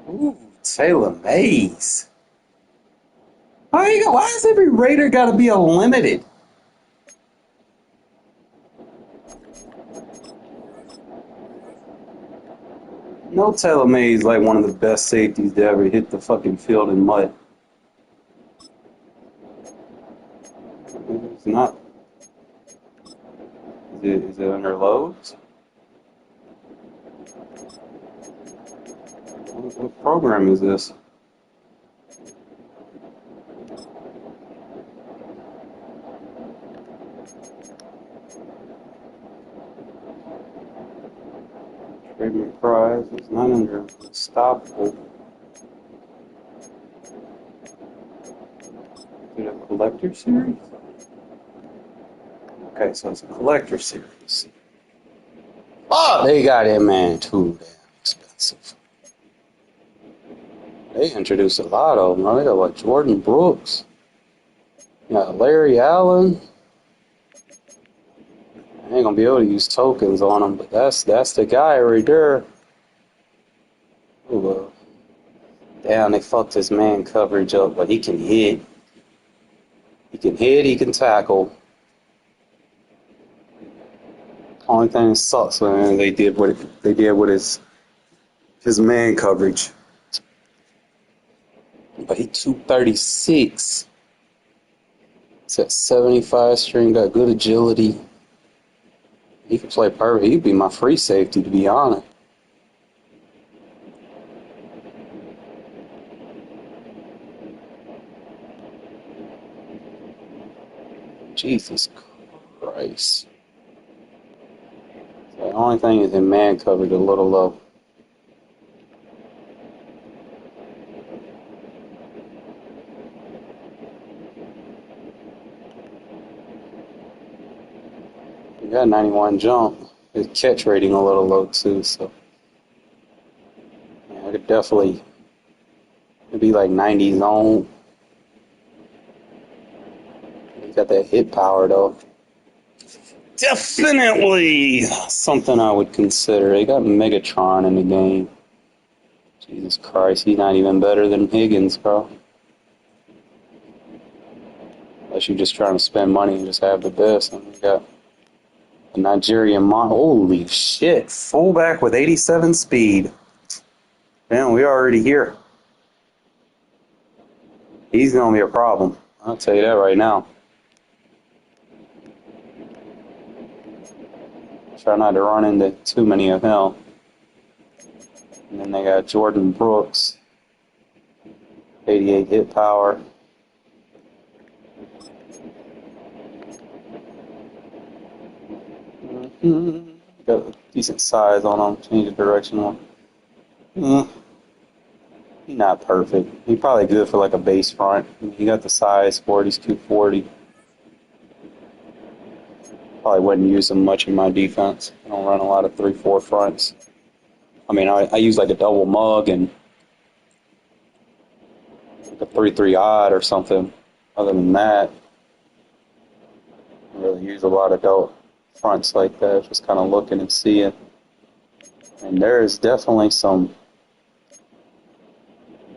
Ooh, Taylor Mays. Why is every Raider got to be a limited? No, Taylor Mays like one of the best safeties to ever hit the fucking field in mud. It's not. Is it under loads? What program is this? Treatment prize is not under stoppable. Is it a collector series? Okay, so it's a collector series. Oh, they got him, man, too damn expensive. They introduced a lot of them. They got like Jordan Brooks. You got Larry Allen. I ain't gonna be able to use tokens on him, but that's the guy right there. Ooh, damn, they fucked his man coverage up, but he can hit. He can hit, he can tackle. Only thing that sucks, man, they did what they did with his man coverage. But he 236. It's at 75 string, got good agility. He could play perfect. He'd be my free safety, to be honest. Jesus Christ. The only thing is in man coverage a little low. He got 91 jump. His catch rating a little low too, so yeah, I could definitely it'd be like 90 zone. He got that hit power though. Definitely something I would consider. They got Megatron in the game. Jesus Christ, he's not even better than Higgins, bro. Unless you're just trying to spend money and just have the best. And we got a Nigerian mon. Holy shit. Fullback with 87 speed. Man, we already here. He's going to be a problem. I'll tell you that right now. Try not to run into too many of him. And then they got Jordan Brooks. 88 hit power. Got a decent size on him. Change the direction one. He's not perfect. He's probably good for like a base front. He got the size for it. He's 240. Probably wouldn't use him much in my defense. I don't run a lot of 3-4 fronts. I mean, I use like a double mug and like a 3-3 odd or something. Other than that, I don't really use a lot of double fronts like that. Just kind of looking and seeing. And there is definitely some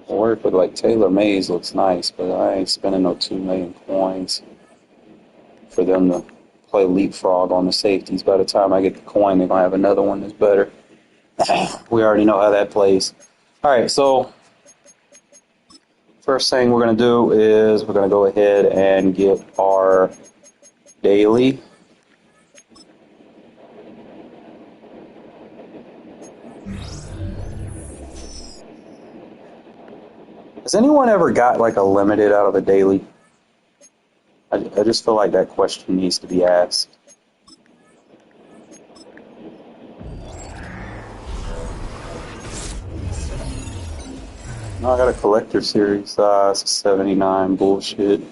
work with like Taylor Mays looks nice, but I ain't spending no 2 million coins for them to play leapfrog on the safeties. By the time I get the coin, they're gonna have another one that's better. We already know how that plays. All right, so first thing we're gonna do is we're gonna go ahead and get our daily. Has anyone ever got like a limited out of a daily? I just feel like that question needs to be asked. No, I got a collector series. It's a 79 bullshit.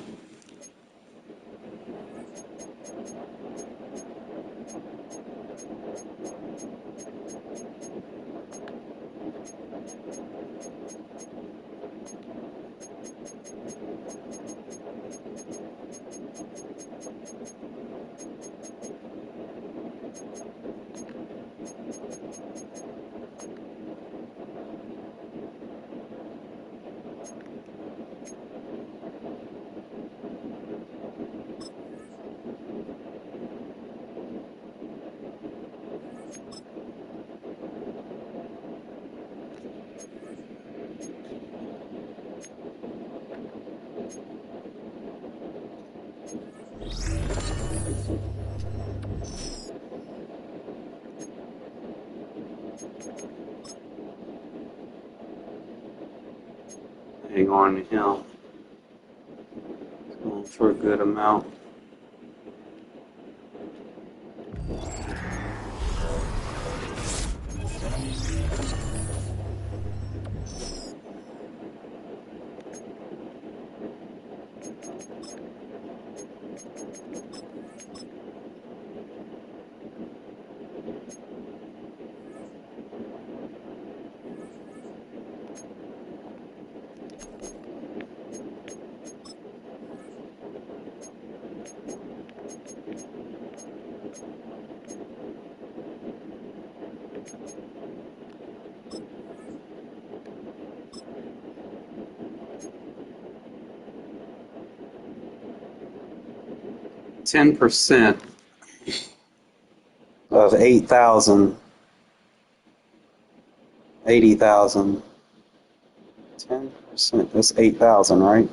Hang on to him. He's going for a good amount. %10 of 8,000, 80,000. 10%. That's 8,000, right?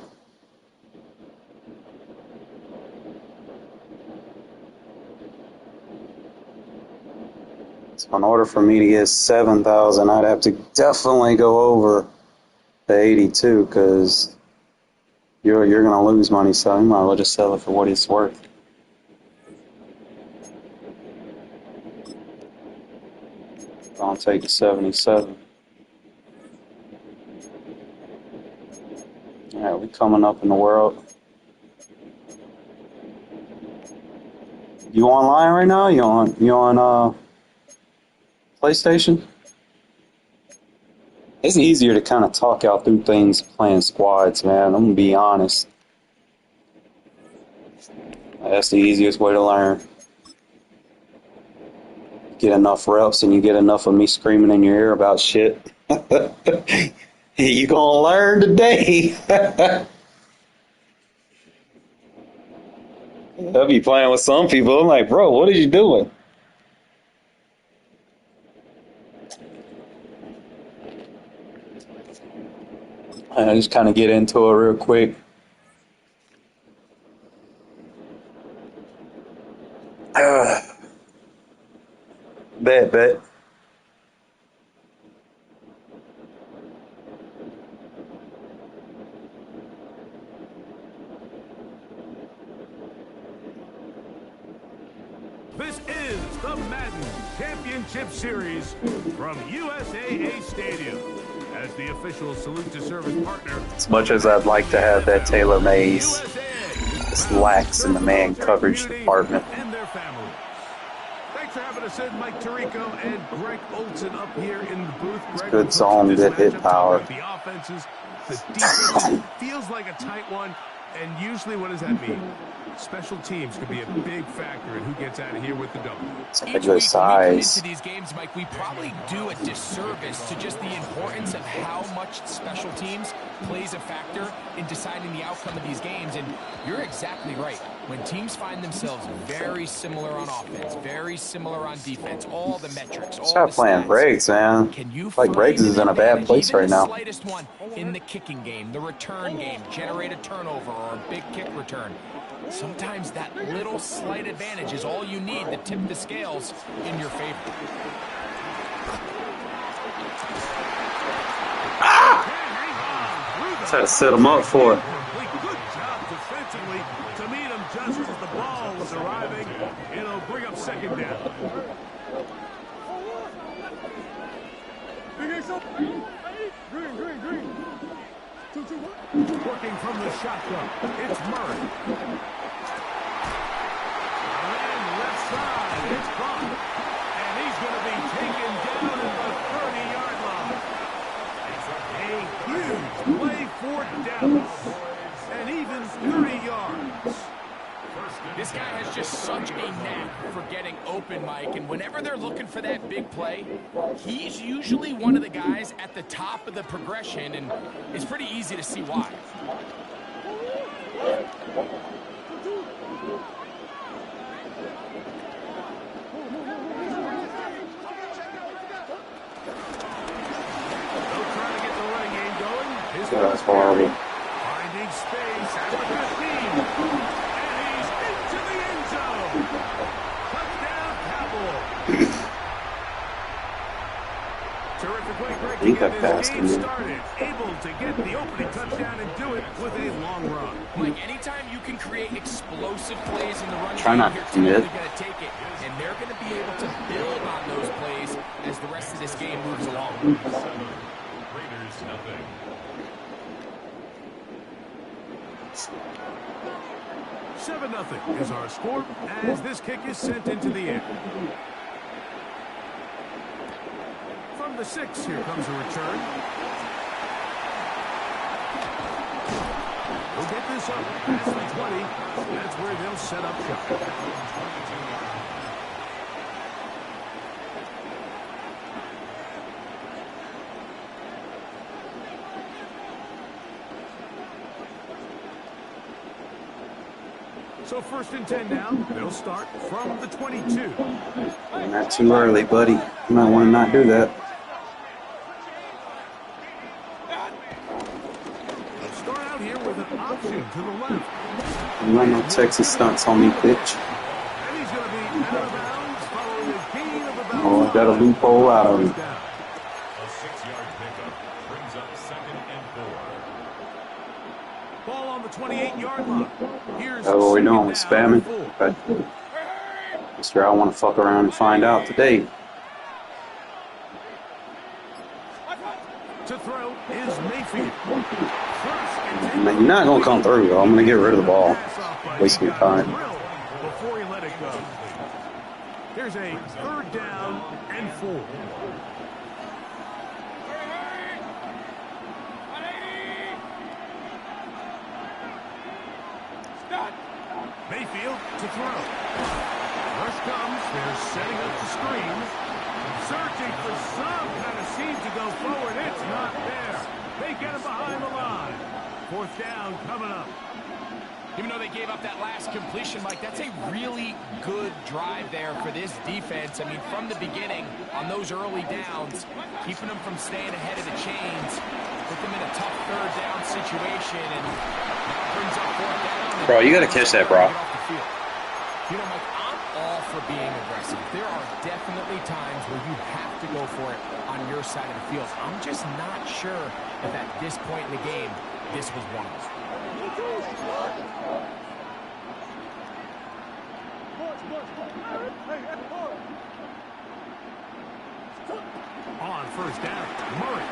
So in order for me to get 7,000, I'd have to definitely go over the 82 because you're gonna lose money. So you might as well just sell it for what it's worth. I'll take the 77. All right, we coming up in the world. You online right now? You on PlayStation? It's easier to kind of talk out through things playing squads, man. I'm gonna be honest. That's the easiest way to learn. Get enough reps and you get enough of me screaming in your ear about shit. You gonna learn today. I'll be playing with some people. I'm like, bro, what are you doing? I just kind of get into it real quick. Bet. This is the Madden Championship Series from USAA Stadium. As the official salute to service partner. As much as I'd like to have that Taylor Mays, it's lax in the man coverage department. And their families. Thanks for having us in, Mike Tirico and Greg Olson up here in the booth. Greg, good zone, good hit power. The offenses, the defense feels like a tight one. And usually, what does that mean? Special teams could be a big factor in who gets out of here with the W. It's a good size. Into these games, Mike, we probably do a disservice to just the importance of how much special teams plays a factor in deciding the outcome of these games. And you're exactly right. When teams find themselves very similar on offense, very similar on defense, all the metrics, all Stop the playing stats, Briggs, man. Like Briggs is in a bad place right now. The slightest one in the kicking game, the return game, generate a turnover or a big kick return. Sometimes that little slight advantage is all you need to tip the scales in your favor. Try to set him up for it. Good job defensively to meet him just as the ball was arriving. It'll bring up second down. Green. 2-2-1. Working from the shotgun. It's Murray. And left side. It's Bond. And he's going to be taken down at the 30-yard line. A huge play for Dallas. And even 30 yards. This guy has just such a knack for getting open, Mike, and whenever they're looking for that big play, he's usually one of the guys at the top of the progression, and it's pretty easy to see why. They'll try to get the running game going. That's horrible. Finding space at the 15. Terrific play, Greg. to think I get this passed game him. started. Able to get the opening touchdown and do it with a long run. Like, anytime you can create explosive plays in the run Try game, not you're to typically commit. going to take it. And they're going to be able to build on those plays as the rest of this game moves along. Raiders nothing. 7-0 is our score as this kick is sent into the air. From the 6, here comes a return. We'll get this up past the 20. That's where they'll set up shop. So 1st and 10 now. They'll start from the 22. Not too early, buddy. You might want to not do that. They'll start out here with an option to the left. You run no Texas stunts on me, bitch. And he's going to be out of bounds following a gain of about Oh, I got a loophole out of him. a 6-yard pickup brings up 2nd and 4. Ball on the 28-yard line. Here's That's what we're doing. We're second down spamming. and 4. Okay. That's where I want to fuck around and find out today. To throw is Mayfield. You're not going to come through, though. I'm going to get rid of the ball. Wasting your time. Before he let it go. Here's a 3rd down and 4. Mayfield to throw. Rush comes. They're setting up the screen. Searching for some kind of seam to go forward. It's not there. They get him behind the line. 4th down coming up. Even though they gave up that last completion, Mike, that's a really good drive there for this defense. I mean, from the beginning, on those early downs, keeping them from staying ahead of the chains, put them in a tough 3rd down situation, and now brings up 4th down. Bro, you got to catch that, bro. You know, Mike, I'm all for being aggressive. There are definitely times where you have to go for it on your side of the field. I'm just not sure if at this point in the game, this was one of them. On 1st down, Murray.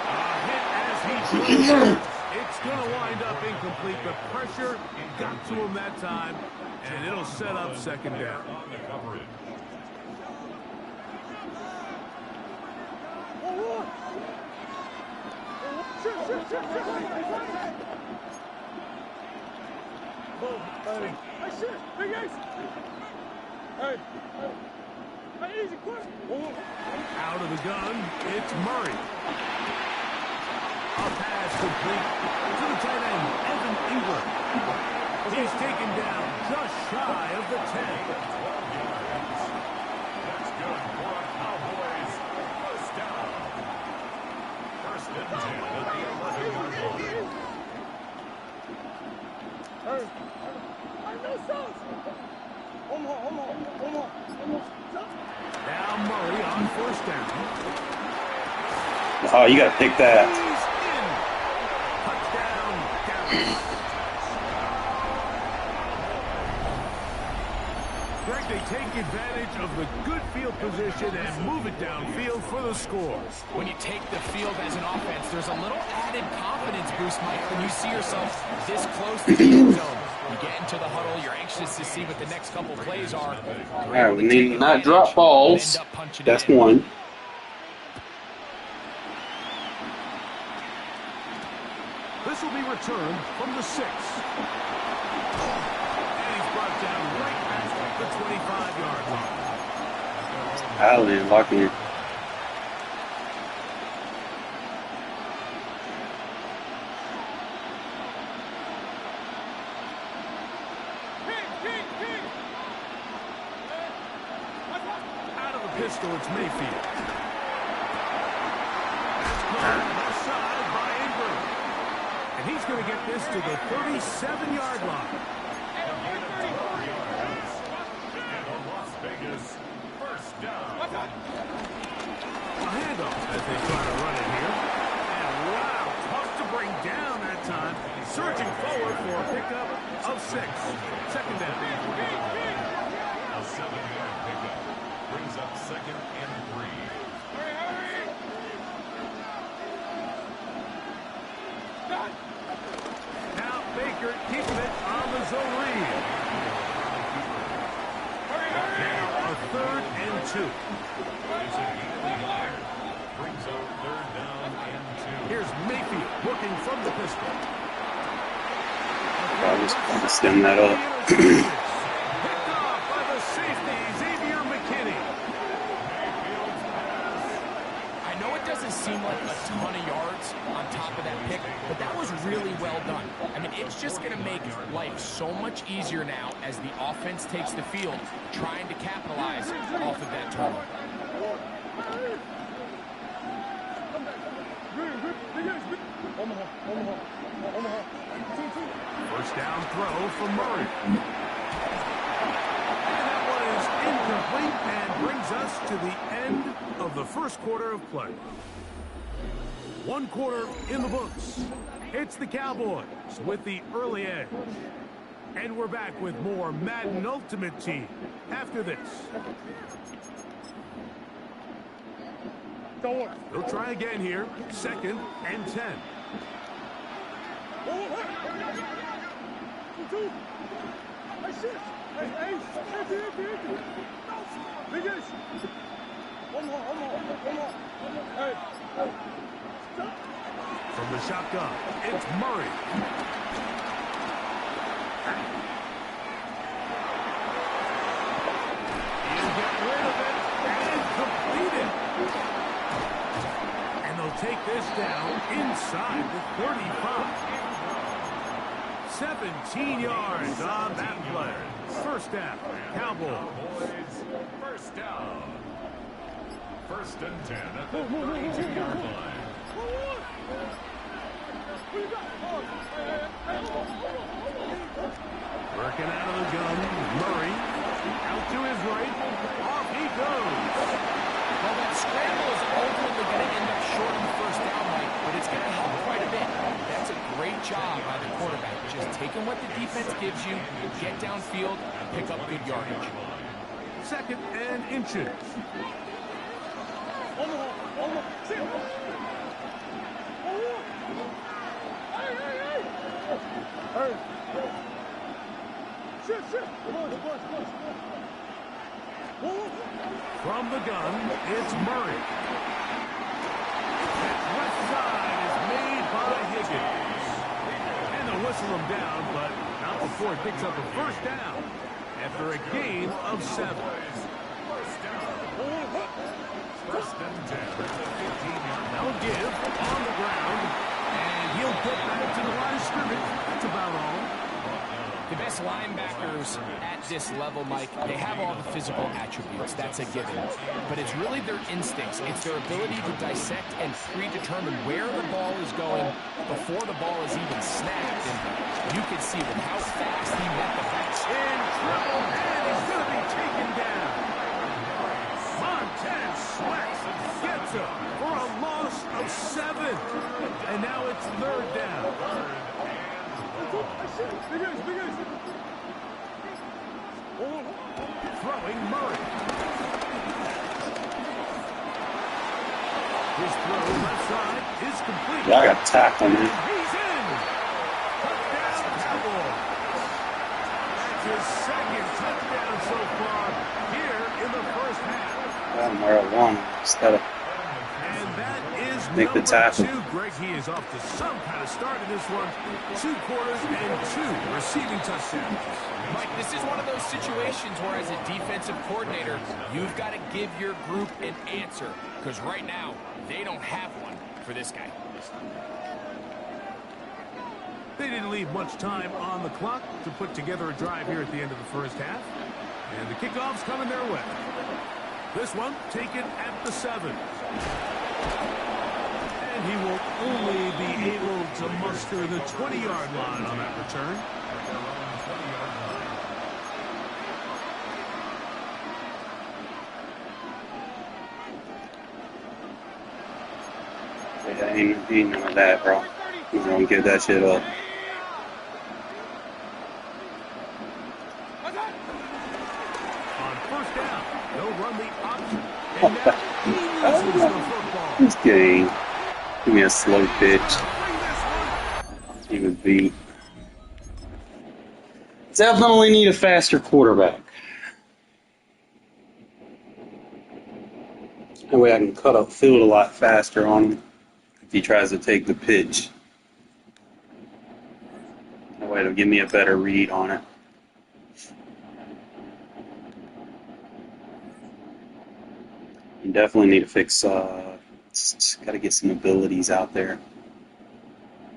A hit as he it's going to wind up incomplete. The pressure got to him that time, and it'll set up 2nd down. Out of the gun, it's Murray. A pass complete to the tight end, Evan Ingram. He's taken down just shy of the 10. That's good for a Cowboys 1st down. 1st and 10 at the 11-yard line. Now Murray on 1st down. Oh, you got to pick that. He's in. Touchdown, Dallas. Greg, they take advantage of the good field position and move it downfield for the score. When you take the field as an offense, there's a little added confidence boost, Mike, when you see yourself this close to the end zone. You get into the huddle, you're anxious to see what the next couple plays are. All right, we need to not drop balls. That's one. This will be returned from the 6. And he's brought down right past the 25-yard line. Allen, lock in. Out of the pistol, it's Mayfield. That's caught left side by Ingram. And he's going to get this to the 37-yard line. And a Las Vegas 1st down. A handoff. They try to run it here. And wow, tough to bring down that time. Surging forward for a pickup of 6. Second down. A 7-yard pickup brings up 2nd and 3. Now Baker keeping it on the zone read. Now a 3rd and 2. Brings up 3rd down and 2. Here's Mayfield working from the pistol. I'll just stem that up. Picked off by the safety, Xavier McKinney. I know it doesn't seem like a ton of yards on top of that pick, but that was really well done. I mean, it's just going to make life so much easier now as the offense takes the field, trying to capitalize off of that turnover. First down throw from Murray. And that one is incomplete and brings us to the end of the first quarter of play. 1 quarter in the books. It's the Cowboys with the early edge. And we're back with more Madden Ultimate Team after this. They'll try again here. 2nd and 10. From the shotgun, it's Murray. He'll get rid of it and complete it. And they'll take this down inside the 35. 17 yards on that play. First down, Cowboys. First down. 1st and 10 at the 32-yard line. Working out of the gun, Murray. Out to his right. Off he goes. Well, that scramble is ultimately going to end up short on the first down, Mike, but it's going to help quite a bit. That's a great job by the quarterback. Just taking what the defense gives you, get downfield, pick up good yardage. 2nd and inches. From the gun, it's Murray. That left side is made by Higgins. And they'll whistle him down, but not before it picks up a first down after a gain of 7. First and 10 at the 15-yard line. They'll give on the ground, and he'll get back to the line of scrimmage. That's about all. The best linebackers at this level, Mike, they have all the physical attributes. That's a given. But it's really their instincts. It's their ability to dissect and predetermine where the ball is going before the ball is even snapped. And you can see with how fast he met the pass. In trouble, and he's going to be taken down. Montez Sweat gets him for a loss of 7. And now it's 3rd down. Throwing Murray. His throw left side is complete. Yeah, I got tackled, man. He's in. Touchdown, Cowboys. That's his 2nd touchdown so far here in the first half. I'm where I want instead of And that is make the number tackle. 2. Greg, he is off to some kind of start in this one. 2 quarters and 2 receiving touchdowns. Mike, this is one of those situations where as a defensive coordinator, you've got to give your group an answer. Because right now, they don't have one for this guy. They didn't leave much time on the clock to put together a drive here at the end of the first half. And the kickoff's coming their way. This one taken at the 7. And he will only be able to muster the 20-yard line on that return. Yeah, ain't none of that, bro. You don't give that shit up. On first down, they'll run the option. And now he loses the football. This game. Give me a slow pitch. He was beat. Definitely need a faster quarterback. That way I can cut up field a lot faster on him if he tries to take the pitch. That way it'll give me a better read on it. You definitely need to fix, got to get some abilities out there.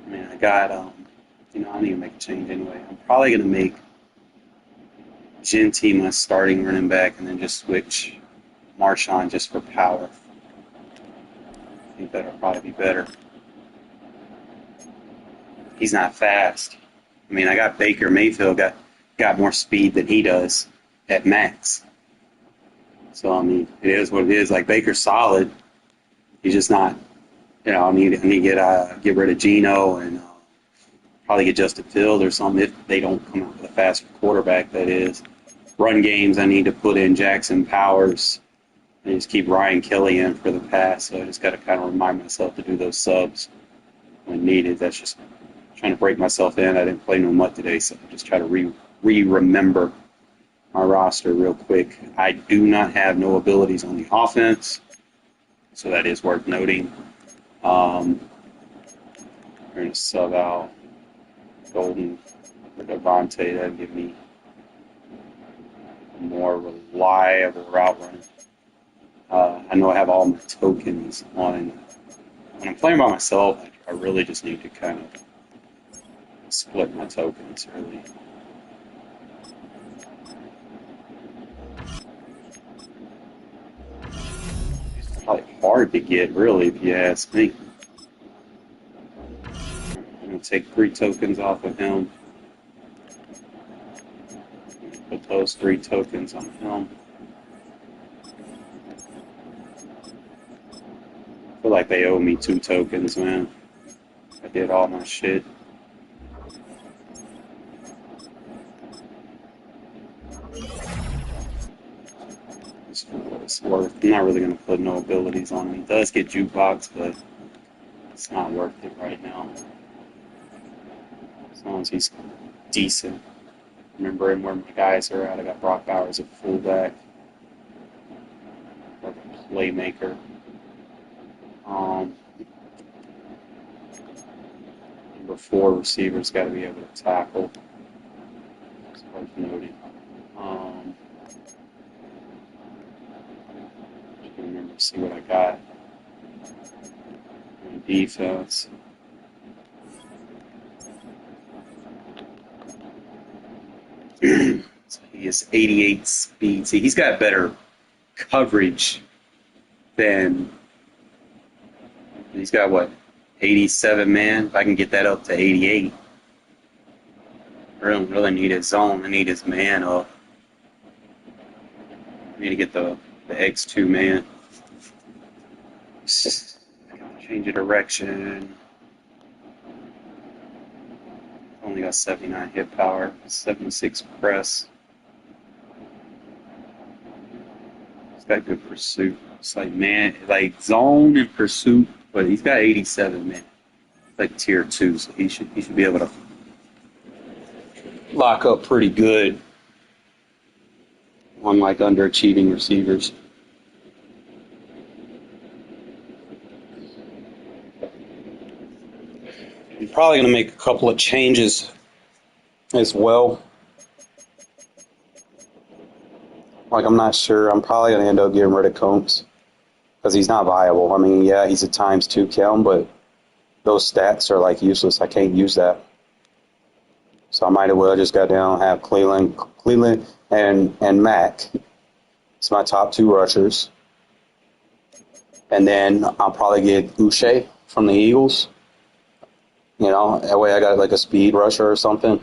I mean, I got, I need to make a change anyway. I'm probably going to make Genty my starting running back and then just switch Marshawn just for power. I think that'll probably be better. He's not fast. I mean, I got Baker Mayfield got more speed than he does at max. So I mean, it is what it is. Like Baker's solid. He's just not. I need to get rid of Geno and probably get Justin Field or something if they don't come out with a faster quarterback. That is. Run games, I need to put in Jackson Powers and just keep Ryan Kelly in for the pass. So I just got to kind of remind myself to do those subs when needed. That's just trying to break myself in. I didn't play no MUT today, so I just try to remember my roster real quick. I do not have no abilities on the offense, so that is worth noting. We're going to sub out Golden for Devontae. That'd give me more reliable route running. I know I have all my tokens on. When I'm playing by myself, I really just need to kind of split my tokens, really. It's probably hard to get, really, if you ask me. I'm going to take 3 tokens off of him. Put those 3 tokens on him. I feel like they owe me 2 tokens, man. I did all my shit. It's for what it's worth. I'm not really going to put no abilities on him. He does get jukebox, but it's not worth it right now. As long as he's decent. Remembering where my guys are at. I got Brock Bowers at fullback. Like a playmaker. Number 4 receivers got to be able to tackle. It's worth noting. Just remember to see what I got on defense. So he has 88 speed. See, he's got better coverage than. He's got what? 87, man. If I can get that up to 88. I really need his zone. I need his man up. I need to get the X2 man. Change of direction. Only got 79 hit power, 76 press. He's got good pursuit. It's like, man, like zone and pursuit, but he's got 87, man. Like tier 2, so he should be able to lock up pretty good on like underachieving receivers. I'm probably going to make a couple of changes as well. Like, I'm not sure. I'm probably going to end up getting rid of Combs because he's not viable. I mean, yeah, he's a ×2 count, but those stats are like useless. I can't use that. So I might as well just go down and have Cleveland and Mack. It's my top 2 rushers. And then I'll probably get Uche from the Eagles. That way I got like a speed rusher or something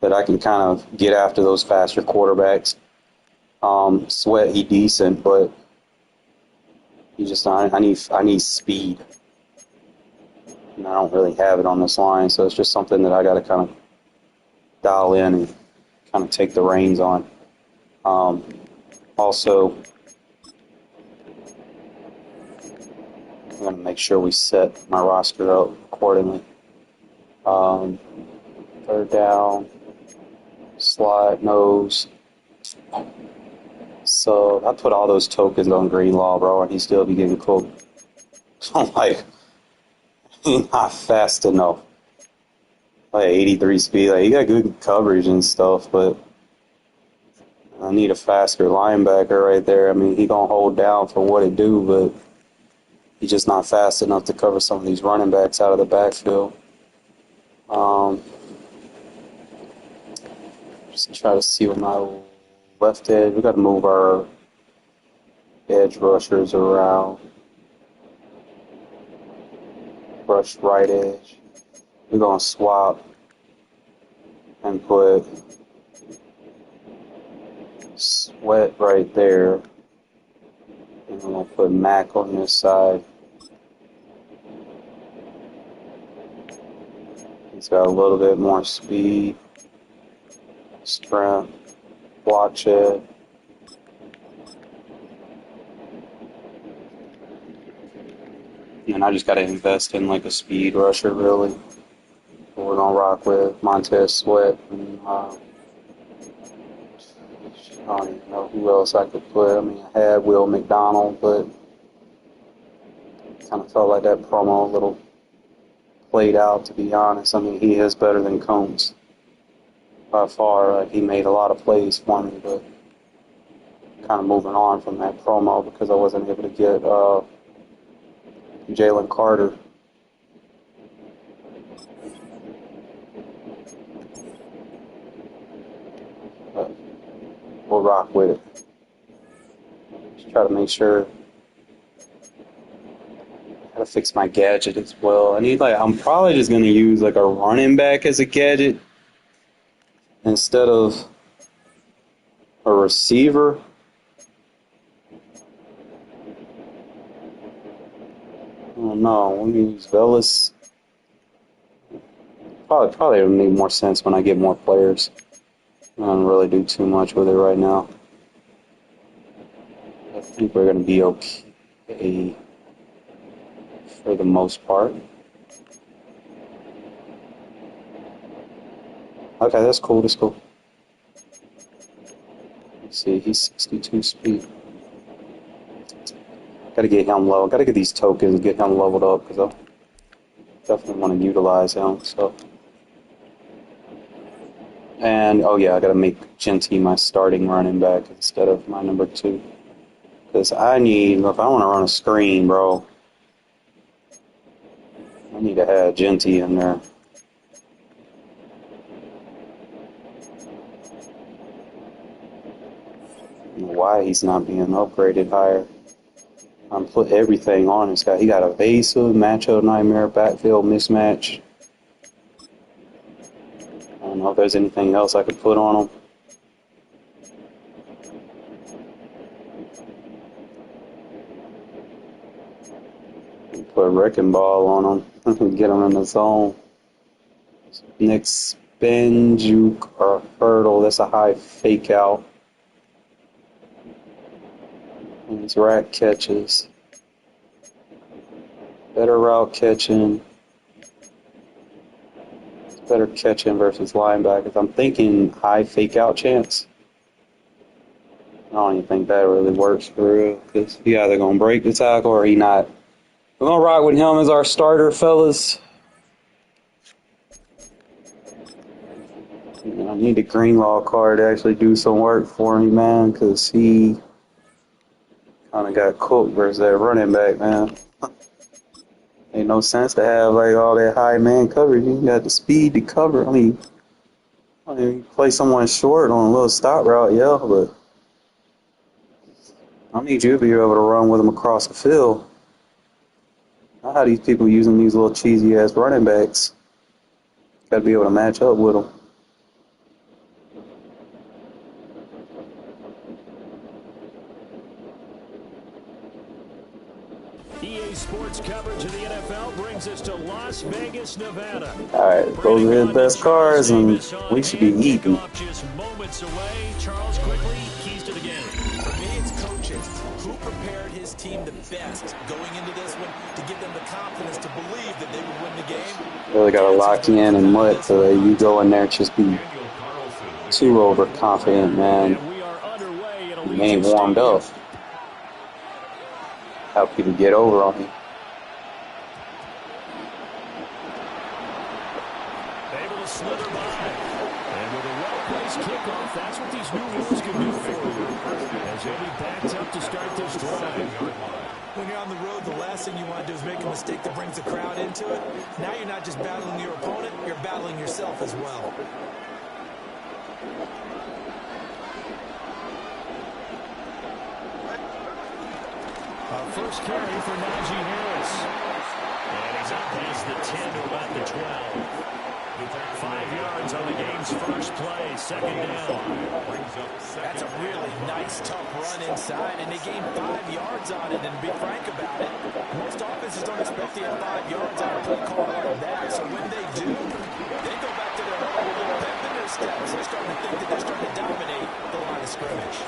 that I can kind of get after those faster quarterbacks. Sweat, he decent, but he just I need speed. And I don't really have it on this line, so it's just something that I got to kind of dial in and kind of take the reins on. Also, I'm going to make sure we set my roster up accordingly. Third down, slide, nose. So I put all those tokens on Greenlaw, bro, and he still be getting cooked. So I'm like, he's not fast enough. Like 83 speed, like he got good coverage and stuff, but I need a faster linebacker right there. I mean, he gonna hold down for what it do, but he's just not fast enough to cover some of these running backs out of the backfield. Just try to see what my left edge. We got to move our edge rushers around. Rush right edge. We're gonna swap and put Sweat right there, and I'm gonna put Mac on this side. He's got a little bit more speed, strength. Watch it. And I just got to invest in like a speed rusher, really. We're gonna rock with Montez Sweat, and I don't even know who else I could put. I mean, I had Will McDonald, but kind of felt like that promo a little played out, to be honest. I mean, he is better than Combs by far. Like, he made a lot of plays for me, but kind of moving on from that promo because I wasn't able to get Jalen Carter. But we'll rock with it. Just try to make sure. I gotta fix my gadget as well. I'm probably just gonna use like a running back as a gadget instead of a receiver. I don't know. We'll use Velas. Probably it'll make more sense when I get more players. I don't really do too much with it right now. I think we're gonna be okay for the most part. Okay, that's cool. That's cool. Let's see, he's 62 speed. Gotta get him low. Gotta get these tokens and get him leveled up because I definitely want to utilize him. So, and oh yeah, I gotta make Genty my starting running back instead of my number 2 because if I want to run a screen, bro, I need to have Genty in there. I don't know why he's not being upgraded higher. I'm put everything on this guy. He got evasive, matchup nightmare, backfield mismatch. I don't know if there's anything else I could put on him. Put a wrecking ball on him. Get him in the zone. Next spin, juke, or hurdle. That's a high fake out. And these rack catches. Better route catching. Better catching versus linebackers. I'm thinking high fake out chance. I don't even think that really works for real. Because he either going to break the tackle or he not. We're going to rock with him as our starter, fellas. I need the Greenlaw card to actually do some work for me, man, because he kind of got cooked versus that running back, man. Ain't no sense to have like all that high man coverage. You got the speed to cover. I mean, you play someone short on a little stop route, yeah, but I need you to be able to run with them across the field. Not how these people using these little cheesy ass running backs. Got to be able to match up with them. EA Sports coverage of the NFL brings us to Las Vegas, Nevada. Alright, those are his best cars, and we should be eating. Just moments away. Charles, quickly, keys to the game. For me, it's coaching. Who prepared his team the best going into this one to give them the confidence to believe that they would win the game? Really got to lock you in and let you go in there just be too overconfident, man. You ain't warmed up. How people get over on you. Able to slither by. And with a well-placed kickoff, that's what these new rules can do for you. As he'll be backed up to start this drive. When you're on the road, the last thing you want to do is make a mistake that brings the crowd into it. Now you're not just battling your opponent, you're battling yourself as well. Our first carry for Najee Harris. And he's up past the 10 to about the 12. 5 yards on the game's first play, second down. That's a really nice, tough run inside, and they gained 5 yards on it, and to be frank about it, most offenses don't expect to get 5 yards on a play call like that, so when they do, they go back to their huddle with a little pep in their steps. They're starting to think that they're starting to dominate the line of scrimmage.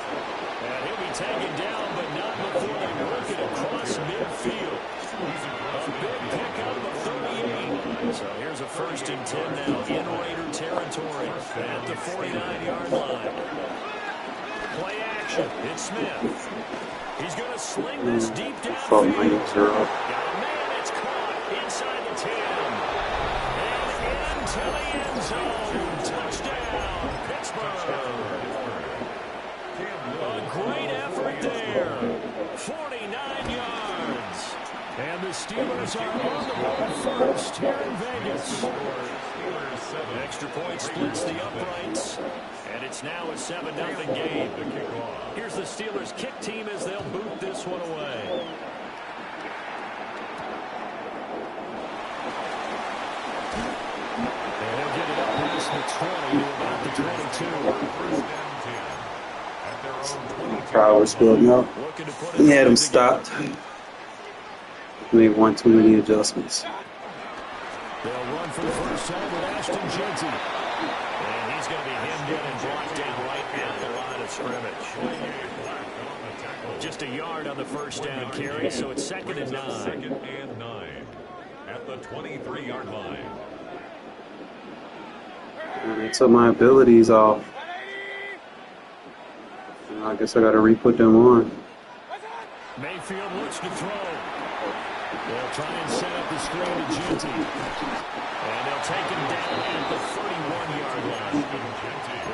And he'll be taken down, but not before they work it across midfield. A big pickup of 38. So here's a 1st and 10 now in Raider territory at the 49-yard line. Play action. It's Smith. He's going to sling this deep downfield. Got a man. It's caught inside the 10. And into the end zone. Touchdown, Pittsburgh. A great effort there. 49 yards. And the Steelers are on the road first here in Vegas. Extra point splits the uprights. And it's now a 7-0 game. Here's the Steelers kick team as they'll boot this one away. And they'll get it up past the 20 to about the 22. Crowd was building up. He had him stopped. Made one too many adjustments. They'll run for the first time with Ashton Jeanty. And he's going to be hemmed in and brought down right at the line of scrimmage. Just a yard on the first down carry, so it's 2nd and 9. 2nd and 9 at the 23-yard line. They took my abilities off. I guess I got to re-put them on. Mayfield looks to throw. They'll try and set up the screen to Jeanty. And they'll take him down at the 31-yard line.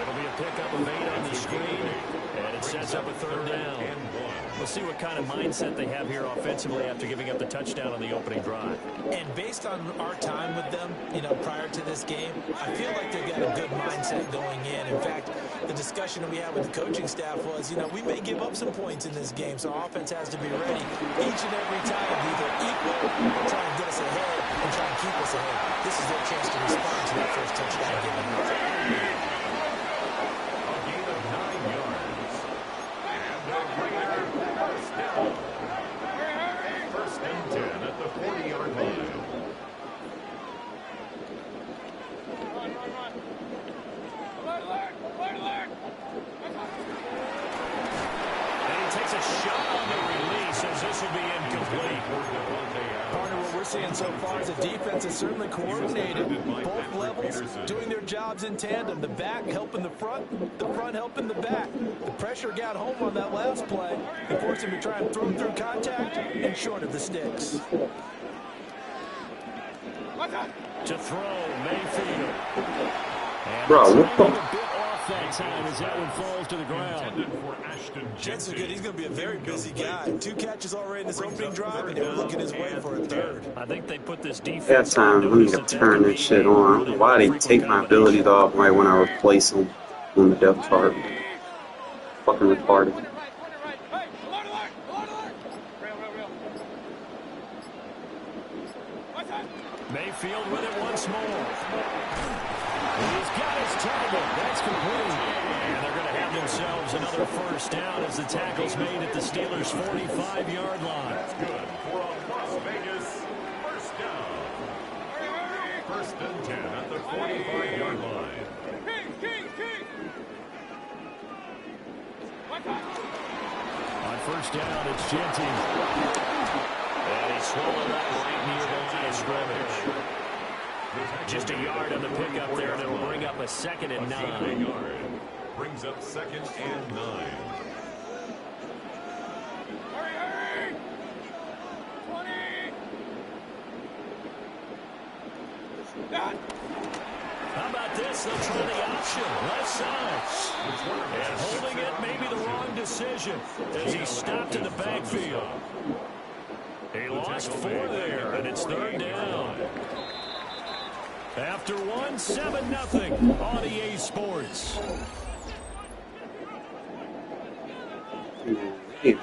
It'll be a pickup of 8 on the screen. And it sets up a 3rd down. We'll see what kind of mindset they have here offensively after giving up the touchdown on the opening drive. And based on our time with them, prior to this game, I feel like they've got a good mindset going in. In fact, the discussion that we had with the coaching staff was, we may give up some points in this game, so our offense has to be ready each and every time to either equal or try and get us ahead and try and keep us ahead. This is their chance to respond to that first touchdown given up. A gain of 9 yards. And the Raiders first down. 1st and 10 at the 40-yard line. And he takes a shot on the release as this will be incomplete. Partner, what we're seeing so far is the defense is certainly coordinated. Both levels doing their jobs in tandem. The back helping the front helping the back. The pressure got home on that last play and forced him to try and throw through contact and short of the sticks. To throw, Mayfield. And Bro, what the? a bit off that time as that one falls to the ground. Jensen's good. He's going to be a very busy guy. 2 catches already in this opening drive, and he'll looking his way for a 3rd. I think they put this defense That time, we need to turn this shit on. I don't know why they take my abilities off right when I replace them on the depth chart. Fucking retarded. Mayfield with it once more. He's got his target. That's complete. And they're going to have themselves another first down as the tackle's made at the Steelers' 45-yard line. That's good for a Las Vegas first down. First and 10 at the 45-yard line. On first down, it's Genty. And he swallowed that right near the line of scrimmage. Just a yard on the pickup there, and it'll bring up a 2nd and 9. Brings up 2nd and 9. How about this? They'll try the option. Left side. And holding it may be the wrong decision as he stopped in the backfield. He lost 4 there, and it's 3rd down. After 1, 7-0 on EA Sports.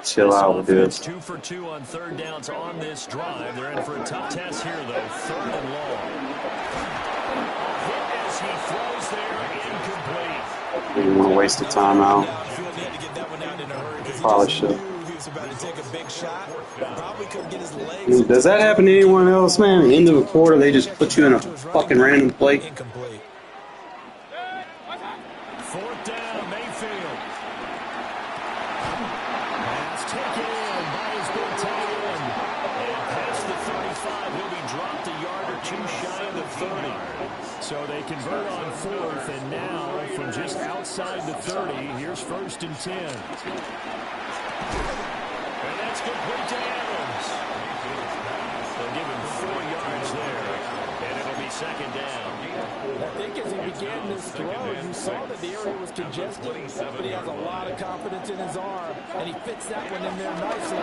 Chill out with this. 2 for 2 on 3rd downs on this drive. They're in for a tough test here, though. 3rd and long. Hit as he throws there, incomplete. Didn't want to waste the timeout. Probably should. Does that happen to anyone else, man? At the end of a quarter, they just put you in a fucking random play. 4th down, Mayfield. Pass taken in by his big tight end. And past the 35, he'll be dropped a yard or 2 shy of the 30. So they convert on 4th, and now from just outside the 30, here's 1st and 10. And that's complete to Adams. They'll give him 4 yards there, and it'll be 2nd down. I think as he began this throw, you saw that the area was congested, but he has a lot of confidence in his arm, and he fits that one in there nicely to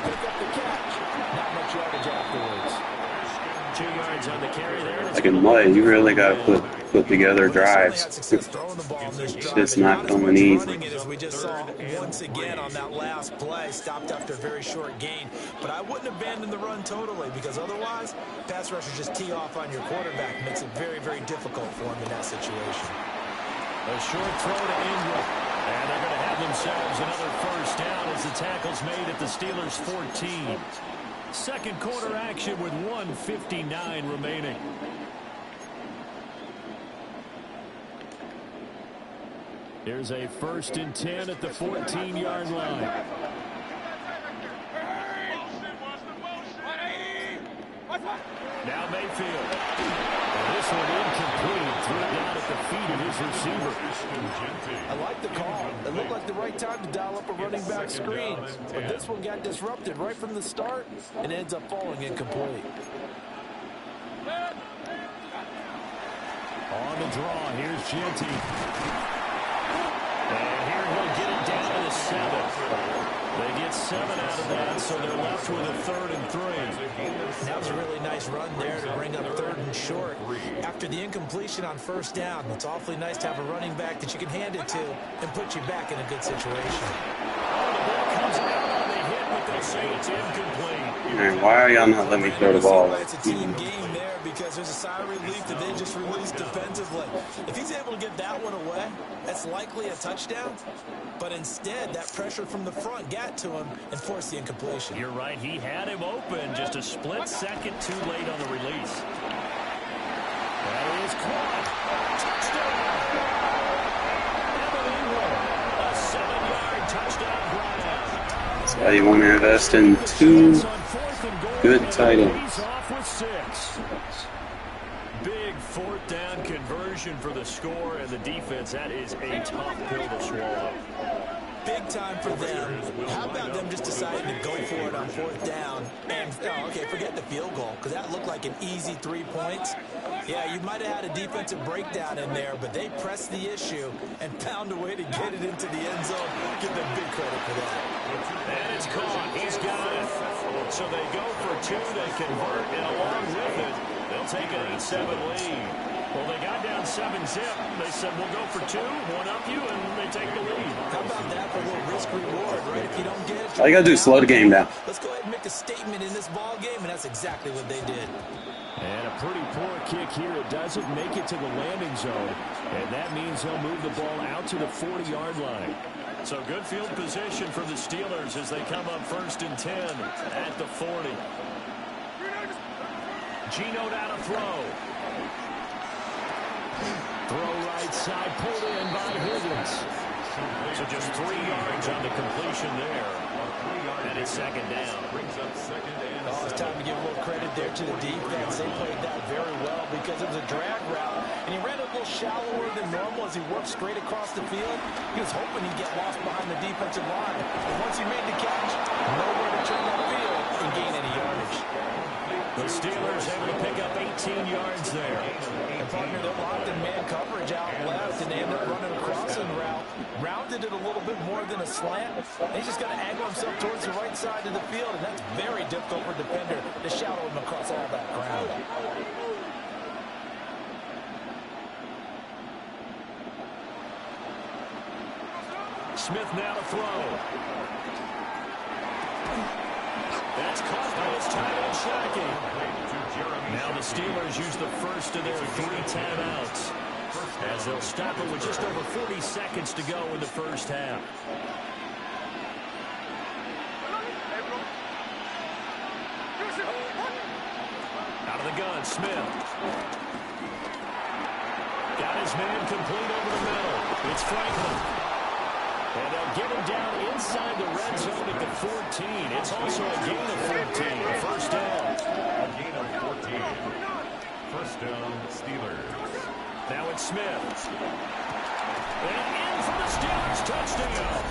pick up the catch. Not much yardage afterwards. 2 yards on the carry there. Like in mud, you really got to put together drives. It's not coming easy. As we just saw once again on that last play, stopped after a very short gain. But I wouldn't abandon the run totally, because otherwise, pass rushers just tee off on your quarterback. Makes it very, very difficult for him in that situation. A short throw to Ingram. And they're going to have themselves another first down as the tackle's made at the Steelers' 14. Second quarter action with 1:59 remaining. Here's a 1st and 10 at the 14-yard line. Now Mayfield. And this one incomplete. Threw it down at the feet of his receiver. I like the call. It looked like the right time to dial up a running back screen. But this one got disrupted right from the start and ends up falling incomplete. On the draw, here's Genty. And here he'll get it down to the 7. They get 7 out of that, so they're left with a 3rd and 3. That was a really nice run there to bring up 3rd and short. After the incompletion on 1st down, it's awfully nice to have a running back that you can hand it to and put you back in a good situation. The ball comes out on the hit, but they'll say it's incomplete. Man, why are y'all not letting me throw the ball? It's a team game there because there's a sigh of relief that they just released defensively. If he's able to get that one away, that's likely a touchdown. But instead, that pressure from the front got to him and forced the incompletion. You're right. He had him open. Just a split second too late on the release. That is caught. Touchdown. Evan Ingram. A 7-yard touchdown grab. That's why you want to invest in 2 good tight ends. Off with 6. Big 4th down conversion for the score, and the defense, that is a tough pill to swallow. Big time for them. How about them just deciding to go for it on 4th down? And, okay, forget the field goal, because that looked like an easy 3 points. Yeah, you might have had a defensive breakdown in there, but they pressed the issue and found a way to get it into the end zone. Give them big credit for that. And it's caught. He's got it. So they go for 2. They convert, and along with it, they'll take an 8-7 lead. Well, they got down 7-zip. They said, we'll go for 2, one up you, and they take the lead. How about that for a little risk-reward, right? If you don't get it, All you got to do is slow the game down. let's go ahead and make a statement in this ball game, and that's exactly what they did. And a pretty poor kick here. It doesn't make it to the landing zone, and that means he'll move the ball out to the 40-yard line. So good field position for the Steelers as they come up 1st and 10 at the 40. Geno down to throw. Throw right side, pulled in by Higgins. So just 3 yards on the completion there. And it's 2nd down. Oh, it's time to give a little credit there to the defense. They played that very well because it was a drag route. And he ran a little shallower than normal as he worked straight across the field. He was hoping he'd get lost behind the defensive line. But once he made the catch, nowhere to turn that field and gain any yardage. The Steelers able to pick up 18 yards there. And partner, they're locked in man coverage out left, and they end up running a crossing route. Rounded it a little bit more than a slant. And he's just got to angle himself towards the right side of the field, and that's very difficult for a defender to shadow him across all that ground. Smith now to throw. That's caught by his tight end, Shockey. Now the Steelers use the first of their 3 timeouts as they'll stop it with just over 40 seconds to go in the first half. Out of the gun, Smith. Got his man complete over the middle. It's Franklin. And they'll get him down inside the red zone at the 14. It's also a gain of 14. First down. A gain of 14. First down, Steelers. Now it's Smith. And in for the Steelers touchdown.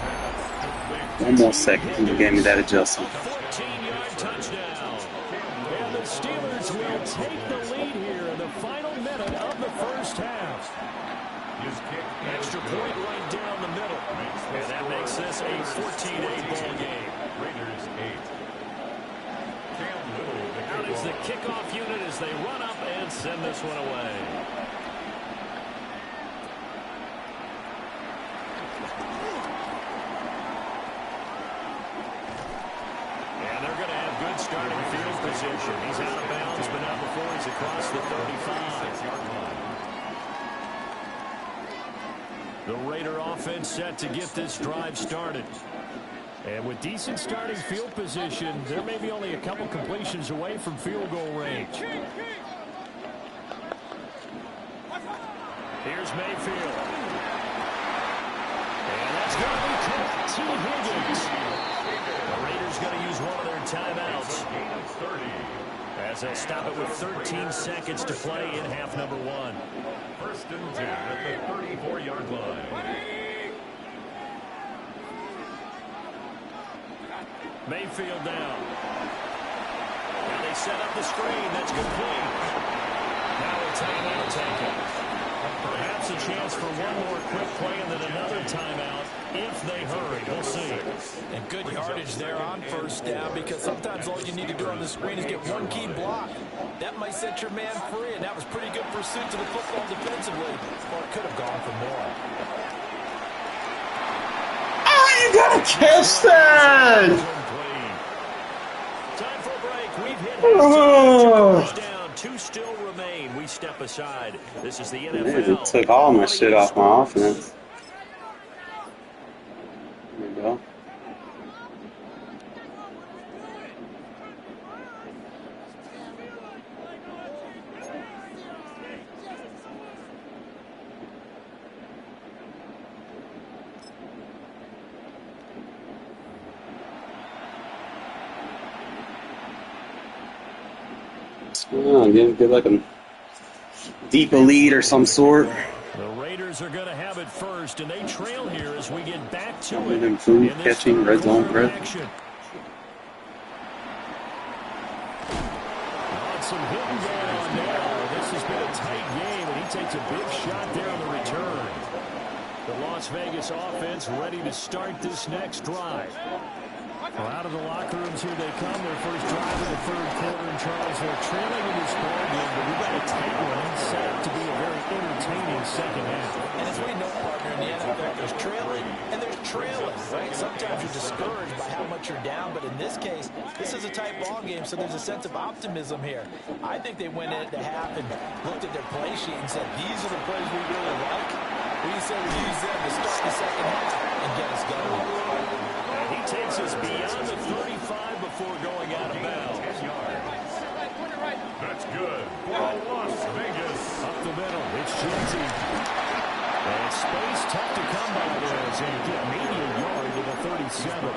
1 more second. You gave me that adjustment. 14-yard touchdown. And the Steelers will take the lead here in the final minute of the first half. Extra point right down the middle. And that makes this a 14-8 ball game. Raiders 8. Out is the kickoff unit as they run up and send this one away. And they're going to have good starting field position. He's out of bounds, but not before he's across the 35-yard line. The Raider offense set to get this drive started. And with decent starting field position, there may be only a couple completions away from field goal range. Here's Mayfield. And that's going to be caught. T. Higgins. The Raiders going to use one of their timeouts. As they'll stop it with 13 seconds to play in half number 1. First and 10 at the 34-yard line. Mayfield down. Now they set up the screen. That's complete. Now a timeout taken. Perhaps a chance for one more quick play and then another timeout if they hurry. We'll see. And good yardage there on first down because sometimes all you need to do on the screen is get one key block. That might set your man free, and that was pretty good pursuit to the football defensively, or it could have gone for more. Oh, you gotta catch that! Time for a break. We've hit halftime. Down. 2 still remain. We step aside. This is the NFL. It took all my shit off my offense. There we go. Oh, get like a deeper lead or some sort. The Raiders are going to have it first, and they trail here as we get back to it. Improve catching, red zone threat. Some hitting going on now. This has been a tight game, and he takes a big shot there on the return. The Las Vegas offense ready to start this next drive. Well, out of the locker rooms here they come. Their first drive of the third quarter. And Charles, they're trailing in this ball game, but we've got a tight one set up to be a very entertaining second half. And as we know, partner, in the NFL, there's trailing and there's trailing, right? Sometimes you're discouraged by how much you're down, but in this case, this is a tight ball game, so there's a sense of optimism here. I think they went into half and looked at their play sheet and said, these are the plays we really like. We said we use them to start the second half. and get us going. And he takes us beyond the 35 before going out of bounds. 10 yards. That's good for Las Vegas. Up the middle, it's Jersey. And space tough to come by there as they get maybe a yard to the 37.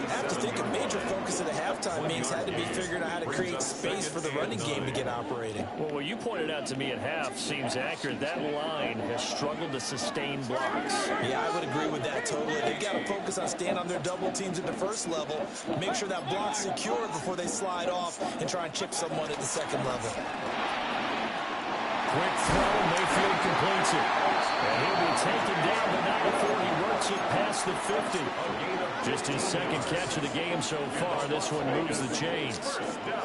I have to think a major focus of the halftime means had to be figuring out how to create space for the running game to get operating. Well, what you pointed out to me at half seems accurate. That line has struggled to sustain blocks. Yeah, I would agree with that totally. They've got to focus on staying on their double teams at the first level, make sure that block's secure before they slide off and try and chip someone at the second level. Quick throw, Mayfield completes it. And he'll be taken down, but not before he works it past the 50. Just his second catch of the game so far. This one moves the chains.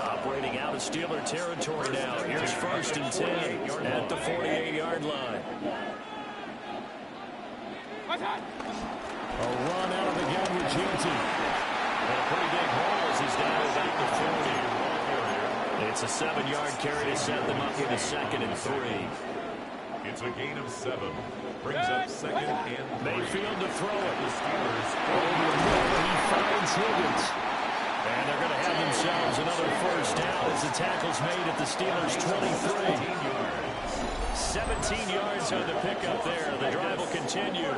Operating out of Steeler territory now. Here's 1st and 10 at the 48-yard line. A run out of the gun with Jersey. And a pretty big hole as he's down about the 40. It's a 7-yard carry to set them up with a 2nd and 3. It's a gain of 7. Brings up 2nd and 3. Mayfield to throw it. The Steelers Over the middle, he finds Higgins. And they're going to have themselves another 1st down as the tackle's made at the Steelers' 23. 17 yards on the pickup there. The drive will continue.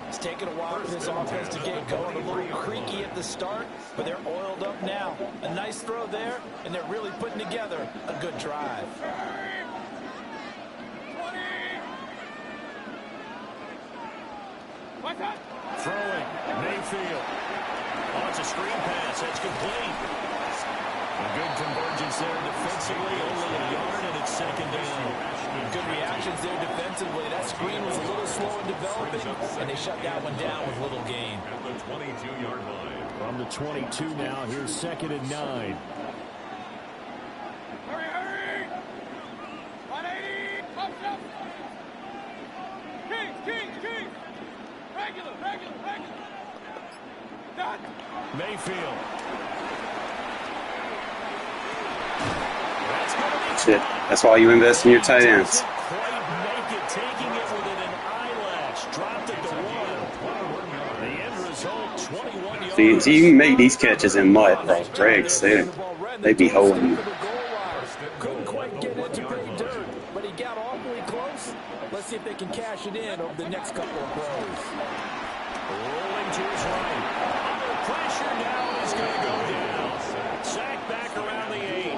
It's taken a while for this offense to get going. A little creaky at the start, but they're oiled up now. A nice throw there, and they're really putting together a good drive. Throwing, Mayfield. Oh, it's a screen pass. That's complete. A good convergence there defensively. Only a yard, and it's 2nd down. Good reactions there defensively. That screen was a little slow in developing, and they shut that one down with little gain. at the 22-yard line. From the 22 now, here's 2nd and 9. Hurry! 180! Up! King! Regular! Done! Mayfield. That's it. That's why you invest in your tight ends. Quite make it, taking it within an eyelash. Dropped it to 1. The end result, 21 yards. See, you can make these catches in mud, bro. Breaks, they be holding you. Couldn't quite get it to pay dirt, but he got awfully close. Let's see if they can cash it in over the next couple of throws. Rolling to his right. Under pressure now, he's going to go down. Sack back around the 8.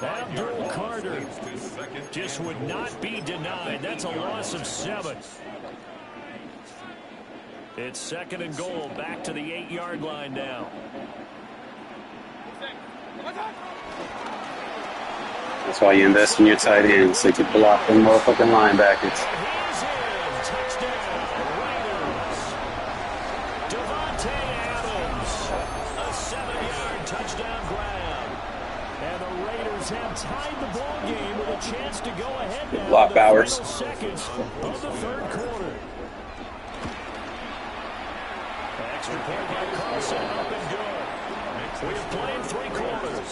Abdul Carter just would not be denied. That's a loss of 7. It's 2nd and goal. Back to the 8-yard line now. That's why you invest in your tight ends, so you can block them motherfucking linebackers. He's in. Touchdown, Raiders. Devontae Adams. A 7-yard touchdown grab. And the Raiders have tied the ball game with a chance to go ahead now. Block in the hours. final seconds of the 3rd quarter. Extra point by Carlson, up and good. We have played 3 quarters.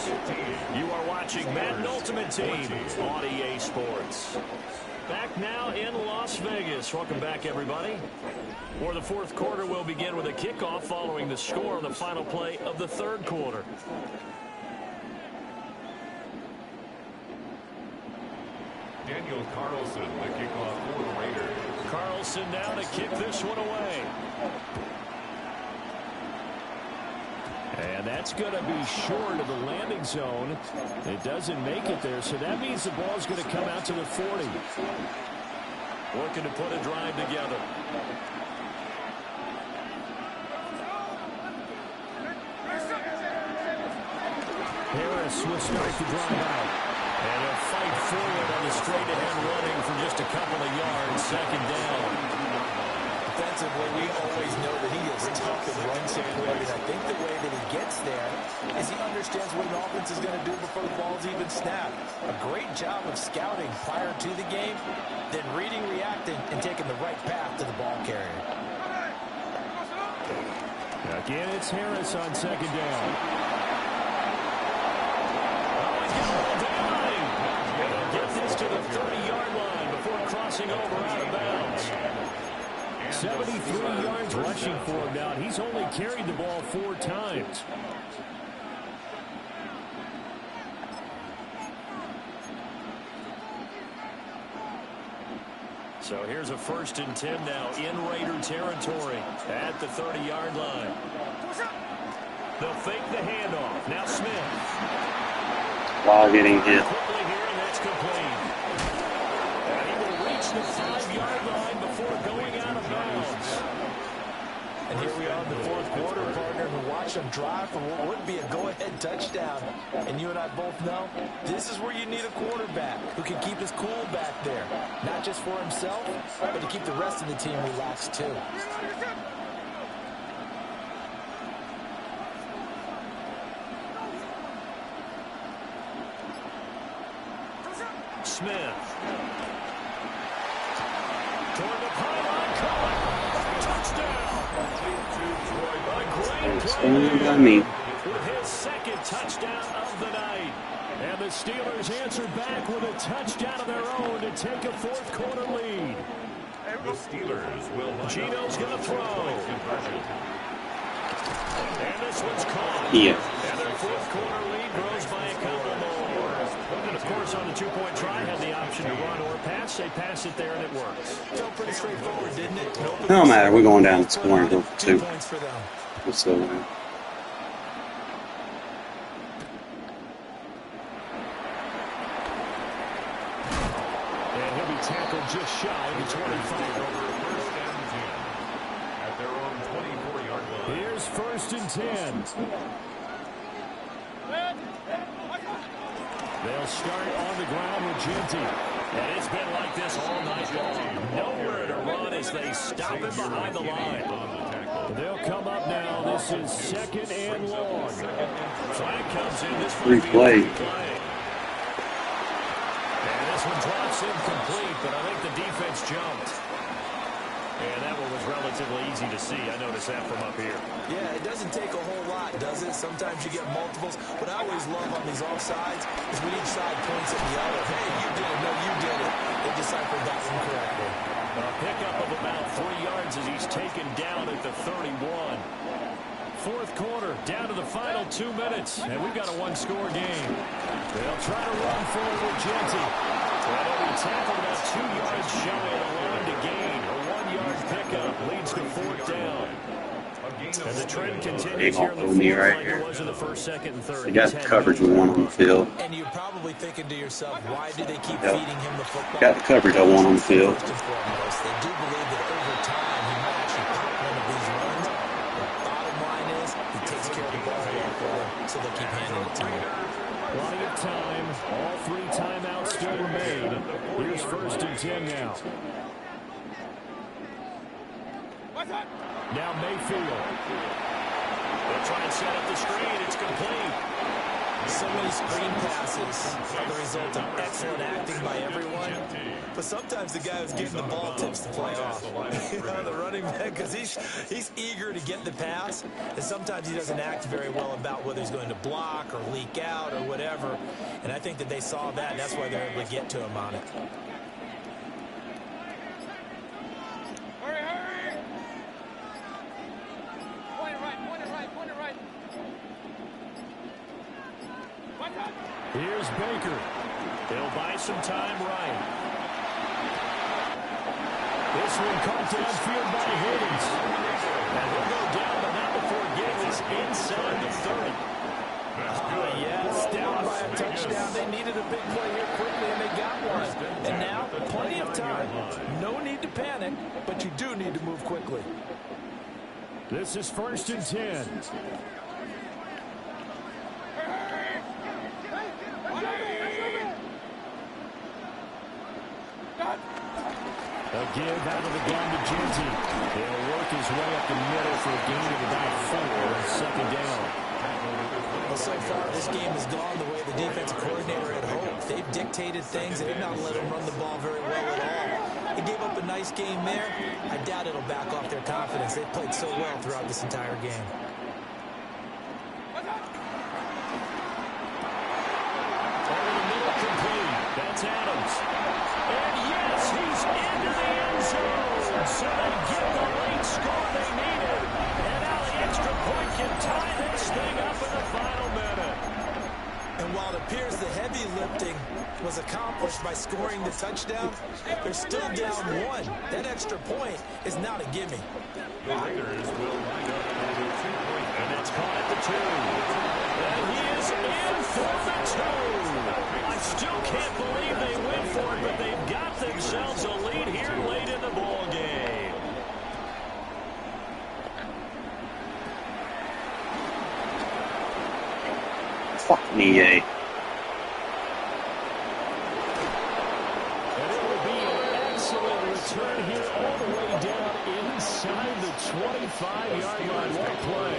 You are watching Madden Ultimate Team on EA Sports. Back now in Las Vegas. Welcome back, everybody. For the 4th quarter, we'll begin with a kickoff following the score on the final play of the 3rd quarter. Daniel Carlson, the kickoff for the Raiders. Carlson now to kick this one away. And that's going to be short of the landing zone. It doesn't make it there, so that means the ball's going to come out to the 40. Looking to put a drive together. Harris will start to drive out. And he'll fight forward on the straight-ahead running for just a couple of yards. 2nd down. Defensively, we always know that he is tough and run support, and I think the way that he gets there is he understands what an offense is going to do before the ball's even snapped. A great job of scouting prior to the game, then reading, reacting, and taking the right path to the ball carrier. Again, it's Harris on 2nd down. Get this to the 30-yard line before crossing over out of bounds. 73 yards rushing for him now. He's only carried the ball 4 times. So here's a 1st and 10 now in Raider territory at the 30-yard line. They'll fake the handoff. Now Smith. While getting hit. Quickly here, and that's complete. And he will reach the 5-yard line before going out of bounds. And here we are in the 4th quarter, partner, and watch them drive for what would be a go-ahead touchdown. And you and I both know this is where you need a quarterback who can keep his cool back there. Not just for himself, but to keep the rest of the team relaxed too. Smith. Toward the pylon, caught. Touchdown. By me. With his 2nd touchdown of the night. And the Steelers answer back with a touchdown of their own to take a 4th quarter lead. The Steelers will line Gino's going to throw. And this one's caught. Yeah. And their 4th quarter lead grows by a couple more. And of course, on the 2-point try, had the option to run or pass. They pass it there, and it works. Felt pretty straightforward, didn't it? No matter. We're going down the scoring go for 2. 2 points for them. So, And he'll be tackled just shy of the 25. 1st and 10 at their own 24-yard line. Here's 1st and 10. They'll start on the ground with Genty. And it's been like this all night long. Nowhere to run as they stop him behind the line. They'll come up now. This is 2nd and long. Flag comes in. This Free play. And this one drops incomplete, but I think the defense jumped. And that one was relatively easy to see. I noticed that from up here. Yeah, it doesn't take a whole lot, does it? Sometimes you get multiples. What I always love on these offsides is when each side points at the other. Hey, you did it. No, you did it. They deciphered that one correctly. A pickup of about 3 yards as he's taken down at the 31. 4th quarter, down to the final 2 minutes. And we've got a 1-score game. They'll try to run forward with Genty. And he'll be tackled about 2 yards shy of the line to gain. A 1-yard pickup leads to 4th down. And the trend continues here in the 4th like it was in the 1st, 2nd, and 3rd. they got the coverage we want on the field. And you're probably thinking to yourself, why do they keep feeding him the football? Got the coverage I want on the field. First and foremost, they do believe that over time he might actually pop one of these runs. The bottom line is he takes care of the ball well for them, so they'll keep handing it to him. Plenty of time. All 3 timeouts still remain. Here's 1st and 10 now. Now Mayfield. They'll try and set up the screen. It's complete. So many screen passes are the result of excellent acting by everyone. But sometimes the guy who's getting the ball tips the play off. The running back, because he's eager to get the pass. And sometimes he doesn't act very well about whether he's going to block or leak out or whatever. And I think that they saw that, and that's why they're able to get to him on it. Here's Baker. They'll buy some time right. This one caught downfield by Higgins. And he'll go down, but not before getting this inside the 30. Yes, down by a touchdown. They needed a big play here quickly, and they got one. And now, plenty of time. No need to panic, but you do need to move quickly. This is 1st and 10. A give out of the gun to Genty. He'll work his way up the middle for a gain of about 4, 2nd down. Well, so far, this game has gone the way the defensive coordinator had hoped. They've dictated things. They've not let him run the ball very well at all. They gave up a nice game there. I doubt it'll back off their confidence. They've played so well throughout this entire game. Over the middle, complete. That's Adams. And yes, he's into the end zone. So they get the late score they needed. And now the extra point can tie this thing up in the final minute. And while it appears the heavy lifting was accomplished by scoring the touchdown, they're still down one. That extra point is not a gimme. The Raiders will line up for the 2-point. And it's caught at the 2. And he is in for the 2. I still can't believe they went for it, but they've got themselves a lead here late in the ball game. Fuck me, eh? And it will be an excellent return here all the way down inside the 25-yard line. What a play.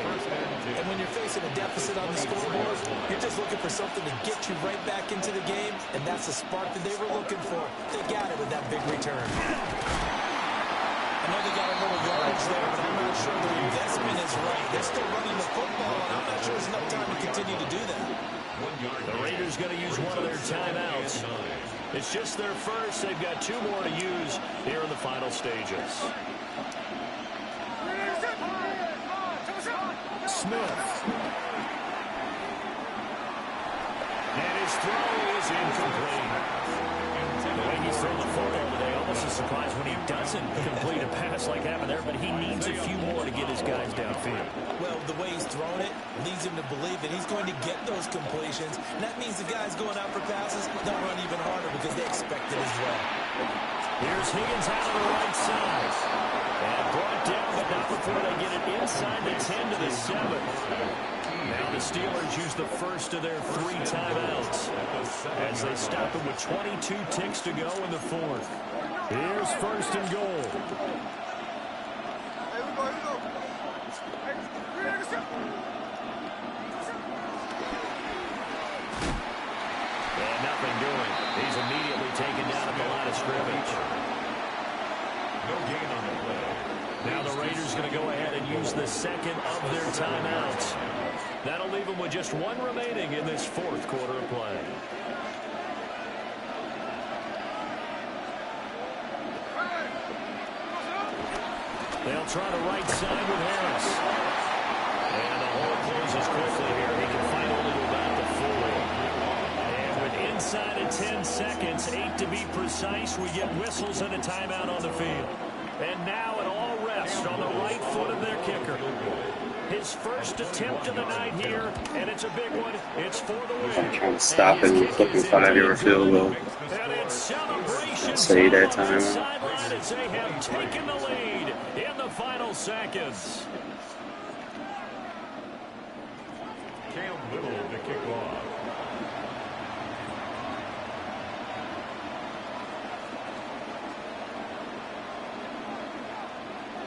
And when you're facing a deficit on the scoreboard, you're just looking for something to get you right back into the game, and that's the spark that they were looking for. They got it with that big return. I know they got a little yardage there, but I'm not sure their investment is right. They're still running the football, and I'm not sure there's enough time to continue to do that. The Raiders going to use one of their timeouts. It's just their first. They've got 2 more to use here in the final stages. Smith. And his throw is incomplete. The way he's thrown the football today, almost a surprise when he doesn't complete a pass like happened there, but he needs a few more to get his guys downfield. Well, the way he's thrown it leads him to believe that he's going to get those completions, and that means the guys going out for passes, they'll run even harder because they expect it as well. Here's Higgins out on the right side. And brought down, but not before they get it inside the 10 to the 7. Now the Steelers use the first of their 3 timeouts as they stop them with 22 ticks to go in the 4th. Here's 1st and goal. And nothing doing. He's immediately taken down at the line of scrimmage. No gain on the play. Now the Raiders going to go ahead and use the second of their timeouts. That'll leave them with just 1 remaining in this 4th quarter of play. They'll try the right side with Harris. And the hole closes quickly here. He can fight only to about the 4. And with inside of 10 seconds, 8 to be precise, we get whistles and a timeout on the field. And now it all rests on the right foot of their kicker. His first attempt of the night here, and it's a big one. It's for the win. I'm trying to stop it with fucking 5-yard field goal. And it's celebration Say that time on the time. sideline as they have taken the lead in the final seconds. Cam Little to kick off.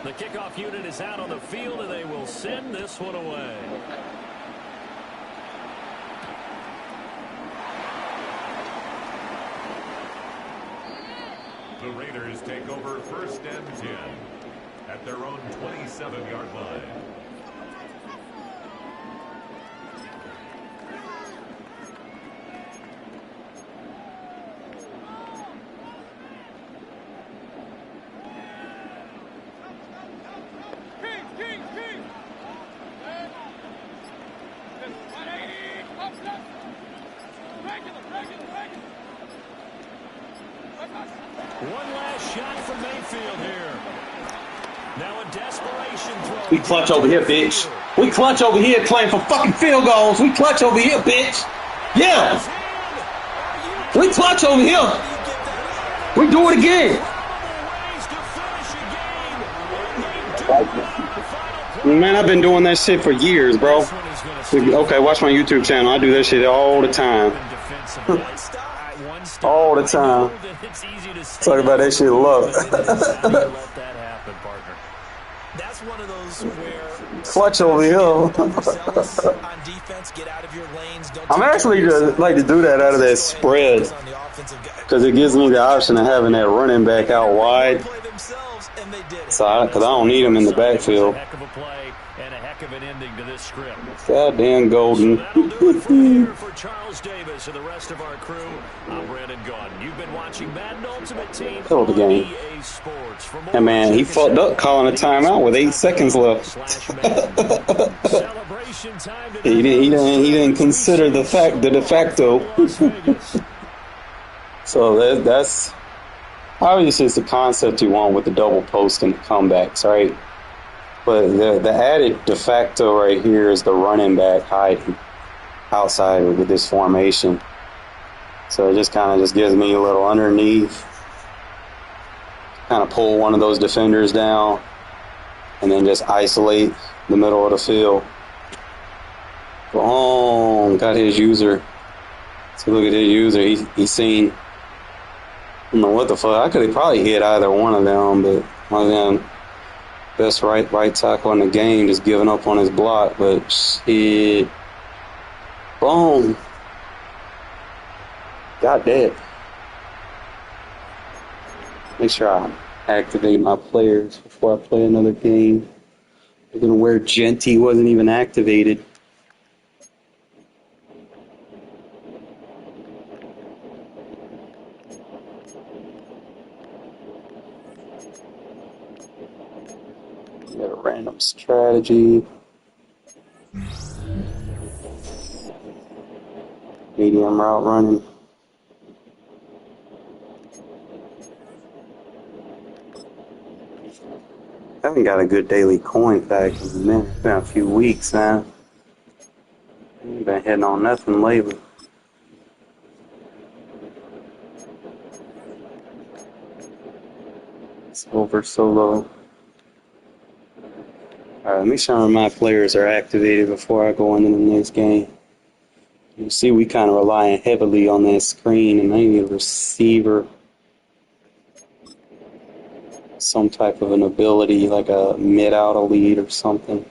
The kickoff unit is out on the field, and they will send this one away. The Raiders take over 1st and 10 at their own 27-yard line. One last shot from Mayfield here. Now a desperation throw. We clutch over here, bitch. We clutch over here playing for fucking field goals. We clutch over here, bitch. Yeah. We clutch over here. We do it again. Man, I've been doing that shit for years, bro. Okay, watch my YouTube channel. I do that shit all the time. All the time. Talk about that shit a lot. That's one of those where Clutch over here. on defense, get out of your lanes. I'm actually just like to do that out of that spread because it gives me the option of having that running back out wide. So, because I don't need him in the backfield. Heck of a play and a heck heck of an ending to this script. Goddamn Golden. So that'll do it from here for Charles Davis and the rest of our crew. I'm Brandon Gunn. You've been watching Madden Ultimate Team Hell the on game. EA Sports. For more, Hey man, he check us fucked out up calling a at timeout with 8 seconds left. esportsnetwork.com/Madden. Celebration time tonight He on the didn't strip as we consider the sail de off facto. from Las Vegas. So that's obviously it's the concept you want with the double post and the comebacks, right? But the added de facto right here is the running back hiding outside with this formation. So it just kind of just gives me a little underneath, kind of pull one of those defenders down, and then just isolate the middle of the field. Boom, got his user. So look at his user. He's seen. I don't know what the fuck. I could have probably hit either one of them, but one of them, best right tackle in the game, just giving up on his block. But shit, boom, got that. Make sure I activate my players before I play another game. I'm gonna wear Genty wasn't even activated. Got a random strategy. Medium route running. I haven't got a good daily coin back in a minute. It's been a few weeks now. Ain't been hitting on nothing lately. Silver solo. Alright, let me show my players are activated before I go into the next game. You see, we kind of relying heavily on that screen, and I need a receiver. Some type of an ability, like a mid-out elite or something.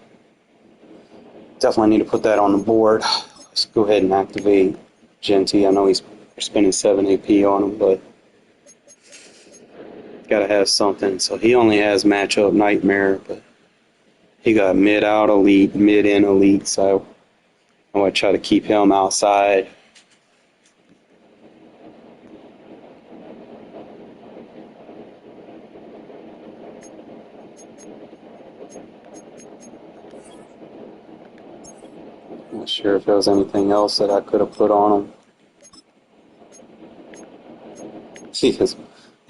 Definitely need to put that on the board. Let's go ahead and activate Genty. I know he's spending 7 AP on him, but gotta have something. So he only has matchup nightmare, but he got mid-out elite, mid-in elite, so I'm going to try to keep him outside. Not sure if there was anything else that I could have put on him. He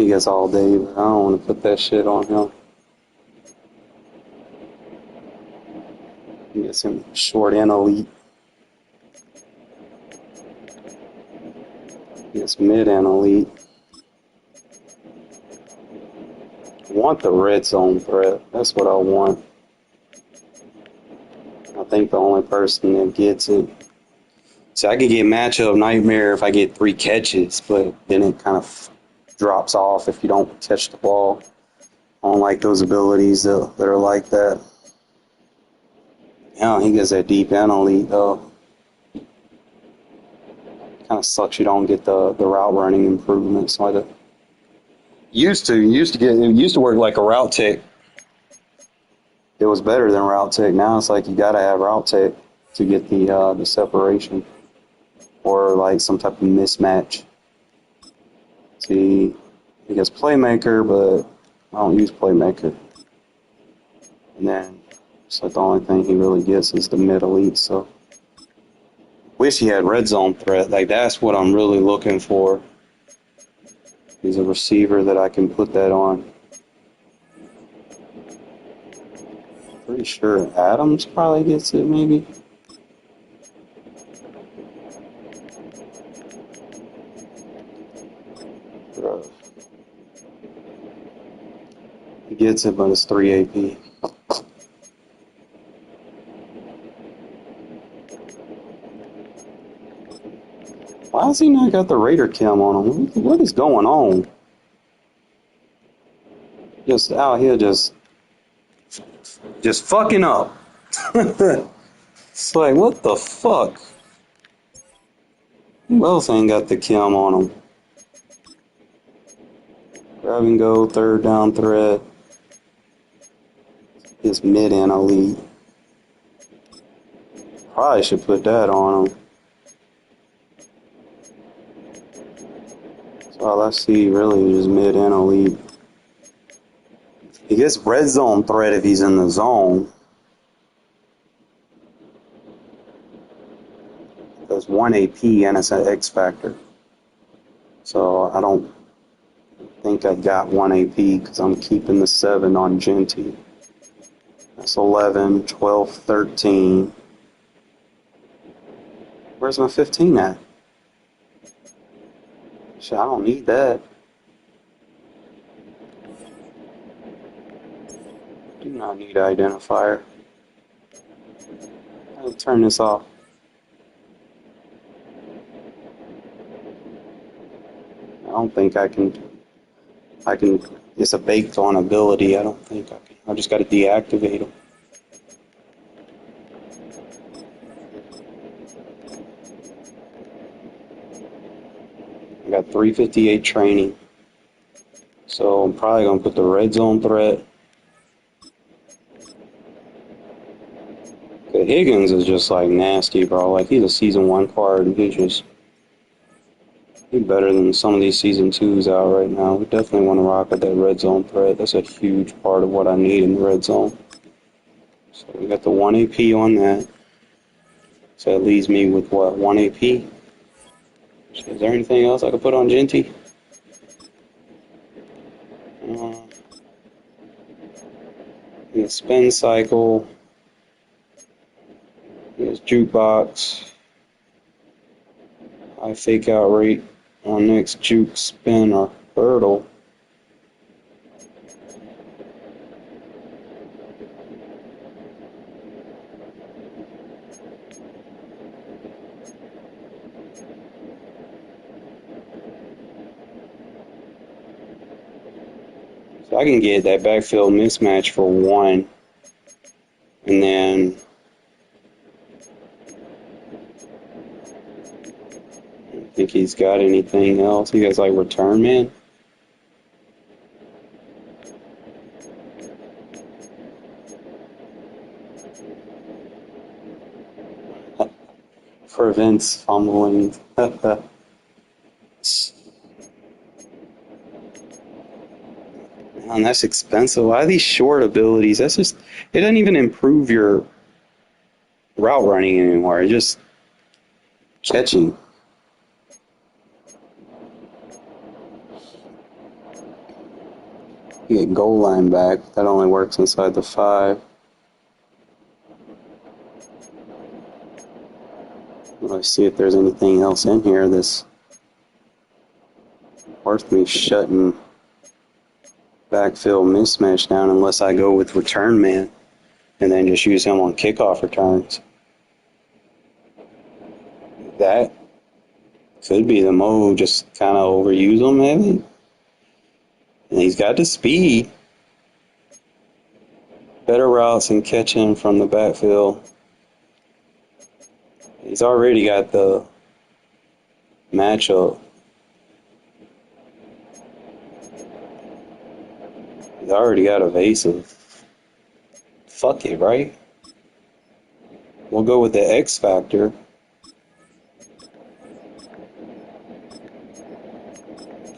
gets all day, but I don't want to put that shit on him. He gets him short and elite. He gets mid and elite. I want the red zone threat. That's what I want. I think the only person that gets it. So I could get matchup nightmare if I get 3 catches, but then it kind of drops off if you don't catch the ball. I don't like those abilities that are like that. Yeah, he gets that deep and elite though. Kind of sucks you don't get the route running improvements like it used to. It used to work like a route tech. It was better than route tech. Now it's like you gotta have route tech to get the separation or like some type of mismatch. See, he gets playmaker, but I don't use playmaker. And then it's like the only thing he really gets is the mid elite. So wish he had red zone threat. Like that's what I'm really looking for. He's a receiver that I can put that on. Pretty sure Adams probably gets it, maybe. Bro. He gets it, but it's 3 AP. Why has he not got the Raider cam on him? What is going on? Just out here just fucking up. It's like, what the fuck? Who else ain't got the cam on him? Grab and go, third down threat. His mid and elite. Probably should put that on him. So all I see really is mid and elite. He gets red zone threat if he's in the zone. There's 1 AP and it's an X factor. So I don't think I got 1 AP because I'm keeping the 7 on Genty. That's 11, 12, 13. Where's my 15 at? Shit, I don't need that. Do not need an identifier. I'll turn this off. I don't think I can, it's a baked on ability. I don't think I can. I just got to deactivate them. I got 358 training. So I'm probably going to put the red zone threat. The Higgins is just like nasty, bro. Like he's a season 1 card and he's better than some of these season 2s out right now. We definitely want to rock with that red zone threat. That's a huge part of what I need in the red zone. So we got the 1 AP on that. So that leaves me with what, 1 AP? Is there anything else I could put on Genty? The spin cycle. There's jukebox. High fake out rate on next juke, spin, or hurdle. So I can get that backfield mismatch for 1. And then I don't think he's got anything else. He has like return man. Prevents fumbling. Man, that's expensive. Why are these short abilities? That's just, it doesn't even improve your route running anymore. It's just catching. You get goal line back. That only works inside the 5. Let's see if there's anything else in here that's worth me shutting backfield mismatch down unless I go with return man and then just use him on kickoff returns. That could be the mode, just kind of overuse him maybe. And he's got the speed. Better routes and catching from the backfield. He's already got the matchup. He's already got evasive. Fuck it, right? We'll go with the X factor.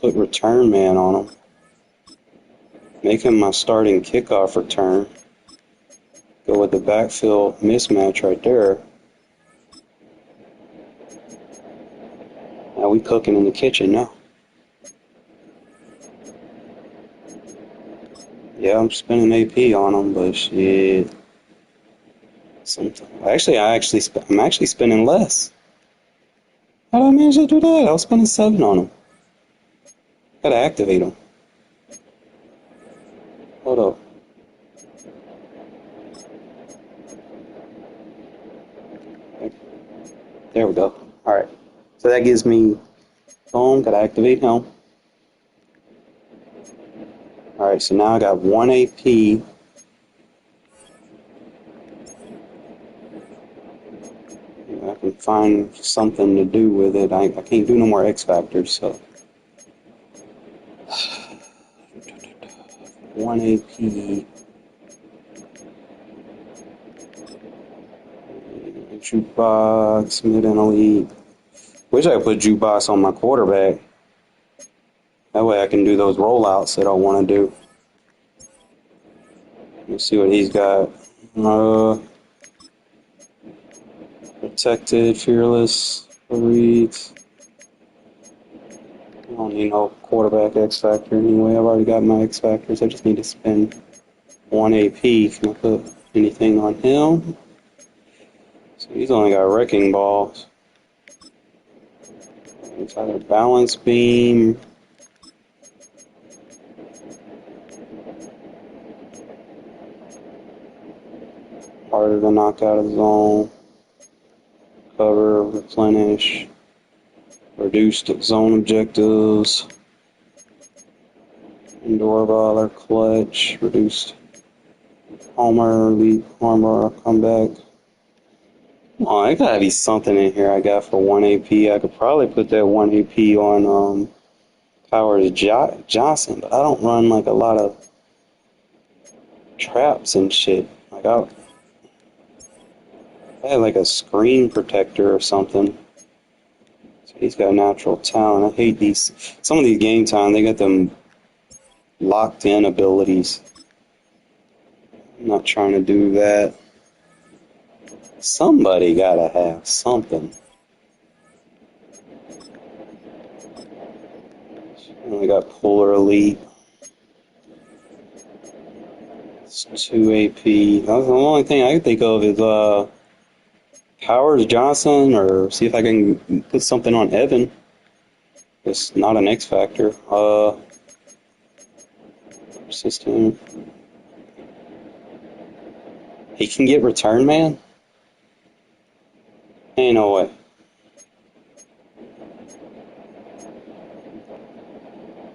Put return man on him. Make him my starting kickoff return. Go with the backfield mismatch right there. Now we cooking in the kitchen now. Yeah, I'm spending AP on him, but shit. I'm actually spending less. How did I manage to do that? I was spending 7 on him. Gotta activate him. Hold up. There we go. Alright. So that gives me boom, gotta activate him. Alright, so now I got 1 AP. I can find something to do with it. I can't do no more X factors, so 1 AP. Jukebox, mid and elite. Wish I could put jukebox on my quarterback. That way I can do those rollouts that I want to do. Let's see what he's got. Protected, fearless, reads. I don't need no quarterback X Factor anyway. I've already got my X Factors. I just need to spend 1 AP. Can I put anything on him? So he's only got wrecking balls. It's either balance beam. Harder to knock out of zone. Cover, replenish. Reduced zone objectives. Indoor baller, clutch. Reduced homer, leap, armor, comeback. Oh, there gotta be something in here I got for 1 AP. I could probably put that 1 AP on Powers Johnson, but I don't run like a lot of traps and shit. Like I had like a screen protector or something. So he's got natural talent. I hate these. Some of these game time, they got them locked in abilities. I'm not trying to do that. Somebody gotta have something. We got Polar Elite. It's 2 AP. That's the only thing I can think of is Powers Johnson, or see if I can put something on Evan. It's not an X Factor. System. He can get return man? Ain't no way.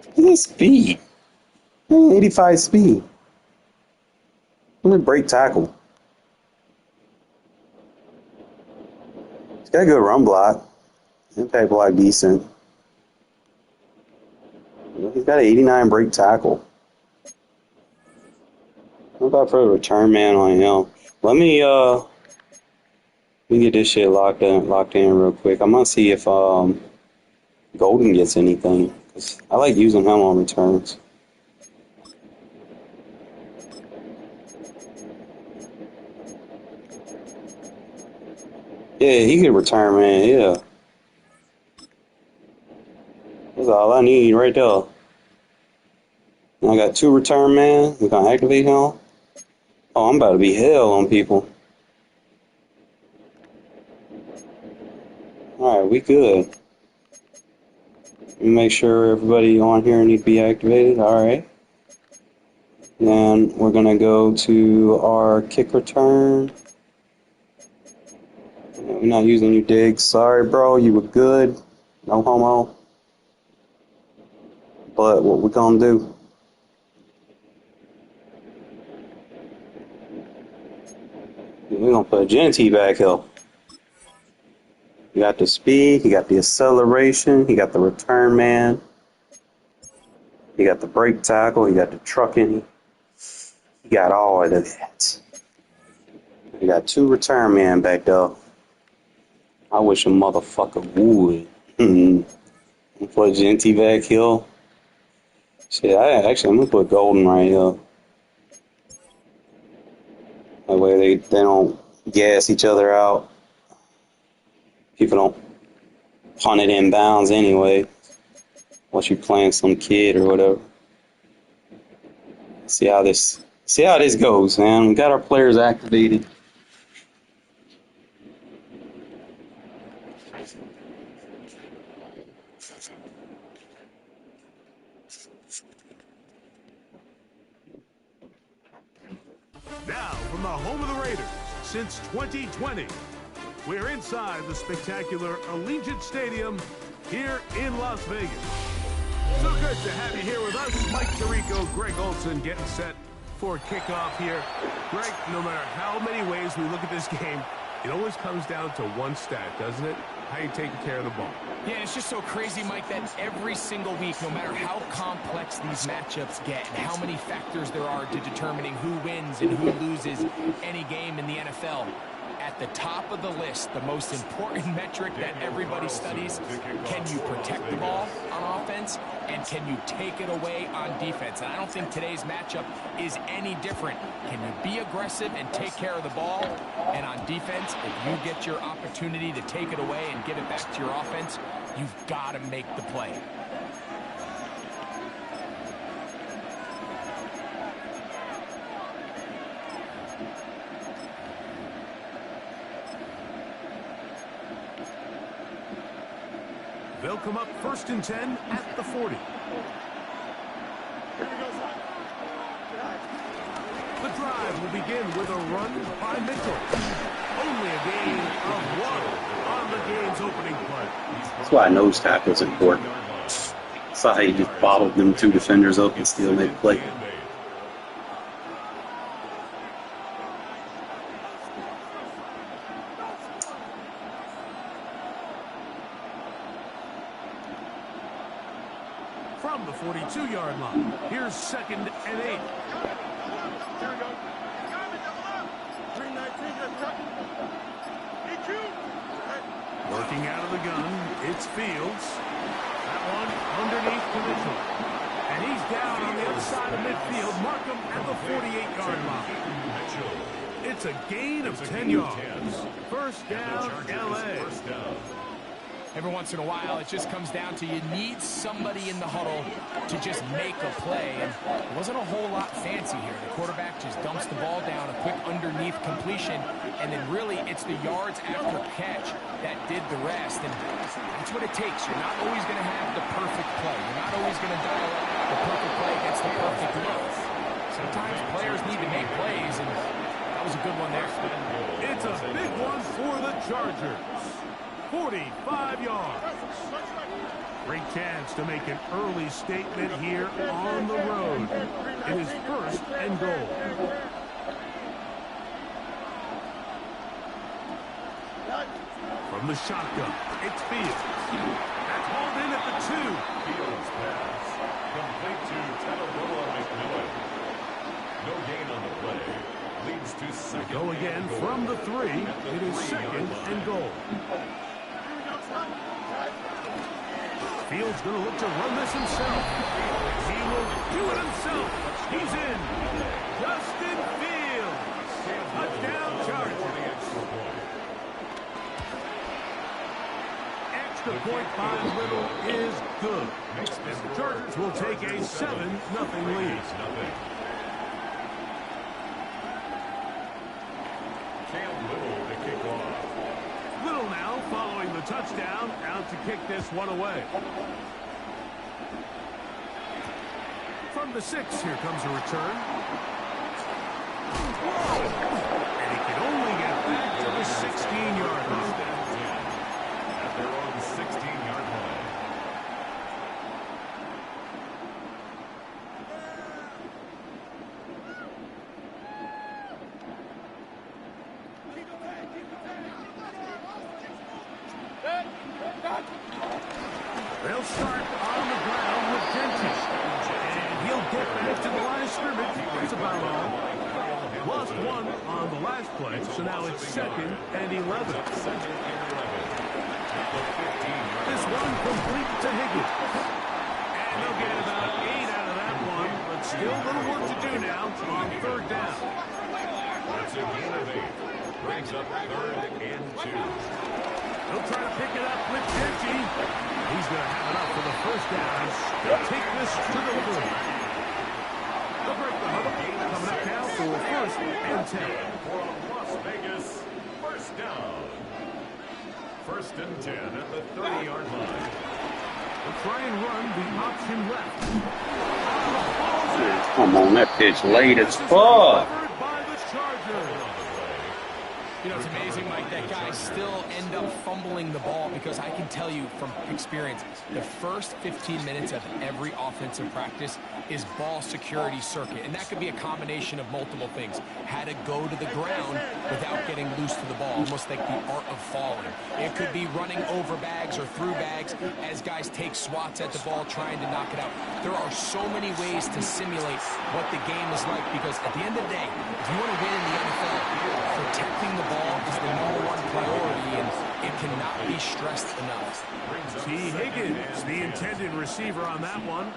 Look at this speed. 85 speed. Let me break tackle. He's got a good run block. Impact block decent. He's got an 89 break tackle. What about for a return man on him? Let me get this shit locked in real quick. I'm gonna see if Golden gets anything. 'Cause I like using him on returns. Yeah, he could return, man. Yeah. That's all I need right there. Now I got 2 return, man. We're gonna activate him. Oh, I'm about to be hell on people. Alright, we good. Let me make sure everybody on here needs to be activated. Alright. Then we're gonna go to our kick return. We're not using your digs. Sorry, bro. You were good. No homo. But what we gonna do? We're gonna put Genty back here. You got the speed. You got the acceleration. You got the return man. You got the brake tackle. You got the trucking. You got all of that. You got 2 return man back there. I wish a motherfucker would. Put Genty back here. Shit, I'm gonna put Golden right here. That way they don't gas each other out. People don't punt it in bounds anyway. Once you're playing some kid or whatever. See how this goes, man. We got our players activated. Now, from the home of the Raiders since 2020, we're inside the spectacular Allegiant Stadium here in Las Vegas. So good to have you here with us. Mike Tirico, Greg Olson getting set for kickoff here. Greg, no matter how many ways we look at this game, it always comes down to one stat, doesn't it? How you taking care of the ball. Yeah, it's just so crazy, Mike, that every single week, no matter how complex these matchups get and how many factors there are to determining who wins and who loses any game in the NFL, at at the top of the list, the most important metric that everybody studies. Can you protect the ball on offense, and can you take it away on defense? And I don't think today's matchup is any different. Can you be aggressive and take care of the ball? And on defense, if you get your opportunity to take it away and give it back to your offense, you've got to make the play. They'll come up 1st and 10 at the 40. The drive will begin with a run by Mitchell. Only a gain of 1 on the game's opening play. That's why nose tackle is important. Saw how you just bottled them 2 defenders up and still made a play. From the 42-yard line, here's 2nd and 8. Working out of the gun, it's Fields. That one underneath to Mitchell. And he's down on the other side of midfield. Mark him at the 48-yard line. It's a gain of 10 yards. First down, L.A. Every once in a while, it just comes down to you need somebody in the huddle to just make a play. And it wasn't a whole lot fancy here. The quarterback just dumps the ball down, a quick underneath completion, and then really it's the yards after catch that did the rest. And that's what it takes. You're not always going to have the perfect play. You're not always going to dial up the perfect play against the perfect look. Sometimes players need to make plays, and that was a good one there. It's a big one for the Chargers. 45 yards. Great chance to make an early statement here on the road. It is 1st and goal. From the shotgun, it's Fields. That's hauled in at the 2. Fields pass. Complete to Talavera McMillan. No gain on the play. Leads to 2nd. Go again from the 3. It is 2nd and goal. Fields going to look to run this himself. He will do it himself. He's in. Justin Fields. Touchdown Chargers. Extra point by Little is good. And the Chargers will take a 7-0 lead. Cam Little to kick off. Little now following the touchdown, out to kick this one away. From the 6, here comes a return. And he can only get back to the 16-yard line. At their own 16-yard line. They'll start on the ground with Gentry. And he'll get back to the line of scrimmage. That's about all. Lost 1 on the last play, so now it's 2nd and 11. This one complete to Higgins. And they'll get about 8 out of that one, but still a little work to do now on 3rd down. That's a gain of 8. Brings up 3rd and 2. They'll try to pick it up with Gentry. He's going to have it up for the 1st down. They'll take this to the 40. They'll break the huddle. Coming up now for 1st and 10. For Las Vegas, 1st down. 1st and 10 at the 30-yard line. They'll try and run the option left. Come on, that pitch late as fuck. Covered by the Chargers. You know, it's amazing, Mike, that guy guys still end up fumbling the ball, because I can tell you from experience, the first 15 minutes of every offensive practice is ball security circuit. And that could be a combination of multiple things. How to go to the ground without getting loose to the ball, almost like the art of falling. It could be running over bags or through bags as guys take swats at the ball trying to knock it out. There are so many ways to simulate what the game is like, because at the end of the day, if you want to win in the NFL, protecting the ball is the #1 priority, and it cannot be stressed enough. T. Higgins, the intended receiver on that one.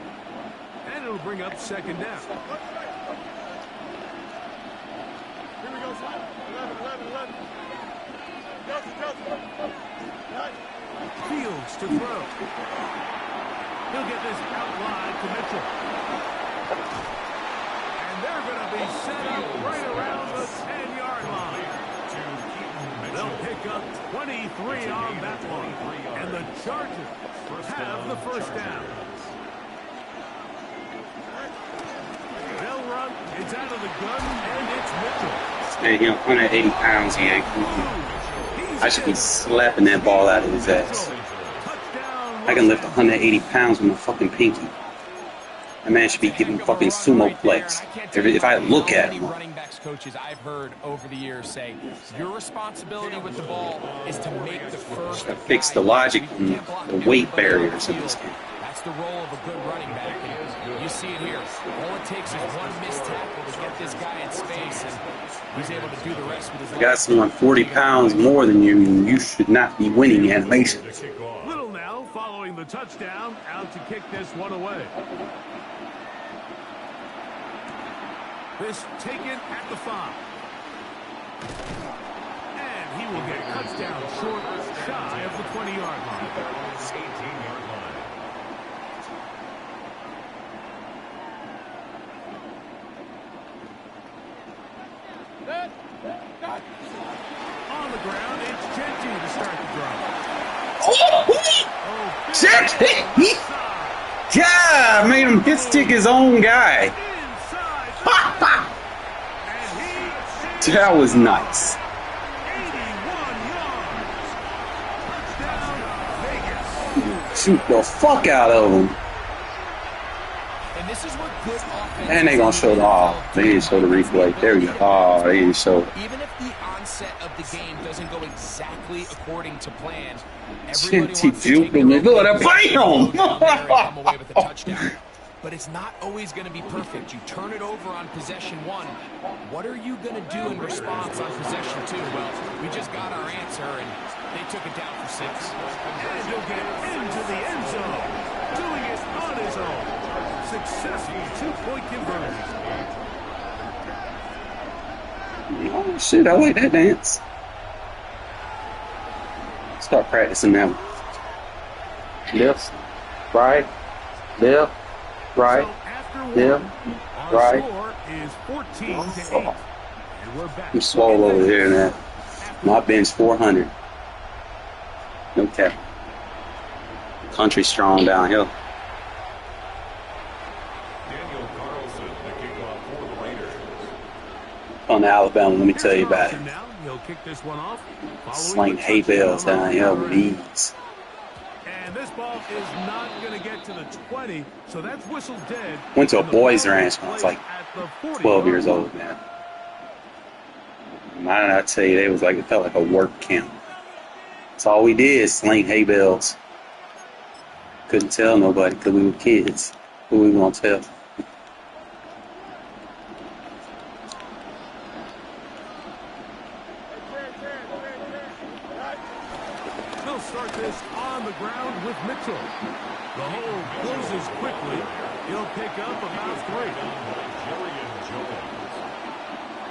And it'll bring up second down. Here we go, son. 11. Joseph. Fields to throw. He'll get this out wide to Mitchell. And they're going to be set up right around the 10-yard line. They'll pick up 23 on that one. And the Chargers have the first down. They'll run. It's out of the gun, and it's Mitchell. Man, he 180 pounds, he ain't. I should be slapping that ball out of his ass. I can lift 180 pounds with my fucking pinky. That man should be giving fucking sumo flex if I look at him. Running backs coaches I've heard over the years say, your responsibility with the ball is to make the first. To fix the logic and the weight barriers in this game. That's the role of a good running back, and you see it here. All it takes is one missed tackle to get this guy in space, and he's able to do the rest with his You got someone 40 pounds more than you, and you should not be winning animations. Little now following the touchdown, out to kick this one away. This taken at the 5. And he will get touchdown short, shy of the 20-yard line. 18-yard line. On the ground, it's Genty to start the drive. Oh, shit! Yeah, made him hit stick his own guy. That was nice. 81 yards. Shoot the fuck out of him. And this is what good offense. And they gonna show the they didn't show the replay. There we go. Oh, they didn't show it. Even if the onset of the game doesn't go exactly according to plan, everybody wants to take the Look at that, come away with a touchdown. But it's not always going to be perfect. You turn it over on possession 1. What are you going to do in response on possession 2? Well, we just got our answer, and they took it down for 6. And he'll get into the end zone, doing it on his own. Successful 2-point conversion. Oh shit, I like that dance. Start practicing now. Left, right, left, right, left, right. Score is 14-8. And we're back. I'm swole over here now. My bench 400. No cap. Country strong downhill. Daniel Carlson, the kickoff for the Raiders. On to Alabama, let me tell you about it. Now he'll kick this one off. Sling hay bales down here with ease. And this ball is not going to get to the 20, so that's whistled dead. Went to a boys' ranch when I was like 12 years old, man. I tell you, it felt like a work camp. That's all we did, sling hay bales. Couldn't tell nobody because we were kids. Who we gonna tell? They'll start this on the ground with Mitchell. The hole closes quickly. He'll pick up about 3. Jillian Jones.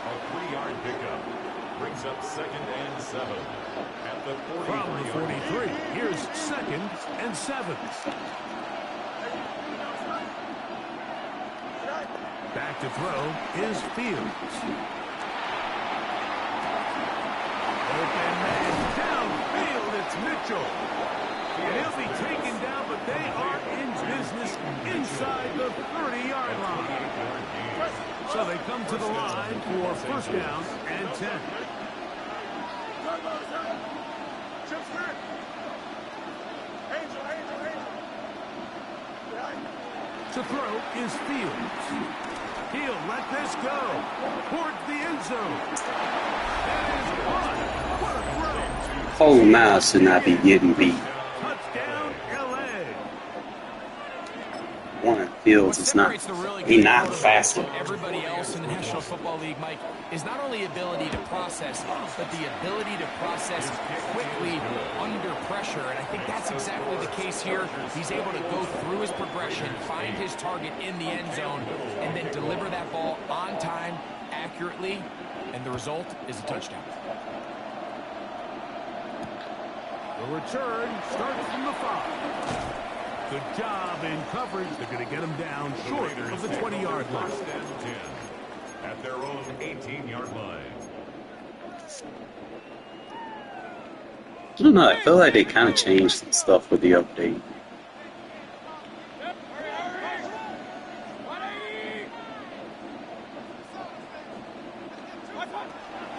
A 3-yard pickup. Brings up 2nd and 7. At the 43. From the 43, here's 2nd and 7. Back to throw is Fields. Open man downfield, it's Mitchell. And he'll be taken down, but they are in business inside the 30-yard line. So they come to the line for first down and 10. To throw is Fields. He'll let this go towards the end zone. That is one. What a throw. Holy mouse should not be getting beat. Touchdown, L.A. Warren Fields is not. He's not fast. Everybody else in the National Football League, Mike, is not only ability to process, but the ability to process quickly under pressure. And I think that's exactly the case here. He's able to go through his progression, find his target in the end zone, and then deliver that ball on time, accurately, and the result is a touchdown. The return starts from the 5. Good job in coverage. They're going to get him down short of the 20-yard line. First and 10 at their own 18-yard line. I don't know. I feel like they kind of changed some stuff with the update.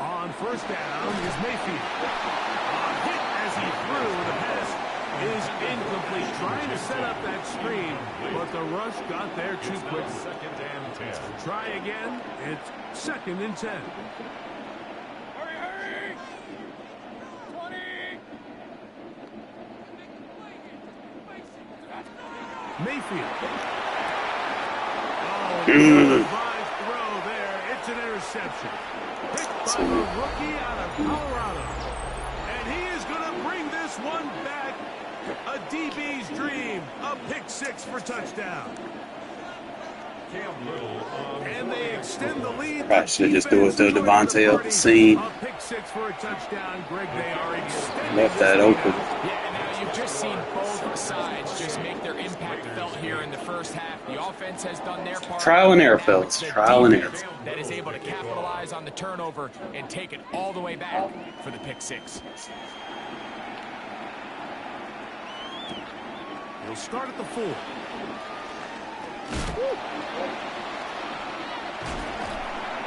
On first down is Mayfield. Hit as he threw. The pass is incomplete. Trying to set up that screen, but the rush got there too quick. Second and 10. Try again. It's second and 10. Hurry! 20! Mayfield. Oh, good throw there. It's an interception. Picked by the rookie out of Colorado. And he is going to bring this one back. A DB's dream. A pick six for touchdown. Cam Little on And they extend the lead. Probably should just do it to Devontae up the seam. A pick six for a touchdown. Greg, they are extending. Left that open. Yeah, now you've just seen both sides just make their impact felt here in the first half. The offense has done their part. Trial and error, fellas. Trial and error. That is able to capitalize on the turnover and take it all the way back for the pick six. He'll start at the 4.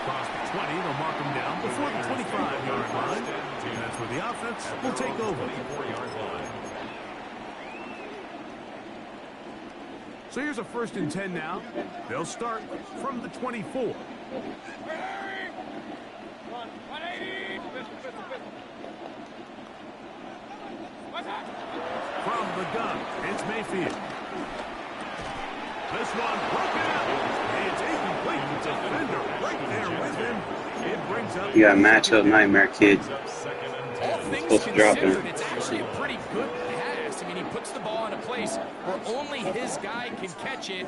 Across the 20, they'll mark him down before the 25-yard line. And that's where the offense will take over. 24-yard line. So here's a first and 10 now. They'll start from the 24. 180! From the gun, it's Mayfield. This one broken out. It's incomplete. The defender right there with him. It brings up. You got a matchup nightmare, kid. All things Supposed to drop considered, it. it's actually a pretty good pass. I mean, he puts the ball in a place where only his guy can catch it.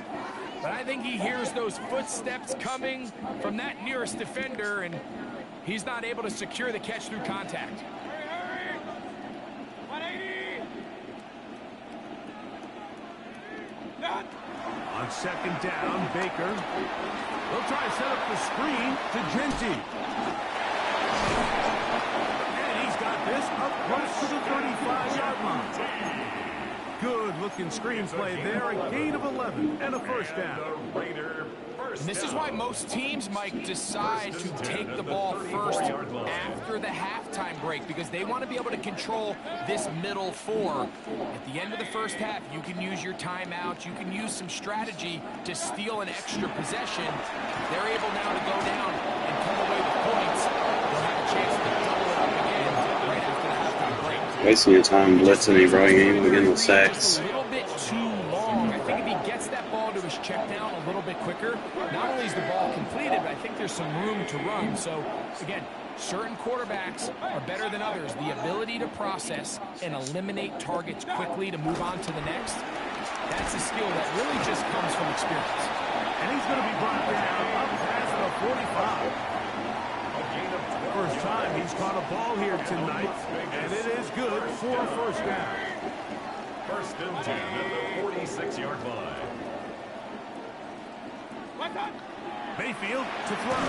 But I think he hears those footsteps coming from that nearest defender, and he's not able to secure the catch through contact. 180! On second down, Baker. They'll try to set up the screen to Genty. And he's got this up close to the 35-yard line. Good-looking screen play there. A gain of 11 and a first down. And this is why most teams might decide to take the ball first after the halftime break, because they want to be able to control this middle 4. At the end of the first half, you can use your timeout. You can use some strategy to steal an extra possession. They're able now to go down and come away with points. They'll have a chance to double it up again right after the halftime break. Wasting your time blitzing me, bro. You ain't even getting no sacks. A little bit too long. I think if he gets that ball to his check down a little bit quicker, not only is the ball completed, but I think there's some room to run. So, again, certain quarterbacks are better than others. The ability to process and eliminate targets quickly to move on to the next, that's a skill that really just comes from experience. And he's going to be brought down up past the 45. First time he's caught a ball here tonight, and it is good for a first down. First and 10 at the 46-yard line. Mayfield to throw.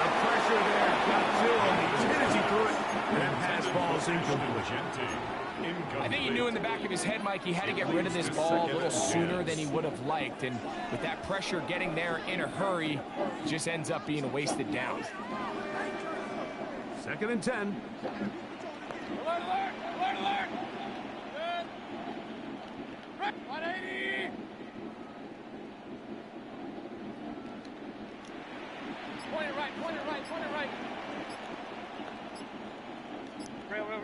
The pressure there got to him. He hit as he threw it, and pass ball is incomplete. I think he knew in the back of his head, Mike, he had to get rid of this ball a little sooner than he would have liked. And with that pressure getting there in a hurry, it just ends up being a wasted down. Second and 10. Alert, alert! Alert, alert! Good. 180!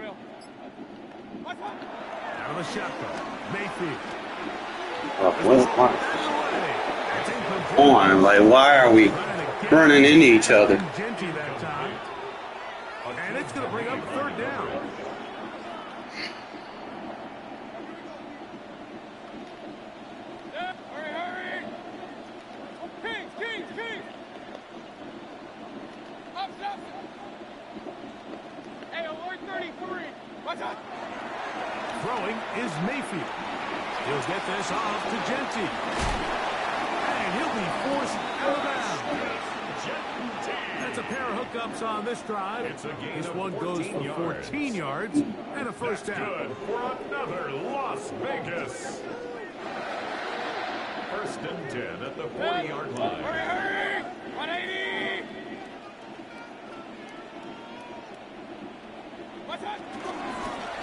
real. What's up? Out of the shotgun. Mayfield. That's incomplete. On, like, why are we running into each other? Genty that time. And it's going to bring up a third down. Yeah, hurry, hurry. Kings. Up. Hey, alert 33. What's up? Throwing is Mayfield. He'll get this off to Genty. And he'll be forced out of bounds. That's a pair of hookups on this drive. This one goes for 14 yards and a first down. Good for another Las Vegas. First and 10 at the 40-yard line. Hurry. 180. What's up?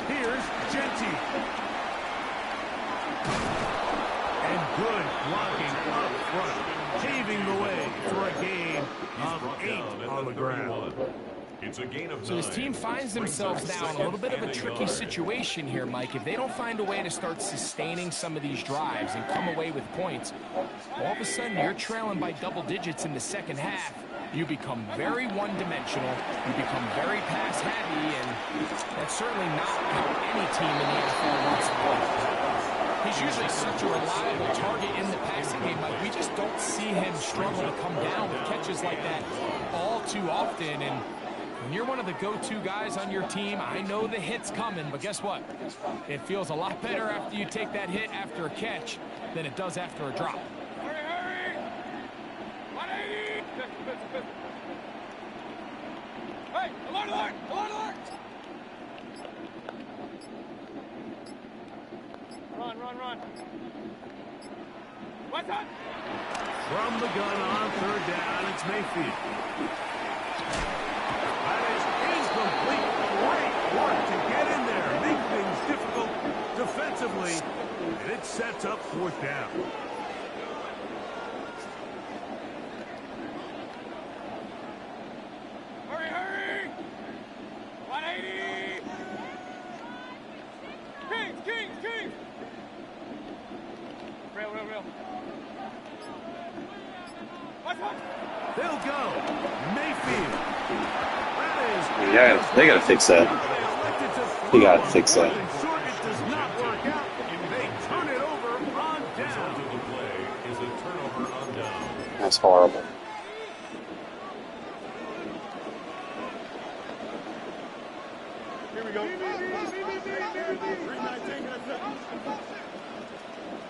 Here's Genty. And good blocking up front, paving the way for a gain of 8 on the ground. It's a gain of 9. So this team finds themselves now in a little bit of a tricky situation here, Mike. If they don't find a way to start sustaining some of these drives and come away with points, all of a sudden you're trailing by double digits in the second half. You become very one-dimensional, you become very pass-heavy, and that's certainly not how any team in the NFL wants to play. He's usually such a reliable target in the passing game, but we just don't see him struggle to come down with catches like that all too often. And when you're one of the go-to guys on your team, I know the hit's coming, but guess what? It feels a lot better after you take that hit after a catch than it does after a drop. Hurry. 180. Hey, alert. Run. What's up? From the gun on third down, it's Mayfield. That is incomplete. Great work to get in there, make things difficult defensively, and it sets up fourth down. Hurry. 180. Kings. Real. What's up? They'll go. Mayfield. That is. Yeah, they gotta fix that. They gotta fix that. Short, it does not work out. They turn it over on down. The play is a turnover on down. That's horrible. Here we go. 319.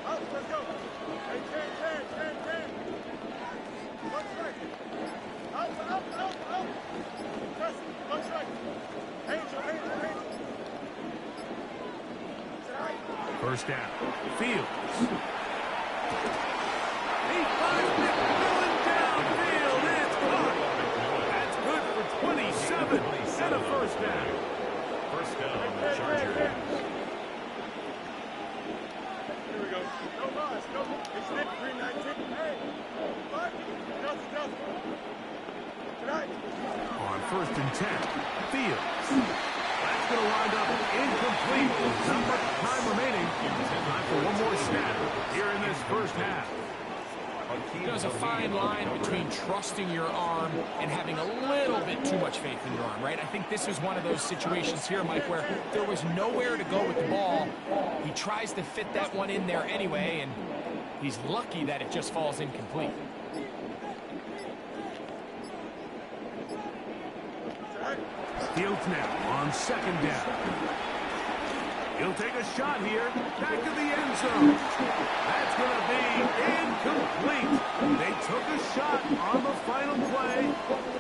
Up, let's go. Hey, 10. Looks right. Up. Press it. Looks right. Angel. First down. Fields. He finds McMillan downfield. It's caught. That's good for 27 and a first down. First down, Chargers. Here we go. No loss. It's Nick 319. Hey, what? Nothing. Tonight. On first and 10. Fields. That's going to wind up incomplete. Not much time remaining. Time for one more snap here in this first half. There's a fine line between trusting your arm and having a little bit too much faith in your arm, right? I think this is one of those situations here, Mike, where there was nowhere to go with the ball. He tries to fit that one in there anyway, and he's lucky that it just falls incomplete. Fields now on second down. He'll take a shot here. Back to the end zone. That's going to be incomplete. They took a shot on the final play.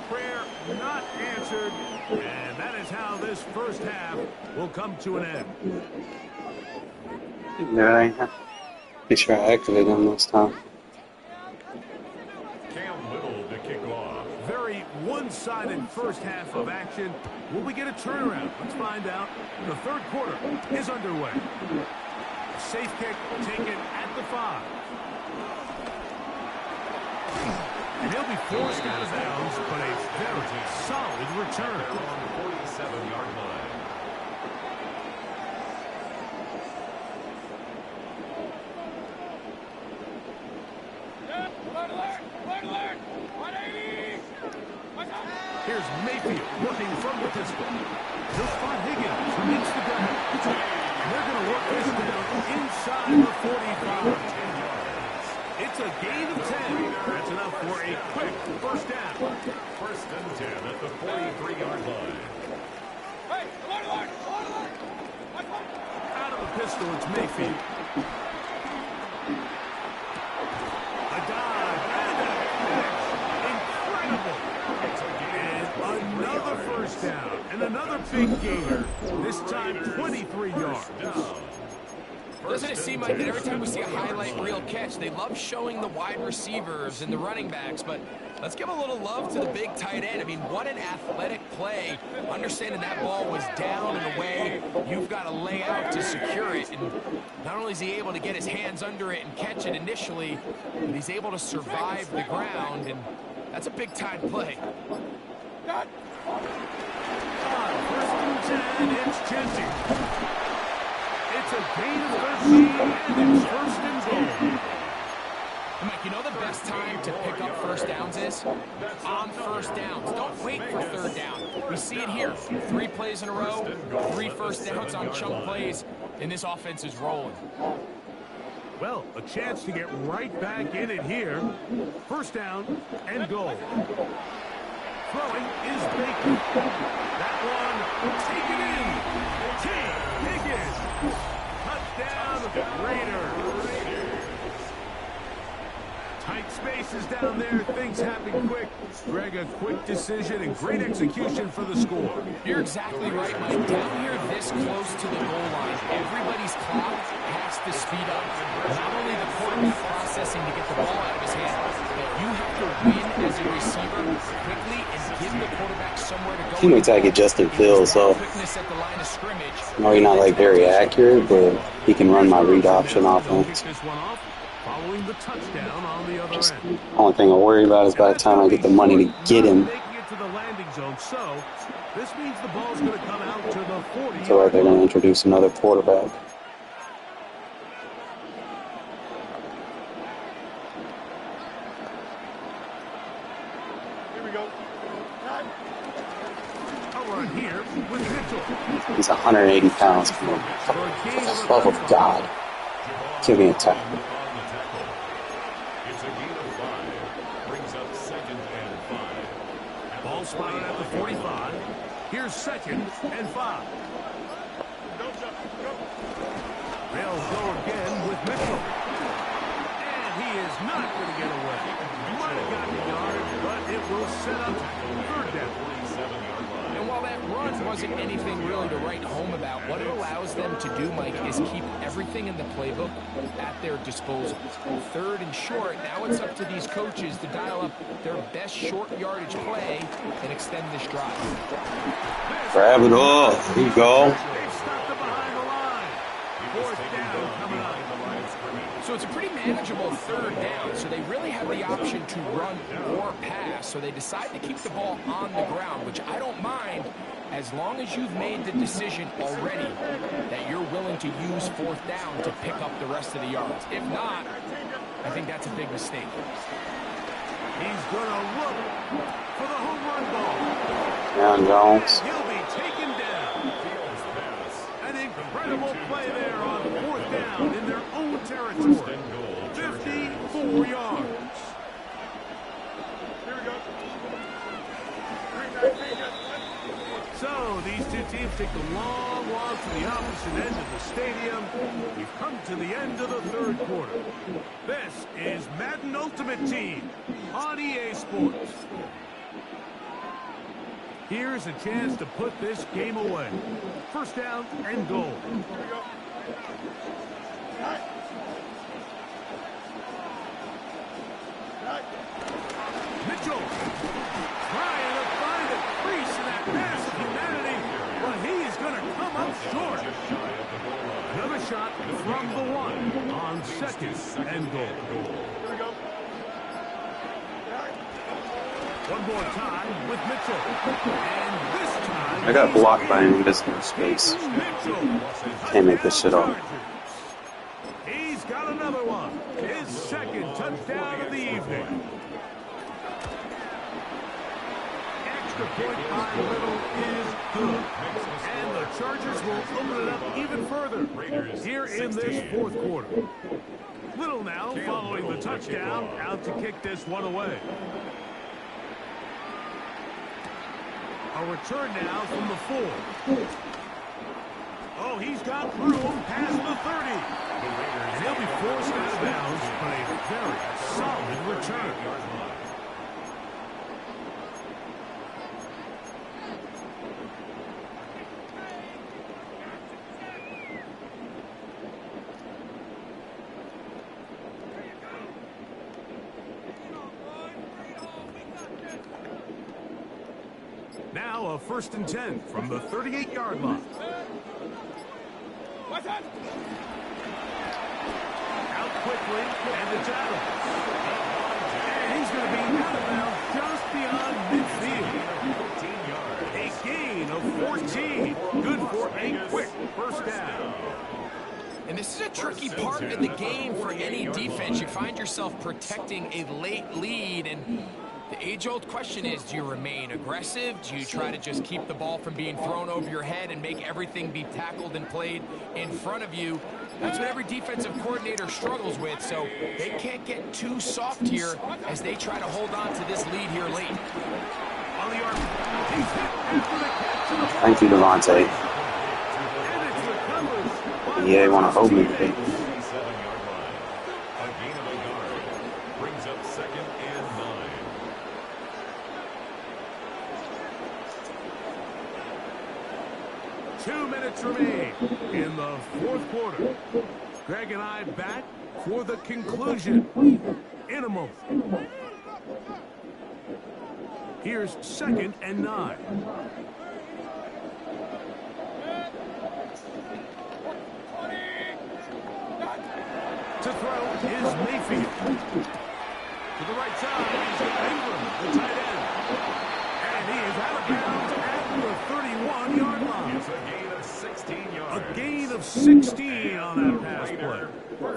Prayer not answered. And that is how this first half will come to an end. No, I ain't. Be sure I activate them this time. Cam Little to kick off. Very one-sided first half of action. Will we get a turnaround? Let's find out. The third quarter is underway. A safe kick taken at the 5. And he'll be forced out of bounds, but a very solid return. On the 47-yard line. Here's Mayfield working from the pistol. He'll spot Higgins amidst the gun. And they're going to work this down inside the 45. It's a gain of 10. That's enough for a quick first down. First and 10 at the 43-yard line. Out of the pistol, it's Mayfield. A dive and a catch. Incredible. And another first down. And another big gainer. This time 23 yards. Doesn't it seem like that every time we see a highlight reel catch, they love showing the wide receivers and the running backs, but let's give a little love to the big tight end. I mean, what an athletic play. Understanding that ball was down and away, you've got to lay out to secure it. And not only is he able to get his hands under it and catch it initially, but he's able to survive the ground, and that's a big-time play. First and 10, it's Chesney. It's a gain of 13, and it's first and goal. Mike, you know the best time to pick up first downs is? On first downs. Don't wait for third down. We see it here. 3 plays in a row, 3 first downs on chunk plays, and this offense is rolling. Well, a chance to get right back in it here. First down and goal. Throwing is Baker. That one taken in. T. Higgins. Touchdown, Raiders. Tight spaces down there. Things happen quick. Greg, a quick decision and great execution for the score. You're exactly right, Mike. Down here this close to the goal line, everybody's clock has to speed up. Not only the quarterback processing to get the ball out of his hand, but you have to win as a receiver quickly and give the quarterback somewhere to go. Teammates I get Justin Fields, so no, he's not like very accurate, but he can run my read option offense. Following the touchdown on the other end. Only thing I worry about is by the time I get the money to get him. Making it to the landing zone, so this means the ball's going to come out to the 40. I feel like they're going to introduce another quarterback. Here we go. A run here with Mitchell. He's 180 pounds. For the love of God, give me a tackle. Ball spotted at the 45. Here's 2nd and 5. They'll go again with Mitchell. And he is not going to get away. Might have gotten a yard, but it will set up 3rd down. And while that run wasn't anything really to write home about, what it allows them to do, Mike, is keep everything in the playbook at their disposal. 3rd and short, now it's up to these coaches to dial up their best short yardage play and extend this drive. Grab it all. There you go. They've stopped it behind the line. 4th down coming up. So it's a pretty manageable 3rd down, so they really have the option to run or pass. So they decide to keep the ball on the ground, which I don't mind as long as you've made the decision already that you're willing to use 4th down to pick up the rest of the yards. If not, I think that's a big mistake. He's going to look for the home run ball. Down Jones. He'll be taken down. An incredible play there on 4th down in their own territory. 54 yards. Here we go. So these two teams take the long walk to the opposite end of the stadium. We've come to the end of the 3rd quarter. This is Madden Ultimate Team on EA Sports. Here's a chance to put this game away. First down and goal. Mitchell trying to find a crease in that mass of humanity, but he's going to come up short. Another shot from the 1 on 2nd and goal. One more time with Mitchell. And this time I got blocked by an invisible space. Can't make this shit up. He's got another one. His 2nd touchdown of the evening. extra point by Little is good. And the Chargers will open it up even further here in this fourth quarter. Little now following the touchdown, out to kick this one away. A return now from the 4. Oh, he's got room past the 30. And he'll be forced out of bounds, but a very solid return. Now a 1st and 10 from the 38-yard line. Out quickly, and it's Adams. And he's going to be out of bounds just beyond midfield. A gain of 14. Good for a quick first down. And this is a tricky part of the game for any defense. You find yourself protecting a late lead, and the age-old question is, do you remain aggressive? Do you try to just keep the ball from being thrown over your head and make everything be tackled and played in front of you? That's what every defensive coordinator struggles with, so they can't get too soft here as they try to hold on to this lead here late. On the arm, he's hit after the catch. Thank you, Devontae. And it's recovered. Yeah, you want to hold me. 7-yard line. A gain of a yard. Brings up 2nd and 9. Two minutes remain in the fourth quarter. Greg and I back for the conclusion in a moment. Here's 2nd and 9. To throw is Mayfield. To the right side is Ingram, the tight end. And he is out of bounds at the 31-yard line. It's a gain of 16 yards. A gain of 16 on that pass play.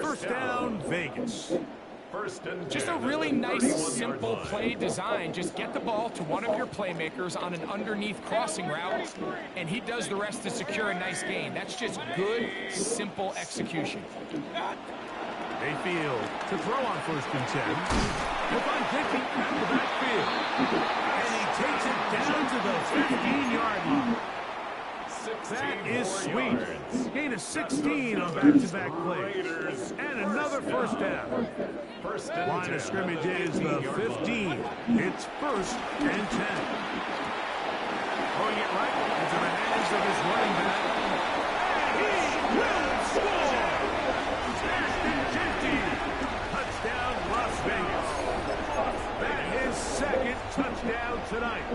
First down, Vegas. Just a really nice, simple play design. Just get the ball to one of your playmakers on an underneath crossing route, and he does the rest to secure a nice gain. That's just good, simple execution. Mayfield to throw on 1st and 10. He'll find Dickey out of the backfield. And he takes it down to the 15-yard line. That is sweet. Gain of 16 on back-to-back plays. And another first down. Line of scrimmage is the 15. It's 1st and 10. Throwing it right into the hands of his running back. And he will score! Touchdown, Las Vegas. That is 2nd touchdown tonight.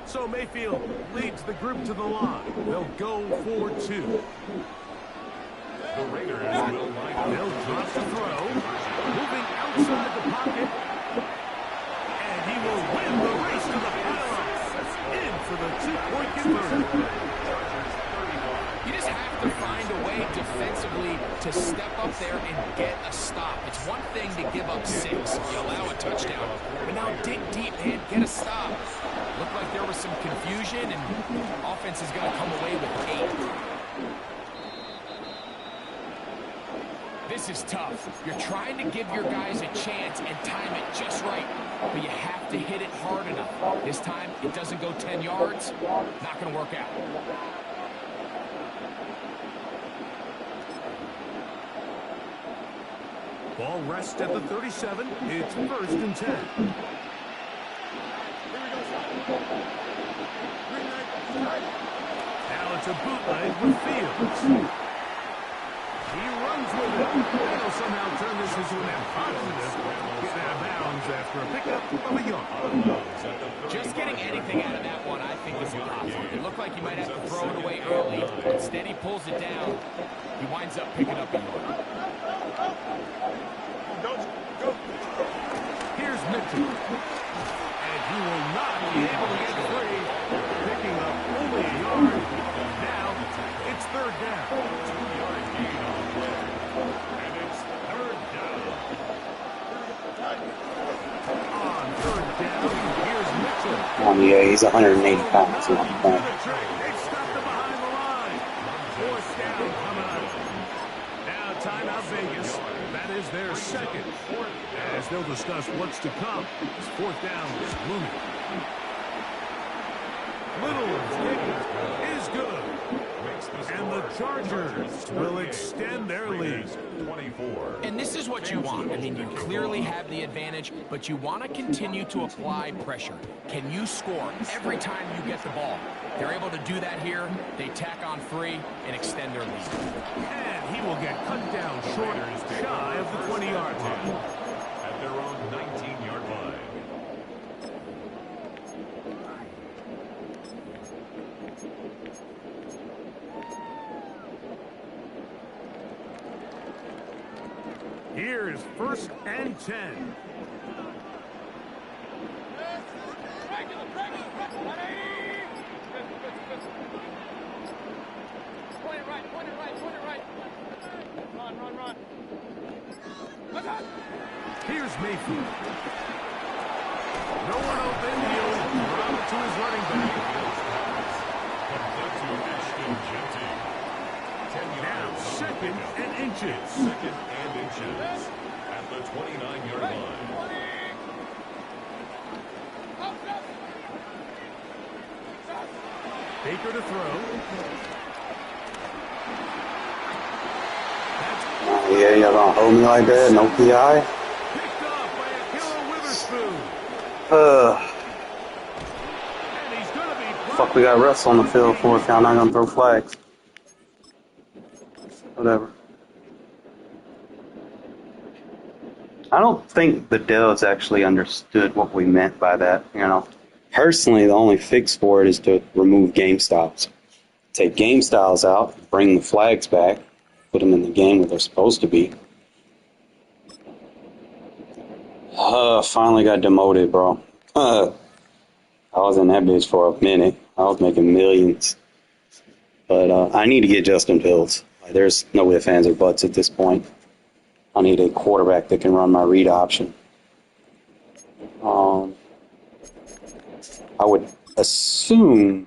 So Mayfield leads the group to the line. They'll go for 2. The Raiders will line up. They'll drop the throw. Moving outside the pocket. And he will win the race to the pylon. In for the 2-point conversion. You just have to find a way defensively to step up there and get a stop. It's one thing to give up 6. You allow a touchdown. But now dig deep, man. Get a stop. Looked like there was some confusion, and offense is going to come away with 8. This is tough. You're trying to give your guys a chance and time it just right, but you have to hit it hard enough. This time, it doesn't go 10 yards. Not going to work out. Ball rests at the 37. It's 1st and 10. Now it's a bootleg with Fields. He runs with it. And he'll somehow turn this into a net positive. Get out of bounds after a pickup of a yard. Just getting anything out of that one, I think, is impossible. It looked like he might have to throw it away early. Instead, he pulls it down. He winds up picking up a yard. Here's Mitchell. And he will not be able to get free. Picking up only a yard. Now, it's 3rd down. 2-yard gain on the play. And it's 3rd down. On Yeah, he's 180 pounds at one To point. the tree. They stopped him behind the line. Fourth down coming up. Now timeout Vegas. That is their second. As they'll discuss what's to come. This fourth down is looming. Little's kick is good. And the Chargers will extend their lead. 24. And this is what you want. I mean, you clearly have the advantage, but you want to continue to apply pressure. Can you score every time you get the ball? They're able to do that here. They tack on 3 and extend their lead. And he will get cut down short, shy of the 20-yard line. At their own 19-yard line. Here's first and 10. Here's Mayfield. No one open. He'll drop it to his running back. Complete to Ashton Jeanty. 10 Now yards. second and inches. Second and inches. At the 29-yard line. Baker to throw. Yeah, y'all gonna hold me like that? No PI? Picked off by a killer Witherspoon. And he's going to be... Fuck, we got refs on the field for if y'all not gonna throw flags. Whatever. I don't think the devs actually understood what we meant by that, you know. Personally, the only fix for it is to remove game styles. Take game styles out, bring the flags back, put them in the game where they're supposed to be. Finally got demoted, bro. I was in that bitch for a minute. I was making millions. But I need to get Justin Fields. There's no ifs, ands, or buts at this point. I need a quarterback that can run my read option. I would assume,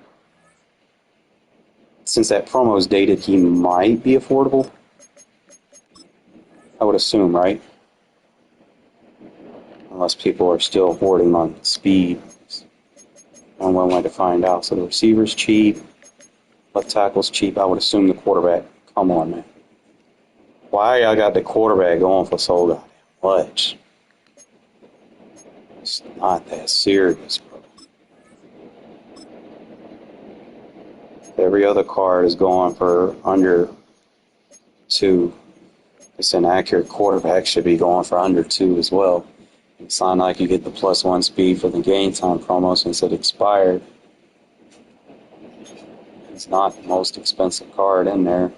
since that promo is dated, he might be affordable. I would assume, right? Unless people are still hoarding on speed. One way to find out. So the receiver's cheap, left tackle's cheap. I would assume the quarterback. Come on, man. Why I got the quarterback going for so goddamn much? It's not that serious, bro. Every other card is going for under 2. It's an accurate quarterback should be going for under 2 as well. It's not like you get the +1 speed for the game time promo since it expired. It's not the most expensive card in there.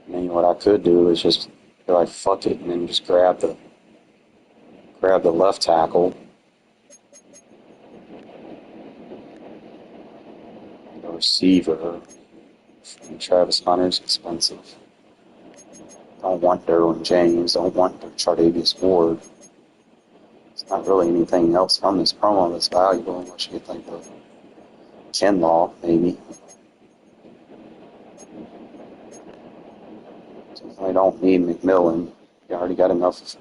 I mean, what I could do is just be like, fuck it, and then just grab the left tackle. The receiver. And Travis Hunter's expensive. Don't want Derwin James. Don't want Chardavius Ward. It's not really anything else from this promo that's valuable unless you get like the Kinlaw, maybe. I don't need McMillan. You already got enough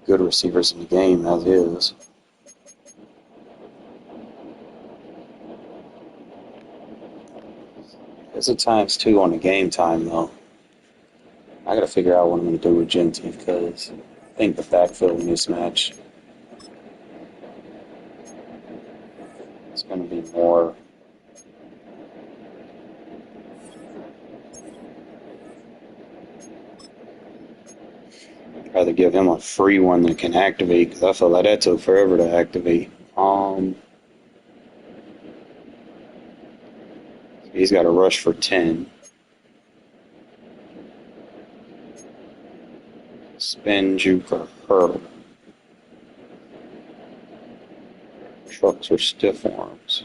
good receivers in the game as is. There's a ×2 on the game time, though. I gotta figure out what I'm gonna do with Genty because I think the backfield mismatch is gonna be more. I'd rather give him a free one that can activate because I feel like that took forever to activate. He's got a rush for 10. Spin, juke, or hurl. Trucks or stiff arms.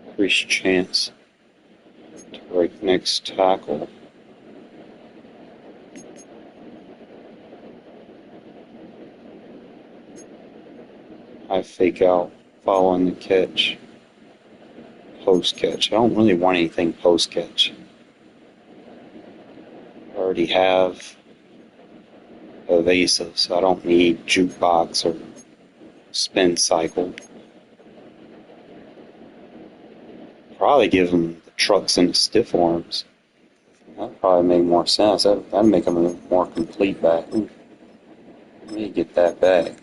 Increased chance to break next tackle. I fake out following the catch, post catch. I don't really want anything post catch. I already have evasive, so I don't need jukebox or spin cycle. Probably give them the trucks and the stiff arms. That'd probably make more sense. That'd make them a more complete back. Ooh, let me get that back.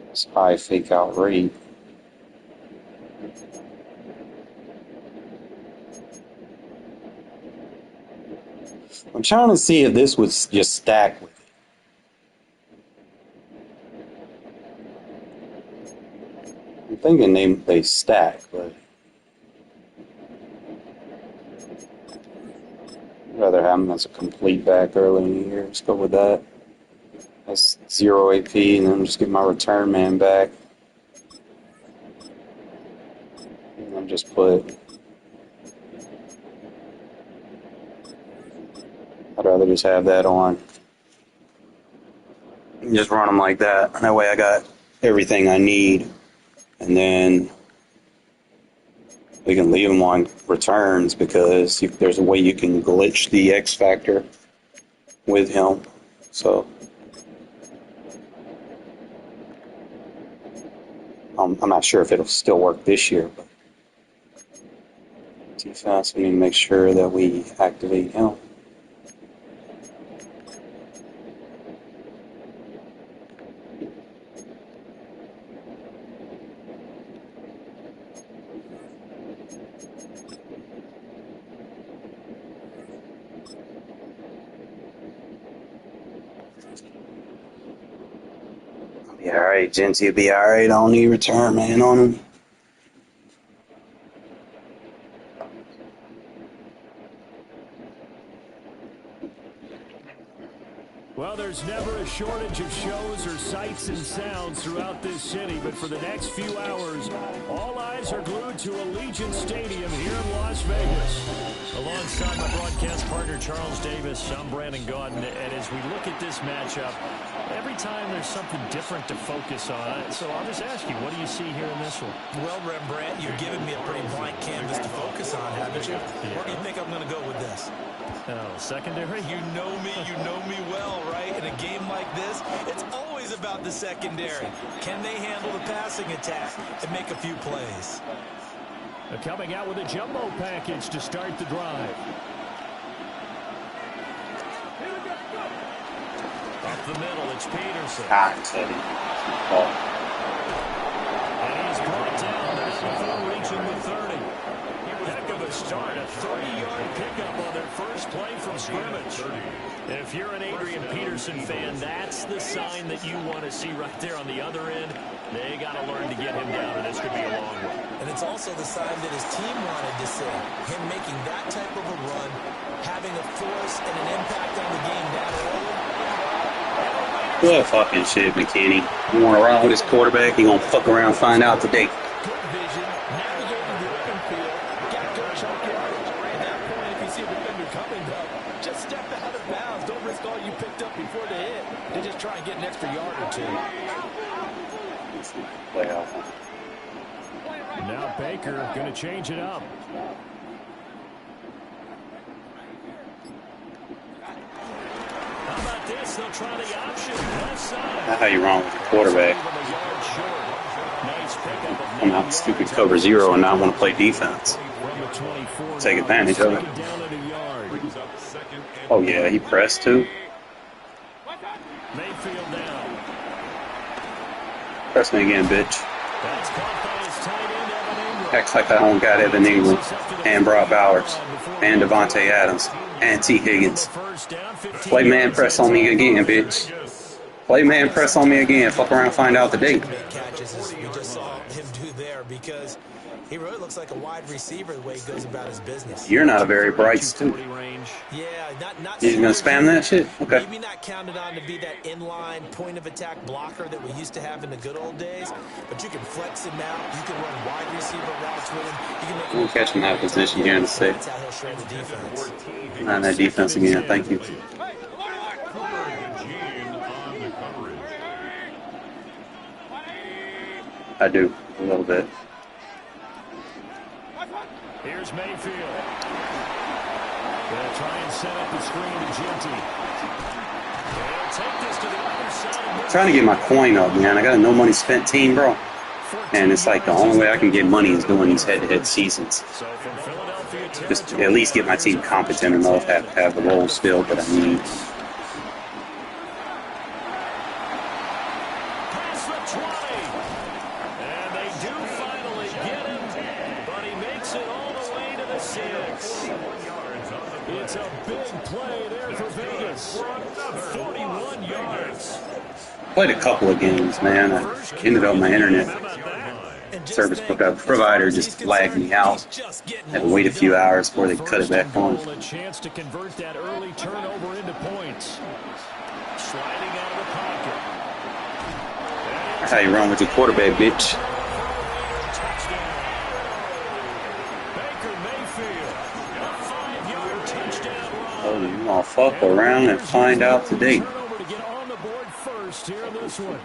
It's high fake out rate. I'm trying to see if this would just stack with it. I'm thinking they stack, but I'd rather have them as a complete back early in the year. Let's go with that. That's 0 AP, and then just get my return man back. And then just put. I'd rather just have that on. And just run them like that. That way I got everything I need. And then we can leave them on returns because there's a way you can glitch the X factor with him. So I'm not sure if it'll still work this year, but defense, we need to make sure that we activate him. Be alright, Genty will be alright. I don't need return man on him. Well, there's never a shortage of shows or sights and sounds throughout this city, but for the next few hours, all eyes are glued to Allegiant Stadium here in Las Vegas. Alongside my broadcast partner, Charles Davis, I'm Brandon Gaudin, and as we look at this matchup, every time there's something different to focus on. So I'll just ask you, what do you see here in this one? Well, Rembrandt, you're giving me a pretty blank canvas to focus on, haven't you? Where do you think I'm going to go with this? Oh, secondary? You know me well, right? In a game like this, it's always about the secondary. Can they handle the passing attack and make a few plays? They're coming out with a jumbo package to start the drive. Up the middle, it's Peterson. And he's brought down before reaching the 30. Heck of a start, a 30-yard pickup on their first play from scrimmage. And if you're an Adrian Peterson fan, that's the sign that you want to see right there on the other end. They got to learn to get him down, and this could be a long one. And it's also the sign that his team wanted to see. Him making that type of a run, having a force and an impact on the game that early. Well, fucking shit, McKinney. You want to run with this quarterback, you going to fuck around and find out today. Good vision, navigating the open field, got good chunk yardage. At that point, if you see a defender coming, though, just step out of bounds. Don't risk all you picked up before the hit. And just try and get an extra yard or two. Now Baker going to change it up. How about this? They'll try the option. Left side. That's how you run with your quarterback. Come out stupid cover zero and not want to play defense. Take advantage of it. Oh yeah, he pressed too. Mayfield down. Press me again, bitch. That's caught by his tight end, Evan Ingram. Acts like I don't got Evan Ingram and Brock Bowers and Devontae Adams and T. Higgins. Play man press on me again, bitch. Play man press on me again. Fuck around, find out the date. Catches as we just saw him do there because He really looks like a wide receiver the way he goes about his business. You're not a very bright student. Yeah, not You gonna spam that shit? Okay. maybe not counted on to be that inline point of attack blocker that we used to have in the good old days, but you can flex him out. You can run wide receiver routes with him. You can make We'll catch him out of position here in a sec. That's how he'll shred the defense. Not that defense again. Thank you. I do a little bit. Here's Mayfield. Gonna try and set up the screen to Ginty. They'll take this to the other side. I'm trying to get my coin up, man. I got a no money spent team, bro. And it's like the only way I can get money is doing these head-to-head seasons. So from Philadelphia Just at least get my team competent enough to have the roles filled that I need. past the 20. And they do finally get him, but he makes it all the way to the 6. It's a big play there for Vegas. 41 yards. Played a couple of games, man. I ended up my internet service provider just lagged me out. Had to wait a few hours before they cut it back on. A chance to convert that early turnover into points. Sliding out of the pocket. That's how you run with your quarterback, bitch. Baker Mayfield, a 5-yard touchdown run. Oh, you gonna fuck around and find out today. Turnover to get on the board first here in this one.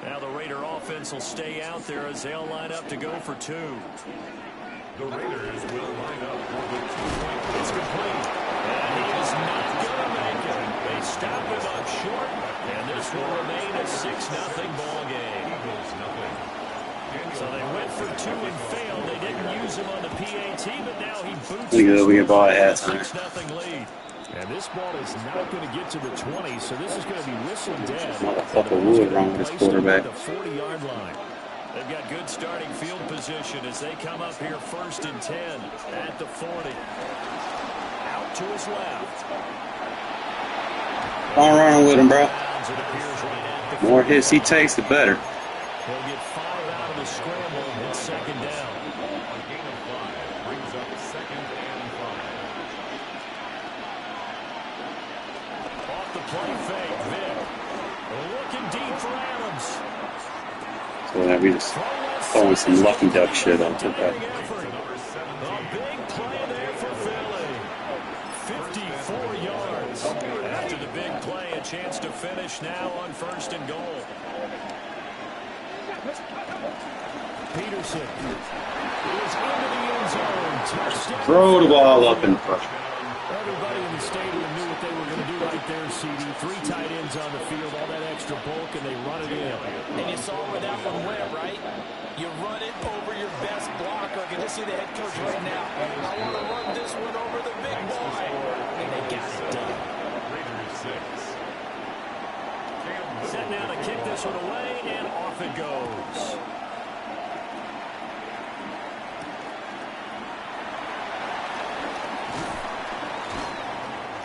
Now the Raider offense will stay out there as they'll line up to go for 2. The Raiders will line up for the 2-point. It's complete. And he is not going to make it. They stop him up short, and this will remain a 6-0 ball game. Eagles nothing. So they went for 2 and failed. They didn't use him on the PAT, but now he boots We good. We get ball at a halftime. 6-0 lead. And this ball is not going to get to the 20, so this is going to be whistled dead. Motherfucker Wood wrong with his quarterback. The 40-yard line. They've got good starting field position as they come up here 1st and 10 at the 40. Out to his left. Don't run with him, bro. It appears right at the The more hits he takes, the better. He'll get 5 out of the scramble and 2nd down. A gain of 5 brings up 2nd and 5. Off the play fake, Vic. Looking deep for Adams. So that we just throwing some lucky duck shit on to that. A big play there for Philly. 54 yards. After the big play, a chance to finish now on 1st and goal. Peterson is into the end zone. Touchdown. Throw the ball up in front. Everybody in the stadium knew what they were going to do right there, CD. 3 tight ends on the field, all that extra bulk, and they run it in. And you saw where that one went, right? You run it over your best blocker. You can just see the head coach right now. I want to run this one over the big boy. And they got it done. Raiders 6. Set now to kick this one away, and off it goes.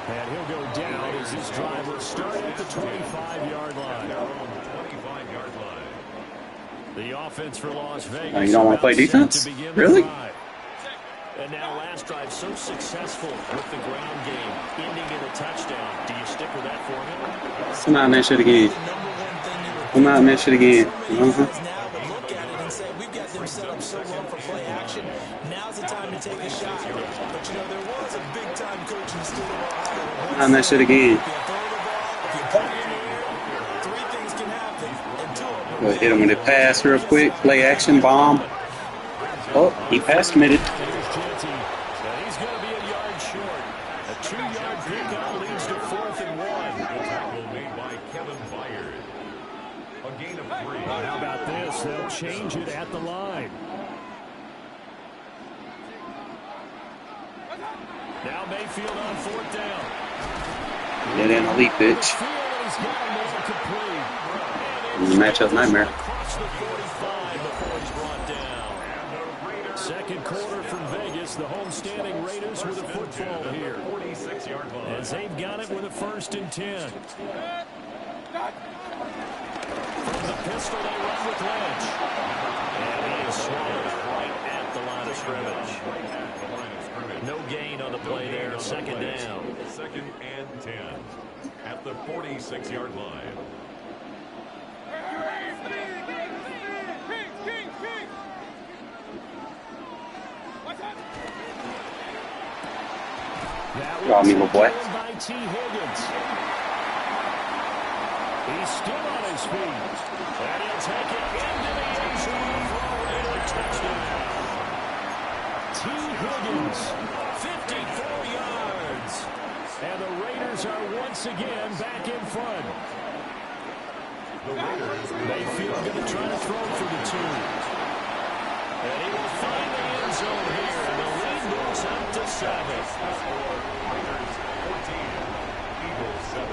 And he'll go down as this drive will start at the 25-yard line. Their own 25-yard line. The offense for Las Vegas. Oh, you don't want to play defense? Really? And now last drive so successful with the ground game, ending in a touchdown. Do you stick with that formula? Come out in that shit again. Come out in that shit again. Now would look at it and say, we've got them set up so well for play action. Now's the time to take a shot. But you know, there was a big-time coach in the state of Ohio. Come out in that shit again. If you throw the ball, if you put it in the air, 3 things can happen. And 2 of them. We'll hit him with a pass real quick. Play action bomb. Oh, he pass committed. Here's Ginty. And he's going to be a yard short. A 2-yard pickup leads to 4th and 1. The tackle made by Kevin Byard. A gain of 3. How about this? They'll change it at the line. Now Mayfield on 4th down. Get in the leap, bitch. Field is now more complete. It's a matchup nightmare. Across the 45 before he's brought down. Second quarter from Vegas. The homestanding Raiders with a football here. 46-yard line. As they've got it with a 1st and 10. From the pistol, they run with Lynch. And he is swallowed right at at the line of scrimmage. No gain on the play there. Second down. Second and 10 at the 46-yard line. Got me, little boy. By T. Higgins. He's still on his feet. And he'll take it into the end zone for a Raider touchdown. T. Higgins, 54 yards. And the Raiders are once again back in front. Mayfield going to try to throw for the 2. And he will find the end zone here. And the lead moves up to 7. Raiders 14, Eagles 7.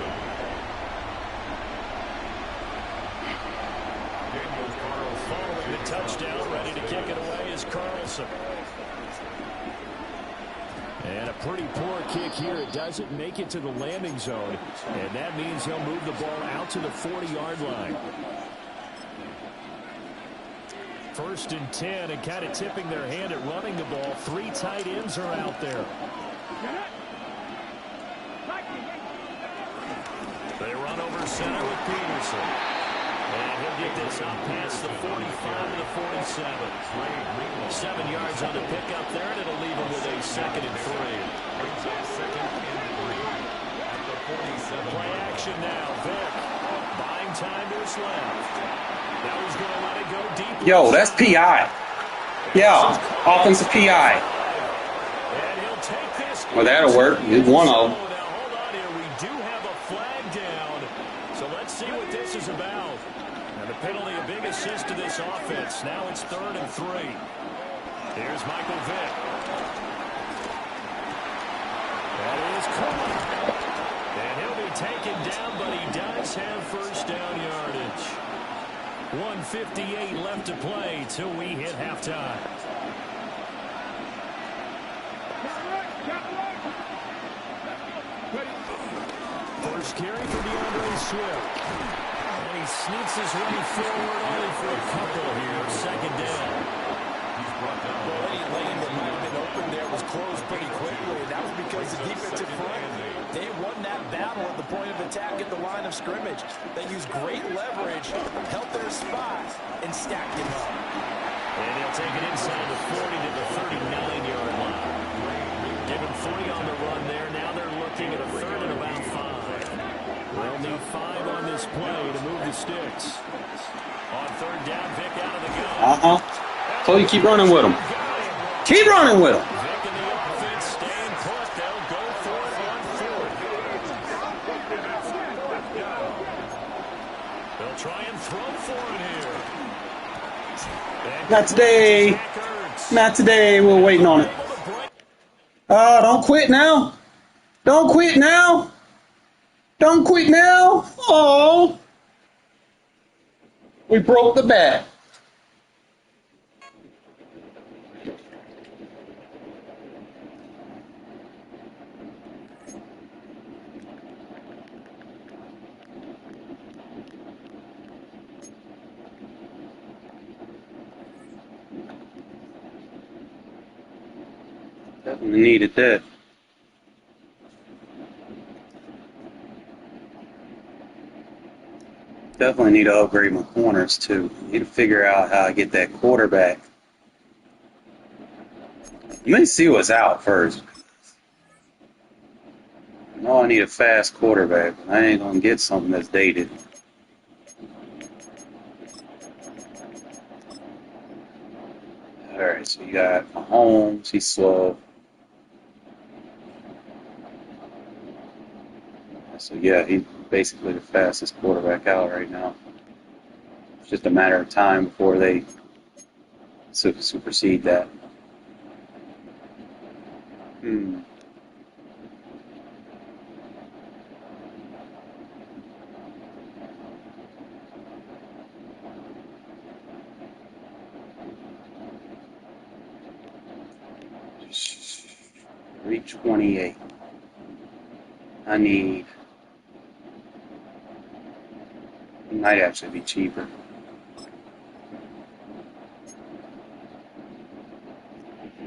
Daniel Carlson Following the touchdown, ready to kick it away is Carlson. And a pretty poor kick here. It doesn't make it to the landing zone. And that means he'll move the ball out to the 40-yard line. First and 10, and kind of tipping their hand at running the ball. 3 tight ends are out there. They run over center with Peterson. And he'll get this up past the 45 to the 47. 7 yards on the pickup there, and it'll leave him with a second and 3. brings up second and 3 at the 47. Play action now. Vick buying time to his left. Now he's going to let it go deep. Yo, that's PI. Yeah, offensive PI. And he'll take this. Well, that'll work. It's one of them. Now hold on here. We do have a flag down. So let's see what this is about. And the penalty, a big assist to this offense. Now it's 3rd and 3. Here's Michael Vick. That is caught. And he'll be taken down, but he does have first down yardage. 1:58 left to play till we hit halftime. First carry for DeAndre Swift. And he sneaks his way forward only for a couple here. Second down. Well, any lane that might have been open there was closed pretty quickly. And that was because the defensive front, they won that battle at the point of attack at the line of scrimmage. They used great leverage, held their spot, and stacked him up. And they'll take it inside the 40 to the 39-yard line. Give him 3 on the run there. Now they're looking at a 3rd and about 5. They'll need 5 on this play to move the sticks. On 3rd down, Vick out of the gun. So you keep running with him. Keep running with him. Vick in the offense staying put. They'll go for it on 4th. They'll try and throw for it here. Not today. Not today. We're waiting on it. Don't quit now. Don't quit now. Don't quit now. Oh. We broke the bat. Definitely needed that. Definitely need to upgrade my corners too. Need to figure out how I get that quarterback. Let me see what's out first. I know I need a fast quarterback, but I ain't gonna get something that's dated. Alright, so you got Mahomes, he's slow. So yeah, he's basically the fastest quarterback out right now. It's just a matter of time before they supersede that. Hmm. $328. I need. It might actually be cheaper.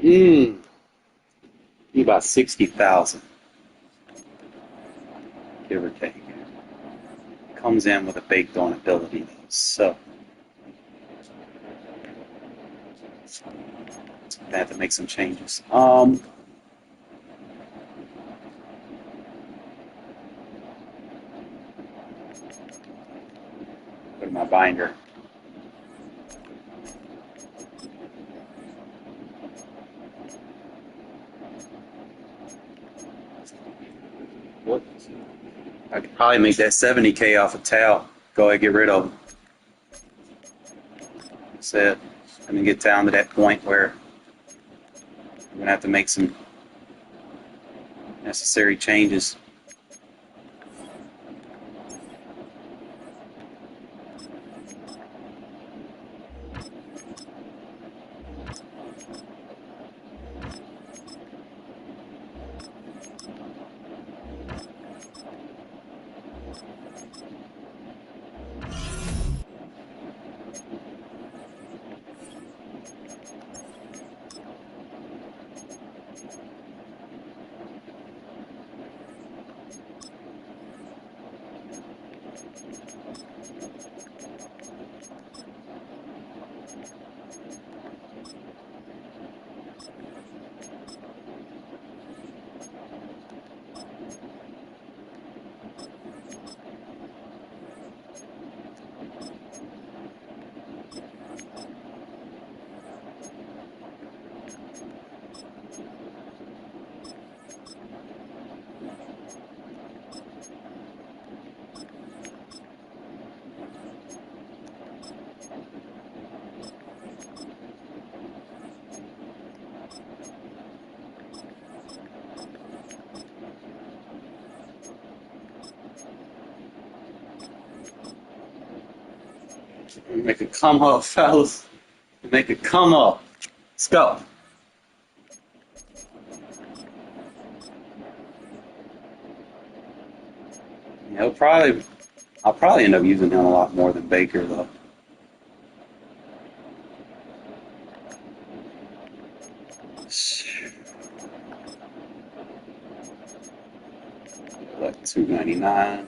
Be about 60,000, give or take. Comes in with a baked on ability though, so I have to make some changes. Go to my binder. What? I could probably make that 70K off a towel. Go ahead, get rid of them. That's it. And then get down to that point where I'm gonna have to make some necessary changes. Make it come up, fellas. Make it come up. Let's go. Yeah, I'll probably end up using him a lot more than Baker though. Like 299.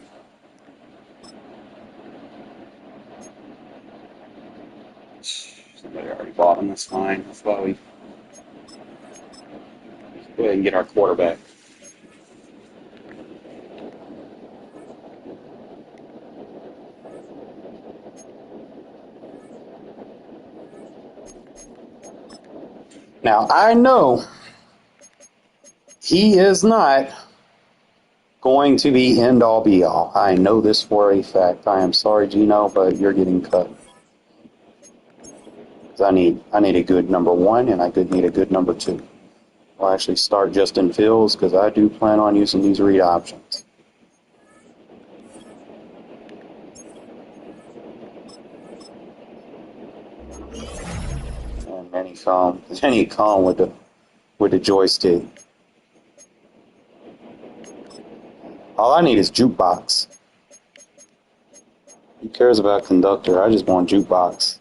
Somebody already bought him. That's fine. That's why we go ahead and get our quarterback. Now I know he is not going to be end all be all. I know this for a fact. I am sorry, Gino, but you're getting cut. I need a good number one, and I need a good number two. I'll actually start Justin Fields because I do plan on using these read options. And then he come with the joystick. All I need is jukebox. Who cares about conductor? I just want jukebox.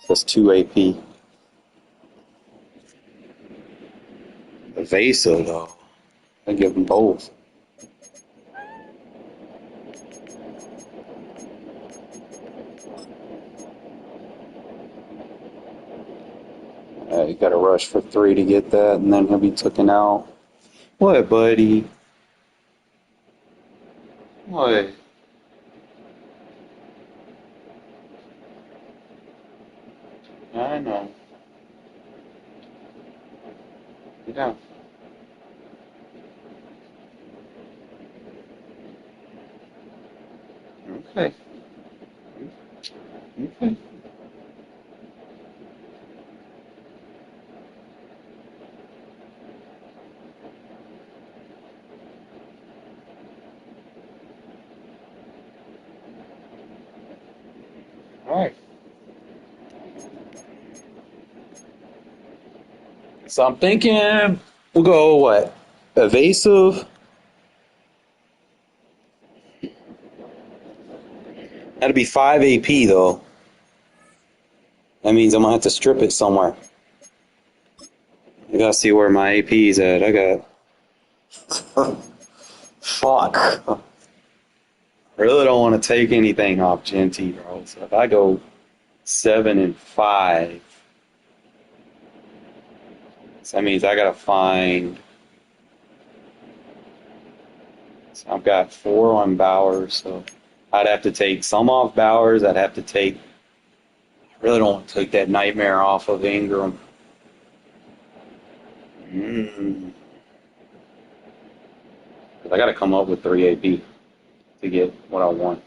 That's 2 AP. Evasive though. I give them both. You got to rush for 3 to get that, and then he'll be taken out. What, buddy? What? I know. Get down. Okay. Okay. All right. So I'm thinking we'll go what? Evasive. That'll be 5 AP though. That means I'm gonna have to strip it somewhere. gotta see where my AP's at. I got fuck. I really don't want to take anything off Genty, bro. So if I go 7-5, so that means I gotta find. So I've got 4 on Bowers, so I'd have to take some off Bowers. I'd have to take. I really don't want to take that nightmare off of Ingram. I got to come up with 3 AP to get what I want.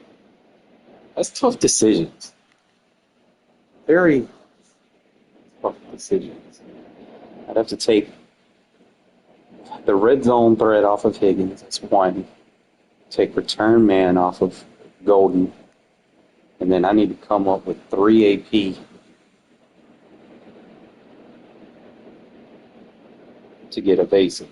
That's tough decisions. Very tough decisions. I'd have to take the red zone threat off of Higgins. That's 1. Take return man off of Golden. And then I need to come up with 3 AP to get a basic.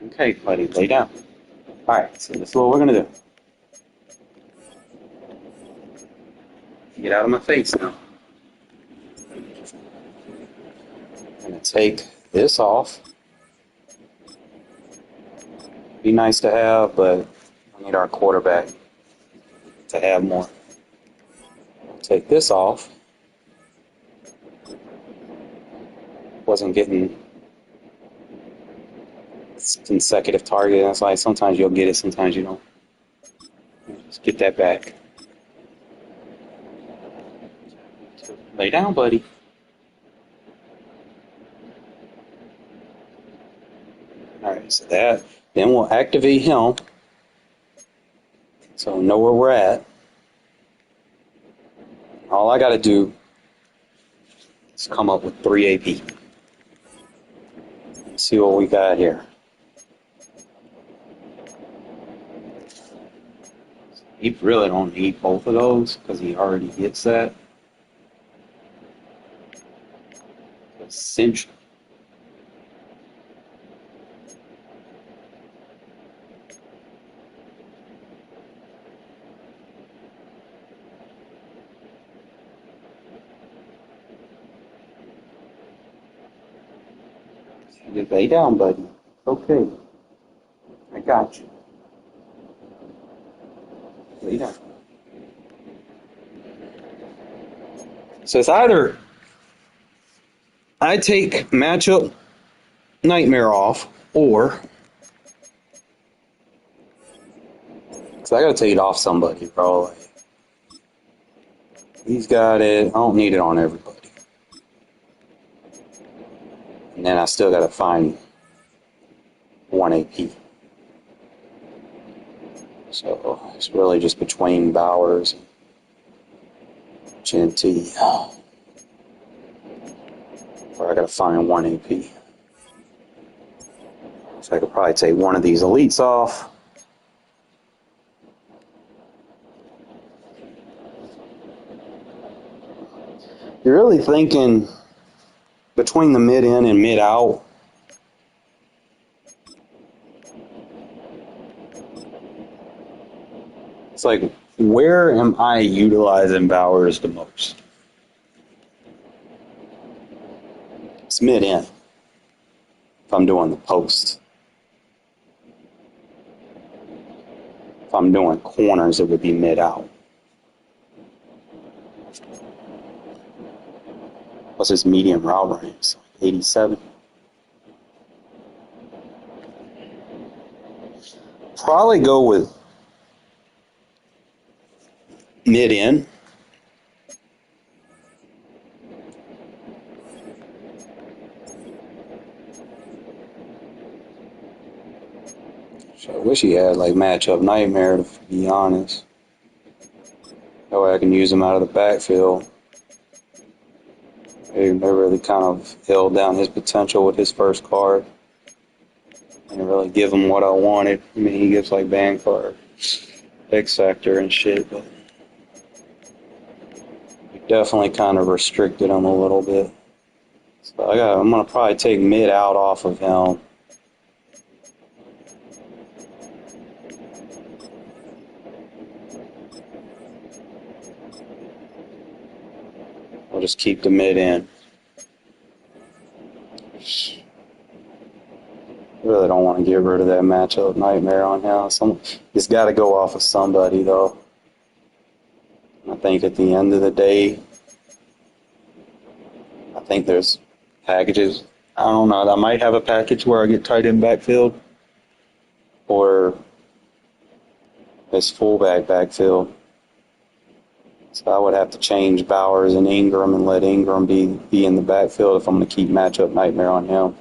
Okay, buddy, lay down. All right, so this is what we're going to do. Get out of my face now. I'm going to take this off. Be nice to have, but I need our quarterback to have more. Take this off. Wasn't getting consecutive target. That's like sometimes you'll get it, sometimes you don't. Just get that back. Lay down, buddy. All right, so that, then we'll activate him. So know where we're at. All I got to do is come up with 3 AP. Let's see what we got here. He really don't need both of those because he already gets that. Essential. Just lay down, buddy. Okay. I got you. Lay down. So it's either I take matchup nightmare off, or so I gotta take it off somebody, bro. Like, he's got it. I don't need it on everybody. And then I still gotta find 1 AP. So it's really just between Bowers and Genty. Where I gotta find 1 AP. So I could probably take one of these elites off. You're really thinking between the mid-in and mid-out. It's like, where am I utilizing Bowers the most? It's mid-in. If I'm doing the post. If I'm doing corners, it would be mid-out. What's his medium route range? 87. Probably go with mid-in. So I wish he had like matchup nightmare, to be honest. That way I can use him out of the backfield. They really kind of held down his potential with his first card. Didn't really give him what I wanted. I mean, he gives like band card, X Factor and shit, but we definitely kind of restricted him a little bit. So I'm gonna probably take mid out off of him. I'll just keep the mid in. Really don't want to get rid of that matchup nightmare on him. It's got to go off of somebody though. I think at the end of the day, I think there's packages. I don't know. I might have a package where I get tight end backfield, or it's fullback backfield. So I would have to change Bowers and Ingram and let Ingram be in the backfield if I'm going to keep matchup nightmare on him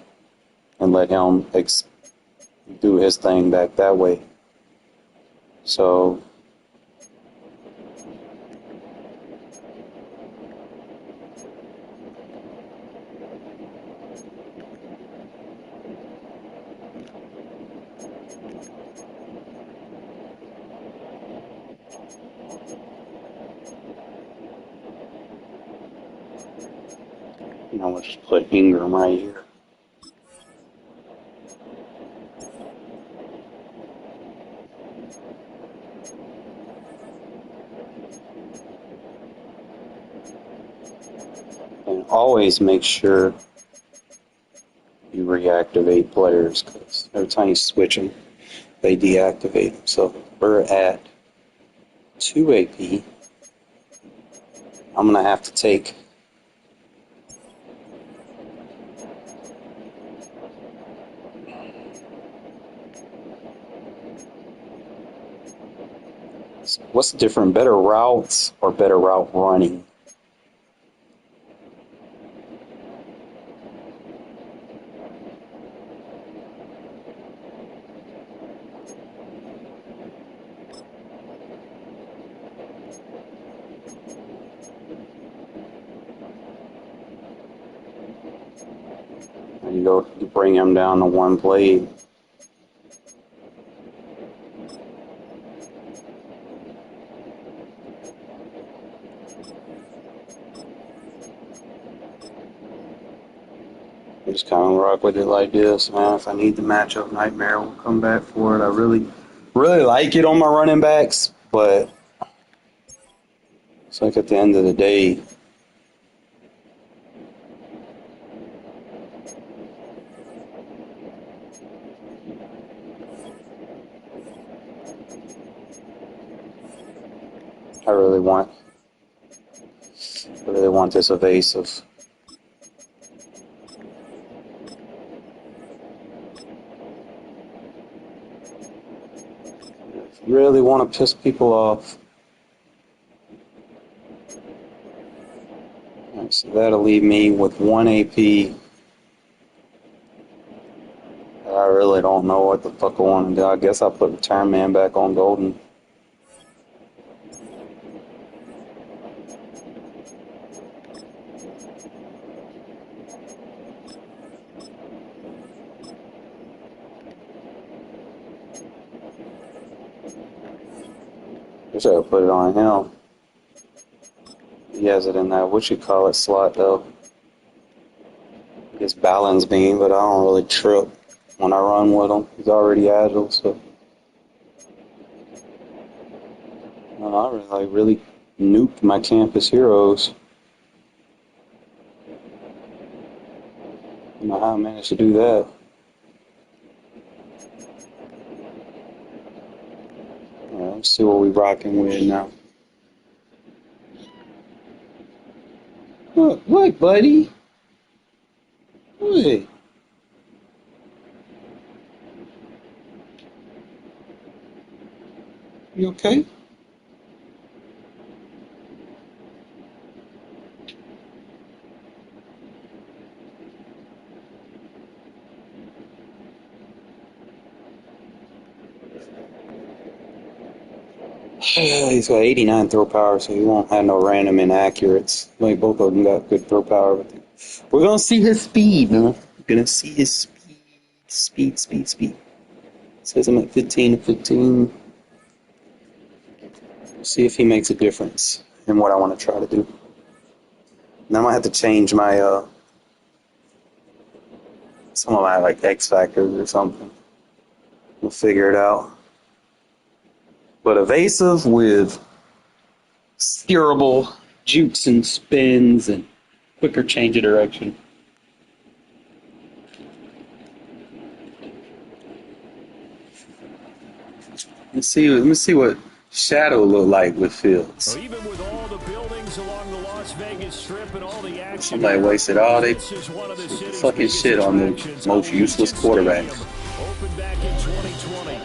and let him do his thing back that way. So we'll just put Ingram right here. And always make sure you reactivate players, because every time you switch them, they deactivate them. So we're at 2 AP. I'm going to have to take what's the difference, better routes or better route running? You bring him down to one play. I just kind of rock with it like this, man. If I need the matchup nightmare, we'll come back for it. I really like it on my running backs, but it's like at the end of the day, I really want this evasive. Really want to piss people off. Right, so that'll leave me with 1 AP. I really don't know what the fuck I want to do. I guess I'll put Return Man back on Golden. Guess I'll put it on him. He has it in that slot though. It's balance beam, but I don't really trip when I run with him. He's already agile, so I really nuked my campus heroes. I don't know how I managed to do that. Alright, let's see what we're rocking with now. What, buddy? What? You okay? He's got 89 throw power, so he won't have no random inaccurates. Like, both of them got good throw power, but we're gonna see his speed, man. We're gonna see his speed. It says I'm at 15 to 15. See if he makes a difference in what I want to try to do. Now I might have to change my Some of them have like X factors or something. We'll figure it out. But evasive with steerable jukes and spins and quicker change of direction. Let me see what Shadow look like with Fields. Even with all the buildings along the Las Vegas Strip and all the action, Somebody wasted all their this is one of the city's fucking biggest shit on the attractions, most useless Allegiant quarterbacks. Stadium, opened back in 2020.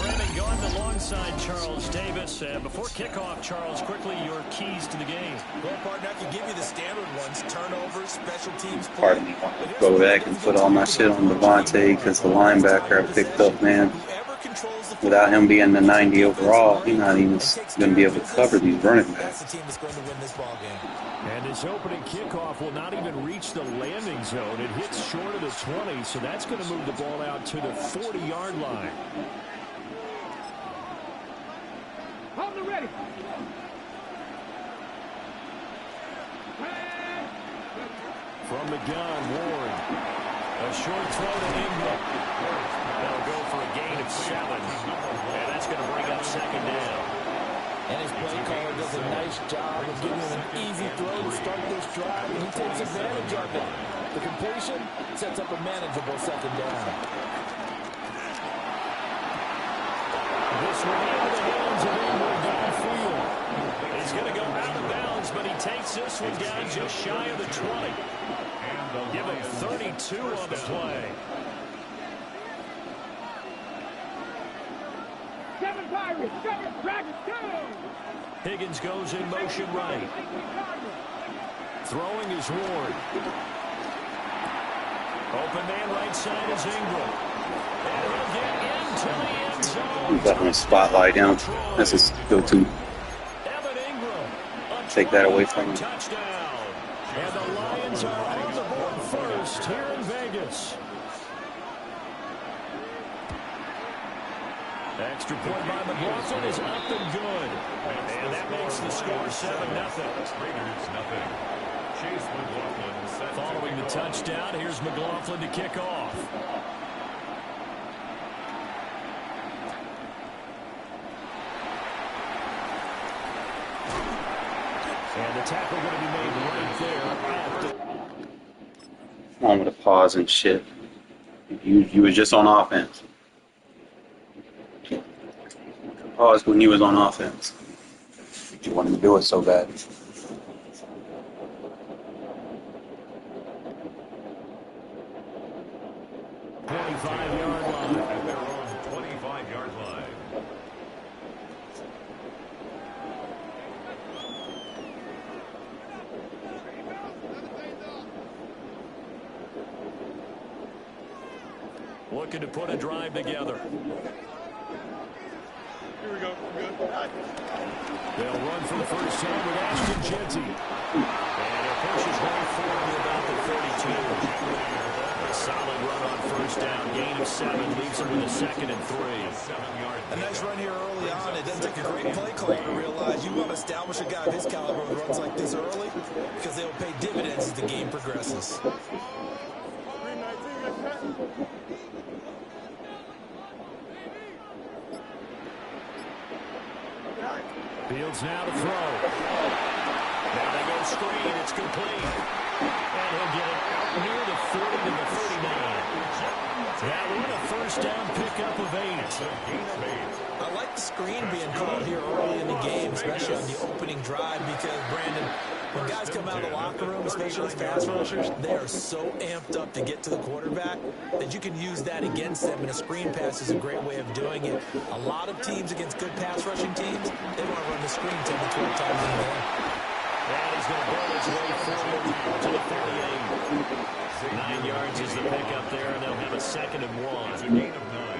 Brandon Gordon alongside Charles Davis. Before kickoff, Charles, quickly your keys to the game. Well, partner, I can give you the standard ones: turnovers, special teams play. Pardon me, I want to go back and put all my shit on Devontae because the linebacker I picked up, man. Without him being the 90 overall, he's not even going to be able to cover these running backs. That's the team that's going to win this ball game. And this opening kickoff will not even reach the landing zone. It hits short of the 20, so that's going to move the ball out to the 40-yard line. Hold it ready. From the gun, Ward. A short throw to Ingram. They'll go for a gain of 7. And that's going to bring up second down. And his play caller does a nice job of giving him an easy throw to start this drive, and he takes advantage of it. The completion sets up a manageable second down. This will be out of the hands of Ingram downfield. He's going to go out of bounds, but he takes this one down just shy of the 20. Give him 32 on the play. 7 Pirates, 7 Dragons, go! Higgins goes in motion right. Throwing is Ward. Open man right side is Ingram. And he'll get into the end zone. Definitely spotlight him. That's his go-to. Evan Ingram. Take that away from him. Touchdown. And the Lions are on the board first here in Vegas. Extra point by McLaughlin is up and good. And that makes the score 7-0. Raiders nothing. Chase McLaughlin set. Following the touchdown, here's McLaughlin to kick off. And the tackle going to be made right there. On with a pause and shit. You was just on offense. Pause when you was on offense. You wanted to do it so bad. 25-yard line. At their own 25-yard line. Looking to put a drive together. Here we go. We're good. They'll run for the first time with Ashton Jeanty. And it pushes right forward to about the 32. A solid run on first down. Gain of 7 leaves them with a 2nd and 3. A nice run here early on. It doesn't take a great play caller to realize you want to establish a guy of his caliber with runs like this early because they'll pay dividends as the game progresses. 319, that's that. Fields now to throw. Now they go screen. It's complete. And he'll get it out near the 40 to the 39. That one a first down pickup of 8. I like the screen being called here early in the game, especially on the opening drive, because, Brandon, when guys come out of the locker room, especially as pass rushers, they are so amped up to get to the quarterback that you can use that against them, and a screen pass is a great way of doing it. A lot of teams against good pass rushing teams, they want to run the screen 10 to 12 times in the game. And he's going to burn his way forward to the 48. 9 yards is the pickup there, and they'll have a 2nd and 1.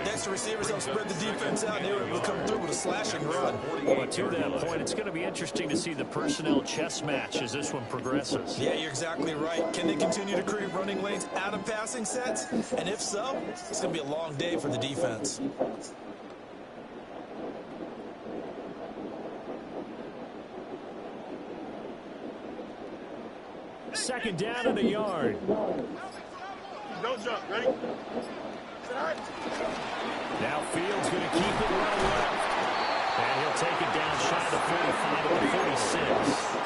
Next, the receivers help spread the defense out, and they were able to come through with a slashing run. Well, to that point, it's going to be interesting to see the personnel chess match as this one progresses. Yeah, you're exactly right. Can they continue to create running lanes out of passing sets? And if so, it's going to be a long day for the defense. Second down and a yard. No jump. Ready? Set. Now Fields going to keep it right left. And he'll take it down shy of the 45 to the 46.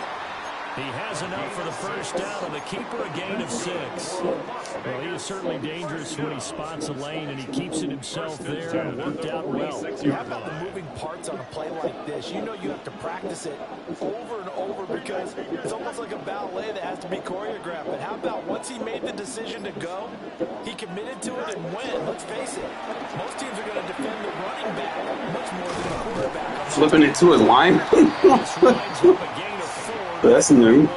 He has enough for the first down, and the keeper a gain of 6. Well, he is certainly dangerous when he spots a lane, and he keeps it himself there, and it worked out well. How about the moving parts on a play like this? You know you have to practice it over and over because it's almost like a ballet that has to be choreographed. But how about once he made the decision to go, he committed to it and went. Let's face it, most teams are going to defend the running back much more than the quarterback. Flipping it to his line. This winds up a gain of 4. That's new.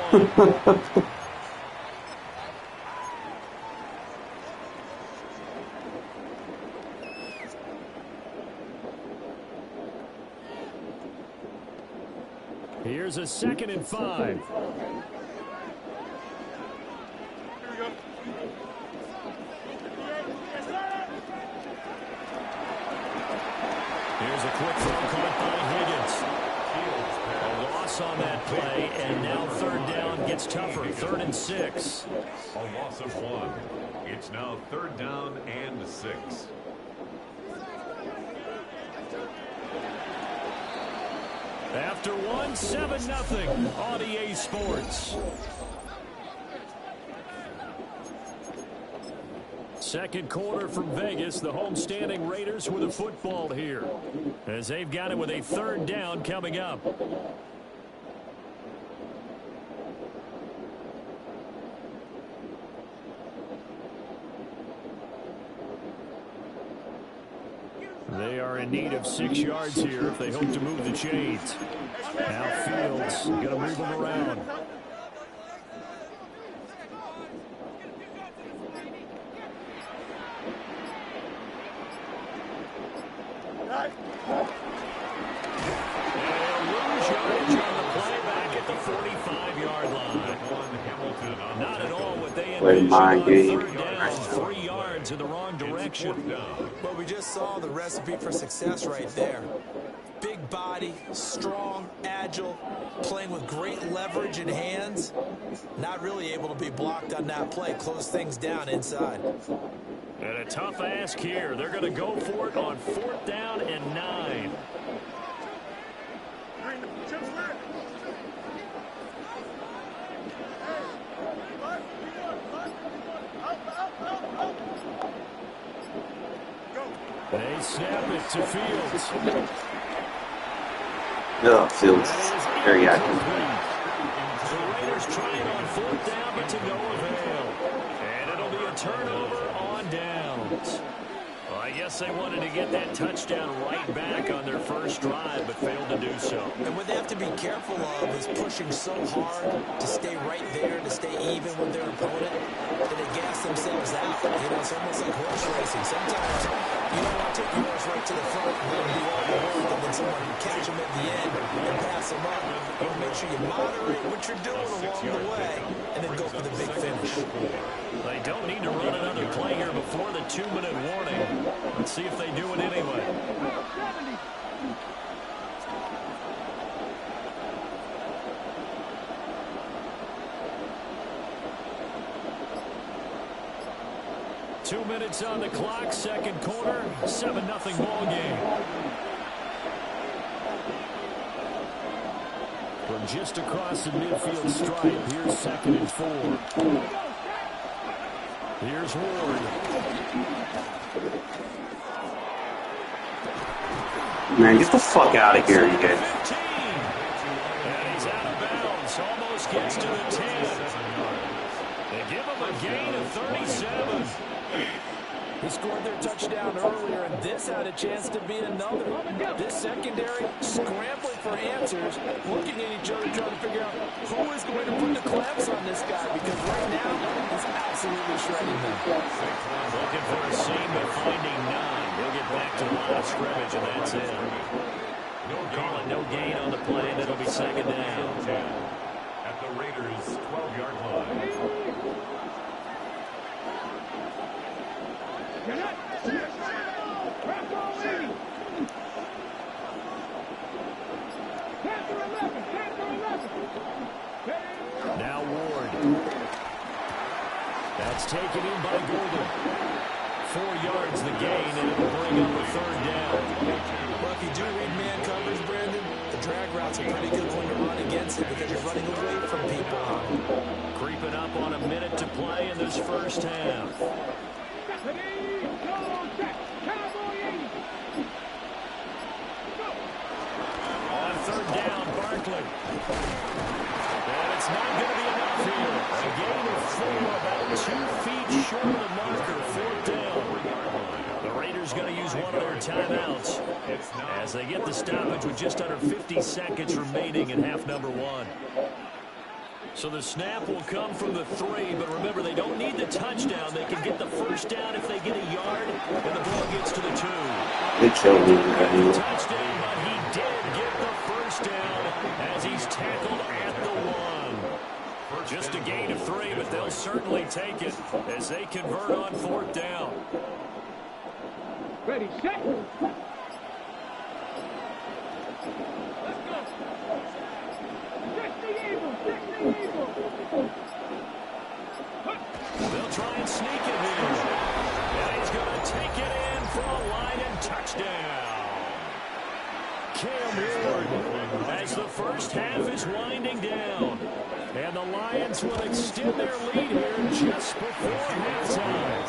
Here's a 2nd and 5. Here we go. Here's a quick throw caught by Higgins. A loss on that play, and now 3rd down gets tougher. 3rd and 6. A loss of 1. It's now 3rd down and 6. After 1, 7-0 on EA Sports. Second quarter from Vegas. The homestanding Raiders with a football here, as they've got it with a 3rd down coming up. They are in need of 6 yards here if they hope to move the chains. Now Fields going to move them around. Right. And they'll lose yardage on the play back at the 45-yard line. Not at all what they envisioned on 3rd down. 3 yards in the wrong direction. Well, we just saw the recipe for success right there. Big body, strong, agile, playing with great leverage in hands. Not really able to be blocked on that play. Close things down inside. And a tough ask here. They're going to go for it on 4th down and 9. Chips left. They snap it to Fields. Yeah, Fields very active. The Raiders trying on 4th down, but to no avail. And it'll be a turnover on downs. Well, I guess they wanted to get that touchdown right back on their first drive, but failed to do so. And what they have to be careful of is pushing so hard to stay right there, to stay even with their opponent, that they gas themselves out. You know, it's almost like horse racing. Sometimes you don't want to take your horse right to the front and let them do all the work, and then someone can catch them at the end and pass them up. You want to make sure you moderate what you're doing along the way, and then go for the big finish. They don't need to run another play here before the 2-minute warning. Let's see if they do it anyway. Two minutes on the clock, second quarter, 7-0 ball game. From just across the midfield stripe, here's 2nd and 4. Here's Ward. Man, get the fuck out of here, you guys. 15. And he's out of bounds. Almost gets to the 10. They give him a gain of 37. He scored their touchdown earlier, and this had a chance to be another. This secondary scrambling for answers, looking at each other, trying to figure out who is going to put the clamps on this guy, because right now he's absolutely shredding them. Looking for a seam, but finding none. He'll get back to the line of scrimmage, and that's it. Call it no gain on the play, and it'll be 2nd down. At the Raiders' 12-yard line. Now Ward. That's taken in by Golden. 4 yards the gain, and it'll bring up a third down. Well, if you do read man coverage, Brandon, the drag route's a pretty good one to run against it because you're running away from people. Creeping up on a minute to play in this first half. On third down, Barkley. And it's not going to be enough here. A gain of 4, about 2 feet short of the marker, fourth down. The Raiders going to use one of their timeouts as they get the stoppage with just under 50 seconds remaining in half number 1. So the snap will come from the 3, but remember, they don't need the touchdown. They can get the first down if they get a yard, and the ball gets to the 2. They killed me. Touchdown, but he did get the first down as he's tackled at the 1. Just a gain of 3, but they'll certainly take it as they convert on fourth down. Ready, set. They'll try and sneak it here. And he's going to take it in for a line and touchdown. Cam Ward as the first half is winding down. And the Lions will extend their lead here just before halftime.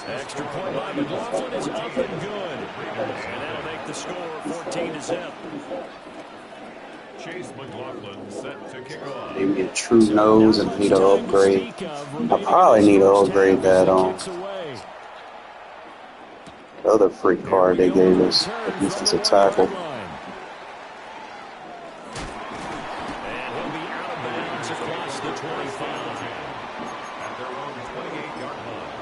Extra point by McLaughlin is up and good. And that'll make the score 14-0. Chase McLaughlin set to kick off. Maybe get a true nose and need to upgrade. I probably need to upgrade that the other free card they gave us. Defensive tackle. And he'll be out of bounds across the 25. At their own 28-yard line.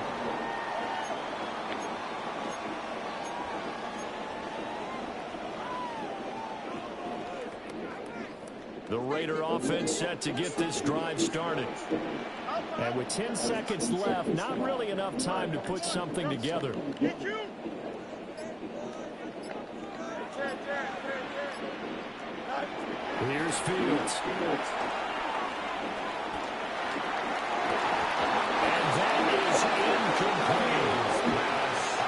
The Raider offense set to get this drive started. And with 10 seconds left, not really enough time to put something together. Here's Fields. And that is incomplete.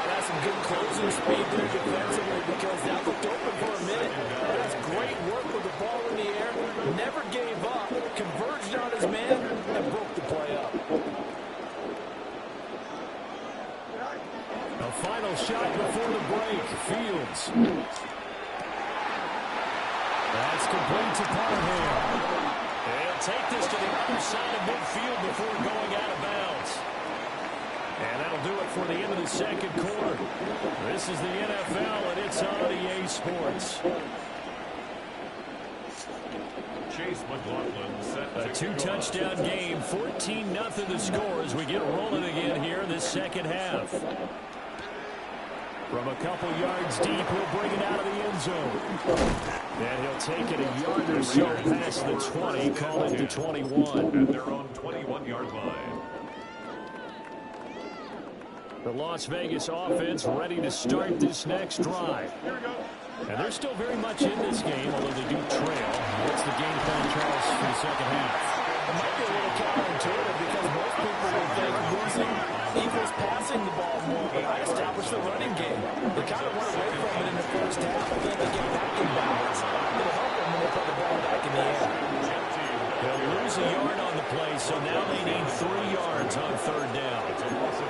That's some good closing speed there defensively because that looked open for a minute. That's great work with the ball in the air. Never gave up. Converged on his man and broke the play up. A final shot before the break. Fields. That's complete to Parham. They'll take this to the other side of midfield before going out of bounds. And that'll do it for the end of the second quarter. This is the NFL, and it's on EA Sports. Chase McLaughlin set A two-touchdown game, 14-0 the score as we get rolling again here in this second half. From a couple yards deep, he'll bring it out of the end zone. And he'll take it a yard or so past the 20, call it the 21. at their own 21-yard line. The Las Vegas offense ready to start this next drive. And they're still very much in this game, although they do trail. What's the game plan, Charles, for the second half? It might be a little counterintuitive because most people would think losing equals passing the ball more, but I established the running game. They kind of went away from it in the first half. I think they get back in balance. It'll help them when they put the ball back in the air. They'll lose a yard on the play, so now they need 3 yards on third down.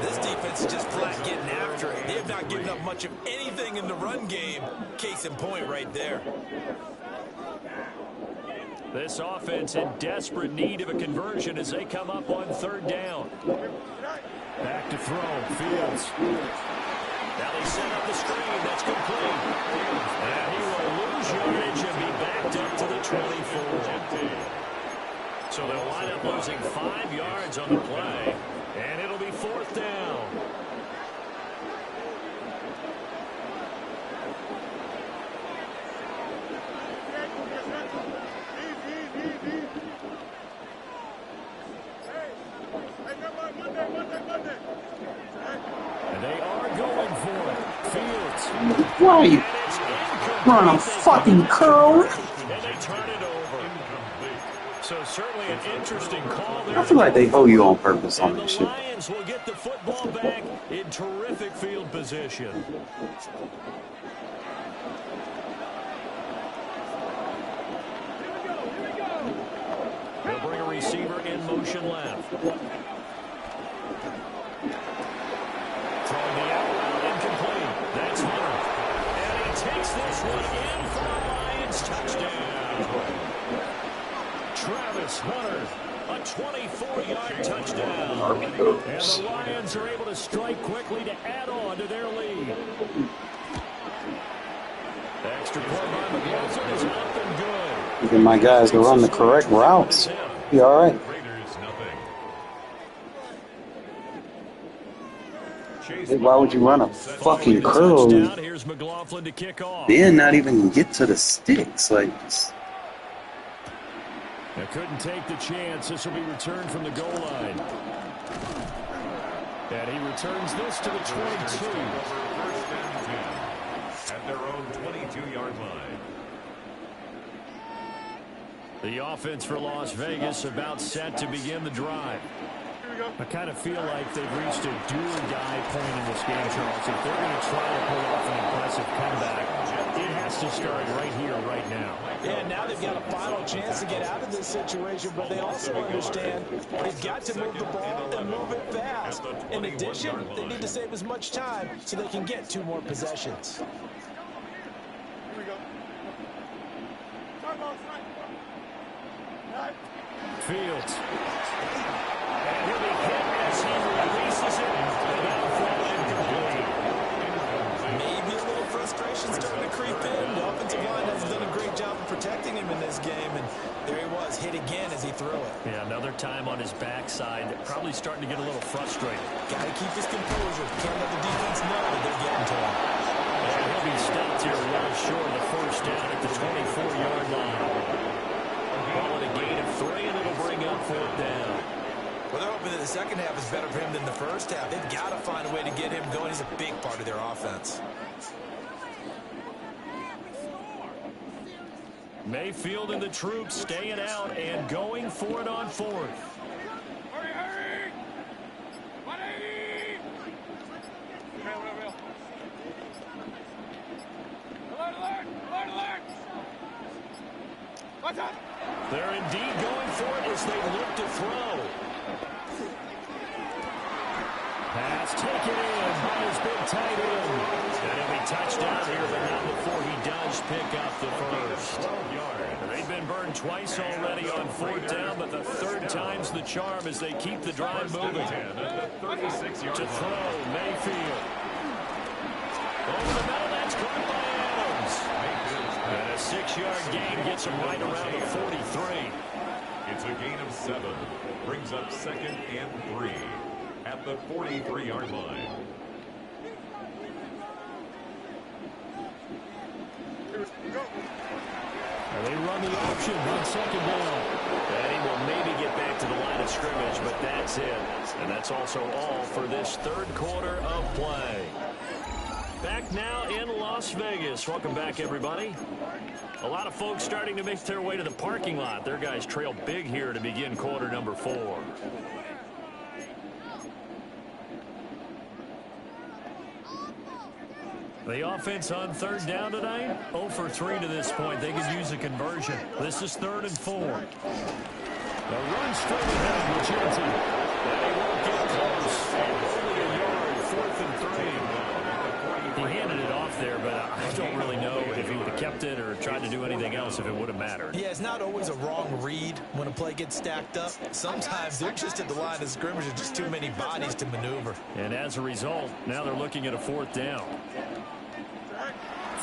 This defense is just flat getting after it. They have not given up much of anything in the run game. Case in point right there. This offense in desperate need of a conversion as they come up on third down. Back to throw, Fields. Now they set up the screen, that's complete. And he will lose yardage and be backed up to the 24. So they'll wind up losing 5 yards on the play, and it'll be fourth down. And they are going for it. Fields. Why are you run a fucking curl? And they turn it over. So certainly an interesting call there. I feel like they owe you on purpose on And the this shit. Lions will get the football back in terrific field position. They'll bring a receiver in motion left. Throwing the out route incomplete. That's Hunter. And he takes this one in for the Lions touchdown. Travis Hunter, a 24-yard touchdown. And the Lions are able to strike quickly to add on to their lead. Extra point by McLaughlin is up and good. Get my guys to run the correct routes. Be all right. Hey, why would you run a fucking curl? Here's McLaughlin to kick off. Then not even get to the sticks. Like, They couldn't take the chance. This will be returned from the goal line. And he returns this to the 22. First and 10 at their own 22-yard line. The offense for Las Vegas about set to begin the drive. I kind of feel like they've reached a do-or-die point in this game, Charles. If they're going to try to pull off an impressive comeback, it has to start right here, right now. Yeah, now they've got a final chance to get out of this situation, but they also understand they've got to move the ball and move it fast. In addition, they need to save as much time so they can get 2 more possessions. Here we go. Time out, right. Fields. And he'll be hit as he releases it. And that'll fall incomplete. Maybe a little frustration starting to creep in. The offensive line hasn't done a great job of protecting him in this game, and there he was, hit again as he threw it. Yeah, another time on his backside. Probably starting to get a little frustrated. Got to keep his composure. Can't let the defense know that they're getting to him. And he'll be stopped here well short of the first down at the 24-yard line. Ball at a gain of 3, and it'll bring up 4th down. Well, they're hoping that the second half is better for him than the first half. They've got to find a way to get him going. He's a big part of their offense. Mayfield and the troops staying out and going for it on 4th. Hurry, hurry! 180! Alert, alert! Alert, alert! Watch out! They're indeed going for it as they look to throw. Pass taken in by his big tight end. And he'll be touchdown here, but not before he does pick up the first. They've been burned twice already on 4th down, but the 3rd time's the charm as they keep the drive moving. To throw, Mayfield. Over the middle, that's caught by Adams. And a 6-yard gain gets him right around the 43. It's a gain of 7. Brings up 2nd and 3 at the 43-yard line. They run the option on 2nd down. And he will maybe get back to the line of scrimmage, but that's it. And that's also all for this 3rd quarter of play. Back now in Las Vegas. Welcome back, everybody. A lot of folks starting to make their way to the parking lot. Their guys trail big here to begin quarter number 4. The offense on 3rd down tonight, 0 for 3 to this point. They could use a conversion. This is 3rd and 4. The run straight ahead with Chauncey. And he won't get close. Only a yard, 4th and 3. He handed it off there, but I don't really know if he would have kept it or tried to do anything else if it would have mattered. Yeah, it's not always a wrong read when a play gets stacked up. Sometimes they're just at the line of scrimmage with just too many bodies to maneuver. And as a result, now they're looking at a 4th down.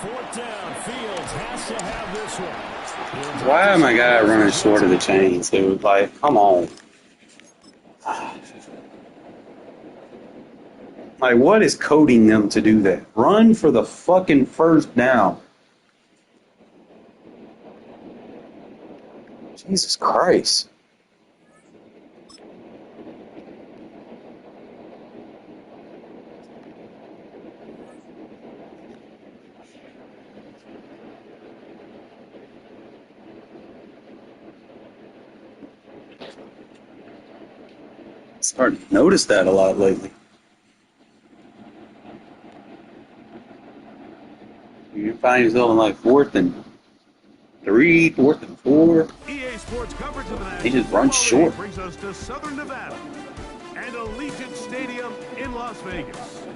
4th down, Fields has to have this one. why am I guy running short of the chains, dude? Like, come on. Like, what is coding them to do that? Run for the fucking 1st down. Jesus Christ. Starting to notice that a lot lately. You find yourself in like 4th and 3, 4th and 4. EA Sports coverage of the He National just runs Football League short. brings us to Southern Nevada and Allegiant Stadium in Las Vegas.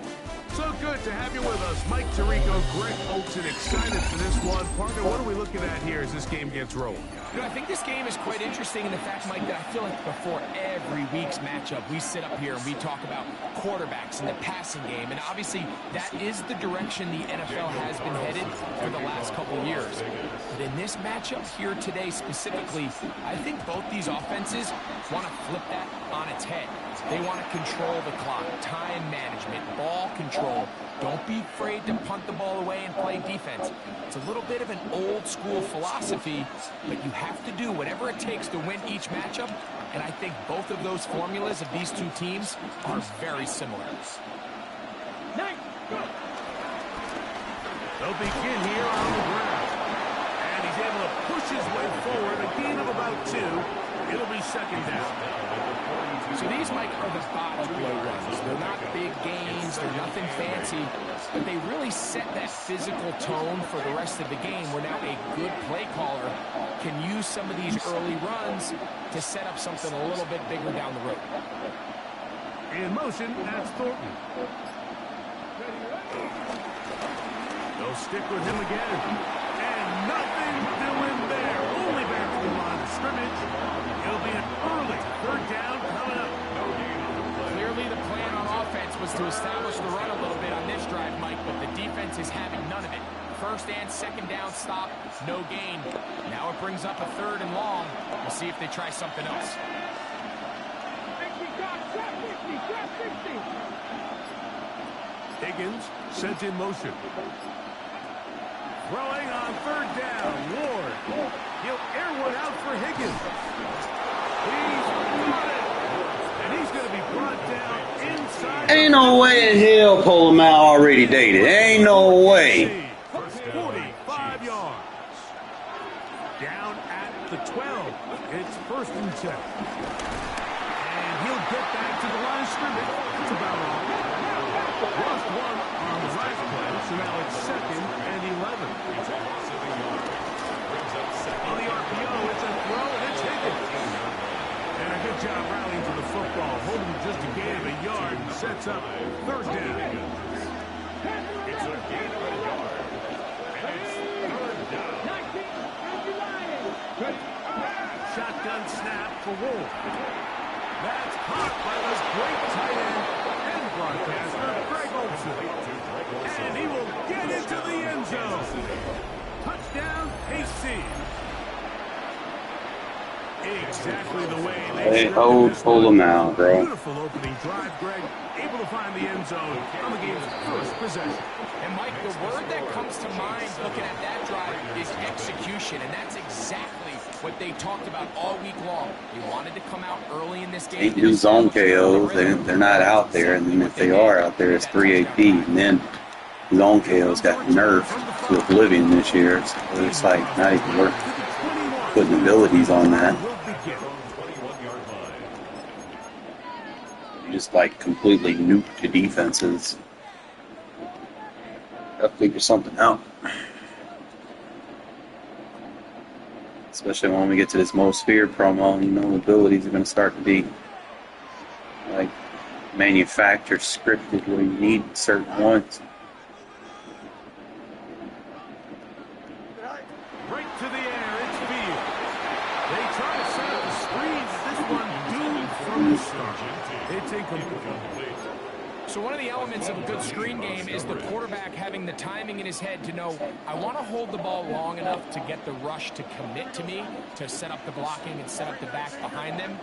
So good to have you with us. Mike Tirico, Greg Olson, excited for this one. Partner, what are we looking at here as this game gets rolling? You know, I think this game is quite interesting in the fact, Mike, that I feel like before every week's matchup, we sit up here and we talk about quarterbacks and the passing game. And obviously, that is the direction the NFL has been headed for the last couple years. But in this matchup here today specifically, I think both these offenses want to flip that on its head. They want to control the clock, time management, ball control. Don't be afraid to punt the ball away and play defense. It's a little bit of an old school philosophy, but you have to do whatever it takes to win each matchup. And I think both of those formulas of these two teams are very similar. They'll begin here on the ground. And he's able to push his way forward, a gain of about 2. It'll be second down. So these, Mike, are the bottom blow runs. They're not big gains, they're nothing fancy, but they really set that physical tone for the rest of the game where now a good play caller can use some of these early runs to set up something a little bit bigger down the road. In motion, that's Thornton. They'll stick with him again. And nothing doing there. Only back to the line of scrimmage. It'll be an early 3rd down coming up. Clearly the plan on offense was to establish the run a little bit on this drive, Mike, but the defense is having none of it. 1st and 2nd down stop, no gain. Now it brings up a 3rd and long. We'll see if they try something else. Higgins sent in motion. Throwing on 3rd down. Ward. He'll air one out for Higgins. He's got it. And he's going to be brought down inside. Ain't no way in hell pull him out already dated. Ain't no way. 45 yards. Down at the 12. It's 1st and 10. And he'll get back to the line of scrimmage. That's about all. Lost one on the last play, so now it's 2nd and 11. On the RPO, it's a throw, and it's Higgins. And a good job rallying to the football, holding just a gain of a yard, and sets up 3rd down. It's a gain of a yard. And it's 3rd down. Shotgun snap for Wolf. That's caught by this great tight end and broadcaster, Greg Olson. And he will get into the end zone. Touchdown, KC. Exactly the way they pull him out, bro. Beautiful opening drive, Greg. Able to find the end zone on the game's 1st possession. And, Mike, the word that comes to mind looking at that drive is execution, and that's exactly what they talked about all week long. They wanted to come out early in this game. They do zone KOs. They're not out there, and then if they are out there, it's 3 AP, and then zone KOs got nerfed to oblivion this year. So it's like not even worth putting abilities on that. You just like completely nuke the defenses. Gotta figure something out. Especially when we get to this Most Feared promo, you know, abilities are going to start to be like manufactured, scripted, where you need certain ones. Right to the air, it's Field. They try to set up the screen, but this one doomed from the start. It's incomplete. So one of the elements of a good screen game is the quarterback having the timing in his head to know, I want to hold the ball long enough to get the rush to commit to me, to set up the blocking and set up the back behind them.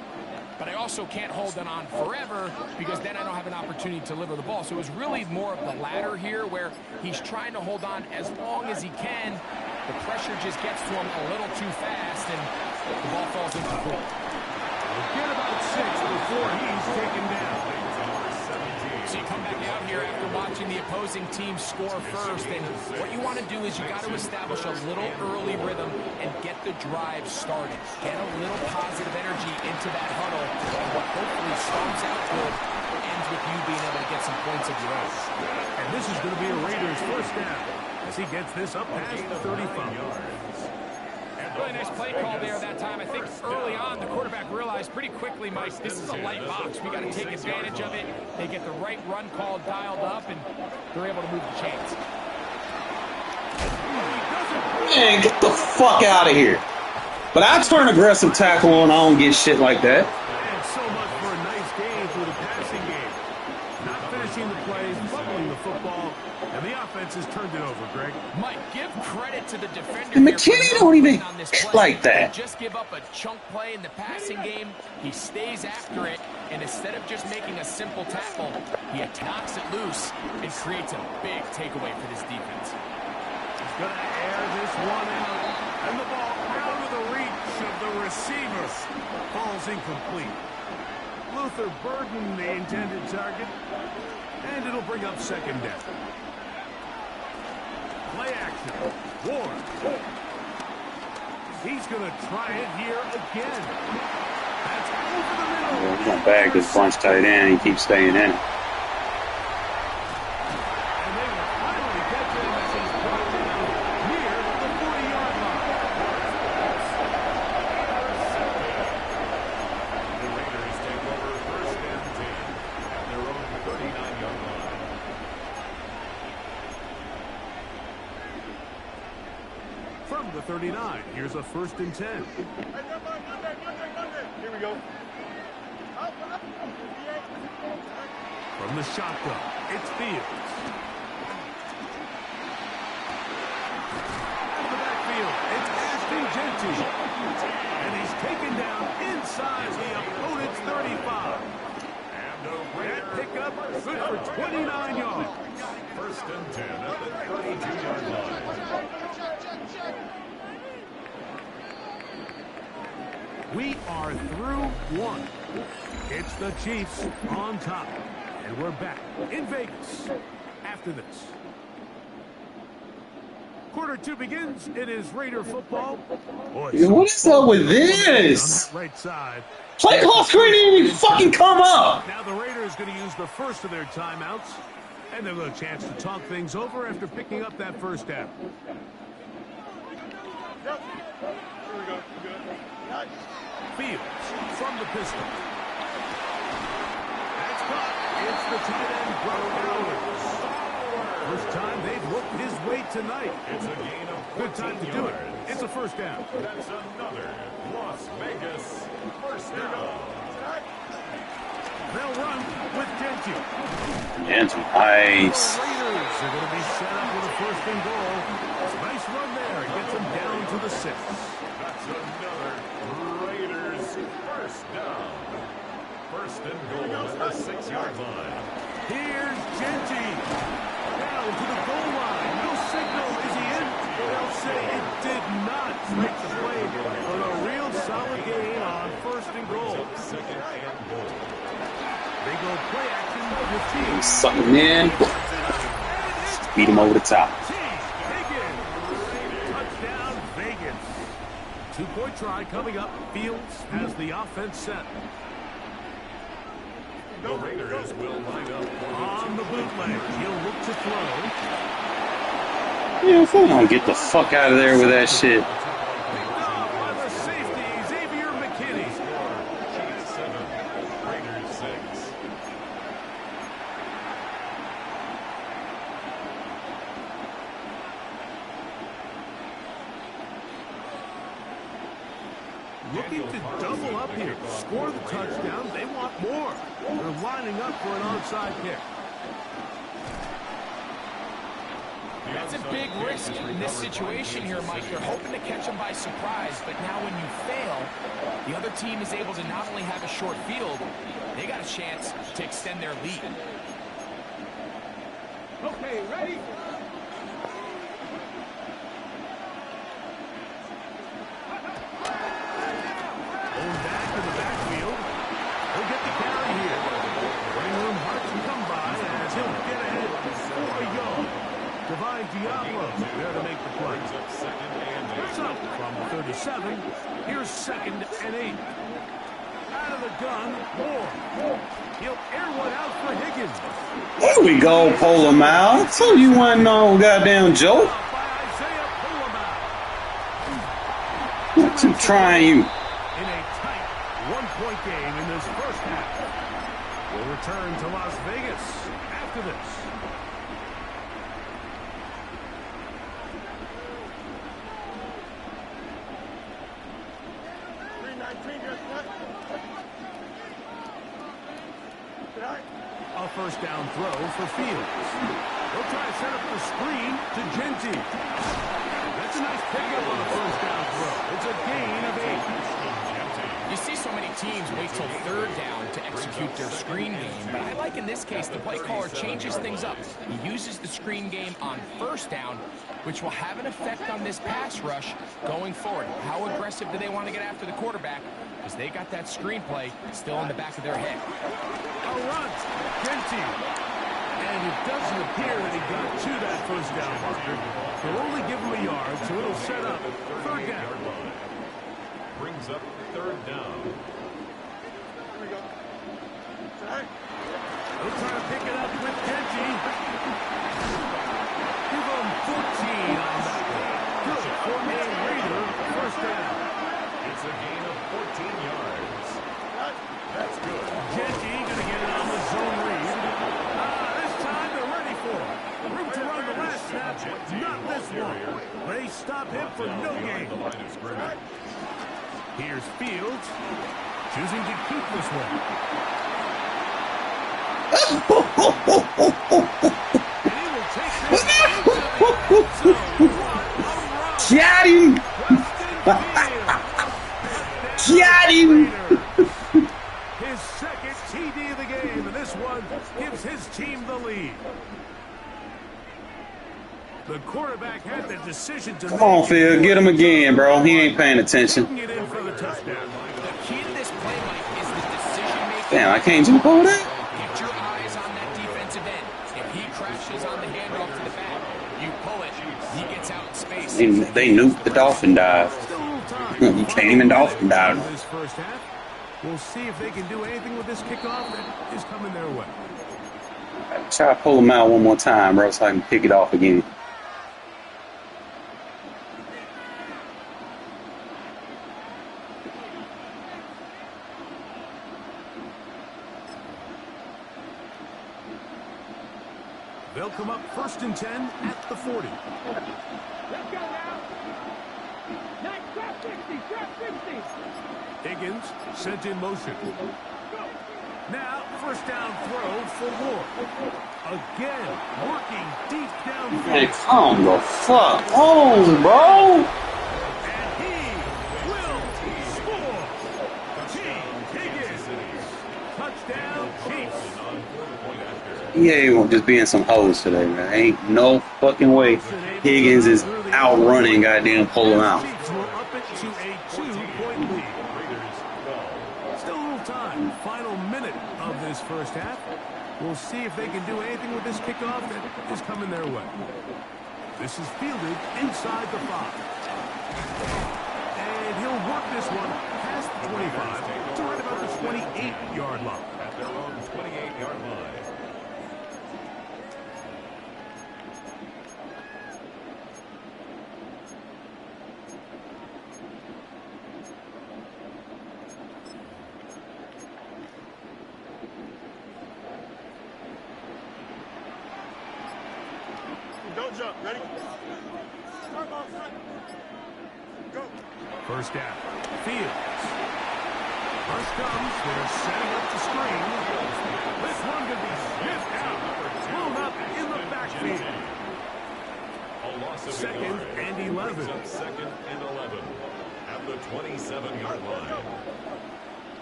But I also can't hold it on forever because then I don't have an opportunity to deliver the ball. So it was really more of the latter here where he's trying to hold on as long as he can. The pressure just gets to him a little too fast and the ball falls incomplete. Get about 6 before he's taken down. So you come back out here after watching the opposing team score first, and what you want to do is you got to establish a little early rhythm and get the drive started. Get a little positive energy into that huddle, and what hopefully starts out good ends with you being able to get some points of your own. And this is going to be a Raiders first down as he gets this up past the 35. Really nice play call there that time. I think early on the quarterback realized pretty quickly, Mike, this is a light box. We got to take advantage of it. They get the right run call dialed up, and they're able to move the chains. Man, get the fuck out of here. But I turn aggressive tackle on, I don't get shit like that. And so much for a nice game through the passing game. Not finishing the plays, fumbling the football, and the offense has turned it over, Greg. Mike, give credit to the defender. And McKinney don't even hit like that. Just give up a chunk play in the passing game. He stays after it, and instead of just making a simple tackle, he knocks it loose and creates a big takeaway for this defense. He's going to air this one out, and the ball out of the reach of the receiver. Falls incomplete. Luther Burden, the intended target, and it'll bring up second down. Play action. Ward. He's going to try it here again. That's over the middle. He's going to bag this bunch tight end. He keeps staying in it. And they will finally get them as he's brought down near the 40-yard line. The Raiders take over first and 10 at their own 39-yard line. From the 39, here's a first and 10. Here we go. From the shotgun, it's Fields. Out of the backfield, it's Ashton Genty. And he's taken down inside the opponent's 35. And a That Raider pickup good for 29 yards. first and 10 at the 32-yard line. We are through one. It's the Chiefs on top. And we're back in Vegas after this. Quarter two begins. It is Raider football. Boy, Dude, what is up with this? on that right side. Play clock screen didn't even fucking come up. Now the Raiders going to use the first of their timeouts. And they'll get a chance to talk things over after picking up that first down. Here we go. Good. Nice. Fields from the pistol. That's caught. It's the tight end, Brock Bowers. First time they've looked his way tonight. It's a gain of 14 Good time to do it. yards. It's a first down. That's another Las Vegas first down. They'll run with Genty. That's nice. The Raiders are going to be set up with a first and goal. Nice run there. It gets them down to the 6. That's another Raiders first down. First and goal at the 6-yard line. Here's Genty. Down to the goal line. No signal. Is he in? They'll say it did not break the play, but a real solid gain on first and goal. Second and goal. They go play action with T. Sucking in. Beat him over the top. T. Higgins. Touchdown, Vegas. 2-point try coming up. Fields has the offense set. The Raiders will line up On the bootleg, he'll look to throw. Yeah, if I don't get the fuck out of there with that shit. Picked off by the safety, Xavier McKinney. Chiefs 7, Raiders 6. Looking to double up here. Score the touchdown. They want more. They're lining up for an onside kick. That's a big risk in this situation here, Mike. They're hoping to catch them by surprise, but now when you fail, the other team is able to not only have a short field, they got a chance to extend their lead. Okay, ready? Going back to the backfield. He'll get the carry here. Running room hard to come by Diablo there to make the play. So, from the 37, here's 2nd and 8. Out of the gun, Moore. He'll air one out for Higgins. There we go, pull him out. I told you wasn't no goddamn joke. By Isaiah Pullman. Keep trying you. In a tight one-point game in this first half. We'll return to Las Vegas after this. A first down throw for Fields. He'll try to set up the screen to Genty. That's a nice pickup on a first down throw. It's a gain of 8. You see so many teams wait till 3rd down to execute their screen game, but I like in this case the play caller changes things up. He uses the screen game on 1st down, which will have an effect on this pass rush going forward. How aggressive do they want to get after the quarterback? Because they got that screenplay still in the back of their head. A run, Genty. And it doesn't appear that he got to that first down marker. They'll only give him a yard, so it'll set up 3rd down. Brings up 3rd down. They'll try to pick it up with Genty. Give him 14 on that one. Good for a Raider, 1st down. It's a gain of 14 yards. That's good. Genty going to get it on the zone read. This time they're ready for it. Room to run the last snap, not this one. They stop him for no gain. Here's Fields, choosing to keep this one. And he will take this into the end zone. Got him! Got him! His 2nd TD of the game, and this one gives his team the lead. The quarterback had the decision to Come on, Phil. Get him again, bro. He ain't paying attention. Get in for the touchdown. The key to this play, Mike, is the decision-making. Damn, I can't jump over that. Get your eyes on that defensive end. If he crashes on the handoff to the back, you pull it. He gets out in space. They nuked the dolphin dive. Still a little time. You can't even dolphin dive. This first half. We'll see if they can do anything with this kickoff that is coming their way. Try to pull him out one more time, bro, so I can pick it off again. They'll come up 1st and 10 at the 40. Let's go now. Nice, drop 60, drop 60. Higgins sent in motion. Now, first down throw for Ward. Again, working deep downfield. Hey, come the fuck on, bro. And he will score. Higgins. Touchdown, Chiefs. He ain't just being some hoes today, man. Ain't no fucking way Higgins is outrunning goddamn pulling out. Chiefs will up it to a 2-point lead. Still a little time. Final minute of this first half. We'll see if they can do anything with this kickoff that is coming their way. This is fielded inside the 5. And he'll work this one past the 25 to right about the 28-yard line. At their own 28-yard line. Don't jump. Ready? Go. First down. Fields. First comes. They're setting up the screen. This one could be sniffed out. Thrown up in the backfield. A loss of 2nd and 11. 2nd and 11 at the 27-yard line.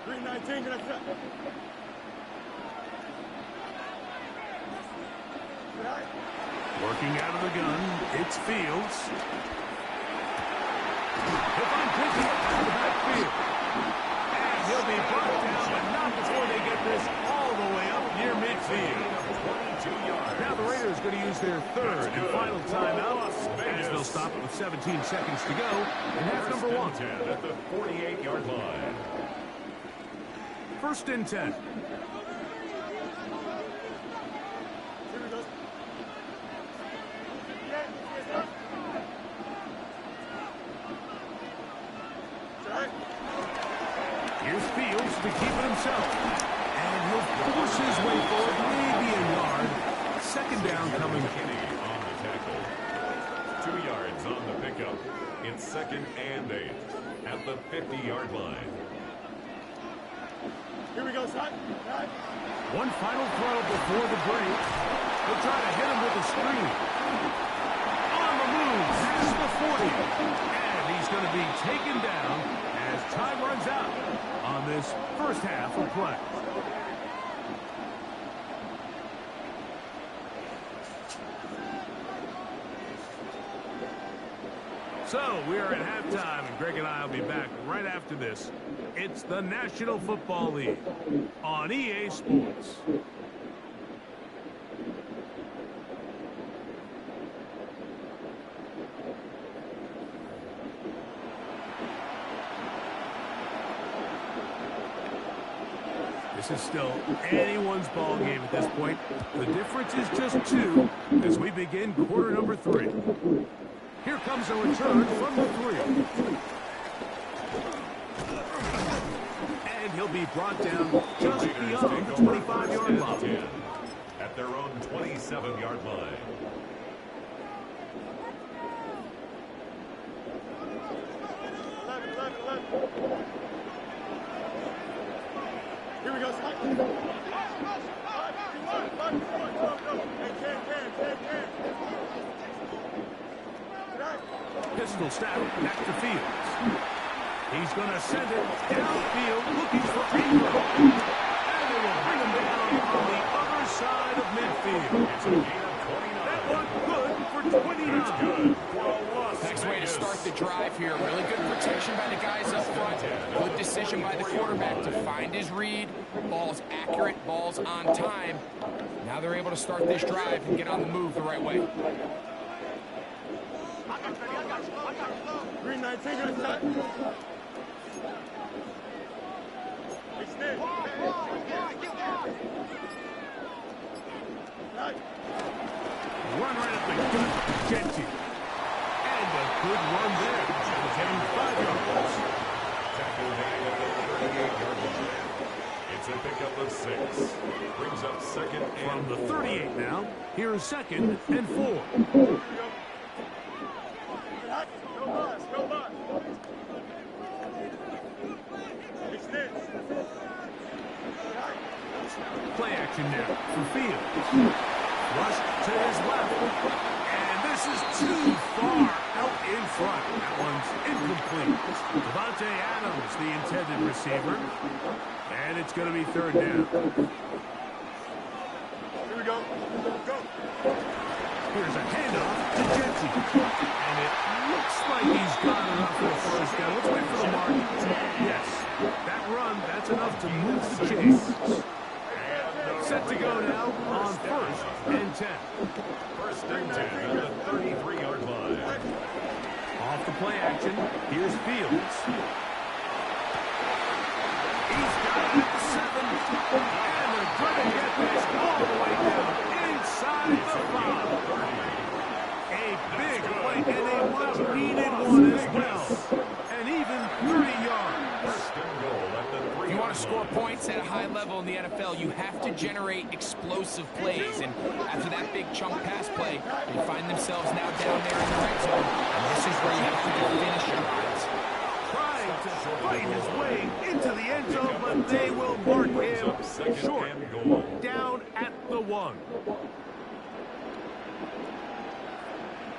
319, gonna cut. Working out of the gun, it's Fields. He'll find Genty out of the backfield. And he'll be brought down, but not before they get this all the way up near midfield. 22 yards. Now the Raiders going to use their third and final timeout, as they'll stop it with 17 seconds to go in half number 1. 10 at the 48-yard line. First and 10. Here's Fields to keep it himself. And he'll push his way forward, maybe a yard. Second down coming. Kinney on the tackle. 2 yards on the pickup. It's second and 8 at the 50-yard line. Here we go, son. One final throw before the break. They'll try to hit him with a screen. On the move, past the 40. And he's going to be taken down as time runs out on this first half of play. So we are at halftime, and Greg and I will be back right after this. It's the National Football League on EA Sports. This is still anyone's ball game at this point. The difference is just 2 as we begin quarter number 3. Here comes a return from the 3. And he'll be brought down just beyond the 25-yard line. At their own 27-yard line. Here we go, son. Pistol snap back to Fields. He's going to send it downfield looking for Ingram. And they will bring him down on the other side of midfield. It's a gain of 29. That one good for 29. Good for a loss. Nice way to start the drive here. Really good protection by the guys up front. Good decision by the quarterback to find his read. Ball's accurate, ball's on time. Now they're able to start this drive and get on the move the right way. Green 19, good shot. Extend. Run right up the gut. Genty. And a good run there. He's getting 5 yards. Tackle made at the 38-yard line. It's a pickup of 6. Brings up second and From the 4. 38 now, here's second and 4. Go boss, go boss. Extend. Play action now for Fields. Rush to his left. And this is too far out in front. That one's incomplete. Devontae Adams, the intended receiver. And it's going to be third down. Here we go. Go. Here's a handoff to Genty. And it looks like he's got enough for a first down. Let's wait for the mark. Yes, that run, that's enough to move the chains. Set to go now on first and 10. First and 10 at the 33-yard line. Off the play action, here's Fields. He's got it at the 7. And they're going to get this all the way down inside the 5. A big play and a much-needed one as well. And even 30 yards. First and goal at the 3-yard line. If you want to score points at a high level in the NFL, you have to generate explosive plays. And after that big chunk pass play, they find themselves now down there in the red zone. And this is where you have to finish your drives. Trying to fight his way into the end zone, but they will mark him short. Down at the 1.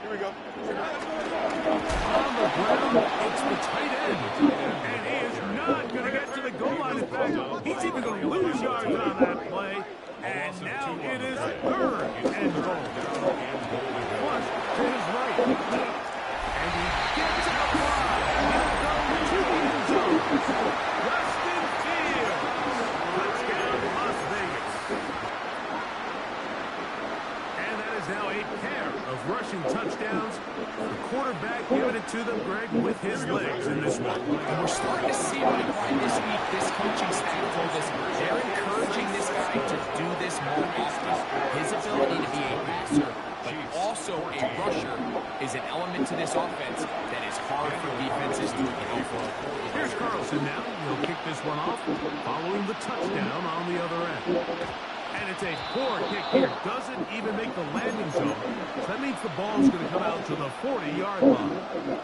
Here we go. On the ground, it's the tight end. And he is not going to get to the goal line. In fact, he's even going to lose yards on that play. And now it is third and goal. Flush to his right. And he gets out wide. He'll go to the end zone. Justin Fields. Touchdown, Las Vegas. quarterback giving it to them, Greg, with his legs in this one. And we're starting to see why this week this coaching staff told us they're encouraging this guy to do this more often. His ability to be a passer, but also a rusher, is an element to this offense that is hard for defenses to account for. Here's Carlson now. He'll kick this one off following the touchdown on the other end. And it's a poor kick here. Doesn't even make the landing zone. So that means the ball's going to come out to the 40-yard line.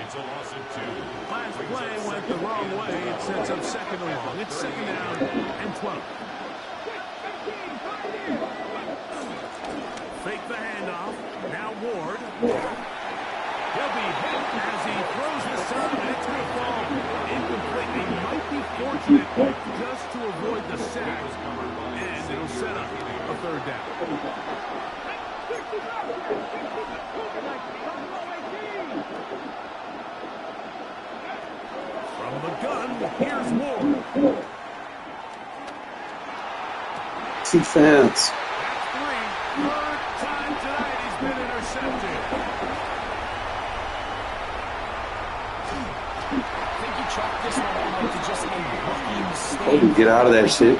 It's a loss of 2. Last play went the wrong way. It sets up second and long. It's second down and 12. Fake the handoff. Now Ward. He'll be hit as he throws this time. It's going to fall incomplete. He might be fortunate just to avoid the sack. And it'll set up a third down. From the gun, here's Ward. Defense. Third time tonight he's been intercepted. I think he chalked this one up to just a rookie mistake. Told him get out of that shit.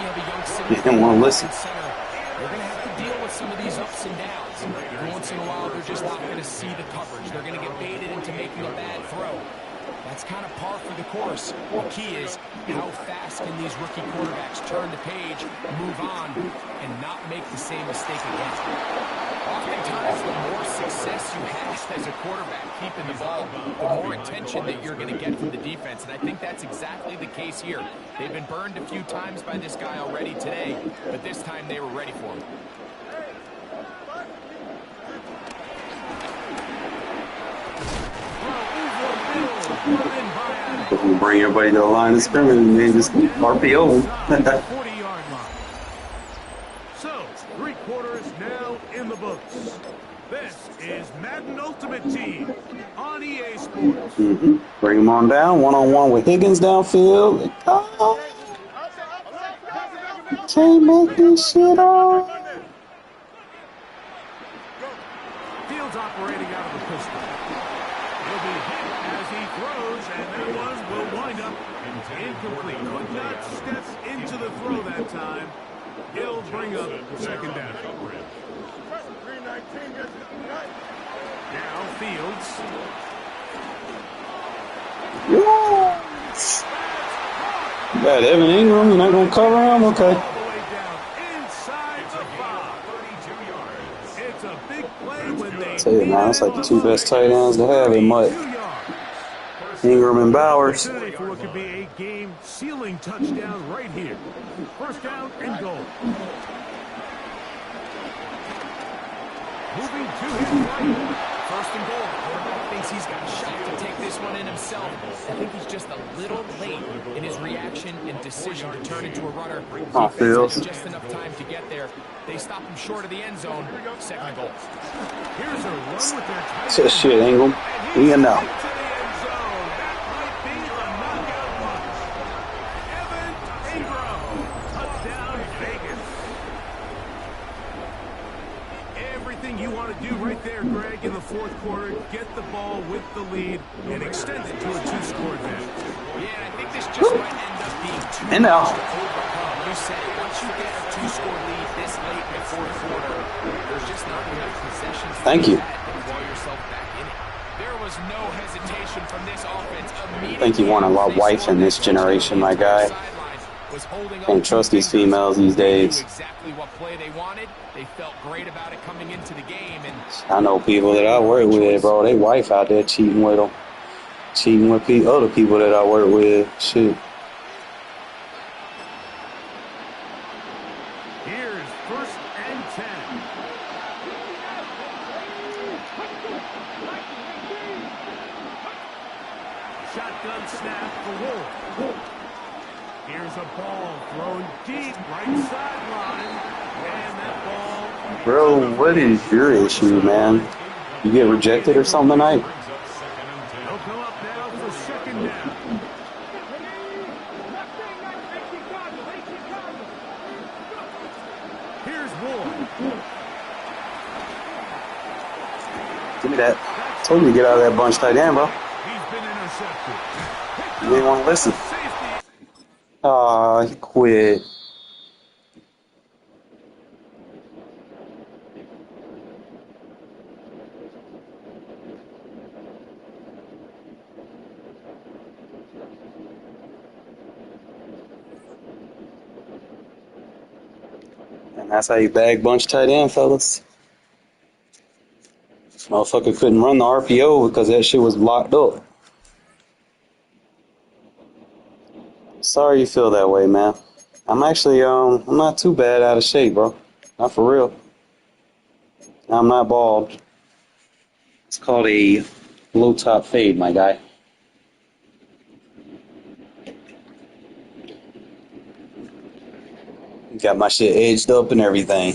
He didn't want to listen. They're going to have to deal with some of these ups and downs. Every once in a while, they're just not going to see the coverage. They're going to get baited into making a bad throw. That's kind of par for the course. The key is how fast can these rookie quarterbacks turn the page, move on, and not make the same mistake again. Oftentimes, the more success you have as a quarterback keeping the ball, the more attention that you're going to get from the defense. And I think that's exactly the case here. They've been burned a few times by this guy already today, but this time they were ready for him. Bring everybody to the line of scrimmage and then just RPO. 40-yard line. So, 3 quarters now in the books. This is Madden Ultimate Team on EA Sports. Bring them on down, one-on-one with Higgins downfield. Oh, can't make this shit up. Fields operating out of the pistol. He'll be hit as he throws, and that one will wind up incomplete. Could not step into the throw that time. He'll bring up second down. Now Fields. Yes. Got Evan Ingram, you're not going to cover him? Okay. All the way down inside the 5. 32 yards. It's a big play when they Tell you, man, that's like the 2 best tight ends to have in Mutt. Ingram and Bowers. Opportunity for what could be a game-sealing touchdown right here. First down and goal. Moving to his right. First and goal. Quarterback thinks he's got a shot to take this one in himself. I think he's just a little late in his reaction and decision to turn into a runner. Fields. Defense had just enough time to get there. They stop him short of the end zone. Second and goal. Here's a run with their tight Say end. shit, Ingram. We in now. To the end zone. That might be the knockout punch. Evan Ingram. Touchdown, Vegas. Everything you want to do right there, Greg, in the fourth quarter. Get the ball with the lead and extend it to a 2-score advantage. Yeah, I think this just might end up being too And now. much to overcome. You said it. Once you get a 2-score lead this late in the fourth quarter, there's just not enough possessions. Thank you. To wall yourself back in it. There was no hesitation from this offense. I think you want a lot of wife in this generation, my guy. Can't trust these females these days. Exactly what play they wanted. They felt great about it coming into the game, and I know people that I work with, bro. They wife out there cheating with them. Cheating with other people that I work with. Shit. Here's first and 10. Shotgun snap for Ward. Here's a ball thrown deep right sideline. And that ball. Bro, what is your issue, man? You get rejected or something tonight? They'll come up now for second down. Here's Ward. Give me that. Told you to get out of that bunch tight end, bro. He's been intercepted. You didn't want to listen. Aw, he quit. And that's how you bag bunch tight end, fellas. Motherfucker couldn't run the RPO because that shit was locked up. Sorry you feel that way, man. I'm actually, I'm not too bad out of shape, bro. Not for real. I'm not bald. It's called a low top fade, my guy. Got my shit edged up and everything.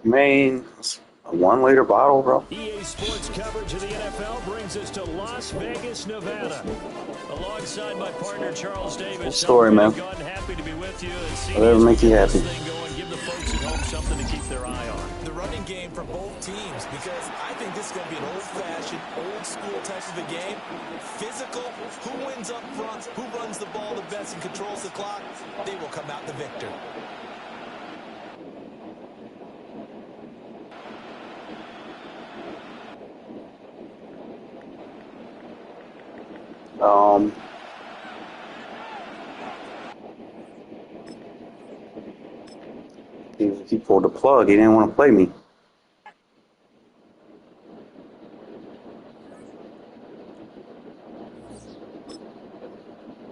Man, a 1 liter bottle, bro. EA Sports coverage of the NFL brings us to Las Vegas, Nevada. Alongside my partner Charles Davis. Good story, man. Happy to be with you and see Whatever make you happy. Give the folks at home something to keep their eye on. The running game for both teams, because I think this is going to be an old-fashioned, old-school type of a game. Physical, who wins up front, who runs the ball the best and controls the clock, they will come out the victor. He pulled the plug. He didn't want to play me.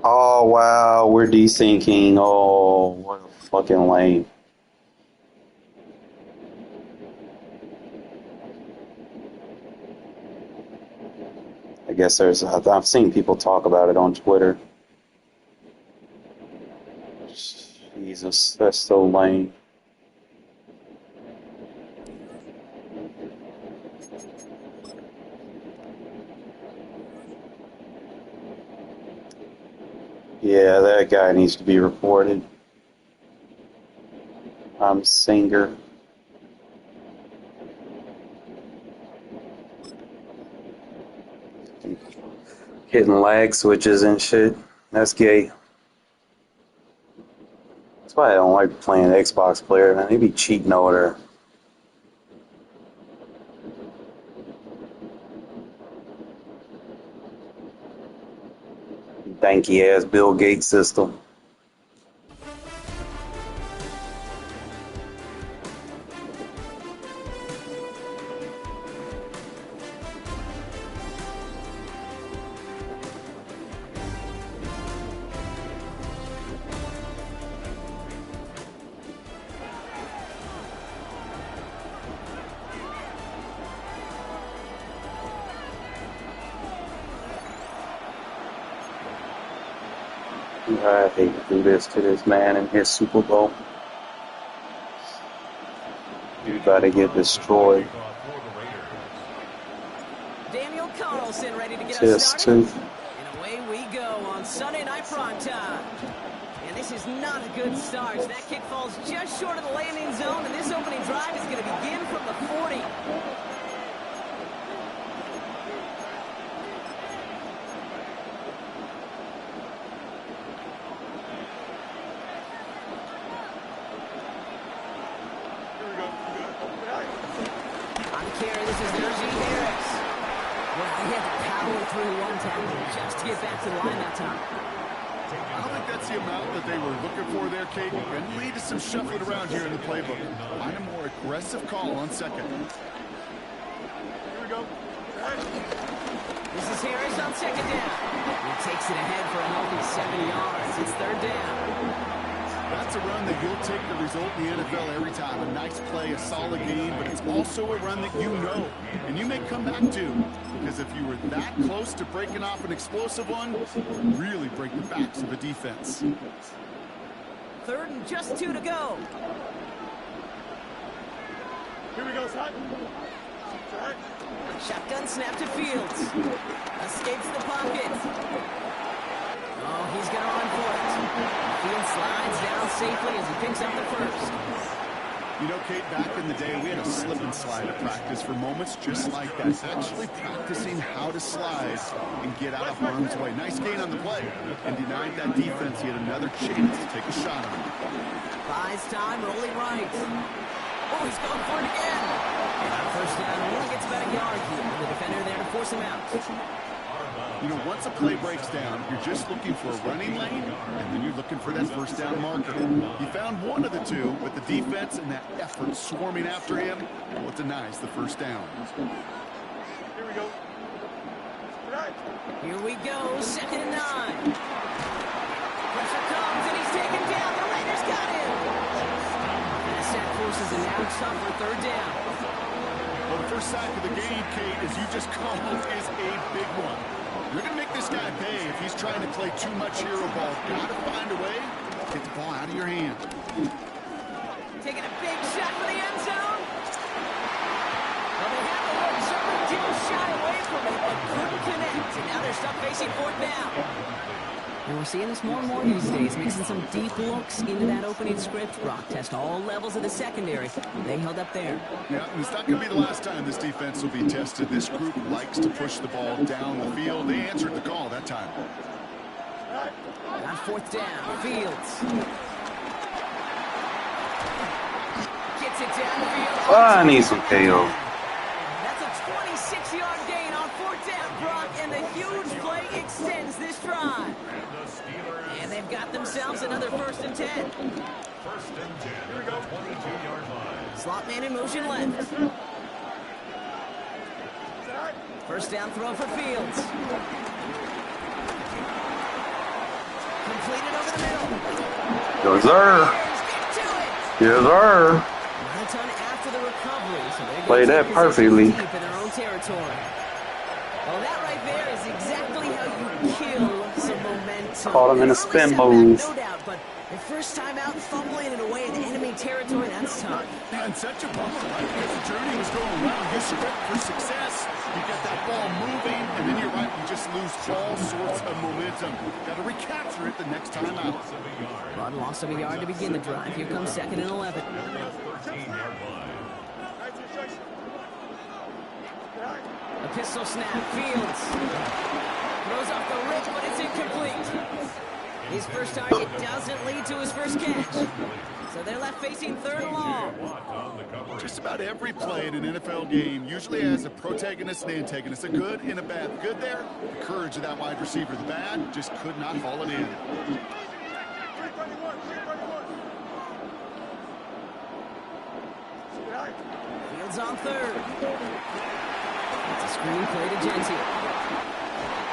Oh, wow. We're desyncing. Oh, what a fucking lame. I guess I've seen people talk about it on Twitter. Jesus, that's so lame. Yeah, that guy needs to be reported. I'm Singer. Hitting lag switches and shit. That's gay. That's why I don't like playing Xbox player, man. They be cheating over there. Danky ass Bill Gates system. I hate to do this to this man in his Super Bowl. You about to get destroyed. Daniel Carlson ready to get us Just started. two. And away we go on Sunday Night Primetime. And this is not a good start. That kick falls just short of the landing zone, and this opening drive is going to begin from the 40. Just to get back to the line that time. I don't think that's the amount that they were looking for there, Katie. And lead to some shuffling around here in the playbook. Find a more aggressive call on second. on second down. He takes it ahead for a healthy 7 yards. It's third down. That's a run that you'll take the result in the NFL every time. A nice play, a solid game, but it's also a run that you know, and you may come back to. Because if you were that close to breaking off an explosive one, really break the backs of a defense. Third and just 2 to go. Here we go, son. Shotgun snap to Fields. Escapes the pocket. Oh, he's going to run for it. Fields slides down safely as he picks up the first. You know, Kate, back in the day, we had a slip and slide at practice for moments just like that. Actually practicing how to slide and get out of harm's way. Nice gain on the play. And denied that defense. He had another chance to take a shot on him. Buys time, rolling right. Oh, he's going for it again. And on first down, only gets about a yard here. The defender there to force him out. You know, once a play breaks down, you're just looking for a running lane, and then you're looking for that first down marker. He found one of the two, but the defense and that effort swarming after him, well, it denies the first down. Here we go. Here we go, second and 9. Pressure comes, and he's taken down. The Raiders got him. And a sack forces an out for third down. Well, the first sack of the game, Kate, as you just called, is a big one. You're going to make this guy pay if he's trying to play too much hero ball. Got to find a way to get the ball out of your hand. Taking a big shot for the end zone. Well, they have the look. Certainly didn't shy away from it, but couldn't connect. And now they're stuck facing fourth down. And we're seeing this more and more these days, mixing some deep looks into that opening script. Brock test all levels of the secondary. They held up there. Yeah, and it's not going to be the last time this defense will be tested. This group likes to push the ball down the field. They answered the call that time. On fourth down, Fields. Gets it downfield. Oh, I need some KO. That's a 26-yard gain on fourth down, Brock, and the huge play extends this drive. And they've got themselves another first and 10. First and 10 at the 22-yard line. Slot man in motion left. First down throw for Fields. Completed over the middle. Yes, sir. Get to it. Yes, sir. Not a ton after the recovery, so they're Played that perfectly. deep in their own territory. Well, that right there is exactly how you kill some momentum. Caught him in a spin move. No doubt, but the first time out, fumbling it away in enemy territory, that's tough. Man, such a bummer, right? Because the journey was going well. You script for success. You get that ball moving, and then you're right, you just lose all sorts of momentum. Got to recapture it the next time out. Run loss of a yard to begin the drive. Here comes second and 11. 13-yard line. A pistol snap. Fields throws off the rip, but it's incomplete. His first target doesn't lead to his first catch. So they're left facing third and long. Just about every play in an NFL game usually has a protagonist and antagonist, a good and a bad. The good there, the courage of that wide receiver. The bad just could not haul it in. Fields on third. It's a screen play to Gentile.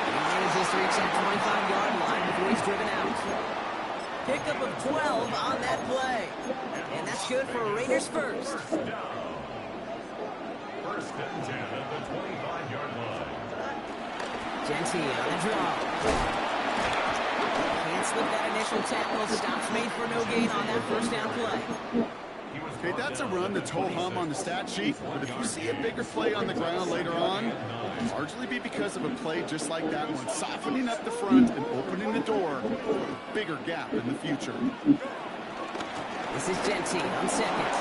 He manages to reach that 25-yard line before he's driven out. Pickup of 12 on that play. And that's good for Raiders first. First and 10 at the 25-yard line. Gentile on the draw. Can't slip that initial tackle. Stops made for no gain on that first down play. Okay, that's a run that's ho-hum on the stat sheet, but if you see a bigger play on the ground later on, it'll largely be because of a play just like that one, softening up the front and opening the door for a bigger gap in the future. This is Gentile on second.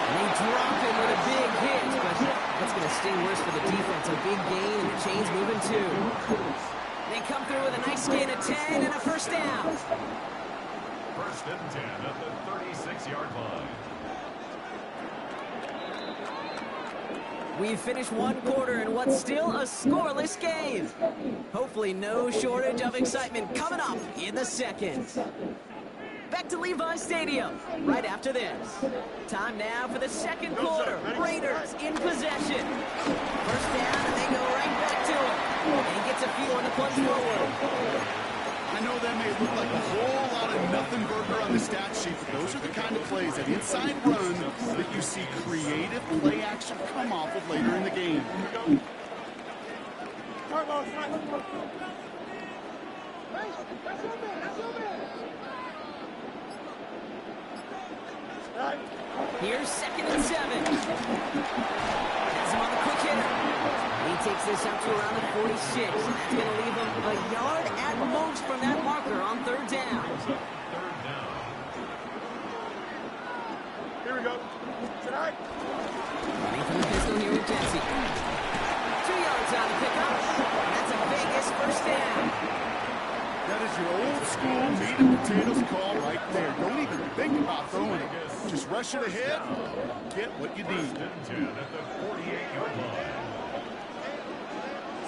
And they drop him with a big hit, but that's going to sting worse for the defense. A big gain, and the chain's moving too. They come through with a nice gain of 10 and a first down. First and 10 at the 36-yard line. We've finished one quarter in what's still a scoreless game. Hopefully no shortage of excitement coming up in the second. Back to Levi Stadium right after this. Time now for the second quarter. Raiders in possession. First down, and they go right back to it. runs forward. I know that may look like a whole lot of nothing burger on the stat sheet, but those are the kind of plays, that inside run, that you see creative play action come off of later in the game. Here's 2nd and 7. Has him on the quick hitter. He takes this up to around the 46, and that's going to leave him a yard at most from that marker on 3rd down. Here we go. Tonight. Running from the pistol here with Jesse. 2 yards on the pickup, and that's a Vegas 1st down. That is your old school meat and potatoes call right there. Don't even think about throwing it. Just rush it ahead, get what you need.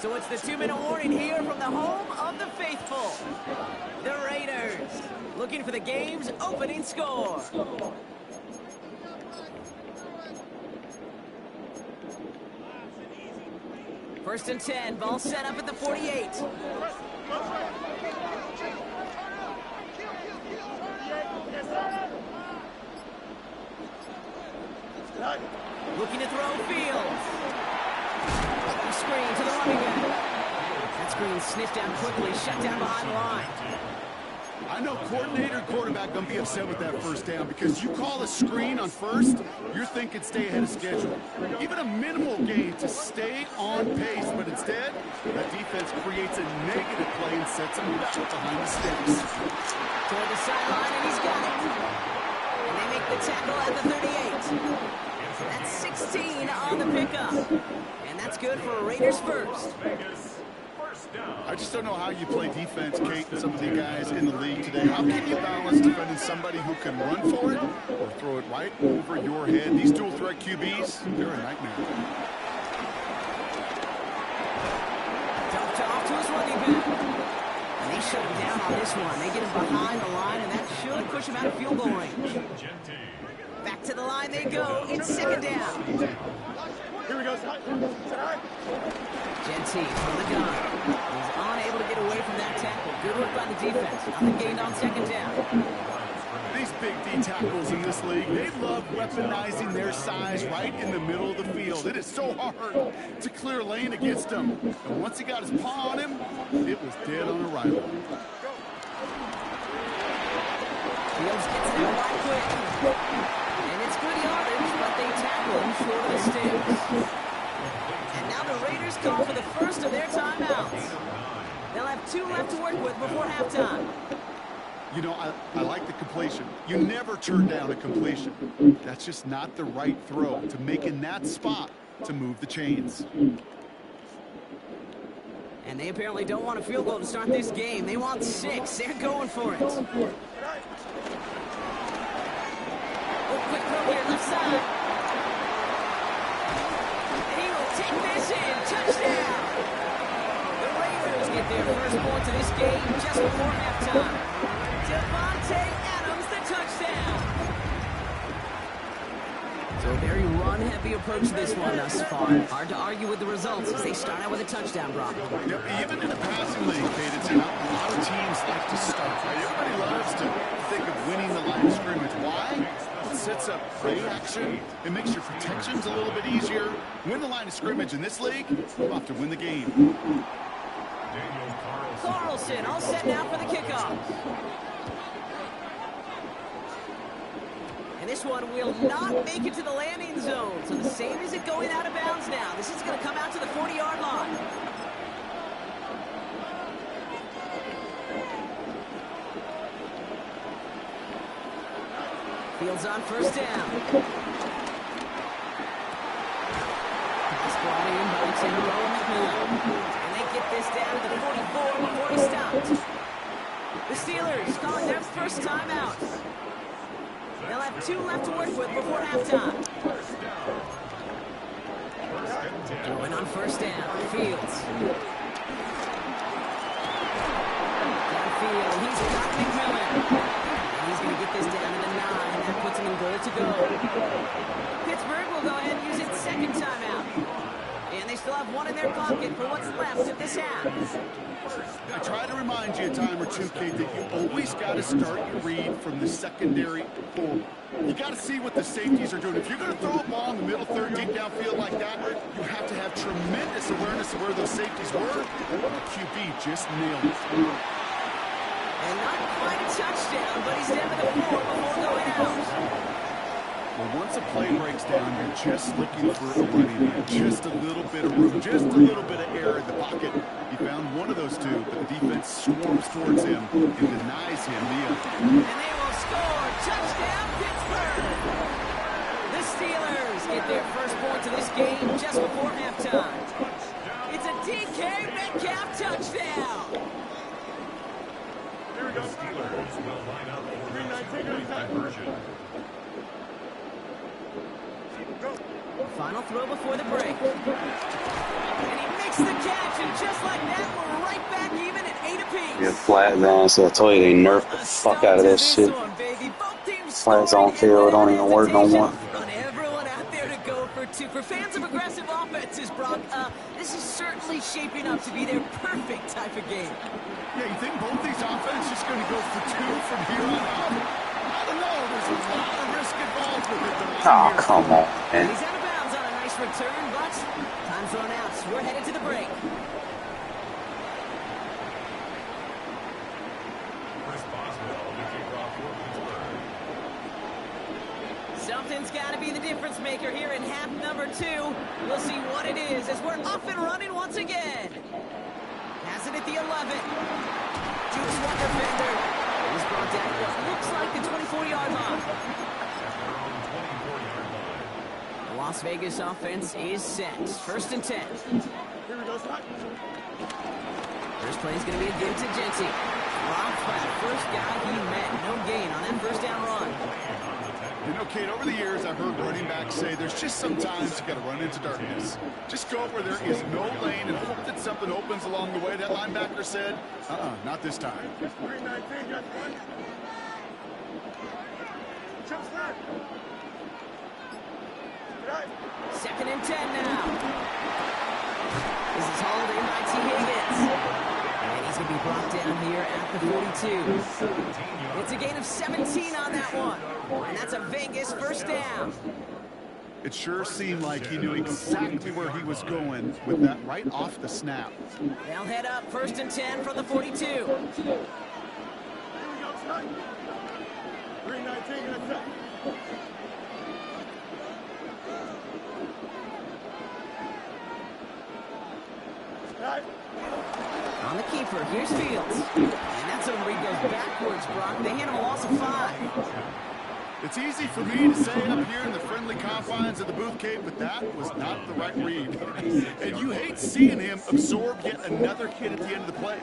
So it's the 2-minute warning here from the home of the faithful. The Raiders looking for the game's opening score. First and 10, ball set up at the 48. Looking to throw Fields. Screen to the running back. That screen sniffed down quickly, shut down behind the line. I know coordinator and quarterback going to be upset with that 1st down because you call a screen on 1st, you're thinking stay ahead of schedule. Even a minimal gain to stay on pace, but instead, that defense creates a negative play and sets him back behind the sticks. Toward the sideline, and he's got it. And they make the tackle at the 38. That's 16 on the pickup. And that's good for a Raiders 1st. I just don't know how you play defense, Kate, and some of the guys in the league today. How can you balance defending somebody who can run for it or throw it right over your head? These dual threat QBs, they're a nightmare. Dumped off to his running back. And they shut him down on this one. They get him behind the line, and that should push him out of field goal range. Back to the line they go. It's 2nd down. Here we go. Genty from the gun. He's unable to get away from that tackle. Good work by the defense. Nothing gained on 2nd down. These big D tackles in this league, they love weaponizing their size right in the middle of the field. It is so hard to clear lane against them. And once he got his paw on him, it was dead on arrival. Fields gets there right quick. And it's good yardage, but they tackle him short of the sticks. And now the Raiders call for the first of their timeouts. They'll have 2 left to work with before halftime. You know, I like the completion. You never turn down a completion. That's just not the right throw to make in that spot to move the chains. And they apparently don't want a field goal to start this game. They want 6. They're going for it. Oh, quick throw here, left side. And he will take this in. Touchdown. The Raiders get their first point to this game just before halftime. Devontae Adams, the touchdown. So a very run-heavy approach to this one thus far. Hard to argue with the results as they start out with a touchdown, Brock. Yep, even in a passing league, Kate, it's how a lot of teams like to start. Right? Everybody loves to think of winning the line of scrimmage. Why? It sets up play action. It makes your protections a little bit easier. Win the line of scrimmage in this league, you'll have to win the game. Carlson all set now for the kickoff. And this one will not make it to the landing zone. So the same as it going out of bounds now. This is going to come out to the 40-yard line. Fields on first down. Pass brought in by Timber McMillan. And they get this down to the 44 before he stopped. The Steelers calling their first timeout. They'll have 2 left to work with before halftime. Going on first down. Fields. Downfield. He's got McMillan. And he's going to get this down to the 9. And that puts him in goal to go. Pittsburgh will go ahead and use its second timeout. And they still have one in their pocket for what's left of this half. I try to remind you a time or two, Kate, that you always got to start your read from the secondary forward. You got to see what the safeties are doing. If you're going to throw a ball in the middle third, deep downfield like that, you have to have tremendous awareness of where those safeties were. The QB just nailed it. And not quite a touchdown, but he's down to the 4 before going out. Well, once a play breaks down, you're just looking for a running back. Just a little bit of room, just a little bit of air in the pocket. He found one of those two, but the defense swarms towards him and denies him the other. And they will score. Touchdown, Pittsburgh. The Steelers get their first point to this game just before halftime. It's a DK Metcalf touchdown. Here we go. Steelers will line up for the 2-point conversion. Final throw before the break. And he makes the catch, and just like that, we're right back even at 8 apiece. Yeah, flat zone, so I told you they nerfed the fuck out of this shit. Flat zone field don't even work no more. Everyone out there to go for 2. For fans of aggressive offenses, Brock, this is certainly shaping up to be their perfect type of game. Yeah, you think both these offenses just going to go for 2 from here on out? I don't know. There's a lot of risk involved with it. Oh, come on, man. He's out of bounds on a nice return, but time's run out. So we're headed to the break. Chris Boswell will kick off for Pittsburgh. Something's got to be the difference maker here in half number 2. We'll see what it is as we're off and running once again. Has it at the 11. Choose one defender. He's brought down what looks like the 24-yard line. The Las Vegas offense is set. 1st and 10. Here we go, Scott. First play is going to be a give to Genty. Rob flat. First guy he met. No gain on that first down run. You know, Kate, over the years, I've heard running backs say there's just sometimes you got to run into darkness. Just go where there is no lane and hope that something opens along the way. That linebacker said, not this time. 319, got one. Jump start. Right. 2nd and 10 now. This is hauled in by T. Higgins. And he's going to be brought down here at the 42. It's a gain of 17 on that one. And that's a Vegas first down. It sure seemed like he knew exactly where he was going with that right off the snap. They'll head up 1st and 10 from the 42. Here we go, Scott. 319, got set. Right. On the keeper, here's Fields. And that's a read goes backwards, Brock. They hand him a loss of 5. It's easy for me to say up here in the friendly confines of the booth cave, but that was not the right read. And you hate seeing him absorb yet another hit at the end of the play.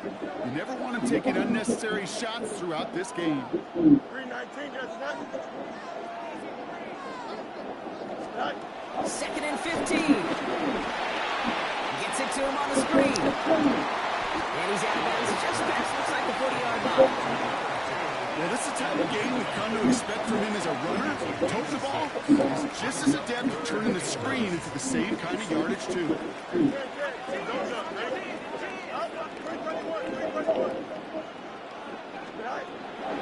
You never want him taking unnecessary shots throughout this game. 319, got set. Right. 2nd and 15. Gets it to him on the screen. And he's out of bounds just past, looks like the 40-yard line. Well, this is the type of game we've come to expect from him as a runner. Tote the ball, he's just as adept at turning the screen into the same kind of yardage, too.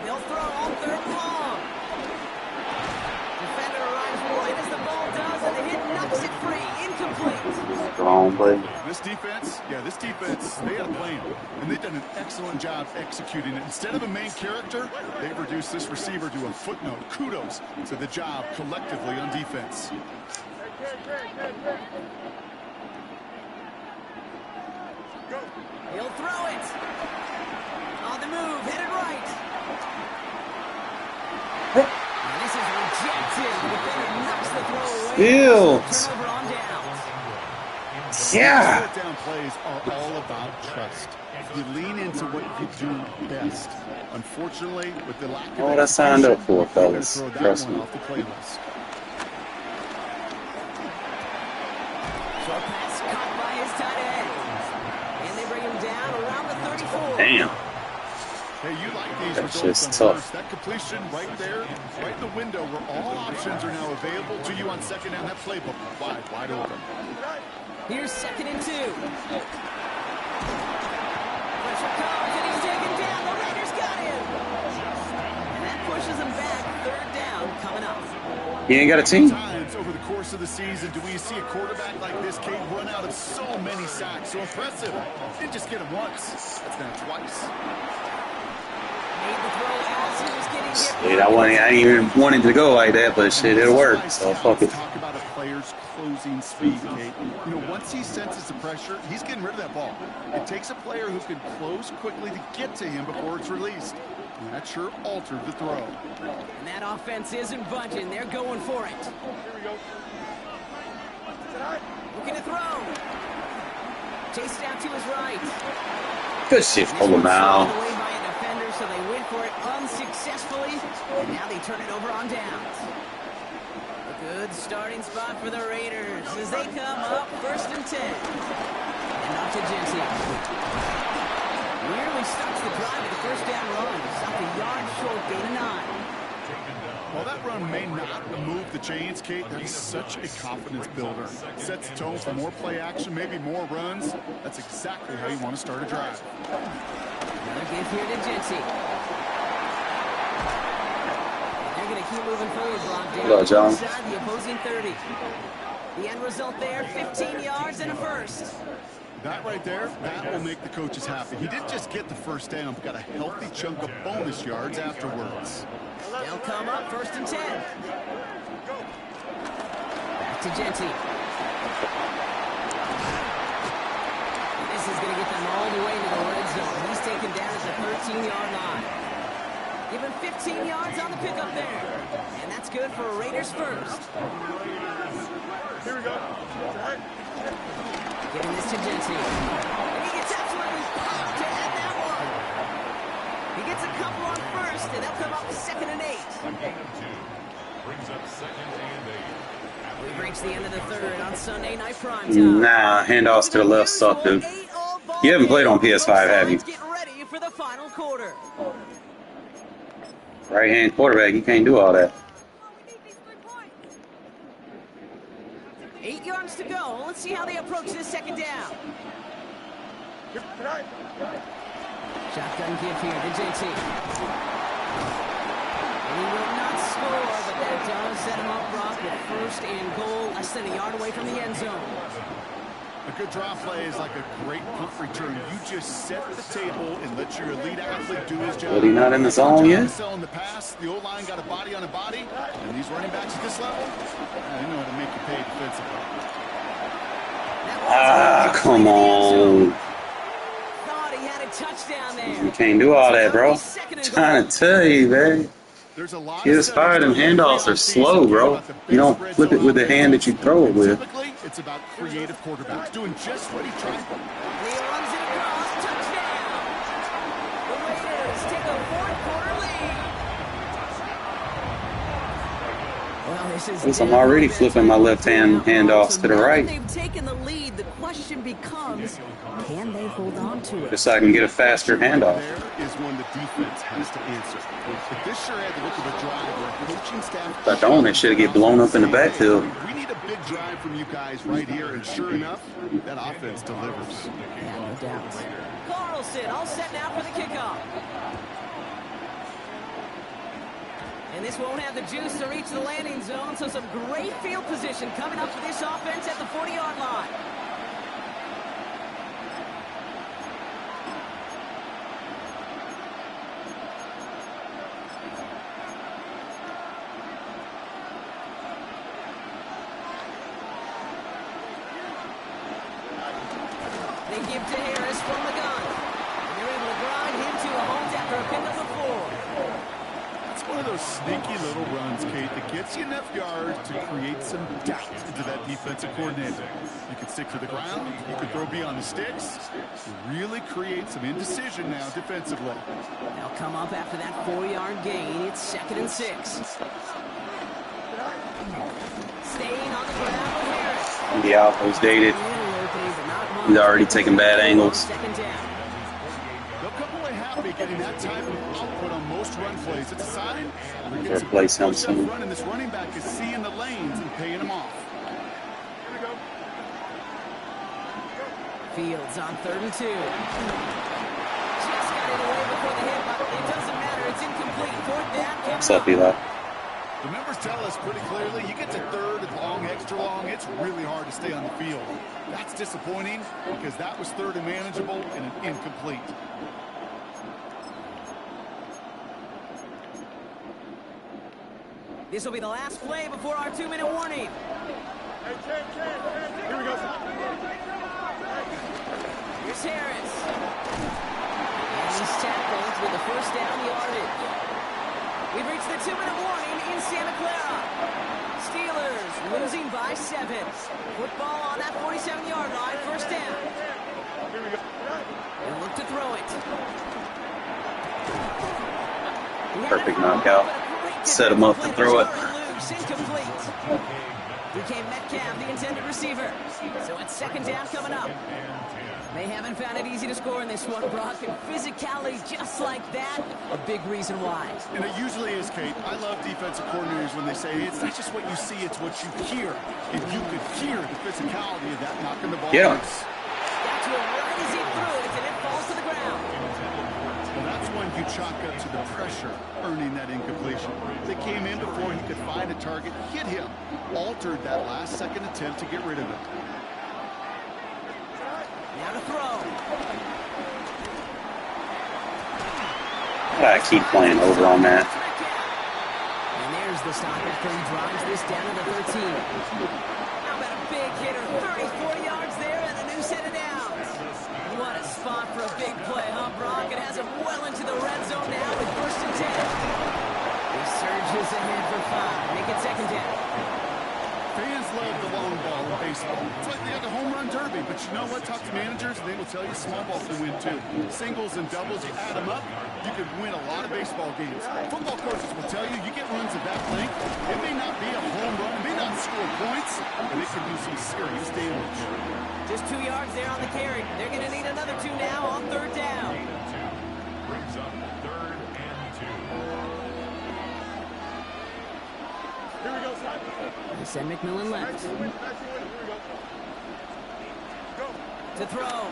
They'll throw on 3rd and long. Defender arrives right as the ball does, and the hit knocks it free. Incomplete. Strong play. This defense, they had a plan, and they've done an excellent job executing it. Instead of a main character, they've reduced this receiver to a footnote. Kudos to the job collectively on defense. He'll throw it. On the move, headed right. And this is rejected. The defender knocks the throw away. Fields. Turnover on downs. Yeah. Third down plays are all about trust. You lean into what you do best. Unfortunately, with the lack of What I signed up for, execution, they're gonna fellas. throw that Trust one me. off the playlist. Short pass caught by his tight end. And they bring him down around the 34. Damn. Hey, you like these That's results just on tough. first. That completion right there, right in the window where all options are now available to you on 2nd down. That playbook wide open. Here's 2nd and 2. Pressure comes, and he's taken down. The Raiders got him. And that pushes him back. 3rd down coming up. You ain't got a team? Times over the course of the season do we see a quarterback like this, Kate, run out of so many sacks. So impressive. Didn't just get him once. That's been twice. Made the throw as he was getting hit. Shit, I ain't even wanting to go like that, but shit, it'll work. So fuck it. Talk about a player's closing speed, Kate. You know, once he senses the pressure, he's getting rid of that ball. It takes a player who can close quickly to get to him before it's released. And that sure altered the throw. And that offense isn't budging. They're going for it. Here we go. Looking to throw. Chased out to his right. Good shit, pull him out. Away by a defender, so they went for it unsuccessfully. And now they turn it over on downs. A good starting spot for the Raiders as they come up 1st and 10. And off to Jensen. Nearly stops the drive with the 1st down run. Stopped a yard short, gain of 9. While that run may not move the chains, Kate, that's such a confidence builder. Sets the tone for more play action, maybe more runs. That's exactly how you want to start a drive. Another give here to Jensen. They're going to keep moving forward, Brock. Hello, John. Inside the opposing 30. The end result there, 15 yards and a 1st. That right there, that will make the coaches happy. He didn't just get the 1st down, but got a healthy chunk of bonus yards afterwards. They'll come up 1st and 10. Back to Jensen. This is going to get them all the way to the red zone. He's taken down at the 13-yard line. Give him 15 yards on the pickup there. And that's good for Raiders 1st. Here we go. Giving this to Jensen. And he gets absolutely pumped to add that one. He gets a couple on 1st, and they'll come up 2nd and 8. 2nd and 2. Brings up 2nd and 8. We've reached the end of the 3rd on Sunday Night Primetime. Nah, handoffs to the left suck, dude. You haven't played on PS5, have you? Getting ready for the final quarter. Right-hand quarterback, you can't do all that. 8 yards to go. Let's see how they approach this 2nd down. Shotgun give here to Jensen. He will not score, but that does set him up, Brock, with 1st and goal, less than a yard away from the end zone. A good draw play is like a great punt return. You just set the table and let your elite athlete do his job. But he not in the zone yet? In the pass, the O-line got a body on a body, and these running backs at this level, they know how to make you pay defensively. Ah, come on. Thought he had a touchdown there. You can't do all that, bro. Trying to tell you, man. Kids fire, them handoffs are slow, bro. You don't flip it with the hand that you throw it with. Typically, it's about creative quarterbacks doing just what he tried. He runs it across, touchdown. The Raiders take a 4th quarter lead. Well, this is I'm already flipping my left hand handoffs to the right. They've taken the lead. The question becomes, can they hold on to it? Just so I can get a faster handoff. There is one the defense has to answer. If this sure had the look of a drive where a coaching staff... If I don't, it should get blown up in the backfield. We need a big drive from you guys right here, and sure enough, that offense delivers. Yeah, no doubt. Carlson all set now for the kickoff. And this won't have the juice to reach the landing zone, so some great field position coming up for this offense at the 40-yard line. They give to Harris from the gun. And they're able to grind him to a hold after a pickup of 4. It's one of those sneaky little runs, Kate, that gets you enough yards to create some doubt into that defensive coordinator. You can stick to the ground, you can throw beyond the sticks, you really create some indecision now defensively. They'll come up after that 4-yard gain. It's 2nd and 6. Staying on the ground with Harris. The outpost dated. He's already taking bad angles. They'll come away happy getting that type of output on most run plays. It's a sign they're getting some Replace him good stuff soon. running. This running back is seeing the lanes and paying them off. Fields on 3rd and 2. Just got it away before the hit, but it doesn't matter. It's incomplete. 4th down. What's up, Eli? The numbers tell us pretty clearly, you get to 3rd and long, extra long, it's really hard to stay on the field. That's disappointing because that was 3rd and manageable and an incomplete. This will be the last play before our 2-minute warning. Here we go. Here's Harris. And he's tackled with the 1st down yardage. We've reached the 2-minute warning in Santa Clara. Steelers losing by 7. Football on that 47-yard line, 1st down. They'll look to throw it. Perfect knockout. Set him up to throw it. Incomplete. Became Metcalf, the intended receiver. So it's 2nd down coming up. They haven't found it easy to score in this one, Brock, and physicality just like that, a big reason why. And it usually is, Kate. I love defensive coordinators when they say it's not just what you see, it's what you hear. If you could hear the physicality of that knocking the ball Yeah. loose. Got to him right as he threw it, and it falls to the ground. Well, that's when you chalk up to the pressure earning that incompletion. They came in before he could find a target, hit him, altered that last-second attempt to get rid of it. Now to throw. I keep playing over on that. And there's the stop after he drives this down to the 13. How about a big hitter? 34 yards there and a new set of downs. What a spot for a big play, huh, Brock? It has him well into the red zone now with 1st and 10. He surges ahead for 5. Make it 2nd down. Fans love the long ball in baseball. It's like they got the home run derby, but you know what? Talk to managers, and they will tell you small ball can win too. Singles and doubles, you add them up, you can win a lot of baseball games. Football coaches will tell you, you get runs of that length, it may not be a home run, it may not score points, but it can do some serious damage. Just 2 yards there on the carry. They're going to need another 2 now on 3rd down. Brings up 3rd and 2. Here we go, son. They send McMillan left. Here we go. Go. To throw.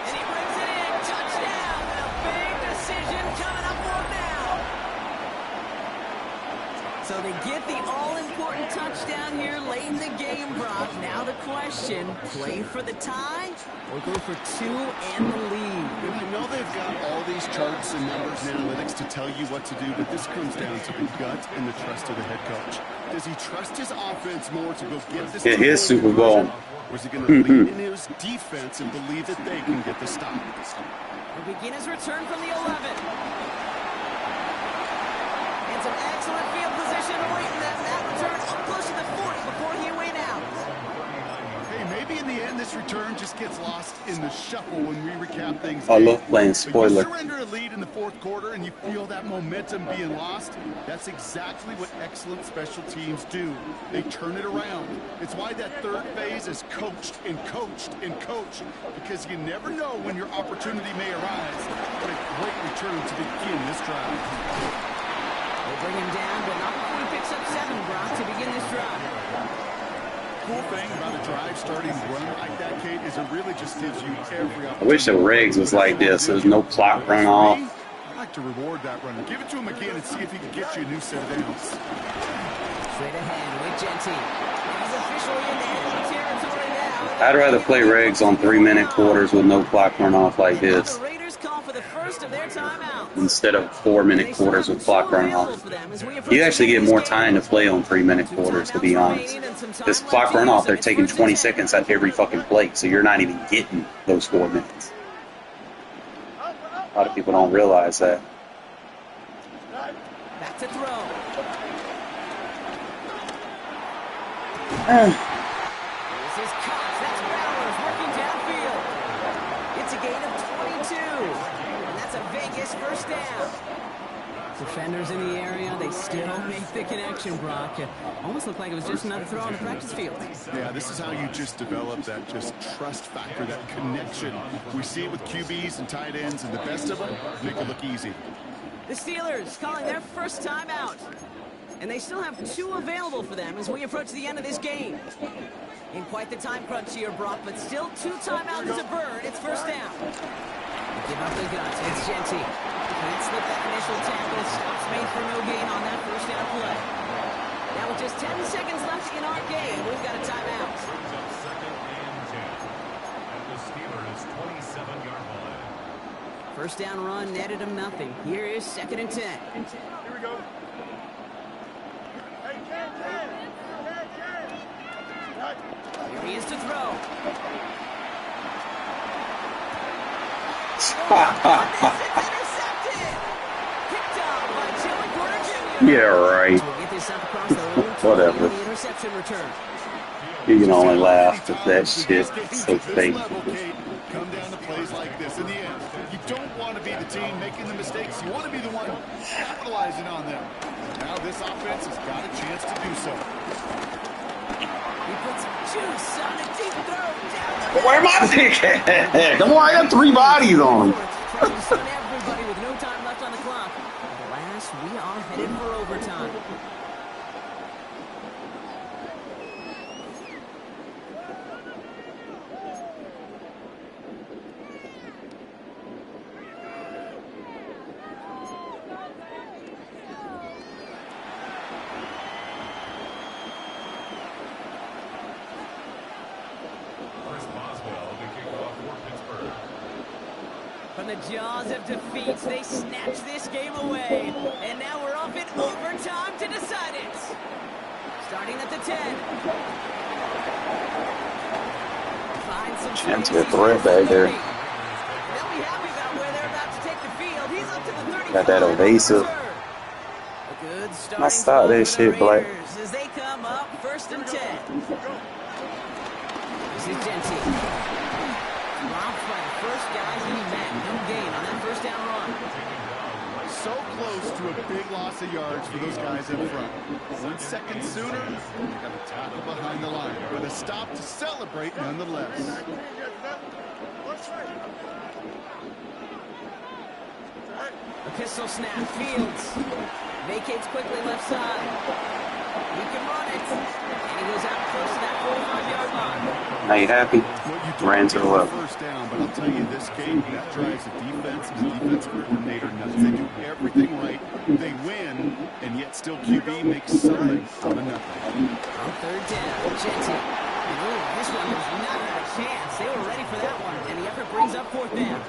And he brings it in. Touchdown. A big decision coming up for him now. So they get the all-important touchdown here late in the game, Brock. Now the question, play for the tie or go for 2 and the lead? And I know they've got all these charts and numbers and analytics to tell you what to do, but this comes down to the gut and the trust of the head coach. Does he trust his offense more to go get this? It is Super Bowl. Or is he going to lean in his defense and believe that they can get the stop? He'll begin his return from the 11. And some excellent field position awaiting them. That return up close to the 40 before he went out. Hey, maybe in the end this return just gets lost in the shuffle when we recap things. I love playing But spoiler. you surrender a lead in the 4th quarter and you feel that momentum being lost. That's exactly what excellent special teams do. They turn it around. It's why that 3rd phase is coached and coached and coached, because you never know when your opportunity may arise. What a great return to begin this drive. They bring him down, but not before he picks up 7, Brock, to begin this drive. Cool thing about a drive starting run like that, Kate, is it really just gives you every opportunity. I wish the regs was like this. There's no clock run off. I'd like to reward that runner. Give it to him again and see if he can get you a new set of downs. Straight ahead with Genty. He's officially in the enemy territory now. I'd rather play regs on 3-minute quarters with no clock run off like Now this the Raiders call for the first of their timeouts. instead of 4-minute quarters with clock run off. You actually get more time to play on 3-minute quarters, to be honest. This clock run off, they're taking 20 seconds at every fucking play, so you're not even getting those 4 minutes. A lot of people don't realize that. Back to throw. This is Cox. That's Bowers working downfield. It's a gain of 22. And that's a Vegas 1st down. Defenders in the area, they still make the connection, Brock. It almost looked like it was just another throw on the practice field. Yeah, this is how you just develop that just trust factor, that connection. We see it with QBs and tight ends, and the best of them make it look easy. The Steelers calling their first timeout. And they still have 2 available for them as we approach the end of this game. In quite the time crunch here, Brock, but still 2 timeouts to burn. It's first down. Give up the guts. It's Genty. Can't slip that initial tackle. Stops made for no gain on that first down play. Now with just 10 seconds left in our game, we've got a timeout. Brings up second and 10 at the Steelers' 27-yard line. First down run netted him nothing. Here is second and 10. Here we go. Hey, Ken. Here he is to throw. Intercepted. Picked up by Joey Porter Jr. Yeah, right. Get this up across the room. Whatever. The interception return. You can only laugh at that shit. So fake. Come down to plays like this. In the end, you don't want to be the team making the mistakes. You want to be the one capitalizing on them. Now this offense has got a chance to do so. He puts some juice on a deep throw down. Where my pick at? Come on, I got 3 bodies on him. Everybody with no time left on the clock. Alas, we are headed for overtime. Chris Boswell to kick off for Pittsburgh. From the jaws of defeat, they snatch this game away. And now we're off in overtime to decide it. Starting at the 10. Find some Chance to throw it back there. They'll be happy about where they're about to take the field. He's up to the 35. Got that evasive. A good starting I saw that spot for the shit, Black. Raiders as they come up first and 10. This is Genty. Dropped by the first guy he met. No gain on that first down run. So close to a big loss of yards for those guys up front. 1 second sooner, they got a tackle behind the line, but a stop to celebrate nonetheless. A pistol snap. Fields vacates quickly left side. He can run it. And he goes out close to that 45-yard line. Now you happy? Ran to the left. First down, but I'll tell you this game, that drives the defense and the defensive coordinator nuts. They do everything right. They win, and yet still QB makes something out of nothing. On third down, Genty. This one was not a chance. They were ready for that one, and the effort brings up fourth down.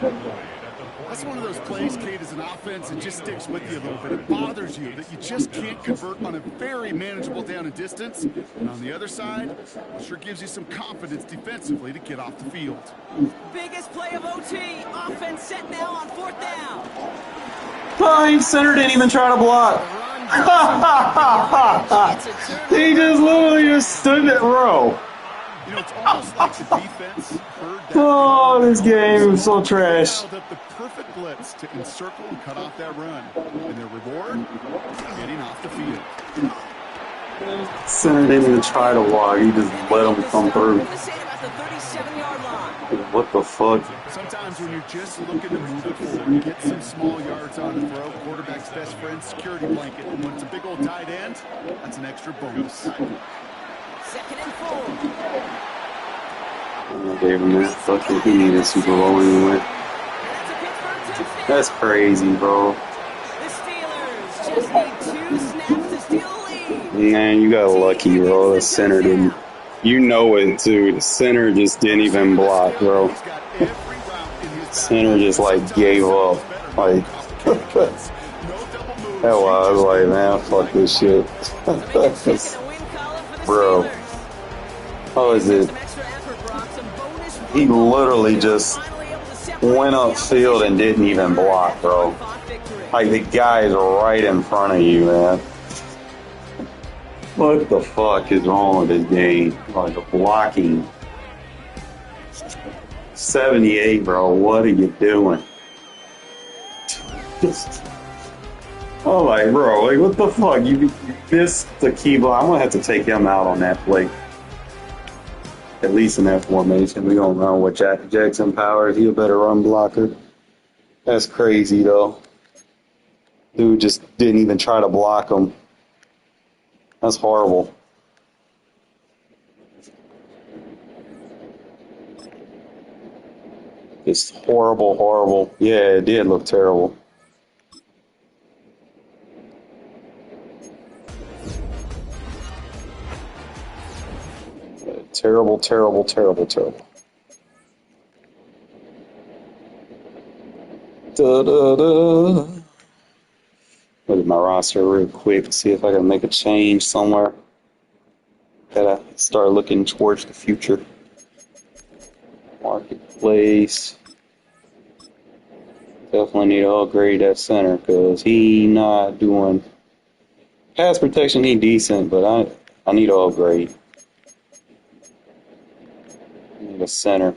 That's one of those plays, Kate, as an offense, it just sticks with you a little bit. It bothers you that you just can't convert on a very manageable down and distance. And on the other side, it sure gives you some confidence defensively to get off the field. Biggest play of OT. Offense set now on fourth down. Oh, center didn't even try to block. He just literally just stood in row. You know, it's almost like the defense heard that. Oh, this game is so trash. Dialed up the perfect blitz to encircle and cut off that run. And their reward, getting off the field. Center didn't even try to walk. He just let him come through. What the fuck? Sometimes when you're just looking to move it forward, get some small yards on the throw, quarterback's best friend, security blanket. And when it's a big old tight end, that's an extra bonus. Second and 4. I gave him that fucking. He needed Super Bowl anyway. That's crazy, bro. The Steelers just need 2 snaps to steal a lead. Man, you got lucky, bro. The center didn't. You know it, too. The center just didn't even block, bro. Center just, like, gave up. Like, that was like, man, fuck this shit. Bro. How is it? He literally just went upfield and didn't even block, bro. Like, the guy is right in front of you, man. What the fuck is wrong with this game? Like, the blocking. 78, bro. What are you doing? Oh, like, bro, like, what the fuck? You missed the key block. I'm gonna have to take him out on that play. At least in that formation. We don't know what Jackson Powers. He a better run blocker. That's crazy, though. Dude just didn't even try to block him. That's horrible. It's horrible, horrible. Yeah, it did look terrible. Terrible, terrible, terrible, terrible. Da, da, da. Look at my roster real quick, see if I can make a change somewhere. Gotta start looking towards the future. Marketplace. Definitely need to upgrade that center because he not doing pass protection. He decent, but I need to upgrade. I need a center,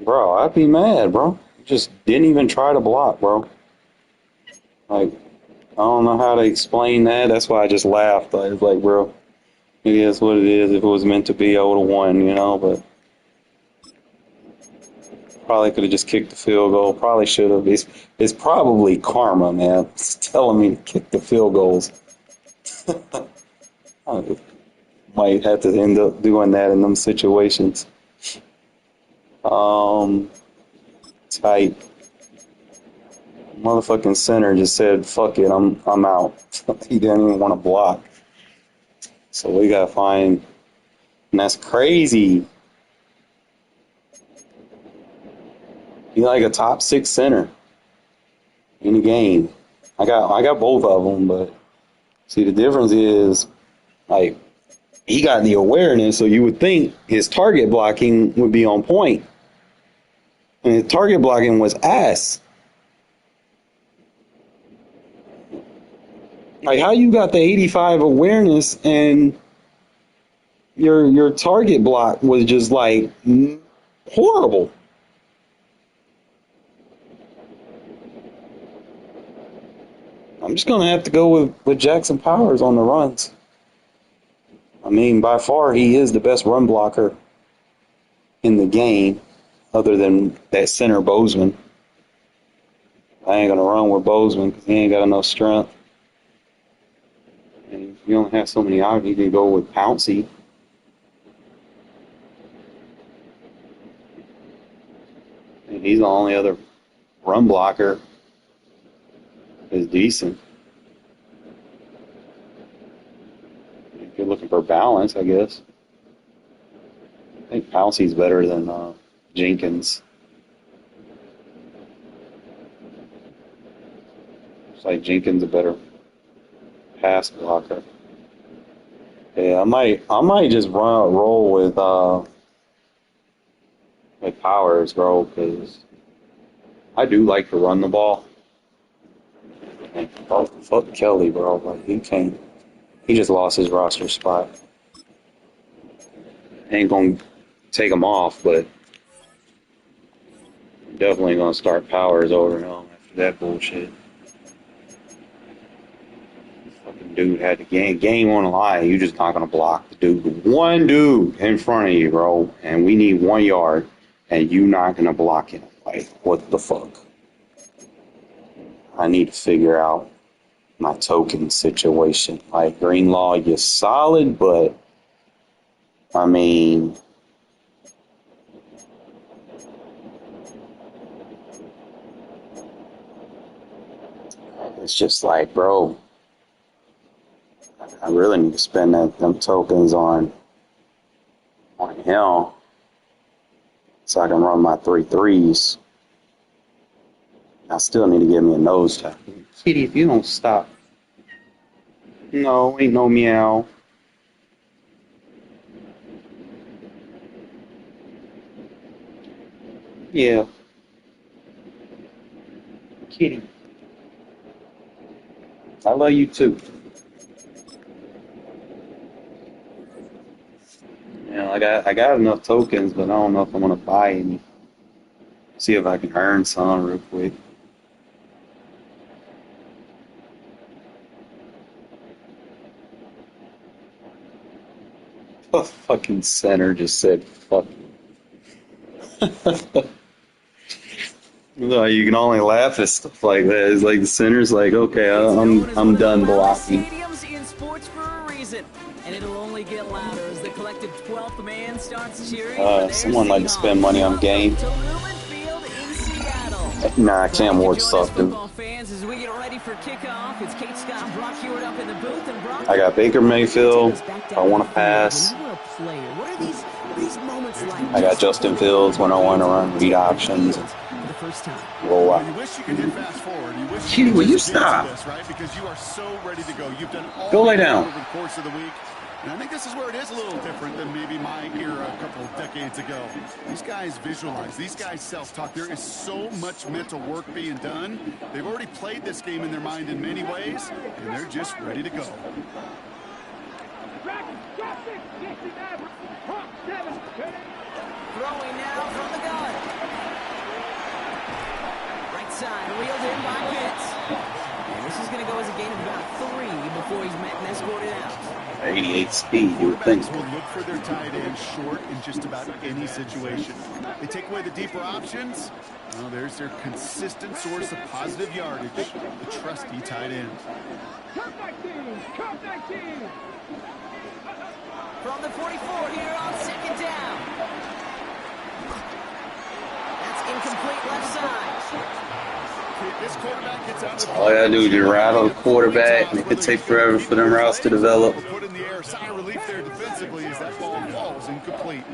bro. I'd be mad, bro. Just didn't even try to block, bro. Like I don't know how to explain that. That's why I just laughed. I was like, bro, it is what it is. If it was meant to be, I would have won, you know. But probably could have just kicked the field goal. Probably should have. It's probably karma, man. It's telling me to kick the field goals. I might have to end up doing that in them situations. Tight. Motherfucking center just said, "Fuck it, I'm out." He didn't even want to block. So we gotta find, and that's crazy. He's like a top 6 center in the game. I got both of them, but see the difference is like he got the awareness, so you would think his target blocking would be on point, and his target blocking was ass. Like how you got the 85 awareness and your target block was just like horrible. I'm just gonna have to go with Jackson Powers on the runs. I mean, by far he is the best run blocker in the game, other than that center Bozeman. I ain't gonna run with Bozeman because he ain't got enough strength. And if you only have so many options, you can go with Pouncey. And he's the only other run blocker that's decent. If you're looking for balance, I guess. I think Pouncey's better than Jenkins. It's like Jenkins a better pass blocker. Yeah, I might just roll with Powers, bro, because I do like to run the ball. And fuck Kelly, bro. Like he just lost his roster spot. Ain't gonna take him off, but definitely gonna start Powers over him after that bullshit. Fucking dude had the game on the line. You just not gonna block the dude. One dude in front of you, bro, and we need 1 yard, and you not gonna block him. Like what the fuck? I need to figure out my token situation. Like Greenlaw, you're solid, but I mean, it's just like, bro, I really need to spend them tokens on him so I can run my 3-3s. I still need to give me a nose tackle. Kitty, if you don't stop. No, ain't no meow. Yeah. Kitty. I love you too. Yeah, I got enough tokens, but I don't know if I'm gonna buy any. See if I can earn some real quick. The fucking center just said fuck. No, you can only laugh at stuff like that. It's like the center's like, okay, I'm done blocking. Stadiums in sports for a reason, and it'll only get louder as the collective 12th man starts cheering for their Someone like to spend money on game. to Lumen Field in Seattle. Nah, Cam Ward Join us, sucked, dude. football fans, as we get ready for kickoff. It's Kate Scott, Brock Hewitt up in the booth, and Brock. I got Baker Mayfield. I want to pass. When you were a player, what are these moments like? I got Justin Fields when I want to run read options. For the first time. Roll out. You wish you could hit fast forward. You wish Kitty, you will could you just get to stop? this, right? Because you are so ready to go. You've done all Go lay you can down. over the course of the week. And I think this is where it is a little different than maybe my era a couple of decades ago. These guys visualize. These guys self-talk. There is so much mental work being done. They've already played this game in their mind in many ways, and they're just ready to go. Throwing now from the gun. Right side, reeled in by Pitts. And this is going to go as a gain of about 3 before he's met and escorted out. 88 speed, you would think. Quarterbacks will look for their tight end short in just about any situation. They take away the deeper options. Well, there's their consistent source of positive yardage, the trusty tight end. From the 44 here on second down. That's incomplete left side. This quarterback gets out of the All I gotta do is just rattle the quarterback, and it could take forever for them routes to develop. Put in the air, sigh of relief there defensively as that ball falls incomplete.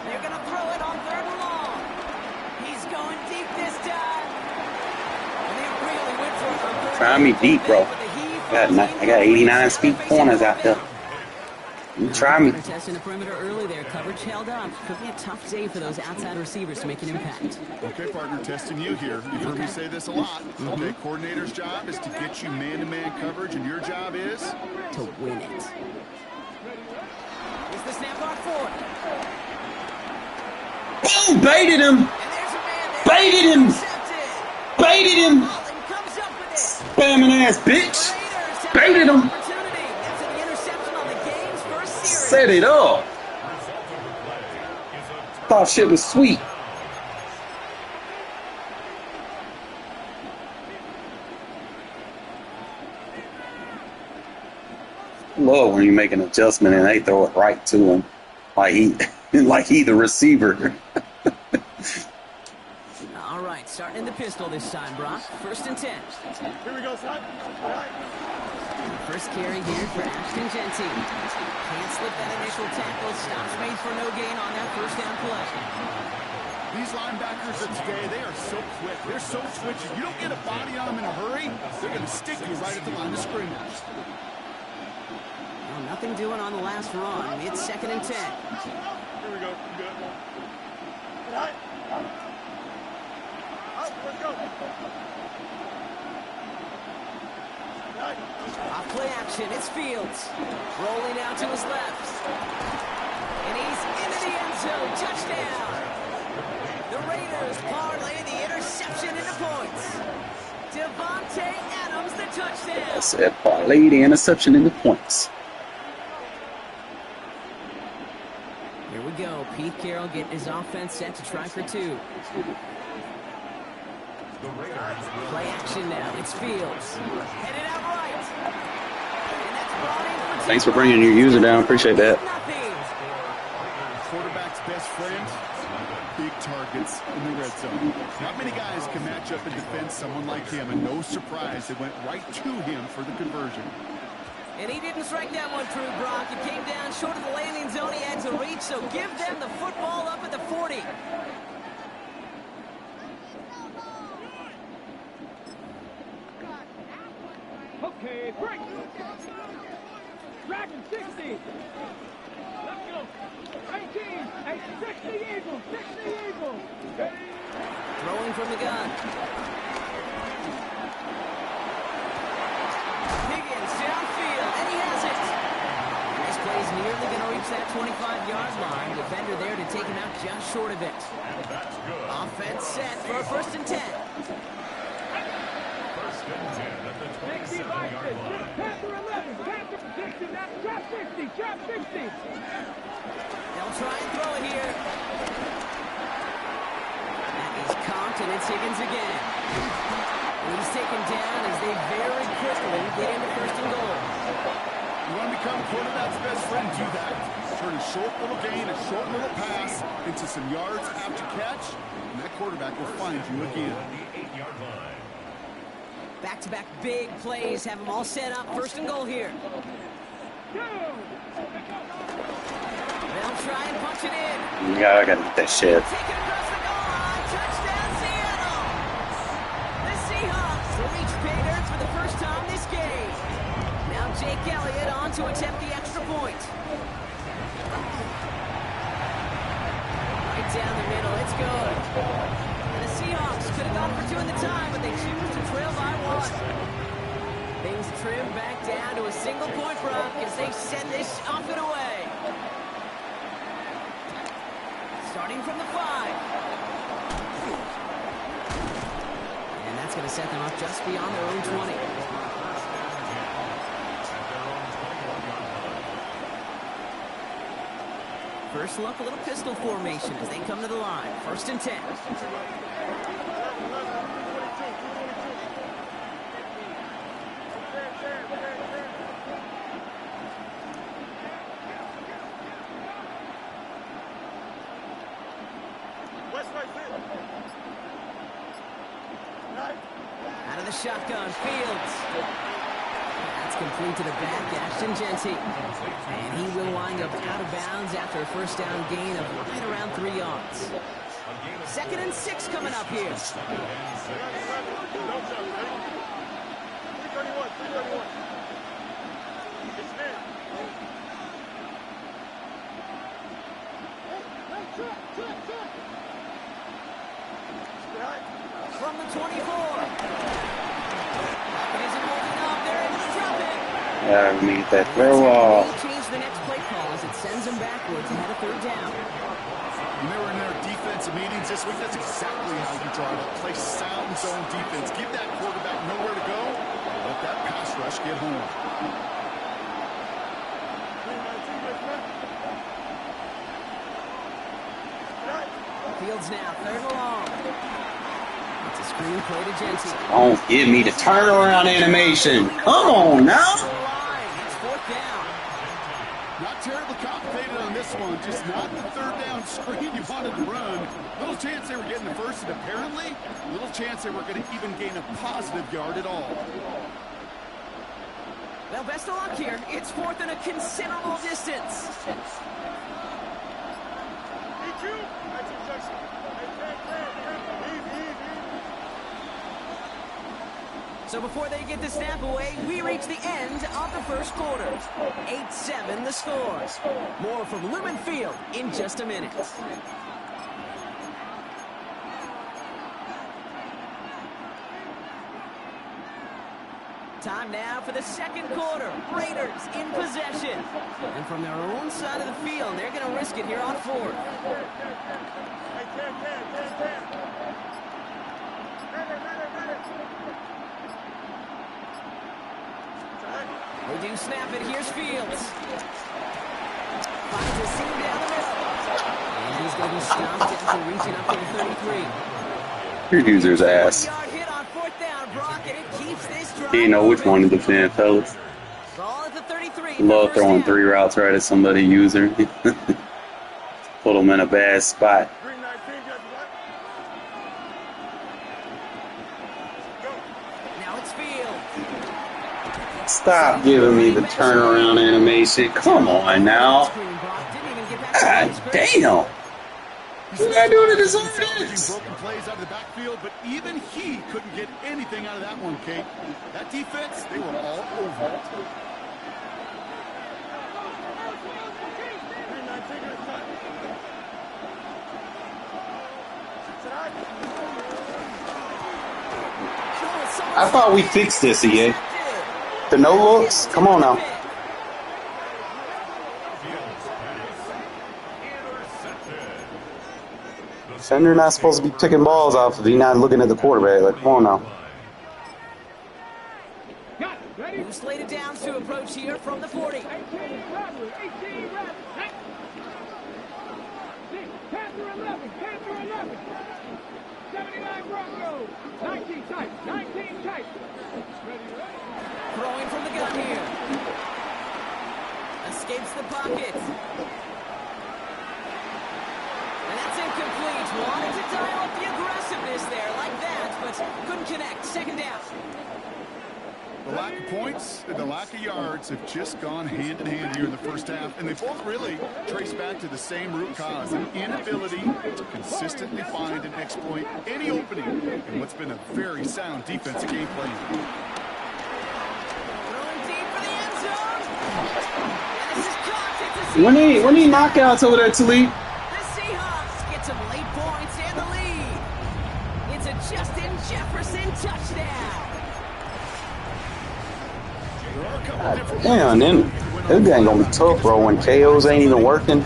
They're going to throw it on third and long. He's going deep this time. And they really went for it on third. Try me deep, bro. I got 89 speed corners out there. You try me. Testing the perimeter early there. Coverage held up. Could be a tough day for those outside receivers to make an impact. Okay, partner, testing you here. You've heard me say this a lot. Okay, coordinator's job is to get you man-to-man coverage, and your job is? To win it. Here's the snap on fourth. Boom! Baited him! And there's a man there. Baited him! Intercepted. Baited him! Holland comes up with it. Spamming ass bitch! Raiders have Baited an him! opportunity. That's an interception on the game's first series. Set it up! Thought shit was sweet. Love when you make an adjustment and they throw it right to him, like he the receiver. All right, starting in the pistol this time, Brock. 1st and 10. Here we go, son. First carry here for Ashton Genty. Can't slip that initial tackle. Stops made for no gain on that first down play. These linebackers of today, they are so quick. They're so twitchy. You don't get a body on them in a hurry, they're going to stick you right at the line of scrimmage. Well, nothing doing on the last run. It's 2nd and 10. Here we go. Good. All right. Let's go. Off play action, it's Fields. Rolling out to his left. And he's into the end zone. Touchdown. The Raiders parlay the interception into points. Devontae Adams, the touchdown. I said parlay the interception into points. Here we go. Pete Carroll getting his offense set to try for 2. Play action now. It's Fields. Headed out right. And that's brought in for 2. Thanks for bringing your user down. Appreciate that. Nothing. Quarterback's best friend, big targets in the red zone. Not many guys can match up and defend someone like him, and no surprise, they went right to him for the conversion. And he didn't strike that one through, Brock. It came down short of the landing zone. He had to reach, so give them the football up at the 40. Okay, break. Dragon 60. Let's go. 18. Hey, 60 Eagles. 60 Eagles. Throwing from the gun. Higgins downfield, and he has it. This play's nearly going to reach that 25-yard line. Defender there to take him out just short of it. Offense set for a 1st and 10. 1st and 10 at the 27-yard line. Panther 11. Panther 60. That's trap 60. Trap 60. They'll try and throw it here. That is Compton. It's Higgins again. He's taken down as they very quickly get into first and goal. You want to become a quarterback's best friend, do that. Turn a short little gain, a short little pass into some yards after catch, and that quarterback will find you again. Back-to-back big plays have them all set up. First and goal here. They'll try and punch it in. Yeah, I gotta get that shit. Take it across the goal line. Touchdown, Seattle. The Seahawks reach pay dirt for the first time this game. Now Jake Elliott on to attempt the extra point. Right down the middle. It's good. And the Seahawks could have gone for 2 in the time, but they choose to trail by 1. Things trim back down to a single-point run as they send this off and away. Starting from the 5. And that's going to set them up just beyond their own 20. First look, a little pistol formation as they come to the line. First and 10. Out of the shotgun, Fields. That's complete to the back, Ashton Genty. And he will wind up out of bounds after a first down gain of right around 3 yards. 2nd and 6 coming up here. From the 24. It isn't holding up. They're able to drop it. Yeah, we need that throw off. Change the next play call as it sends them backwards ahead of 3rd down. When they were in their defensive meetings this week, that's exactly how you draw it up. Play sound zone defense. Give that quarterback nowhere to go. Let that pass rush get home. Fields now, 3rd and long. It's a screen play to Genty. Don't give me the turnaround animation. Come on now. It's 4th down. Not terribly complicated on this one. Just not the 3rd down screen you wanted to run. Little chance they were getting the first, and apparently, little chance they were going to even gain a positive yard at all. Well, best of luck here. It's 4th and a considerable distance. So before they get the snap away, we reach the end of the first quarter. 8-7 the score. More from Lumen Field in just a minute. Time now for the 2nd quarter. Raiders in possession. And from their own side of the field, they're going to risk it here on 4th. They do snap it. Here's Fields. Finds a seam down the middle. And he's going to be stopped after reaching up to the 33. Your user's ass. Hit on 4th down, Brock, and it keeps this drive. He didn't know which one to defend, fellas. Ball at the 33. Love throwing 3 routes right at somebody user. Put them in a bad spot. Now it's Fields. Stop giving me the turnaround animation. Come on now. God damn. What did I do to deserve this? Broken plays out of the backfield, but even he couldn't get anything out of that one, Kate. That defense, they were all over it. I thought we fixed this, EA. The no looks? Come on now. Defender not supposed to be picking balls off if he's not looking at the quarterback. Like, come on now. Who slated down to approach here from the 40. Throwing from the gun here. Escapes the pocket. And that's incomplete. Wanted to dial up the aggressiveness there like that, but couldn't connect. Second down. The lack of points and the lack of yards have just gone hand in hand here in the first half, and they both really trace back to the same root cause, an inability to consistently find and exploit any opening in what's been a very sound defensive game plan. Throwing deep for the end zone. And this is caught. It's a When he knockouts over there, Talib? The Seahawks get some late points and the lead. It's a Justin Jefferson touchdown. Damn, then this game gonna be tough, bro. When KOs ain't even working.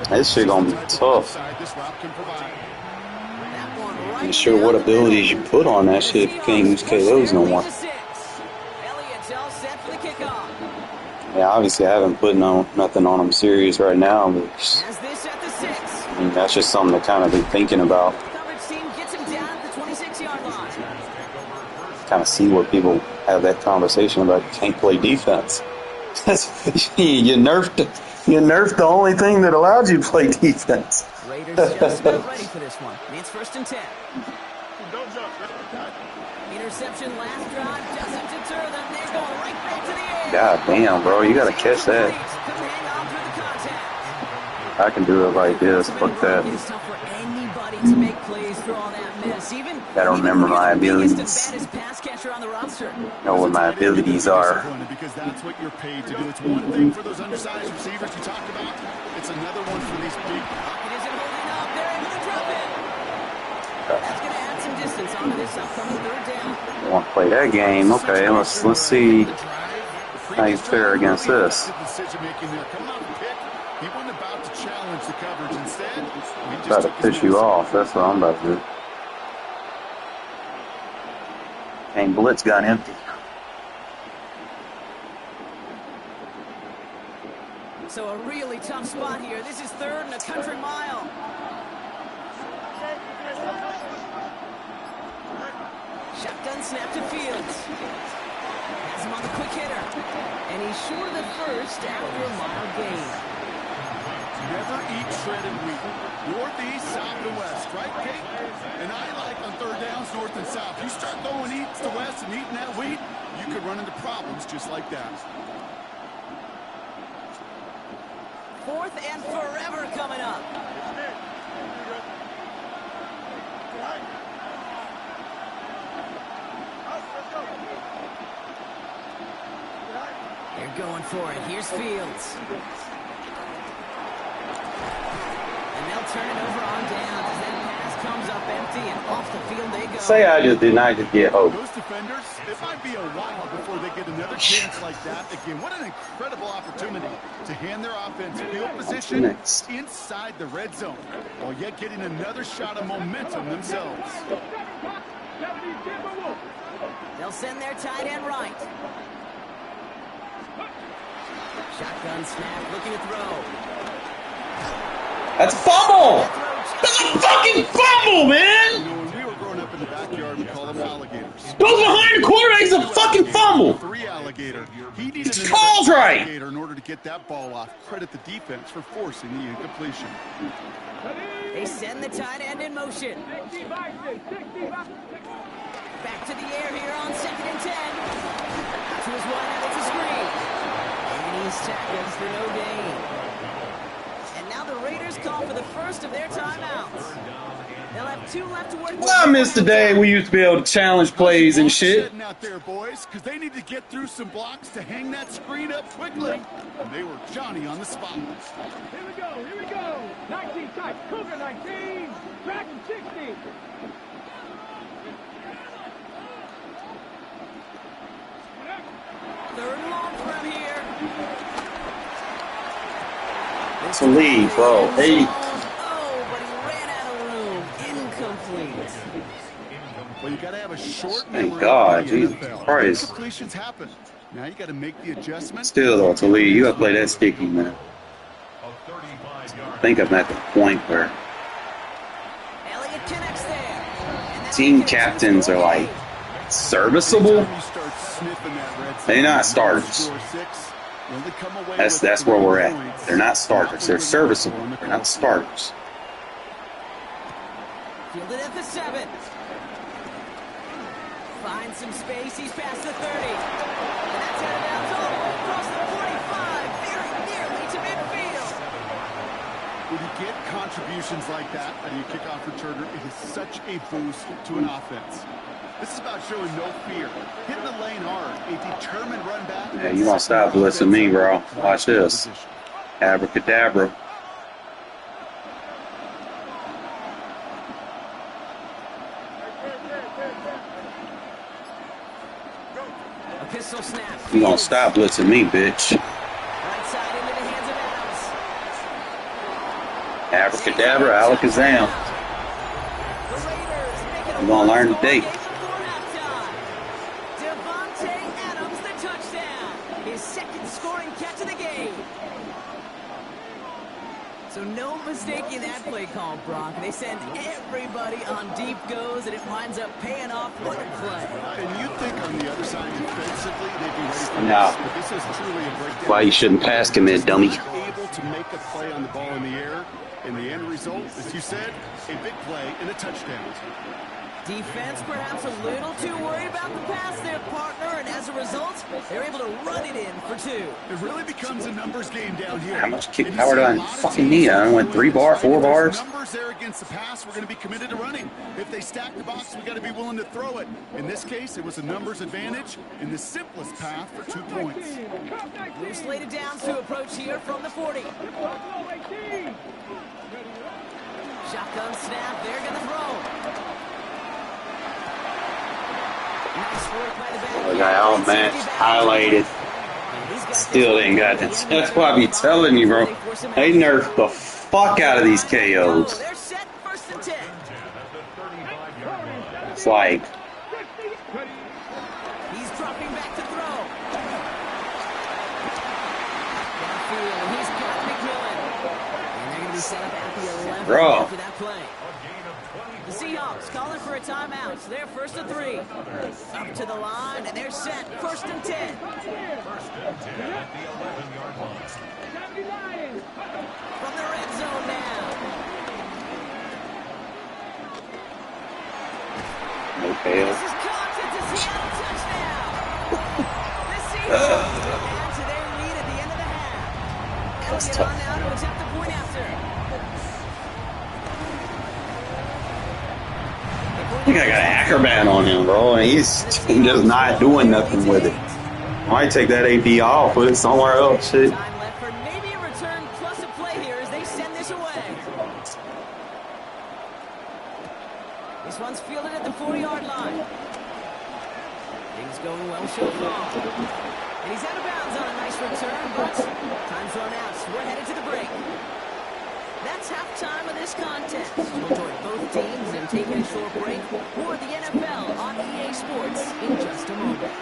This shit gonna be tough. Ain't sure what abilities you put on that shit if you can't use KOs no more. Yeah, obviously I haven't put nothing on them serious right now, but I mean, that's just something to kind of be thinking about. Kind of see what people have that conversation about. You can't play defense. you nerfed the only thing that allowed you to play defense. Raiders just not ready for this one. It's 1st and 10. Interception last drive doesn't deter them. They're going right back to the air. God damn, bro, you gotta catch that. I can do it like this. Fuck that. It's tough for anybody to make plays through all that mess. Gotta remember my abilities. Know what my abilities are. Because that's what you're paid to do. It's one thing for those undersized receivers you talked about. It's another one for these big. It isn't holding up. They're able to drop it. That's going to add some distance onto this upcoming 3rd down. I want to play that game. Okay, let's see how you fare against this. He wasn't about to challenge the coverage. Instead, he Try to piss you off. That's what I'm about to do. Dang, blitz got empty. So a really tough spot here. This is 3rd and a country mile. Shotgun snap to Fields. Has him on the quick hitter. And he's short of the first after a mile gain. Never eat shredded wheat. Northeast, south, and west, right, Kate? And I like on 3rd downs, north and south. You start going east to west and eating that wheat, you could run into problems just like that. 4th and forever coming up. They're going for it. Here's Fields. And they'll turn it over on downs as that pass comes up empty and off the field they go. Say I just did not just get hope. Those defenders, it might be a while before they get another chance like that. Again, what an incredible opportunity to hand their offense field position inside the red zone, while yet getting another shot of momentum themselves. They'll send their tight end right. Shotgun snap, looking to throw. That's a fumble! That's a fucking fumble, man! You know, when we were growing up in the backyard, we called them alligators. Goes behind the quarterback's a fucking fumble! 3 alligator. He needed His call's right! alligator in order to get that ball off. Credit the defense for forcing the incompletion. They send the tight end in motion. Back to the air here on 2nd and 10. Out to his wide, it's a screen. And he's tackled for no gain. And now the Raiders call for the first of their timeouts. They'll have 2 left to work with. Well, I missed the day we used to be able to challenge plays and shit. Out there, boys, because they need to get through some blocks to hang that screen up quickly. And they were Johnny on the spot. Here we go. 19 tight, Cougar 19, Dragon 60. Third and long from here. It's a lead, bro. Hey. Oh, but he ran out of room. Incomplete. Well, you got to have a short Thank memory. God, in the Jesus NFL. Christ. Incompletions happen. Now you got to make the adjustment. Still though, Talib, you gotta play that sticky, man. I think I'm at the point where Elliott connects there. And then team they get a captains two-score are like game. serviceable. Anytime you start sniffing that red They're zone, not you starters. score 6, you only come away That's with where 3 we're at. points. They're not starters. what They're you're looking serviceable. for on the They're not court. starters. Fielded at the 7. Finds some space. He's past the 30. And that's out of bounds all the way across the 45. Very nearly to midfield. When you get contributions like that out of your kickoff returner, it is such a boost to an offense. This is about showing no fear, hitting the lane hard, a determined run back. Yeah, you gonna stop blitzing me, bro. Watch this. Abracadabra. A pistol snap. You gonna stop blitzing me, bitch. Right side into the hands of Adams. Abracadabra, alakazam. The Raiders make it a You gonna learn today. one-score game before halftime. Devontae Adams, the touchdown. His second scoring catch of the game. So no mistaking that play call, Brock. They send everybody on deep goes, and it winds up paying off. What a play. And you think on the other side defensively they'd be ready for No. this, but this is truly a breakdown. Why you shouldn't pass commit, dummy. Able to make a play on the ball in the air, and the end result, as you said, a big play and a touchdown. Defense perhaps a little too worried about the pass there, partner, and as a result, they're able to run it in for 2. It really becomes a numbers game down here. How much kick And you power see do a I lot of fucking teams need? I went 3 bars, 4 if there's bars. numbers there against the pass, we're going to be committed to running. If they stack the box, we got to be willing to throw it. In this case, it was a numbers advantage in the simplest path for 2 points. We've slated downs to approach here from the 40. Shotgun snap, they're going to throw. Nice work by the back. I got outmatched, highlighted. Still ain't got it. That's why I be telling you, bro. They nerfed the fuck out of these KOs. They're set, 1st and 10. It's like, He's dropping back to throw. Downfield, and he's got McMillan. And they're going to be set up at the 11 Bro. after that play. The Seahawks calling for a timeout. So they're 1st and 3. Up to the line, and they're set. 1st and 10. From the red zone now. no fail. This is caught. It's a Seattle touchdown. The Seahawks add to their lead at the end of the half. That's Elliott tough. on now to attempt the point after. I think I got an acrobat on him, bro, and he's just not doing nothing with it. I might take that AP off, put it somewhere else. Shit. Time left for maybe a return plus a play here as they send this away. This one's fielded at the 40-yard line. Things going well so far. And he's out of bounds on a nice return, but time's run out. So we're headed to the break. That's halftime of this contest. We'll join both teams in taking a short break. More of the NFL on EA Sports in just a moment.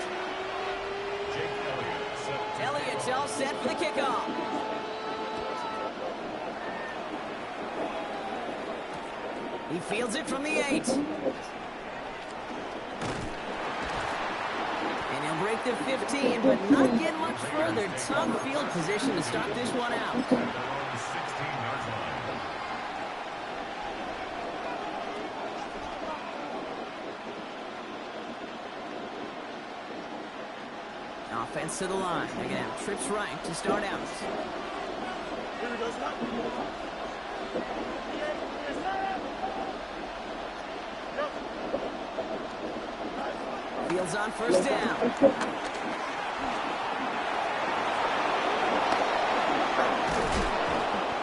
Elliott's all set for the kickoff. He fields it from the 8. And he'll break the 15, but not get much further. Tough field position to start this one out. Offense to the line. They're going to have trips right to start out. Fields on 1st down.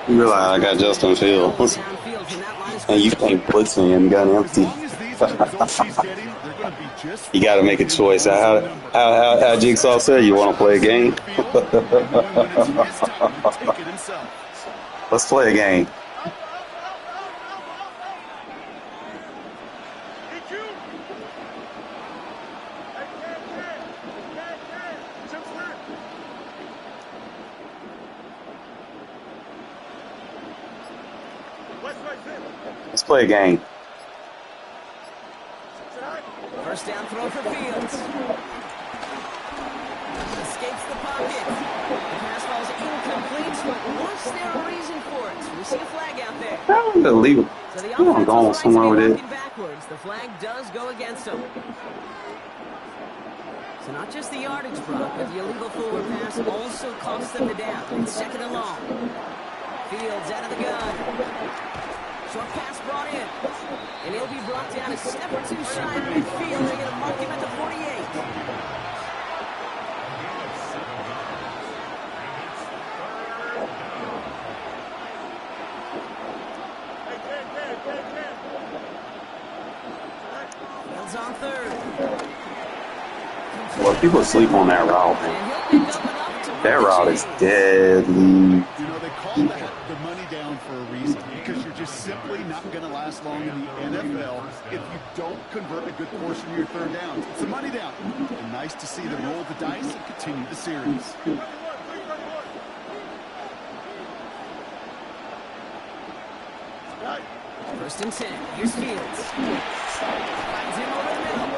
You realize I got Justin Fields. Downfield from that line of And you ain't blitzing and gun empty. As long as these are the results she's getting, they're going to be just You got to make a choice. How Jigsaw said, you want to play a game? Let's play a game. Let's play a game. First down throw for Fields. Escapes the pocket. The pass falls incomplete, but was there a reason for it? We see a flag out there. That was illegal. So the I'm offense going was right somewhere to with be it. walking backwards. The flag does go against them. So not just the yardage block, but the illegal forward pass also cost them the down. It's second and long. Fields out of the gun. Short pass brought in. And he'll be brought down a step or two shy of midfield. They're going to mark him at the 48. Fields on third. Well, people sleep on that route, man. That route is deadly. You know, they call that the money down for a reason, because you're just simply not going to last long in the NFL if you don't convert a good portion of your third downs. It's a money down. And nice to see them roll the dice and continue the series. First and 10. Here's Fields. Finds him over the middle.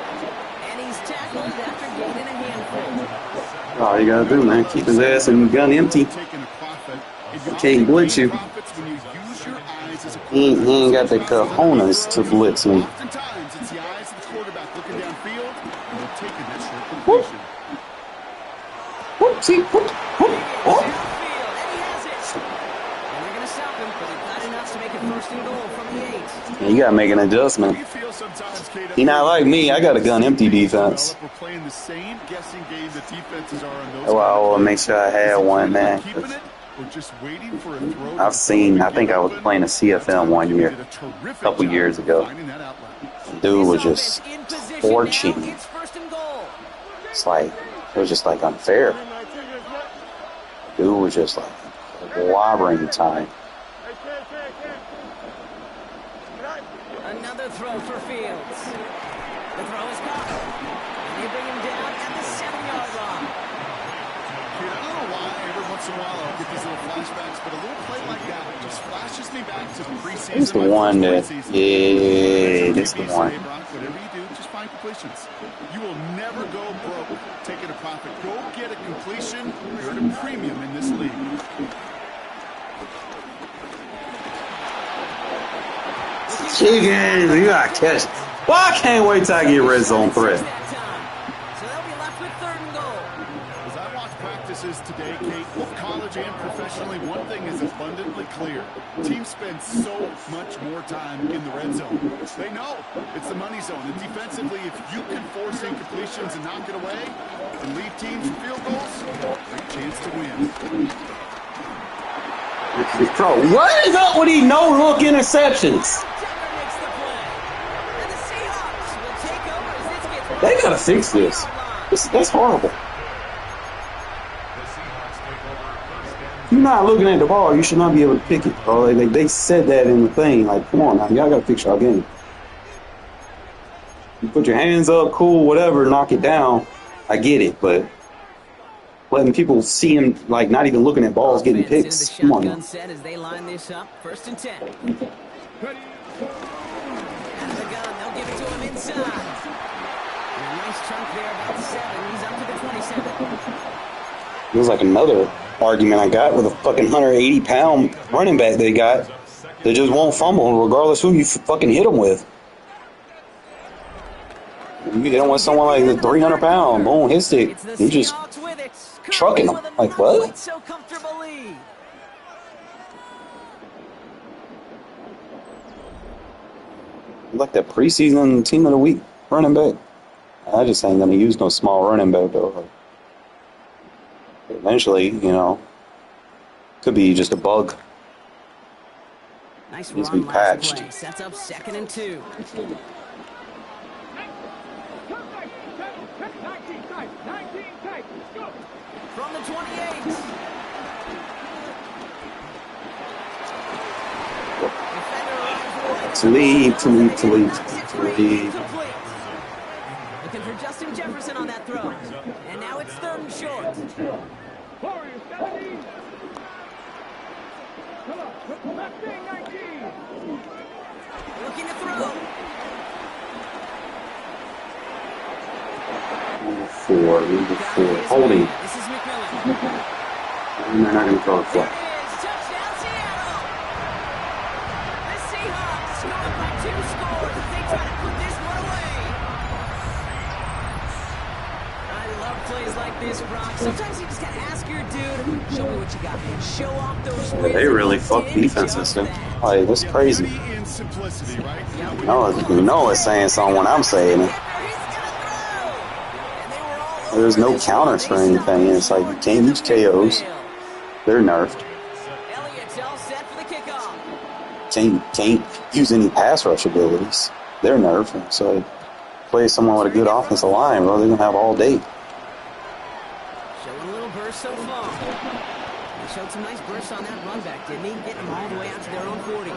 And he's tackled after gaining a handful. All you gotta do, man, keep his ass and gun empty. Can't blitz you. He ain't got the cojones to blitz me. Oftentimes, it's the eyes of the quarterback looking downfield, and they're taking that short Whoop. completion. Whoop, see, whoop, whoop, whoop. Downfield, and he has it. And they're going to stop him, but he got enough to make it first and goal from the 8. You gotta make an adjustment. We feel sometimes, KW, He not like me. I got a gun empty defense. We're playing the same guessing game that defenses are on those. That's why I always make sure I had one, man. Keeping it, or just waiting for a throw. I've seen, I think I was playing a CFM one year, a couple years ago. Dude was just torching. It's first and goal. It's like, it was just like unfair. Dude was just like slobbering time. Another throw for Fields. The throw is caught. And they bring him down at the 7-yard line. I don't know why every once in a while I'll get these little flashbacks, but a little play like that just flashes me back to preseason. It's the one that, yeah, this the one. Whatever you do, just find completions. You will never go broke taking a profit. Go get a completion. You're at a premium in this league. Chicken, you gotta catch it. Well, I can't wait till I get red zone threat. So they'll be left with third and goal. As I watch practices today, Kate, both college and professionally, one thing is abundantly clear. Teams spend so much more time in the red zone. They know it's the money zone. And defensively, if you can force incompletions and knock it away and leave teams with field goals, great chance to win. Bro, what is up with these no-look interceptions? Denver makes the play. And the Seahawks will take over as this gets They gotta fix this. That's horrible. If you're not looking at the ball, you should not be able to pick it, bro. They said that in the thing. Like, come on now, y'all gotta fix y'all game. You put your hands up, cool, whatever, knock it down. I get it, but letting people see him, like, not even looking at balls getting picks. Come on now. Set as they line this up. First and 10. Out of the gun, they'll give it to him inside. And a nice chunk there, about 7. He's up to the 27. It was like another argument I got with a fucking 180-pound running back they got that just won't fumble regardless who you fucking hit him with. You hit him with someone like the 300-pound, boom, his stick. He just trucking him. Like, what? So comfortable lead. Like that preseason team of the week running back. I just ain't gonna use no small running back though. Eventually, you know, could be just a bug. Nice Needs to be run last patched. play. Sets up second and 2. From the 28. To leave. Looking for Justin Jefferson on that throw. And now it's third and short. Looking to throw. Number 4. Holding. This is McMillan. And they're not going to throw a There flag. it is. Touchdown, Seattle. The Seahawks scored by 2 scores as they try to put this one away. I love plays like this, Brock. Sometimes you just got to ask your dude, show me what you got, man. Show off those wins. They really fuck defenses, dude. Like, that's crazy. Beauty and simplicity, right? You know it's saying something when I'm saying it. There's no counters for anything. It's like you can't use KOs. They're nerfed. Elliott's all set for the kickoff. Can't use any pass rush abilities. They're nerfed. So play someone with a good offensive line, bro. They're gonna have all day. Showing a little burst so far. He showed some nice bursts on that run back, didn't he? Getting them all the way out to their own 40.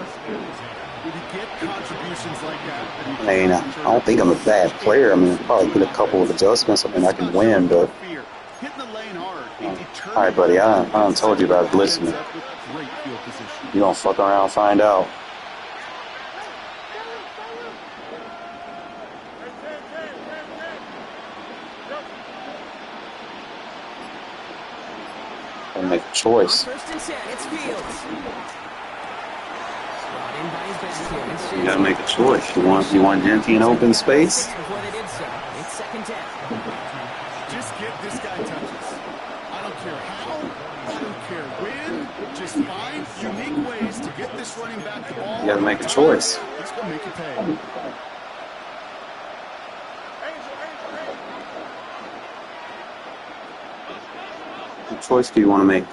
When you get contributions like that, I mean, I don't think I'm a bad player. I mean, probably put a couple of adjustments. I mean, I can win, but hitting the lane hard. all right, buddy. I done told you about listening. Great field position. You don't fuck around and find out. Gotta make a choice. First and 10, it's Fields. Brought in by his back here. It's You gotta make a choice. You want Genty in open space? Before they did so, it's second down. Just get this guy touches. I don't care how, I don't care when. Just find unique ways to get this running back the ball. You gotta make a choice. He's gonna make it pay. What choice do you want to make?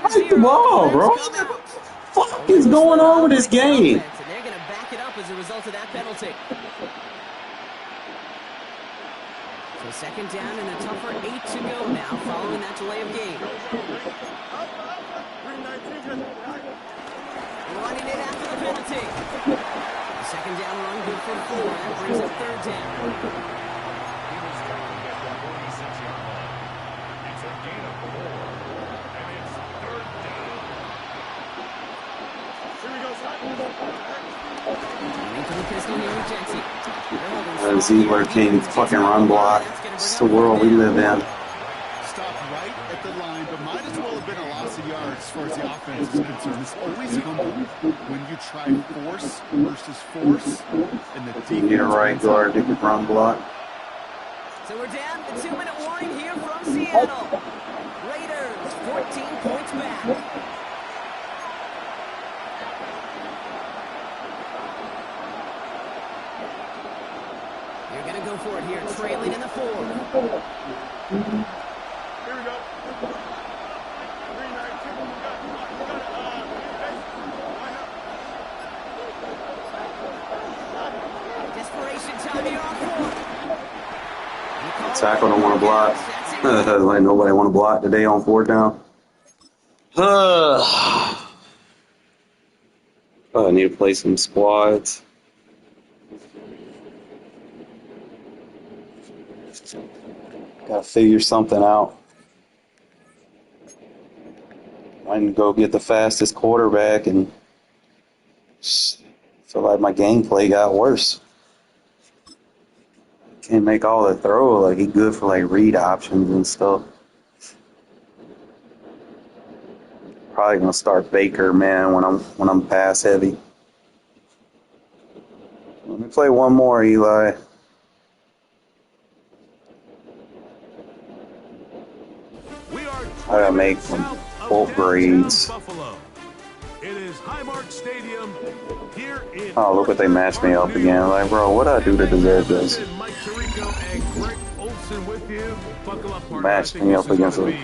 Take the ball, bro. What the fuck is going on with this game? And they're going to back it up as a result of that penalty. So second down and a tougher 8 to go now following that delay of game. Running it after the penalty. The second down run good for 4. That brings up third down. It's a gain of 4. And it's third down. Into the pistol here with Jency. Ziegler King fucking run block. It's the world we live in. Stopped right at the line, but might as well have been a loss of yards as far as the offense is concerned. It's always humble when you try force versus force, and the defense. You need a right guard that can run block. So we're down to 2-minute warning here from Seattle. Raiders, 14 points back. You're going to go for it here, trailing in the 4. Here we go. 3-19. Desperation time here on 4. Tackle don't want to block. Like nobody want to block today on 4th down. I need to play some squads. Gotta figure something out. I can go get the fastest quarterback and feel like my gameplay got worse. Can't make all the throw. Like, he good for like read options and stuff. Probably gonna start Baker, man, when I'm pass heavy. Let me play one more, Eli. We are I gotta make some upgrades. It is Highmark Stadium here in Oh, look what they matched me up again. Like, bro, what I do to deserve this? Mike Tirico and Greg Olson with you. Buckle up, partner. Matched I think me this up is against gonna a be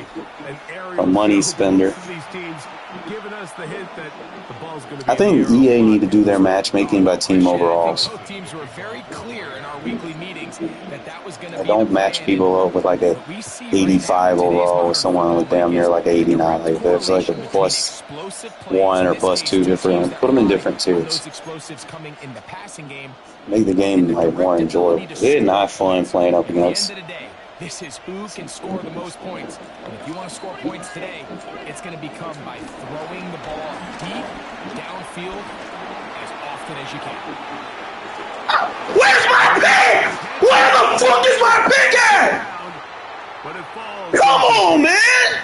an aerial money show. spender. Both of these teams giving us the hint that the ball's going to be I think in the air. EA need to do their matchmaking by team overalls. Both teams were very clear in our weekly meetings that was is going to I be the don't match plan. people up with like a What we see right 85 now in today's overall with modern someone with football damn league near is like a 89. direct Like there's like a correlation between plus explosive plays, 1 in or this plus case, 2 two teams different. that Put them in rely different on tiers. those explosives coming in the passing game. Make the game like more enjoyable. It's not fun playing up At the end against. of the day, this is who can score the most points. And if you want to score points today, it's going to become by throwing the ball deep, downfield, as often as you can. Where's my pick? Where the fuck is my pick at? But it falls. Come on, man!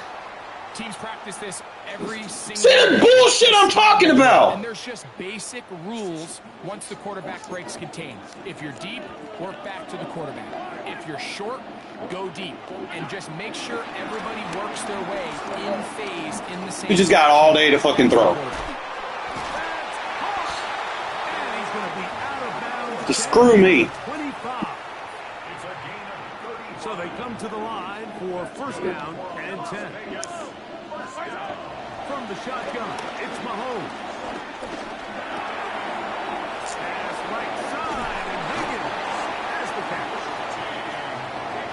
Teams practice this every single See that bullshit I'm talking about? And there's just basic rules once the quarterback breaks contain. If you're deep, work back to the quarterback. If you're short, go deep. And just make sure everybody works their way in phase in the same. You just got all day to fucking throw. Just screw me. 25. So they come to the line for first down and 10. From the shotgun, it's Mahomes. Pass right side, and Higgins has the catch.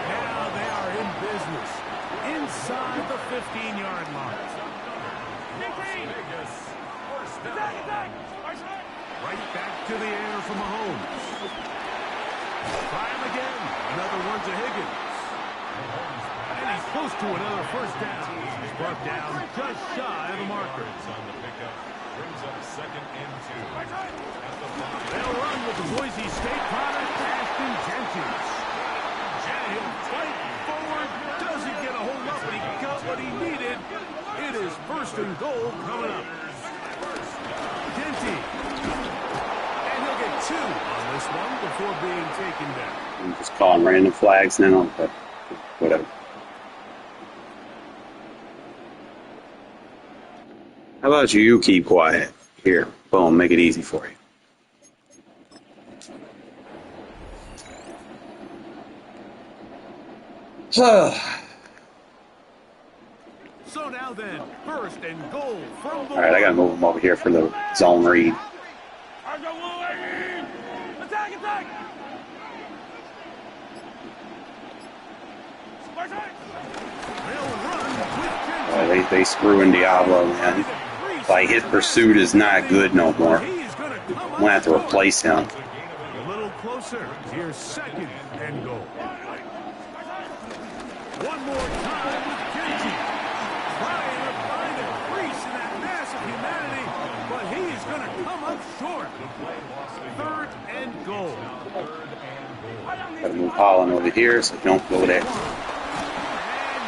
Now they are in business inside the 15-yard line. Right back to the air for Mahomes. Try him again. Another one to Higgins. And he's close to another first down. He's brought down just shy of the marker. On the pickup, brings up 2nd and 2. They'll run with the Boise State product, Ashton Jenkins. And he'll fight forward. Doesn't get a whole lot, but he got what he needed. It is 1st and goal coming up. Genty. And he'll get 2 on this one before being taken down. I'm just calling random flags now, but whatever. How about you keep quiet? Here, boom, make it easy for you. So now then, 1st and goal from the All right, I gotta move them over here for the zone read. Attack, attack! They screwing Diablo, man. Like his pursuit is not good no more. I'm gonna have to replace him. A little closer. Here's 2nd and goal. One more time with Genty. Trying to find a crease in that mass of humanity, but he is going to come up short. 3rd and goal. Gotta move Holland over here so don't go there. And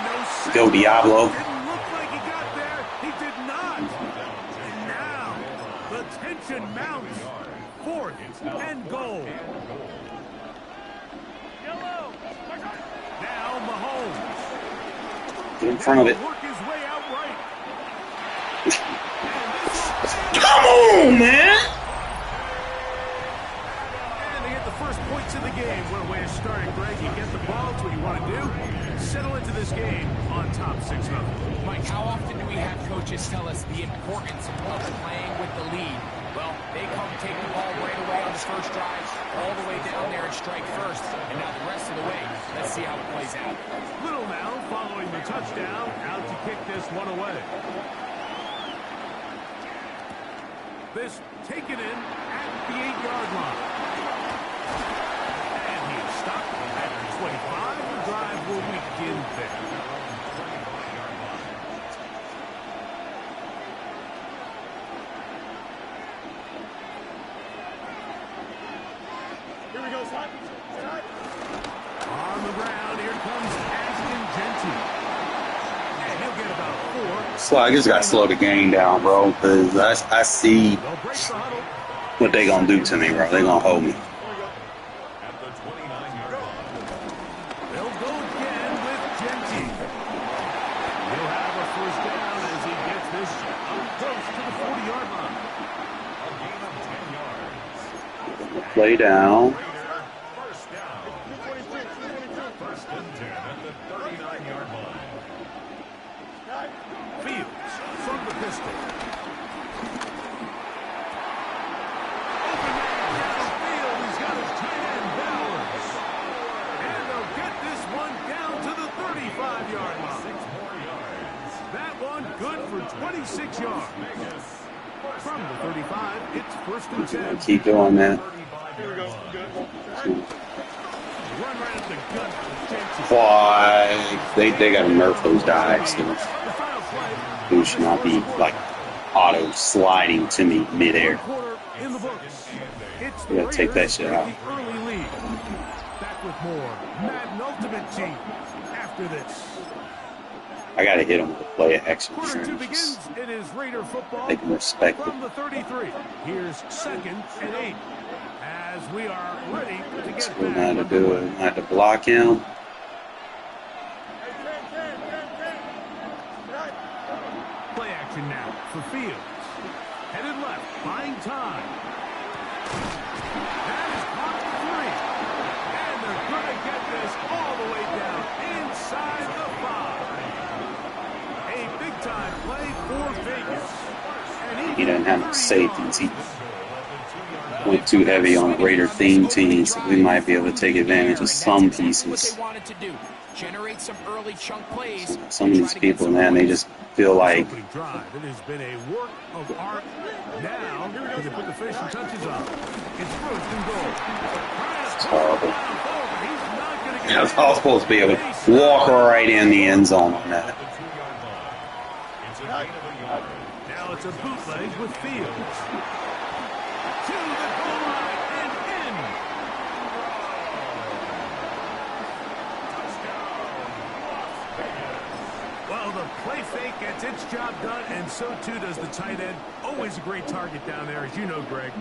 no Go Diablo. Didn't look like he got there. He did not. And now the tension mounts. 4th and goal. Now Mahomes. Get in front of it. Work his way out right. Come on, man! And they get the first points of the game. What a way to start it, Greg. You get the ball. It's what you want to do. Settle into this game on top 6-0. Mike, how often do we have coaches tell us the importance of playing with the lead? Well, they come take the ball right away on the first drive, all the way down there and strike first. And now the rest of the way, let's see how it plays out. Little now following the touchdown, out to kick this one away. This taken in at the 8-yard line. And he is stopped at the 25. The drive will begin there. Here we go, Scott. On the ground, here comes Ashton Genty. And he'll get about 4. So I just gotta slow the game down, bro, because I see They'll break the huddle. what they gonna do to me, bro. They gonna hold me. At the 29-yard line. They'll go again with Genty. He'll have a first down as he gets this up close to the 40-yard line. A gain of 10 yards. Play down. First down. 1st and 10 at the 39-yard line. Fields from the pistol. Open man downfield. He's got his tight end Bowers. And they'll one, good for 26 yards. From the 35, it's first and 10. Keep doing that. Here we go. Good. Run right up the gut for Jensen. Why? They got to nerf those dives. The final play. Who should not be like auto sliding to me midair. Quarter in the books. It's the You gotta take that Raiders shit with out. the early lead. Back with more Madden Ultimate Team after this. I gotta hit them with a play action Quarter here. two and begins. just It is Raider football make them respect it. from the 33. Here's second and 8. As we are ready to get We know how to back. do it. I have to block him. Play action now for Fields. Headed left, buying time. That is caught for 3. And they're going to get this all the way down inside the 5. A big-time play for Vegas. And He doesn't have no gets 30 safeties. He yards. went too heavy on the Raider theme team, so we might be able to take advantage of some pieces. Generate some early chunk plays. Some of these people, man, they just feel like Opening drive. It has been a work of art. Now, can they put the finishing touches on? It's first and goal. it's horrible. He's not going to get Yeah, I was all supposed to be able to walk right in the end zone on that. Now it's a bootleg with Fields. To the goal line and in. Well, the play fake gets its job done, and so too does the tight end. Always a great target down there, as you know, Greg,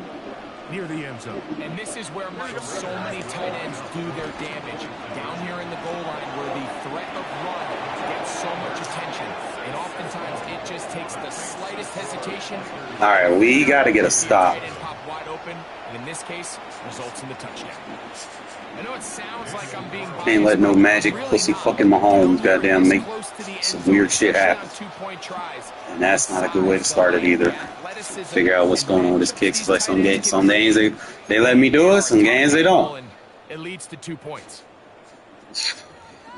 near the end zone. And this is where, Mike, so many tight ends do their damage. Down here in the goal line where the threat of run gets so much attention. And oftentimes it just takes the slightest hesitation. All right, we got to get a stop. Tight end pop wide open, and in this case, results in the touchdown. I know it sounds like I'm being biased, Can't let no but magic really pussy not. fucking Mahomes goddamn make Close to the end some zone, weird shit happen. especially on two-point tries. And that's not a good way to start it either. Figure out what's going on with his kicks. Like some days they let me do it, some games they don't. It leads to 2 points.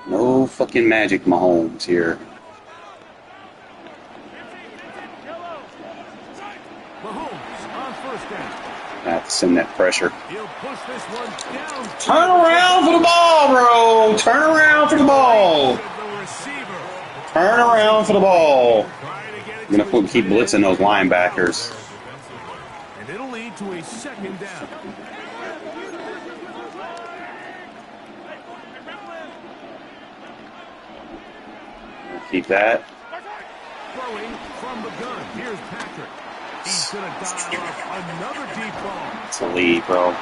No fucking magic Mahomes here. Mahomes on first down. I have to send that pressure. He'll push this one down. Turn around for the ball, bro. Turn around for the ball. The receiver. Turn around for the ball. Trying to get it I'm going to keep blitzing those linebackers. and it'll lead to a second down. Keep that. Throwing from the gun. Here's Patrick. He's going to dial up another deep ball. It's a lead, bro. And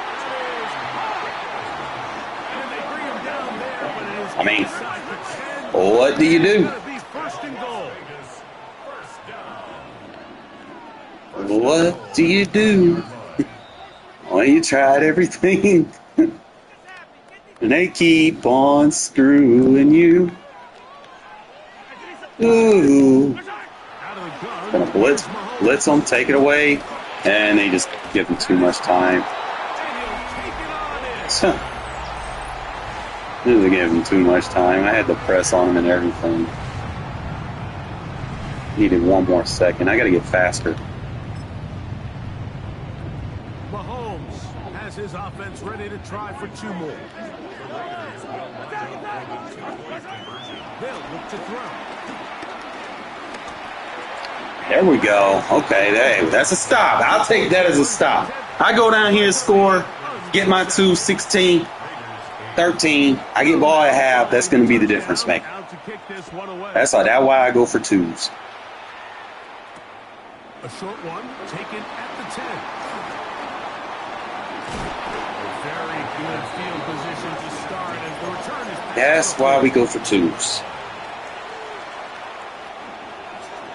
they bring him down there, but it is I mean, inside the 10. what do you do? It's going to be first and goal. What do you do? Well, you tried everything. And they keep on screwing you. Ooh. Out of the gun. Gonna blitz them, take it away, and they just give them too much time. And he'll take it on in. They gave him too much time. I had to press on him and everything. Needed one more second. I gotta get faster. Mahomes has his offense ready to try for 2 more. They'll look to throw. There we go. Okay, hey, that's a stop. I'll take that as a stop. I go down here and score, get my 2, 16, 13. I get ball at half. That's going to be the difference maker. Out to kick this one away. That's why I go for 2s. A short one taken at the 10. A very good field position to start as the return is back. That's why we go for 2s.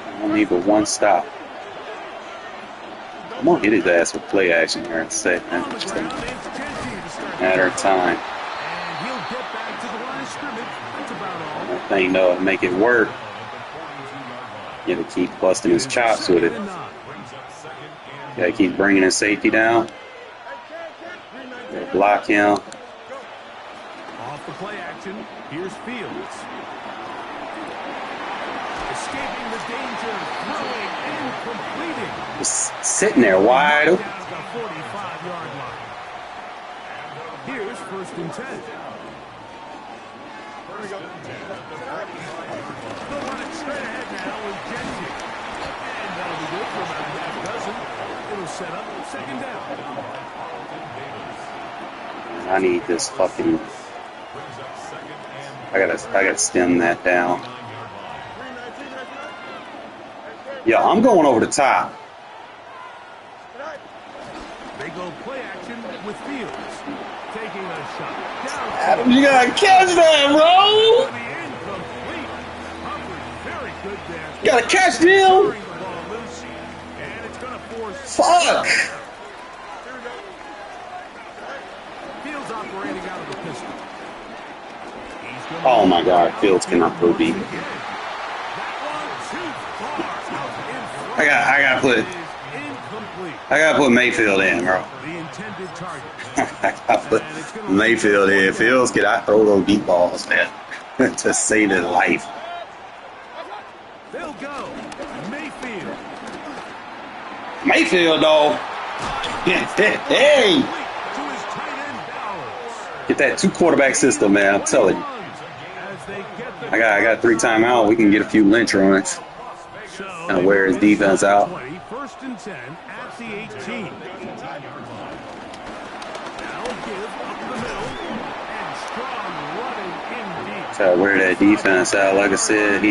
I don't need but one stop. I'm going to hit his ass with play action here in a second. On the Just ground, a it's Genty to start. matter of time. And he'll get back to the line of scrimmage. That's about all. That thing, though, to make it work, you got to keep busting his chops with it. Second and 9. Got to keep bringing his safety down. Got to block him. Off the play action, here's Fields. Escaping the danger completed. Just sitting there wide open. Down at the 45-yard line. Here's 1st and 10. They'll run it straight ahead now with Genji. And that'll be good for about a half dozen. It'll set up 2nd down. I need this fucking. I gotta stem that down. Yeah, I'm going over the top. They go play action with Fields. Taking a shot. Down. Adam, you gotta catch that, bro. The incomplete. Humphrey, very good there. You gotta catch them. Throwing the ball loose. And it's going to force. Fuck. Fields operating out of the pistol. Oh my God, Fields cannot throw deep. I gotta put Mayfield in, bro. The intended target. I gotta put Mayfield in. Fields cannot throw those deep balls, man. To save his life. They'll go. Mayfield. Mayfield, though. Hey, To his tight end Bowers. get that 2-quarterback system, man. I'm telling you. As they get the I got 3 timeout. We can get a few lynch runs. So Wear his defense out. 20, 1st and 10 at the 18. Now give up the middle and strong running in deep. Try to wear that defense out. Like I said,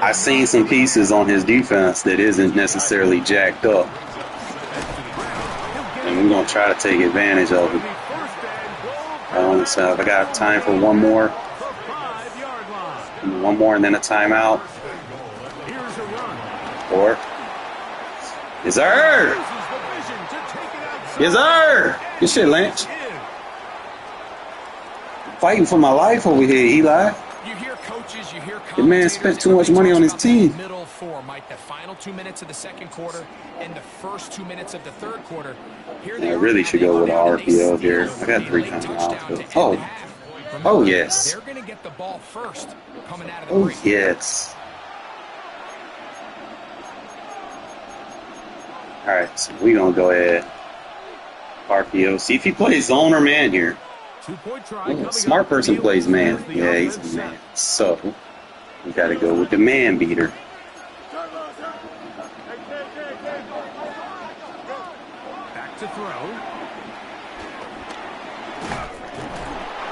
I seen some pieces on his defense that isn't necessarily jacked up. And we're going to try to take advantage of it. So if I got time for one more and then a timeout. Here's a run. Or yes, sir. Yes, sir. Good shit, Lynch. Fighting for my life over here, Eli. You hear coaches, you hear The man spent too much money on his team. Middle four, Mike. The final 2 minutes of the 2nd quarter and the first 2 minutes of the 3rd quarter. Here they I really should go with an RPO here. I got 3 timeouts. Oh, yes. They're going to get the ball first coming out of the Oh, break. yes. All right, so we're going to go ahead. RPO. See if he plays zone or man here. 2-point try. Ooh, smart person plays man. Yeah, he's a man. So we got to go with the man beater. Back to throw.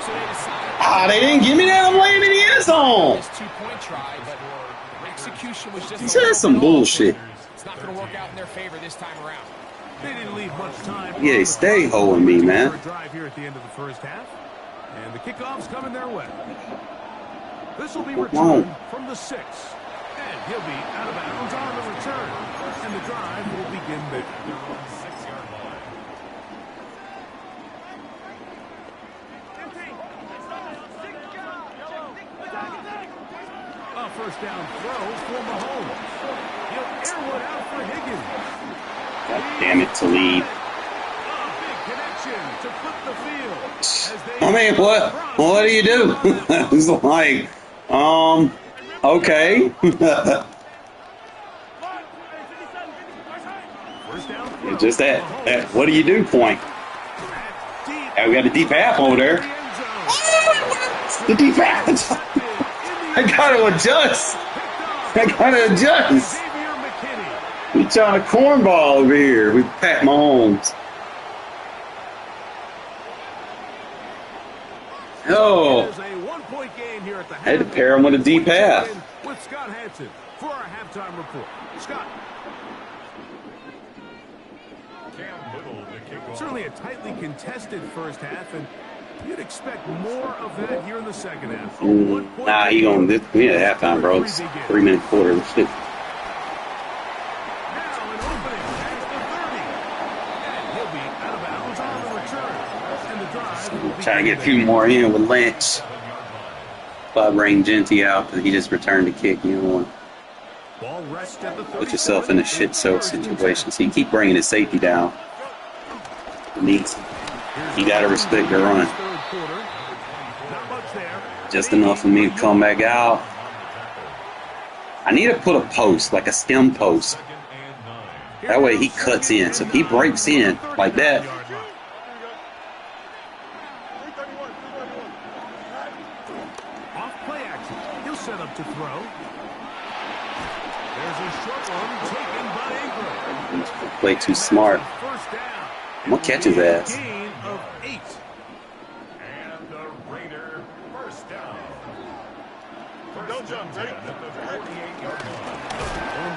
So they decided They didn't give me that. I'm laying in the end zone. this 2-point try, but execution was just He said some bullshit. It's not going to work out in their favor this time around. They didn't leave much time. Yeah, stay holding me, man. For a drive here at the end of the 1st half, and the kickoff's coming their way. This will be returned from the 6, and he'll be out of bounds on the return, and the drive will begin there. 6-yard line. A 1st down throw for Mahomes. He'll air one out for Higgins. God damn it, to lead. A big connection to flip the field. As they I mean, what do you do? It's like, okay. First down throw. Just that, what do you do point. Deep We got a deep half over there. in the end zone. The deep half. I gotta adjust. Xavier McKinney. We trying to cornball over here with Pat Mahomes. Oh, There's a 1-point game here at the I had to pair him with a deep half. with Scott Hansen for our halftime report. Scott, Cam Little, the kickoff. certainly a tightly contested 1st half, and you'd expect more of that here in the 2nd half. A 1-point Nah, he game. gonna. We need a halftime, bro. It's 3-minute quarter. Shit. Now an opening at the 30. And he'll be out of bounds on the return. And the drive will be Trying to get a few more in with Lynch. Bob bring Genty out because he just returned the kick. You don't want Ball rest at the to put yourself in a shit show situation. So you keep bringing his safety down. You got to respect the run. Third quarter. Not much there. Just enough for me to come back out. I need to put a post, like a stem post, That way he cuts in. So if he breaks in like that, Off play action. He'll set up to throw. There's a short one taken by Ingram. play too smart. First down. I'm going to catch his ass. Gain of 8. And the Raider first down. Don't jump, ready? Going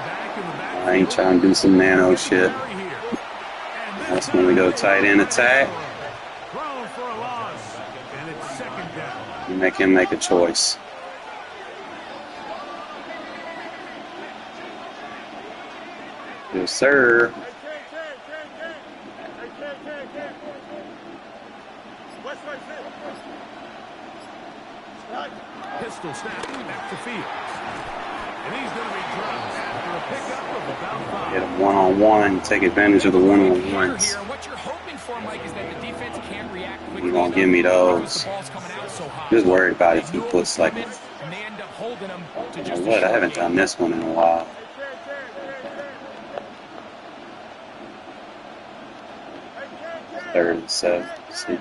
back in the back. I ain't trying to do some nano shit. That's when we go tight end attack. Thrown for a loss. And it's second down. You make him make a choice. Yes, sir. Pistol snap back to Fields. And he's going to be dropped after a pickup of about 5. Get him one-on-one. Take advantage of the one-on-ones. Here, what you're hoping for, Mike, is that the defense can't react quickly. You gonna give me those? Just worried about if he puts like. And they end up holding them to You just know what? I haven't done this one in a while. Third and 7. See.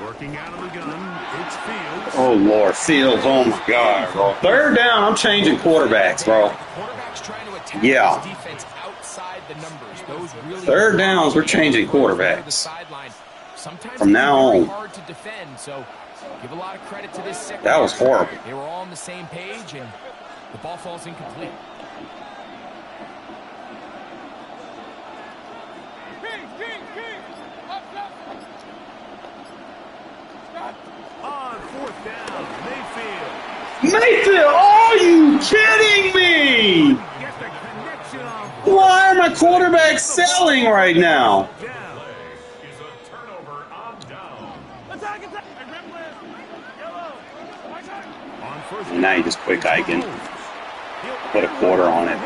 Working out of the gun, it's Fields. Oh Lord, Fields! Oh my God, bro! Third down, I'm changing quarterbacks, bro. Quarterbacks trying to attack Yeah. this defense outside the numbers. Those really Third downs, we're changing quarterbacks. Sometimes From now it's very on. hard to defend, so give a lot of credit to this second. That was horrible. They were all on the same page, and the ball falls incomplete. On fourth down, Mayfield. Mayfield, are you kidding me? Gets the connection on Why are my quarterbacks selling right now? down. Is a turnover on down. On first And now you just quick hiking. Put a quarter on it.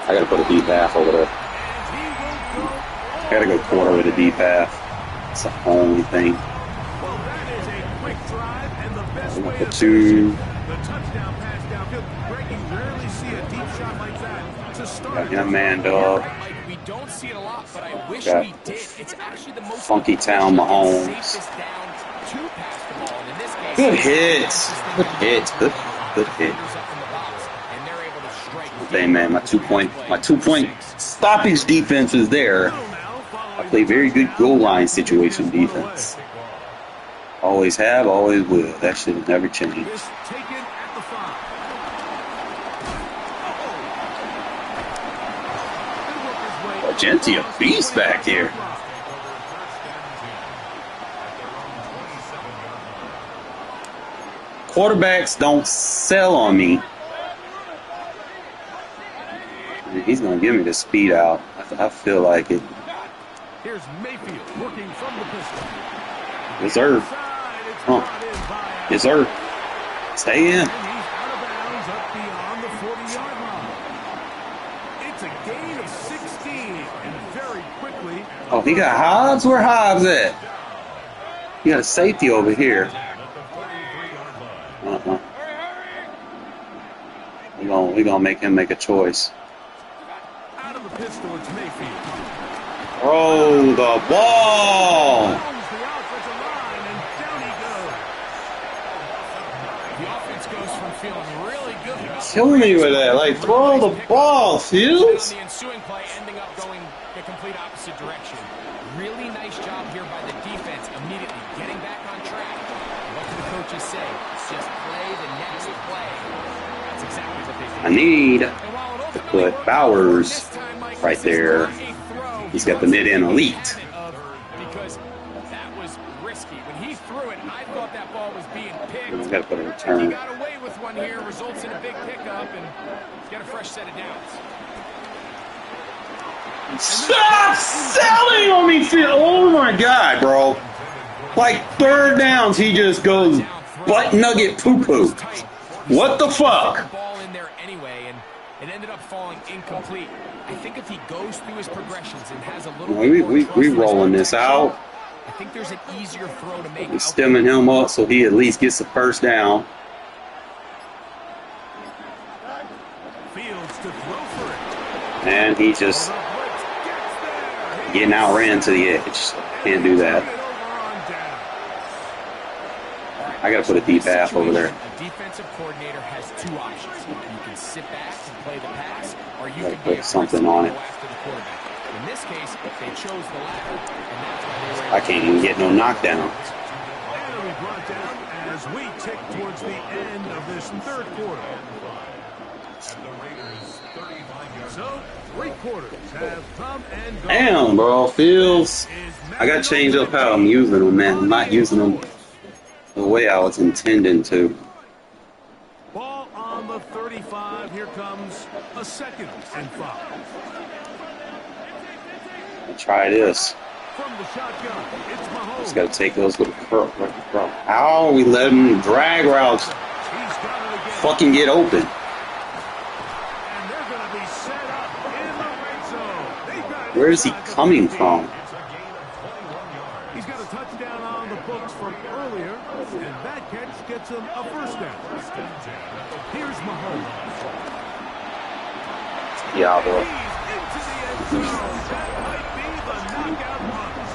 I gotta put a deep half over there. I gotta go quarter with a deep half. It's the only thing. Well, that is a quick drive and the best way The to two. the touchdown pass downfield. Greg, you rarely see a deep shot like that to start. Got him manned up. Mike, we don't see it a lot, but I wish Got we did. It's actually the most Funky Town Mahomes. safest down to pass the ball. And in this case, Good hits. Good hits. Good hit. Hey man, my 2-point stoppage defense is there. I play very good goal line situation defense. Always have, always will. That should have never changed. This taken at the 5. Argenti, a beast back here. Quarterbacks don't sell on me. He's going to give me the speed out. I feel like it. Here's Mayfield working from the pistol. Reserve. Reserve. Stay in. And he's out of bounds up beyond the 40-yard line. It's a gain of 16, and very quickly. Oh, he got Hobbs? Where Hobbs at? He got a safety over here. We're gonna make him make a choice. Out of the pistol, it's Mayfield. Throw the ball. Owns the offensive line, and down he goes. The offense goes from feeling really good. Kill me with that. Like, throw the ball, Fields. The ensuing play ending up going the complete opposite direction. Really nice job here by the defense, immediately getting back on track. What do the coaches say? Just play the next play. That's exactly what they did. I need to put Bowers right there. He's got the mid-end elite. Because that was risky. When he threw it, I thought that ball was being picked. He's got to put a He return. got away with one here, results in a big pickup, and get a fresh set of downs. Stop selling on me, Phil. Oh my God, bro. Like third downs, he just goes butt nugget poo-poo. What the fuck? Ball in there anyway, and it ended up falling incomplete. I think if he goes through his progressions and has a little bit more trust We in his rolling this protection, out. I think there's an easier throw to make. We're stemming him up so he at least gets the first down. Fields to throw for it. And he just getting outran to the edge. Can't do that. I got to put a deep half over there. A defensive coordinator has two options. You can sit back and play the pass, or you can put something on it. go after the quarterback. In this case, they chose the latter, and that's what they were able I can't even get no knockdown. And it'll be brought down as we tick towards the end of this third quarter. So, 3 quarters have come and gone. Damn, bro. Fields. I got to change up how I'm using them, man. I'm not using them the way I was intending to. Ball on the 35. Here comes a 2nd and 5. Try this. From the shotgun, it's Mahomes. Just got to take those little curl. How we let him drag routes fucking get open? And they're going to be set up in the red zone. Where is he coming from? He's got a touchdown on the books from earlier, and that catch gets him a first down. Here's Mahomes. Yeah, boy. He's into the end zone. That might be the knockout punch.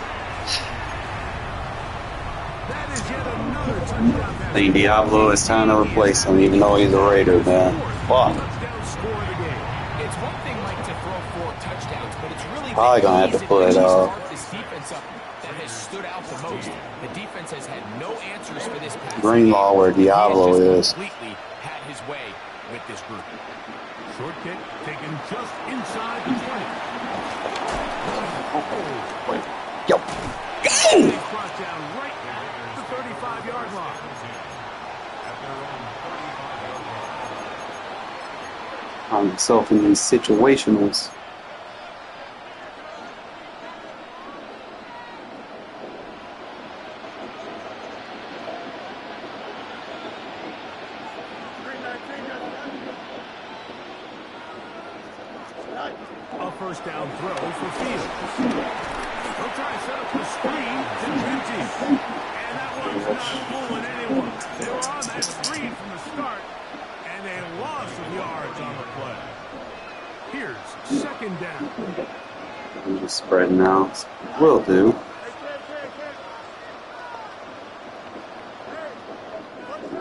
That is yet another touchdown. I think Diablo is time to replace him, even though he's a Raider, man. Fuck. Touchdown score of the game. It's one thing, Mike, to throw 4 touchdowns, but it's really Probably gonna have to put this defense up that has stood out the most. The defense has had no answers for this pass. Greenlaw where Diablo is. Completely had his way with this group. Short kick taken just inside the 20. Yo. He's brought down right at the 35-yard line. Find myself in these situationals. A first down throw for Fields. They'll try to set up the screen to Genty. And that one's not fooling anyone. They were on that screen from the start, and a loss of yards on the play. Here's 2nd down. I'm just spreading out. Will do.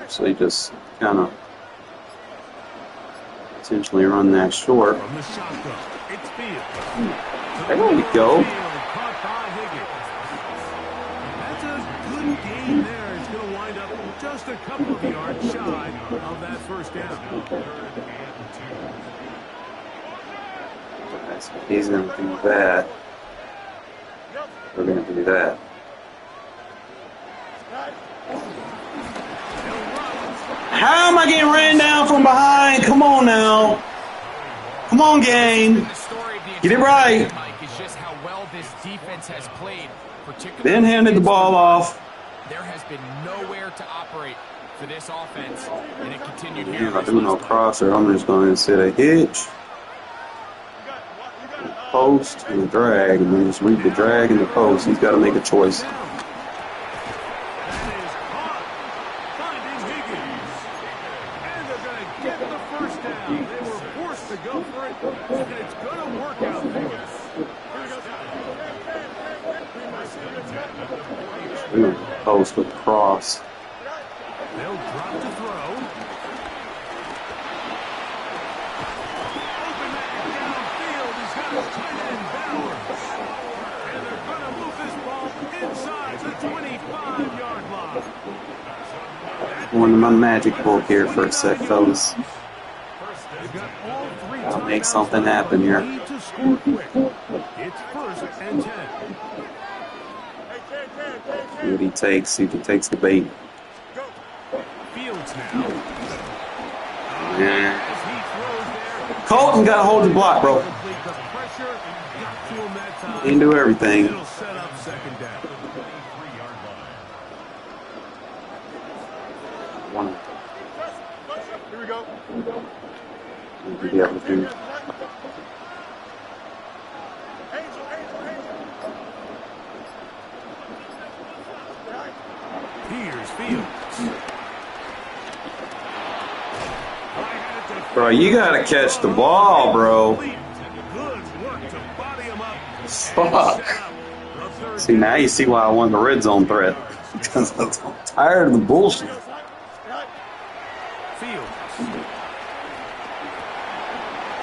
Actually, just kind of potentially run that short. From the shotgun, it's Fields. There we go. Caught by Higgins. That's a good game there. It's going to wind up just a couple of yards shy of that first down. He's going to do that. We're going to do that. How am I getting ran down from behind? Come on now. Come on, game. Get it right. Then handed the ball off. There has been nowhere to operate for this offense, and it continued here. If I do no crosser, I'm just going to sit a hitch, post, and a drag, and then just read the drag and the post. He's got to make a choice. Post with cross. They'll drop to throw. Open man downfield. He's got a tight end Bowers. And they're going to move this ball inside the 25-yard line. Going to my magic book here for a sec, fellas. I'll make something happen here. It's 1st and 10. See what he takes. See if he takes the bait. Fields now. Yeah. Colton got to hold the block, bro. He can do everything. It'll set up 2nd down. Here we go. We'll be able to do. Here's Fields. Right at Bro, you gotta catch the ball, bro. Good work to body him up. Fuck. See, now you see why I want the red zone threat. Because I'm tired of the bullshit. Fields.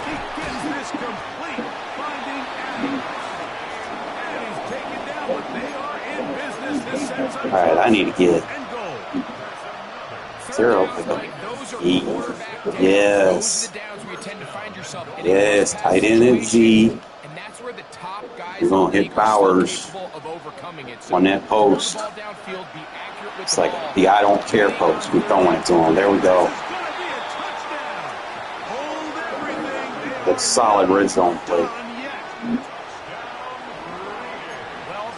He gets this complete, finding Adams. And he's taken down, but they are in business. This sets up Alright, I need to get and goal. 0 pickup. Yes. Yes, tight end and Z. We're going to hit Bowers on that post. It's like the I don't care post. We're throwing it to him. There we go. That's solid red zone play. Well,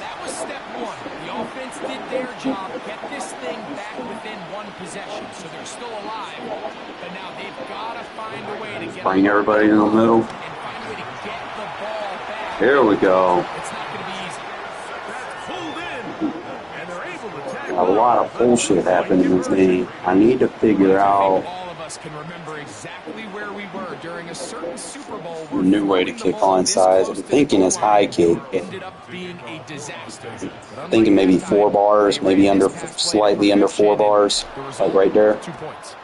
that was step one. The offense did their job, get this thing back within one possession, so they're still alive. But now they've got to find a way to get Bring everybody in the middle. and find a way to get the ball back. There we go. It's not going to be easy. That's pulled in. And they're able to tackle. A lot of bullshit happened in this game. I need to figure out All of us can remember exactly where we were during a certain Super Bowl. a new way to kick onside. I'm thinking it's high kick. Ended up being a disaster. I'm thinking maybe 4 bars, maybe under, slightly under 4 bars, like right there. 2 points.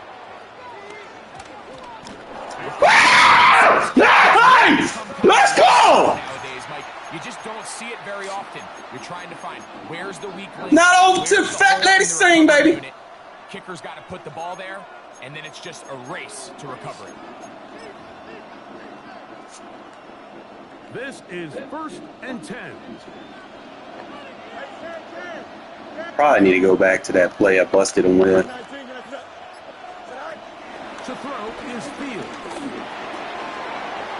Let's go! Nowadays, Mike, you just don't see it very often. You're trying to find where's the weak link. Not over to where's the fat hole lady in the sing, recovery baby. unit. Kicker's got to put the ball there, and then it's just a race to recover it. This is 1st and 10. Probably need to go back to that play I busted him with. To throw is Fields.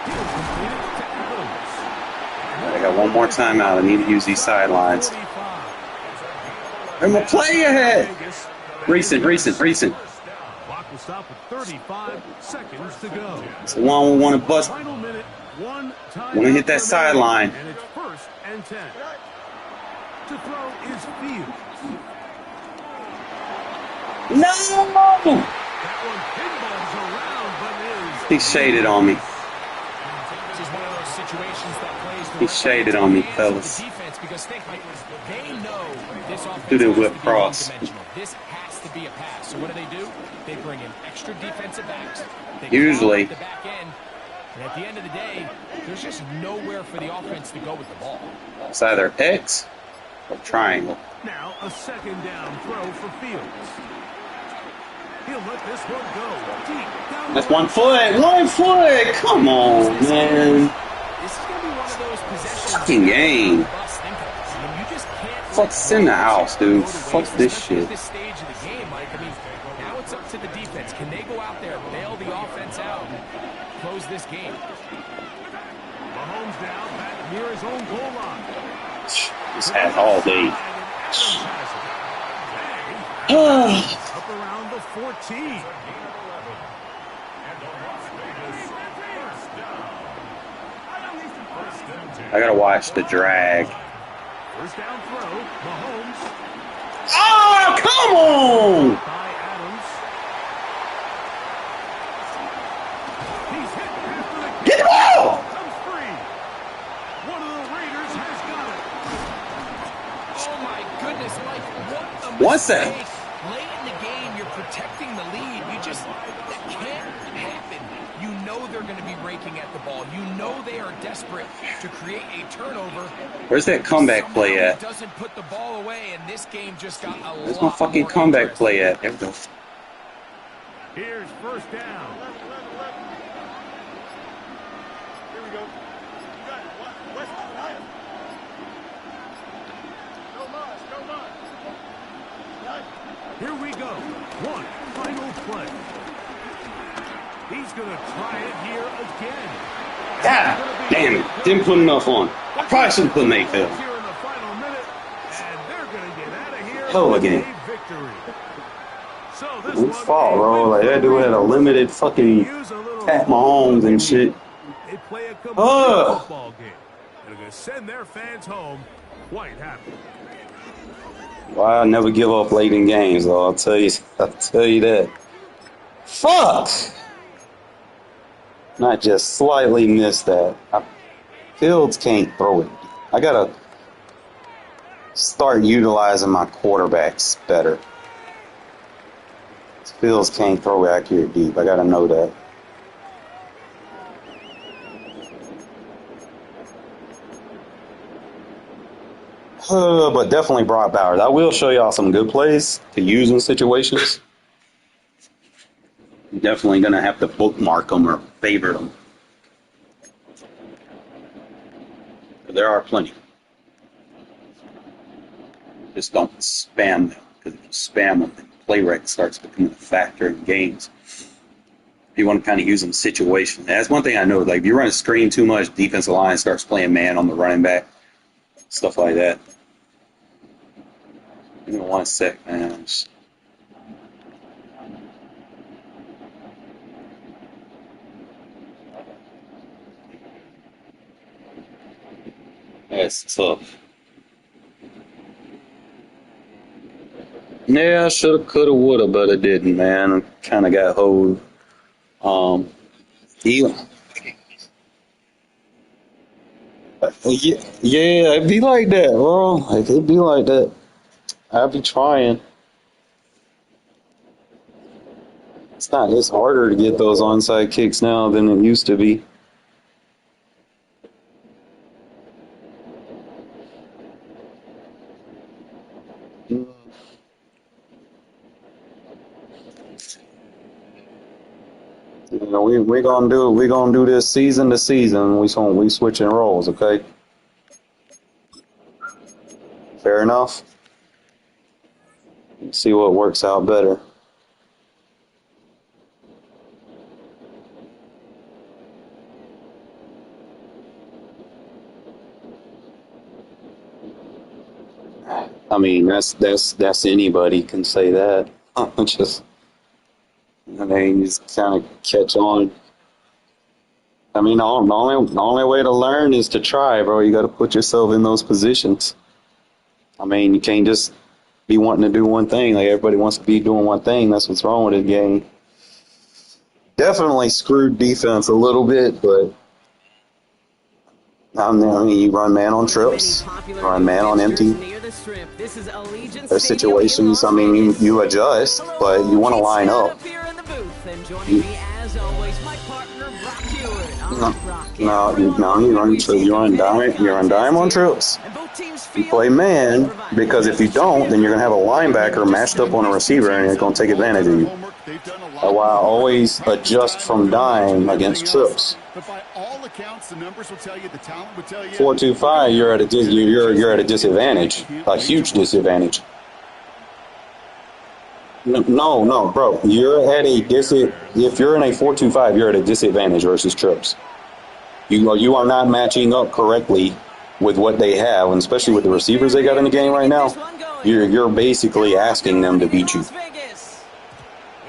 He'll complete it to Adams. I got one more timeout. I need to use these sidelines. 45. I'm a play ahead. Recent. Clock will stop with 35 seconds to go. It's the one we want to bust. Final minute, one time. Want to hit that sideline. And it's 1st and 10. To throw is Fields. No! That one pinballs around, but is. He shaded on me. This is one of those situations that plays He shaded on me, fellas. defense because think, Mike, they know this offense Do the has to whip be cross. one-dimensional. This has to be a pass. So what do? They bring in extra defensive backs. They Usually. climb the back end, and at the end of the day, there's just nowhere for the offense to go with the ball. It's either X or triangle. Now a 2nd down throw for Fields. He'll let this one go deep down. That's 1 foot. 1 foot. Come on, man. This is going to be one of those possessions. Fucking game. You just can't. Fuck, send the house, dude. Fuck this shit. At this stage of the game, Mike. I mean, now it's up to the defense. Can they go out there, bail the offense out, and close this game? Mahomes down back near his own goal line. This has all day. Up around the 14. I gotta watch the drag. 1st down throw, Mahomes Oh, come on! by Adams. He's hit after the Get the ball! comes free. One of the Raiders has got it. Oh my goodness, Mike! What a What's that? mistake. Late in the game, you're protecting the lead. That can't happen. You know they're going to be raking at the ball. You know they are desperate to create a turnover. Where's that comeback play Somehow at? he doesn't put the ball away, and this game just got a Where's lot my fucking more comeback interesting. play at? There we go. Here's 1st down. Here we go. You got it. West behind him. No mas. Here we go. One final play. He's going to try it here again. God damn it. Didn't put enough on. I probably should have put Mayfield. Here in the final minute, and they're going to get out of here Hell with again. a victory. So this Whose one, fault, a bro? win Like, for that dude had a limited fucking use a little Pat Mahomes and shit. They play a complete Ugh. football game. And they're going to send their fans home quite happy. Why I never give up late in games, though. I'll tell you that. Fuck! Not just slightly missed that. Fields can't throw it. I gotta start utilizing my quarterbacks better. Fields can't throw accurate deep. I gotta know that. But definitely Brock Bowers. I will show y'all some good plays to use in situations. Definitely gonna have to bookmark them or favorite them. There are plenty. Just don't spam them, because if you spam them, then play rec starts becoming a factor in games. You want to kind of use them in situations. That's one thing I know. Like if you run a screen too much, defensive line starts playing man on the running back, stuff like that. Give me 1 sec, man. That's tough. Yeah, shoulda, coulda, woulda, but it didn't, man. Kind of got hold. He, yeah, it'd be like that, bro. Like, it'd be like that. I'd be trying. It's not. It's harder to get those onside kicks now than it used to be. You know, we gonna do this season to season. We switching roles, okay? Fair enough. See what works out better. I mean, that's anybody can say that. Just I mean, you just kind of catch on. I mean, the only way to learn is to try, bro. You got to put yourself in those positions. I mean, you can't just be wanting to do one thing. Like everybody wants to be doing one thing. That's what's wrong with the game. Definitely screwed defense a little bit, but I mean, you run man on trips, run man on empty. There's situations, I mean, you adjust, but you want to line up. No, you run dime on trips. You play man, because if you don't, then you're going to have a linebacker matched up on a receiver, and it's going to take advantage of you. That's why I always adjust from dime against trips. But by all accounts, the numbers will tell you, the talent will tell you. 4-2-5, you're at a disadvantage, a huge disadvantage. No, bro. If you're in a 4-2-5, you're at a disadvantage versus trips. You are not matching up correctly with what they have, and especially with the receivers they got in the game right now. You're basically asking them to beat you.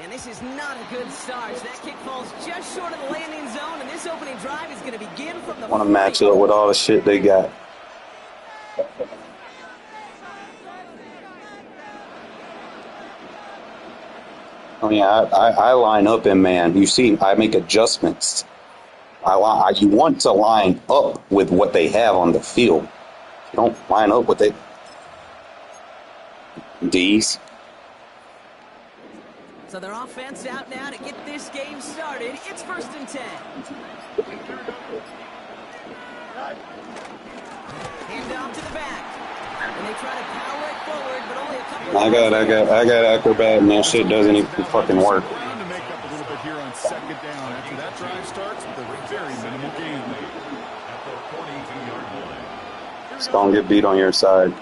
And this is not a good start. That kick falls just short of the landing zone, and this opening drive is going to begin from the. Want to match up with all the shit they got. I mean, I line up in man. You see, I make adjustments. You want to line up with what they have on the field. You don't line up with it. D's. So their offense out now to get this game started. It's 1st and 10. Hand off to the back. And they try to power it forward, but only a couple of I got acrobat, and that shit doesn't even fucking work. To make up a little bit here on 2nd down. After that drive starts with a very minimal gain. At the 42-yard line. It's gonna get beat on your side. They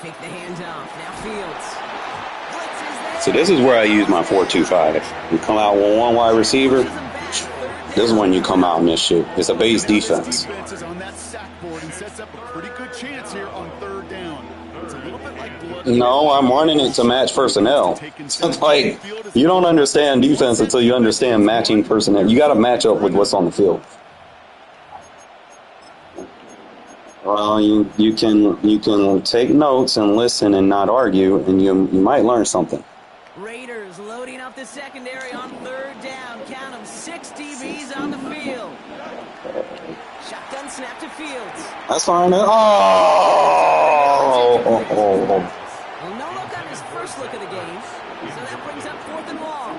fake the handoff. Now Fields. See, this is where I use my 4-2-5. You come out with one wide receiver. This is when you come out in this shit. It's a base defense. Defense is on that sack board and sets up a pretty good chance here on 3rd down. It's a little bit like blood. No, I'm running it to match personnel. It's like, you don't understand defense until you understand matching personnel. You got to match up with what's on the field. Well, you can take notes and listen and not argue, and you might learn something. Raiders loading up the secondary on third down. Count them, 6 DBs on the field. Shotgun snap to Fields. That's fine. Oh! Well, no look on his first look of the game. So that brings up 4th and long.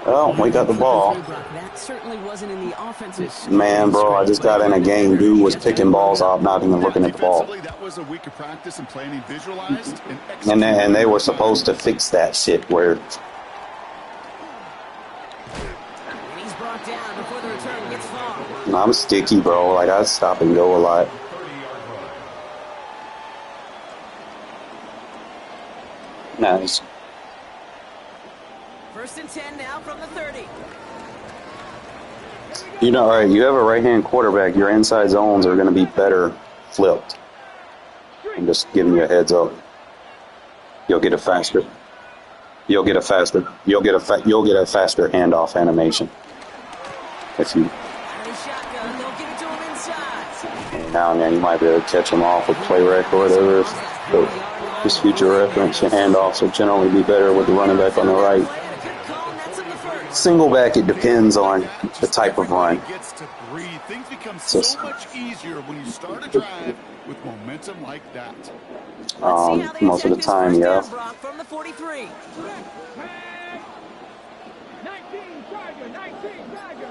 Oh, we got the ball. That certainly wasn't in the offense's. Man, bro, I just got in a game. Dude was picking balls off, not even looking at the ball. That was a week of practice and planning visualized And they were supposed to fix that shit where. And he's brought down before the return gets far. I'm sticky, bro. Like, I stop and go a lot. Nice. 1st and 10 now from the 30. You know, all right, you have a right-hand quarterback, your inside zones are going to be better flipped. I'm just giving you a heads up. You'll get a faster handoff animation. If you Shotgun, they'll give it to him inside. now and then you might be able to catch them off with play rec or whatever. So just future reference, your handoffs will generally be better with the running back on the right. Single back, it depends on the type of run. Things become so much easier when you start a drive with momentum like that. Most of the time, yeah. From the 43.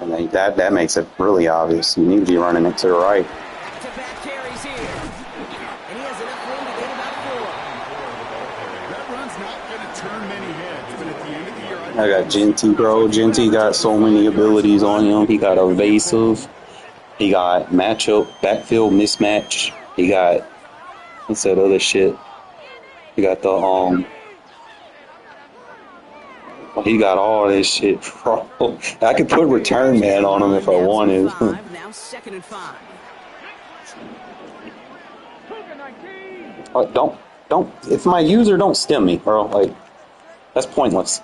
And that makes it really obvious. You need to be running it to the right. Back-to-back carries here. And he has enough room to gain about 4. That run's not going to turn many heads, but at the end of the year, I got Genty, bro. Genty got so many abilities on him. He got evasive. He got matchup, backfield mismatch. He got, what's that other shit? He got the, he got all this shit, bro. I could put return man on him if I wanted. Now 2nd and 5. Don't, if my user don't stem me, bro, like, that's pointless.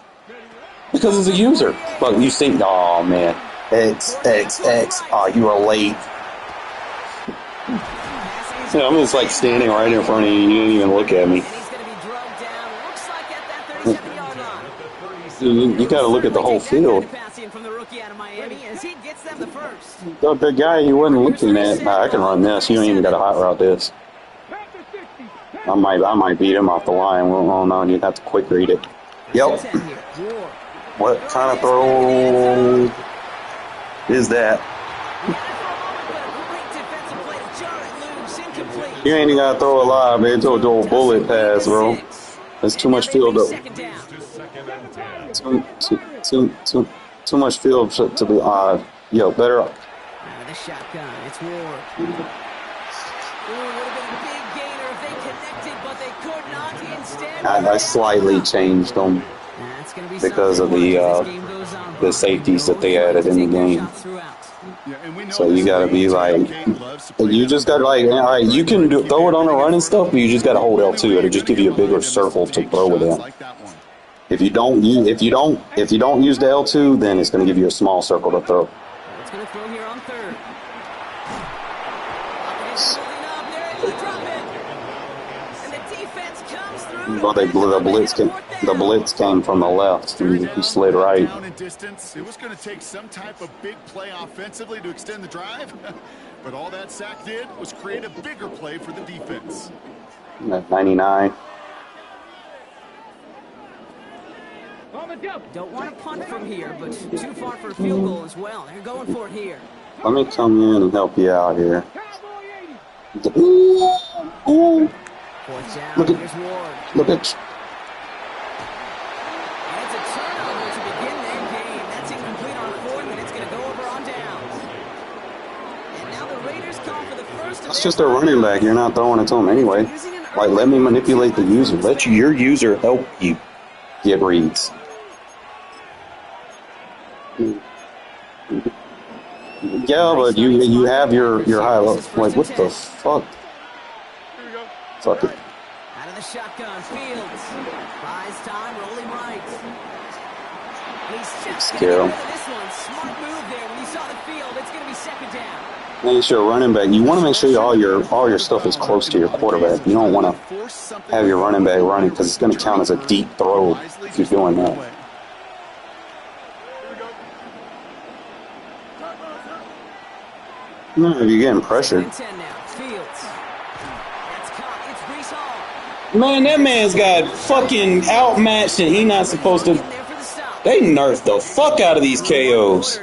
Because it's a user. But you see, oh man, X. Oh, you are late. Yeah, I'm just like standing right in front of you. You didn't even look at me. You got to look at the whole field. The guy he wasn't looking at. Nah, I can run this. You ain't even got to hot route this. I might beat him off the line. Well, no, you have to quick read it. Yep. What kind of throw is that? You ain't even got to throw a live, man. Throw a bullet pass, bro. There's too much field up. Too much field to be odd. Yo, better. Out of the shotgun, it's Ward. Would have been a big gainer if they connected, but they could not. Instead, I slightly changed them because of the safeties that they added in the game. So you gotta be like, you just gotta like, all right, you can throw it on the run and stuff, but you just gotta hold L2. It'll just give you a bigger circle to throw it in. If you don't use the L2, then it's gonna give you a small circle to throw. It's gonna throw here on 3rd. And the defense comes through. Well, the blitz came from the left. He slid right. Down in distance, it was going to take some type of big play offensively to extend the drive, but all that sack did was create a bigger play for the defense. 99. Don't want to punt from here, but too far for a field goal as well. They're going for it here. Let me come in and help you out here. Ooh. Look at. And it's a turnover to begin that game. That's incomplete on 4th, and it's going to go over on downs. And now the Raiders call for the first. That's just a running back. You're not throwing it to him anyway. Like, let me manipulate the user. Let your user help you get reads. Yeah, but you have your high low. Like, what the fuck? Fuck it. Out of the shotgun, Fields. Buys time, rolling right. He's just going to Scare get him. rid of this one. Smart move there when he saw the field. It's going to be second down. Make sure running back. You want to make sure all your stuff is close to your quarterback. You don't want to have your running back running because it's going to count as a deep throw if you're doing that. No, if you're getting pressured. Man, that man's got fucking outmatched and he not supposed to. They nerfed the fuck out of these KOs.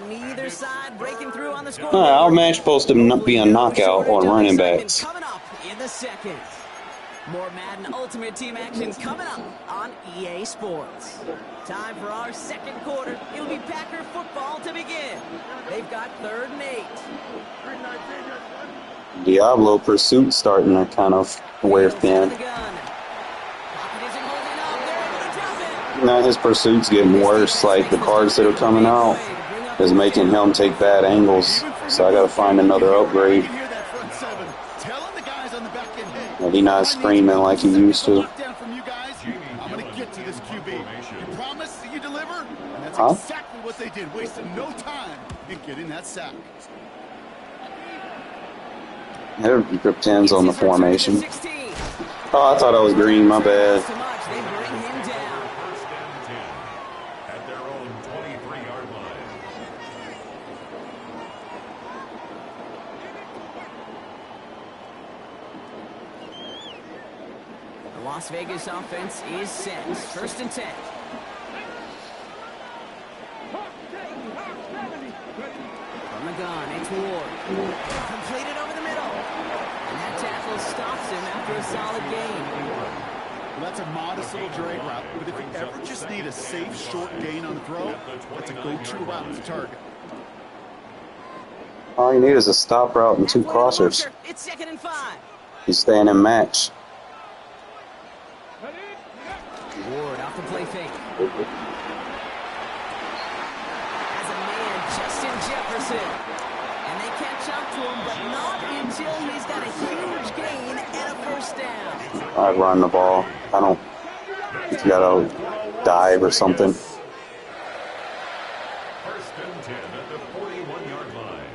Outmatched supposed to not be a knockout on running backs. Coming up in the second. More Madden Ultimate Team action coming up on EA Sports. Time for our second quarter. It'll be Packer football to begin. They've got 3rd and 8. Diablo Pursuit starting to kind of wear thin. Now his pursuit's getting worse. Like the cards that are coming out is making him take bad angles. So I gotta find another upgrade. And he not screaming like he used to. I'm gonna get to this QB. You promise that you deliver? And that's exactly what they did, wasting no time in getting that sack. There depends on the formation. Oh, I thought I was green. My bad. First and 10 at their own 23-yard line. The Las Vegas offense is set. 1st and 10. From the gun, it's Ward. Completed over the middle. And that tackle stops him after a solid gain. Well, that's a modest little drag route, but if you ever just need a safe, short gain on the throw, that's a go-to route to target. All you need is a stop route and 2 crossers. It's 2nd and 5. He's staying in match. Ward off the play fake. Has a man, Justin Jefferson. And they catch up to him, but not until he's got a huge gain and a 1st down. I'd run the ball. I don't. You gotta dive or something. 1st and 10 at the 41-yard line.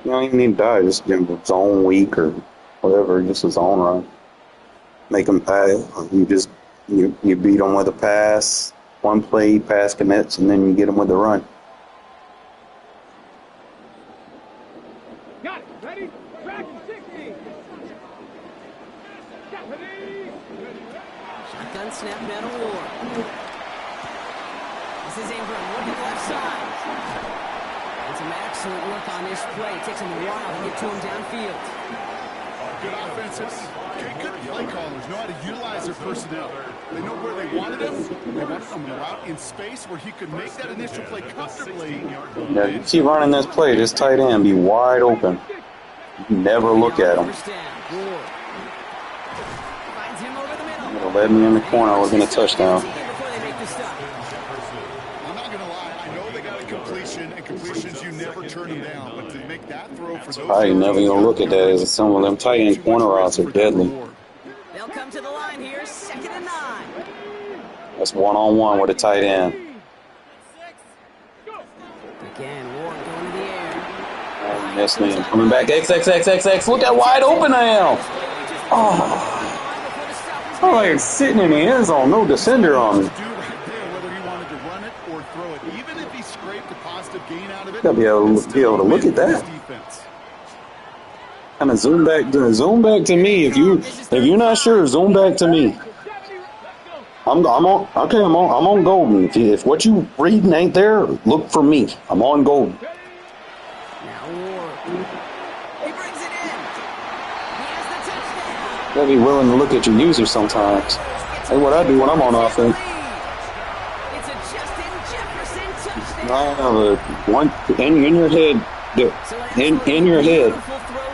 You don't even need to dive. Just give him a zone weak or whatever. Just a zone run. Make him pass. You beat him with a pass. One play, pass commits, and then you get him with the run. Got it. Ready? Track 60. Shotgun snap now to Ward. This is Ingram looking left side. And some excellent work on this play. It takes him a while to get to him downfield. Good offenses. Okay, good play callers know how to utilize their personnel. They know where they wanted him. They wanted him out in space where he could make that initial play comfortably. Yeah, you keep running this play. This tight end be wide open. You never look at him. Would have led me in the corner. I was in a touchdown. I'm not going to lie. I know they got a completion, and completions, you never turn them down. But to make that throw for those... I ain't never gonna look at that as some of them tight end corner routes are deadly. They'll come to the line here, 2nd and 9. That's one-on-one with a tight end. Again, Ward going to the air. Oh, missed me. Coming back. XXXXX. Look how wide open I am. Oh. I'm like sitting in the end zone. No descender on me. Whether he wanted to run it or throw it, even if he scraped a positive gain out of it, Gotta be able to look at that. Kind of zoom back to me. If you're not sure, zoom back to me. I'm on golden. If what you reading ain't there, look for me. I'm on golden. Now Ward. He brings it in. He has the touchdown. Gotta be willing to look at your user sometimes. Hey, what I do when I'm on offense. It's a Justin Jefferson touchdown. I have a one in your head. In your head.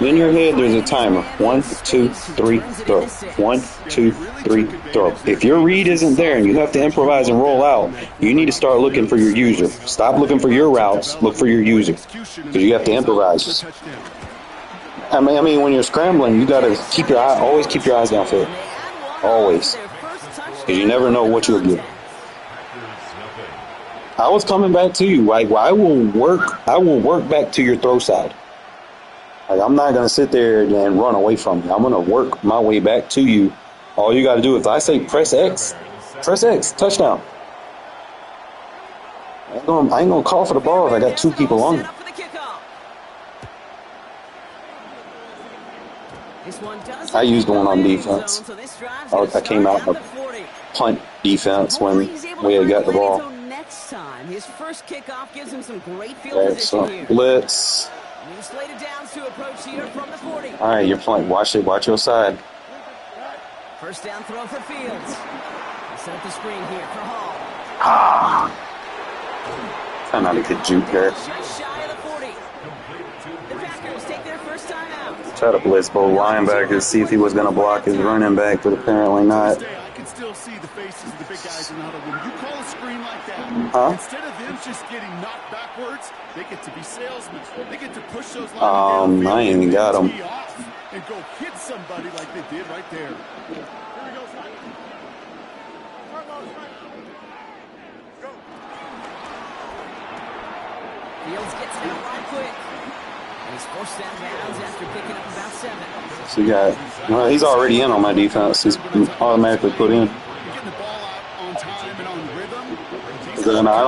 In your head, there's a timer. 1, 2, 3, throw. 1, 2, 3, throw. If your read isn't there and you have to improvise and roll out, you need to start looking for your user. Stop looking for your routes. Look for your user. Because you have to improvise. I mean, when you're scrambling, you gotta keep your eye, always keep your eyes downfield, And they add one on for always, their first because you touchdown never of know the what you'll get. contest. I was coming back to you. Like, I will work back to your throw side. Like, I'm not gonna sit there and run away from you. I'm gonna work my way back to you. All you gotta do is I say press X, touchdown. I ain't gonna call for the ball if I got two people on me. Set up for the kickoff. This one doesn't I used one on go in the defense. zone, so this drive's gonna I came start out at in the 40. punt defense when Hopefully he's able to we had find got the landing ball. zone next time. His first kickoff gives him some great field position Excellent here. blitz. New slated downs to approach here from the 40. All right, you're playing. Watch it. Watch your side. First down throw for Fields. Set up the screen here for Hall. Kind of a good juke there. Just shy of the 40. The Packers take their first time out. Try to blitz both linebackers, see if he was going to block his running back, but apparently not. I can still see the faces of the big guys in the huddle. When you call a screen like that, instead of them just getting knocked backwards, they get to be salesmen. They get to push those linemen downfield I ain't even got him. and go hit somebody like they did right there. Here we go, Sniper. Carlos, Sniper. Go. Fields gets it out right quick. And he's forced out of bounds after picking up about 7. So you got, well, he's already in on my defense. He's automatically put in. You're getting the ball out on time and on rhythm. Then I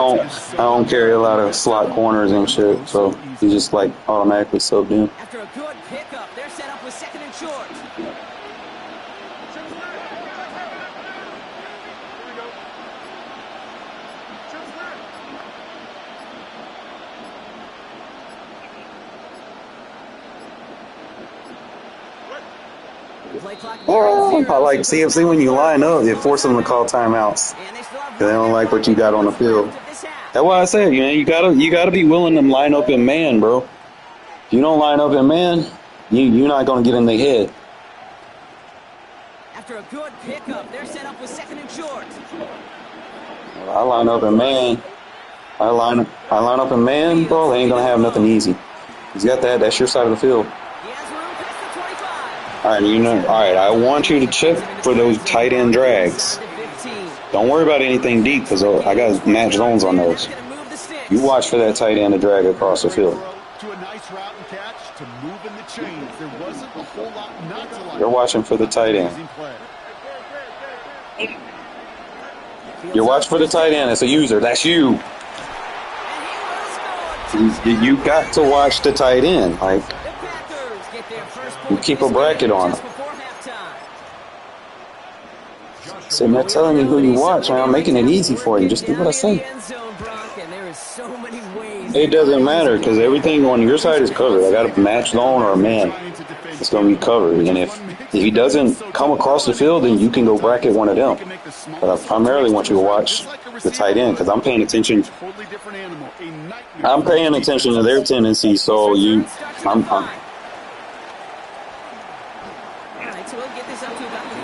don't carry a lot of slot corners and shit, so he just like automatically subbed in. After a good pickup, they're set up with 2nd and short. Play clock Oh, zero. I like CFC when you line up, it forces them to call timeouts. And they still have 'Cause they don't like what you got on the field. this half. That's why I said, you gotta be willing to line up in man, bro. If you don't line up in man, you're not gonna get in their head. After a good pickup, they're set up with 2nd and short. I line up in man. I line up in man, bro. They ain't gonna have nothing easy. He's got that. That's your side of the field. He has room past the 25. All right, all right. I want you to check for those tight end drags. Inside the 15. Don't worry about anything deep because I got match zones on those. Gonna move the sticks. You watch for that tight end to drag across the field. To a nice route and catch, to moving the chains. There wasn't a whole lot not to like. You're watching for the tight end. Amazing play. You're watching for the tight end. It's a user. That's you. And he will score. You got to watch the tight end. Like, The Packers get their first you point keep this a bracket game on just them. before halftime. Sitting there telling you who you watch, man. I'm making it easy for you. Just do what I say. It doesn't matter because everything on your side is covered. I got a match zone or a man. It's going to be covered. And if he doesn't come across the field, then you can go bracket one of them. But I primarily want you to watch the tight end because I'm paying attention. I'm paying attention to their tendencies. So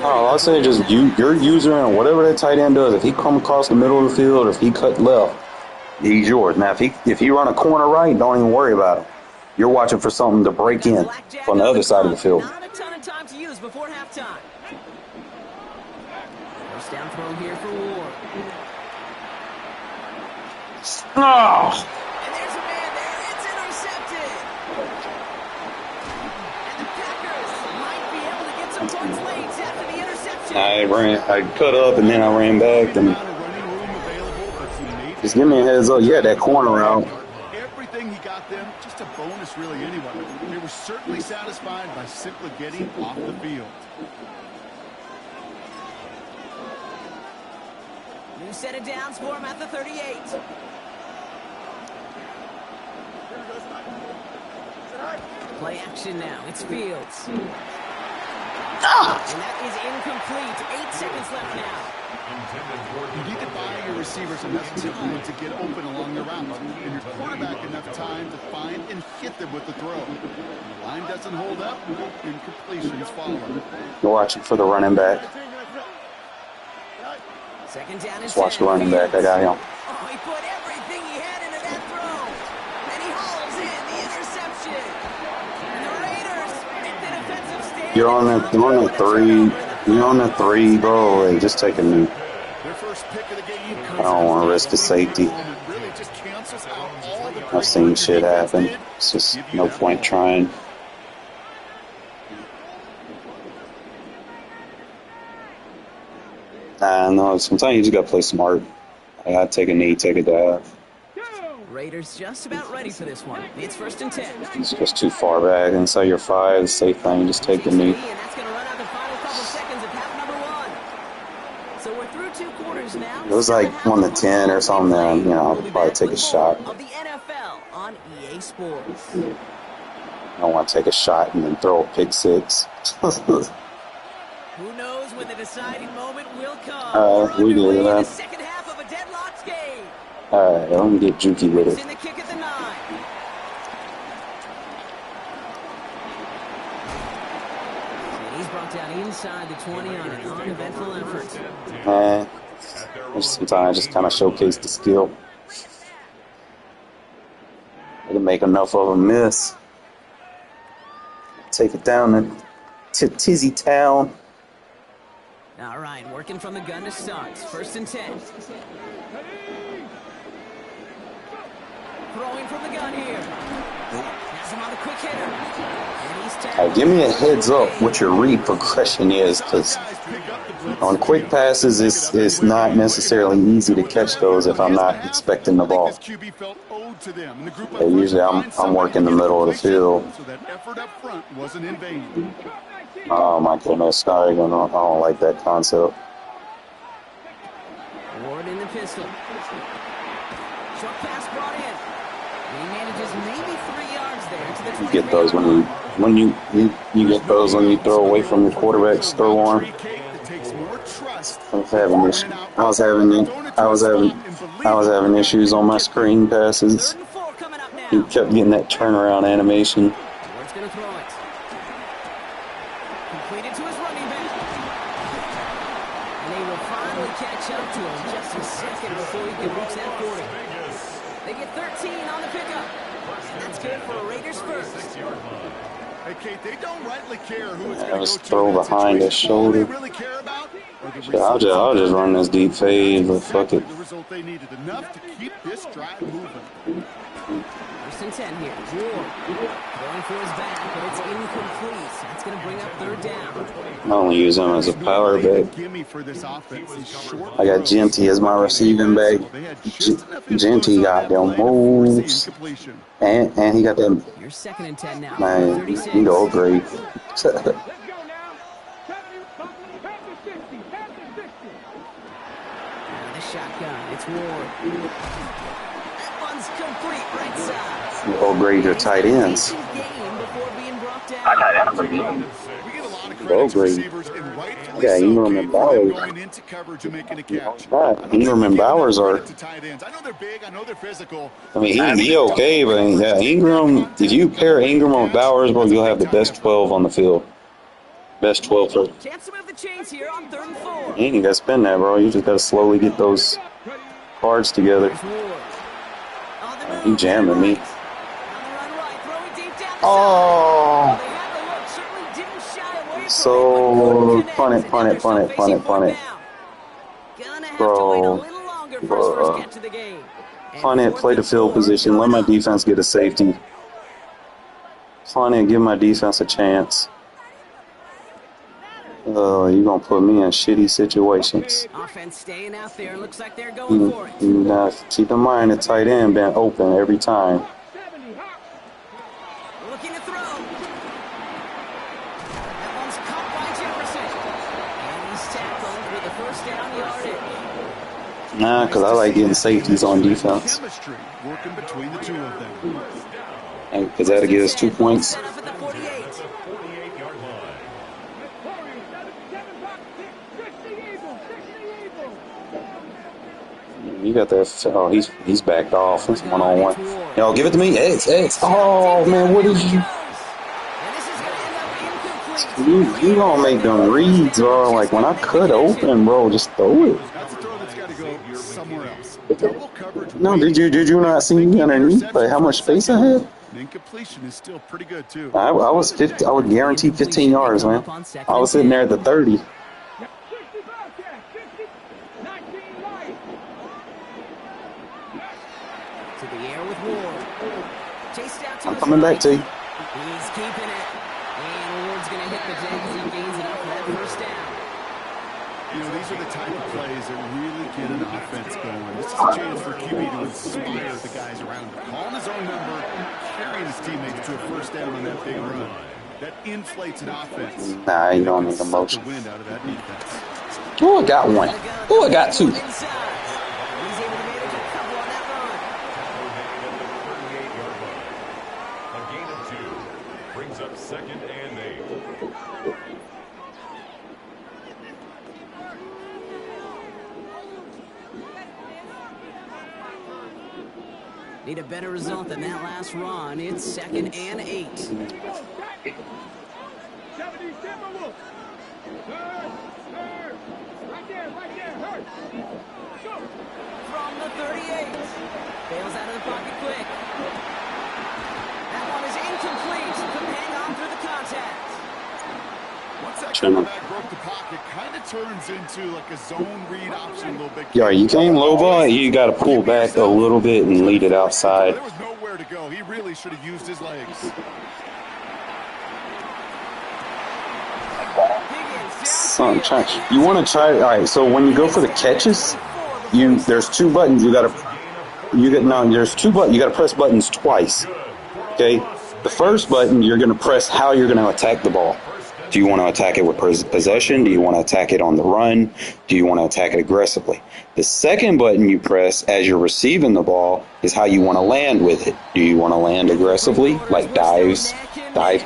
I'll say just your user and whatever that tight end does. If he come across the middle of the field, or if he cut left, he's yours. Now, if he run a corner right, don't even worry about him. You're watching for something to break in from the other side of the field. Not a ton of time to use before halftime. First down throw here for Ward. Oh. And there's a man there. It's intercepted. And the Packers might be able to get some points late after the interception. I cut up and then I ran back and just give me a heads up. You had that corner out. Everything he got them, just a bonus really anyway. They were certainly satisfied by simply getting off the field. New set of downs for him at the 38. Play action now. It's Fields. And that is incomplete. 8 seconds left now. You need to buy your receivers enough time to get open along the route, and your quarterback enough time to find and hit them with the throw. When the line doesn't hold up, incompletions follow. You're watching for the running back. Second down and Just watch the running back. I got him. Oh, he put everything he had into that throw. And he hauls in the interception. And the Raiders You're on the three. You're on the three, bro. Hey, just take a knee. Their first pick of the game I don't want to risk the safety. really just cancels out all the I've seen shit happen. It's just no point trying. No, sometimes you just gotta play smart. I gotta take a knee, take a dive. Raiders just about ready for this one. It's 1st and 10. It's just too far back. Inside your 5, the safe thing, just take the knee. And that's going to run out the final couple seconds of half number 1. So we're through 2 quarters now. It was like 1 to 10 or something. Then, you know, I'll probably take a shot. Of the NFL on EA Sports. I don't want to take a shot and then throw a pick 6. Who knows when the deciding moment will come? We did the that. second half of a deadlocked game. Alright, let me get jukey with It's it. in the kick at the 9. And he's brought down inside the 20 on an uneventful effort. Sometimes I just kind of showcase the skill. I can make enough of them miss. Take it down to Tizzy Town. All right, working from the gun to start. 1st and 10. Throwing from the gun here. Has him on the quick hitter. And he's tackled. Give me a heads up what your read progression is, because on quick passes, it's not necessarily easy to catch those if I'm not expecting the ball. Usually I'm working the middle of the field. So that effort up front wasn't in vain. Oh my goodness, I don't like that concept. Ward in the pistol. Short pass brought in. And he manages maybe 3 yards there to the 23. You get those when you get those when you throw away from your quarterback's throw arm. I was having issues on my screen passes. He kept getting that turnaround animation. Ward's going to throw it. Completed to his running back. And they will finally catch up to him just a second before he can reach that 40. They get 13 on the pickup. And that's good for a Raiders first. Hey, Kate, they don't rightly care who it's I going to just go throw to behind his shoulder. really care about I'll just run this deep fade, but fuck it. The result they needed enough to keep this drive moving. 1st and 10 here. Ward going for his back, but it's incomplete. That's going to bring up 3rd down. I only use him as a power back. I got Genty as my receiving back. Genty got them moves, and he got that. You're 2nd and 10 now. Man, he go great. The shotgun. It's Ward. That one's complete right side. Go great to tight ends. Game before being brought down. Go great. Yeah, Ingram and Bowers. Ingram and Bowers are. I mean, he okay, but yeah, Ingram. If you pair Ingram with Bowers, bro, you'll have the best 12 on the field. Best 12 for. Chance to move the chains here on 3rd and 4. You ain't got to spin that, bro. You just got to slowly get those cards together. He jamming me. Oh. So punt it. Bro. Punt it, play the field position, let my defense get a safety. Punt it, give my defense a chance. You're going to put me in shitty situations. Offense staying out there. Looks like they're going for it. Now, keep in mind the tight end been open every time. Looking to throw. That one's caught by Jefferson. And he's tackled with the 1st down yardage. Nah, because I like getting safeties on defense. Working between the two of them. And because that'll give us 2 points. You got that. Oh, he's backed off. It's 1-on-1. Yo, give it to me. X. Oh, man, what is you? You gonna make them reads, bro. Like, when I cut open, bro, just throw it. That's a throw that's got to go somewhere else. No, did you not see me underneath? Like, how much space I had? An incompletion is still pretty good, too. I was 50. I would guarantee 15 yards, man. I was sitting there at the 30. To the air with Ward. Chased out to I'm his coming back right. to you. He's keeping it. And Ward's going to hit the deck as he gains enough for that first down. You know, these are the type of plays that really get an offense going. This is a chance for QB to inspire the guys around him. Calling his own number, carrying his teammates to a first down on that big run. That inflates an offense. Nah, you don't need Suck emotion. the wind out of that defense. Oh, I got one. Oh, I got two. Inside. He's able to manage a couple on that run. A gain of 2 brings up 2nd and 8. Need a better result than that last run. It's 2nd and 8. 70 Timberwolves. Hurt. Right there, hurt. Go. From the 38. Bails out of the pocket quick. That one is incomplete. Couldn't hang on through the contact. Once that Chilling. quarterback broke the pocket, kind of turns into like a zone read option a little bit. Yeah, you came low ball. You got to pull back a little bit and lead it outside. There was nowhere to go. He really should have used his legs. You want to try. All right. So when you go for the catches, there's 2 buttons. There's 2 buttons. You got to press buttons twice. Okay. The first button, you're going to press how you're going to attack the ball. Do you want to attack it with possession? Do you want to attack it on the run? Do you want to attack it aggressively? The second button you press as you're receiving the ball is how you want to land with it. Do you want to land aggressively, like dive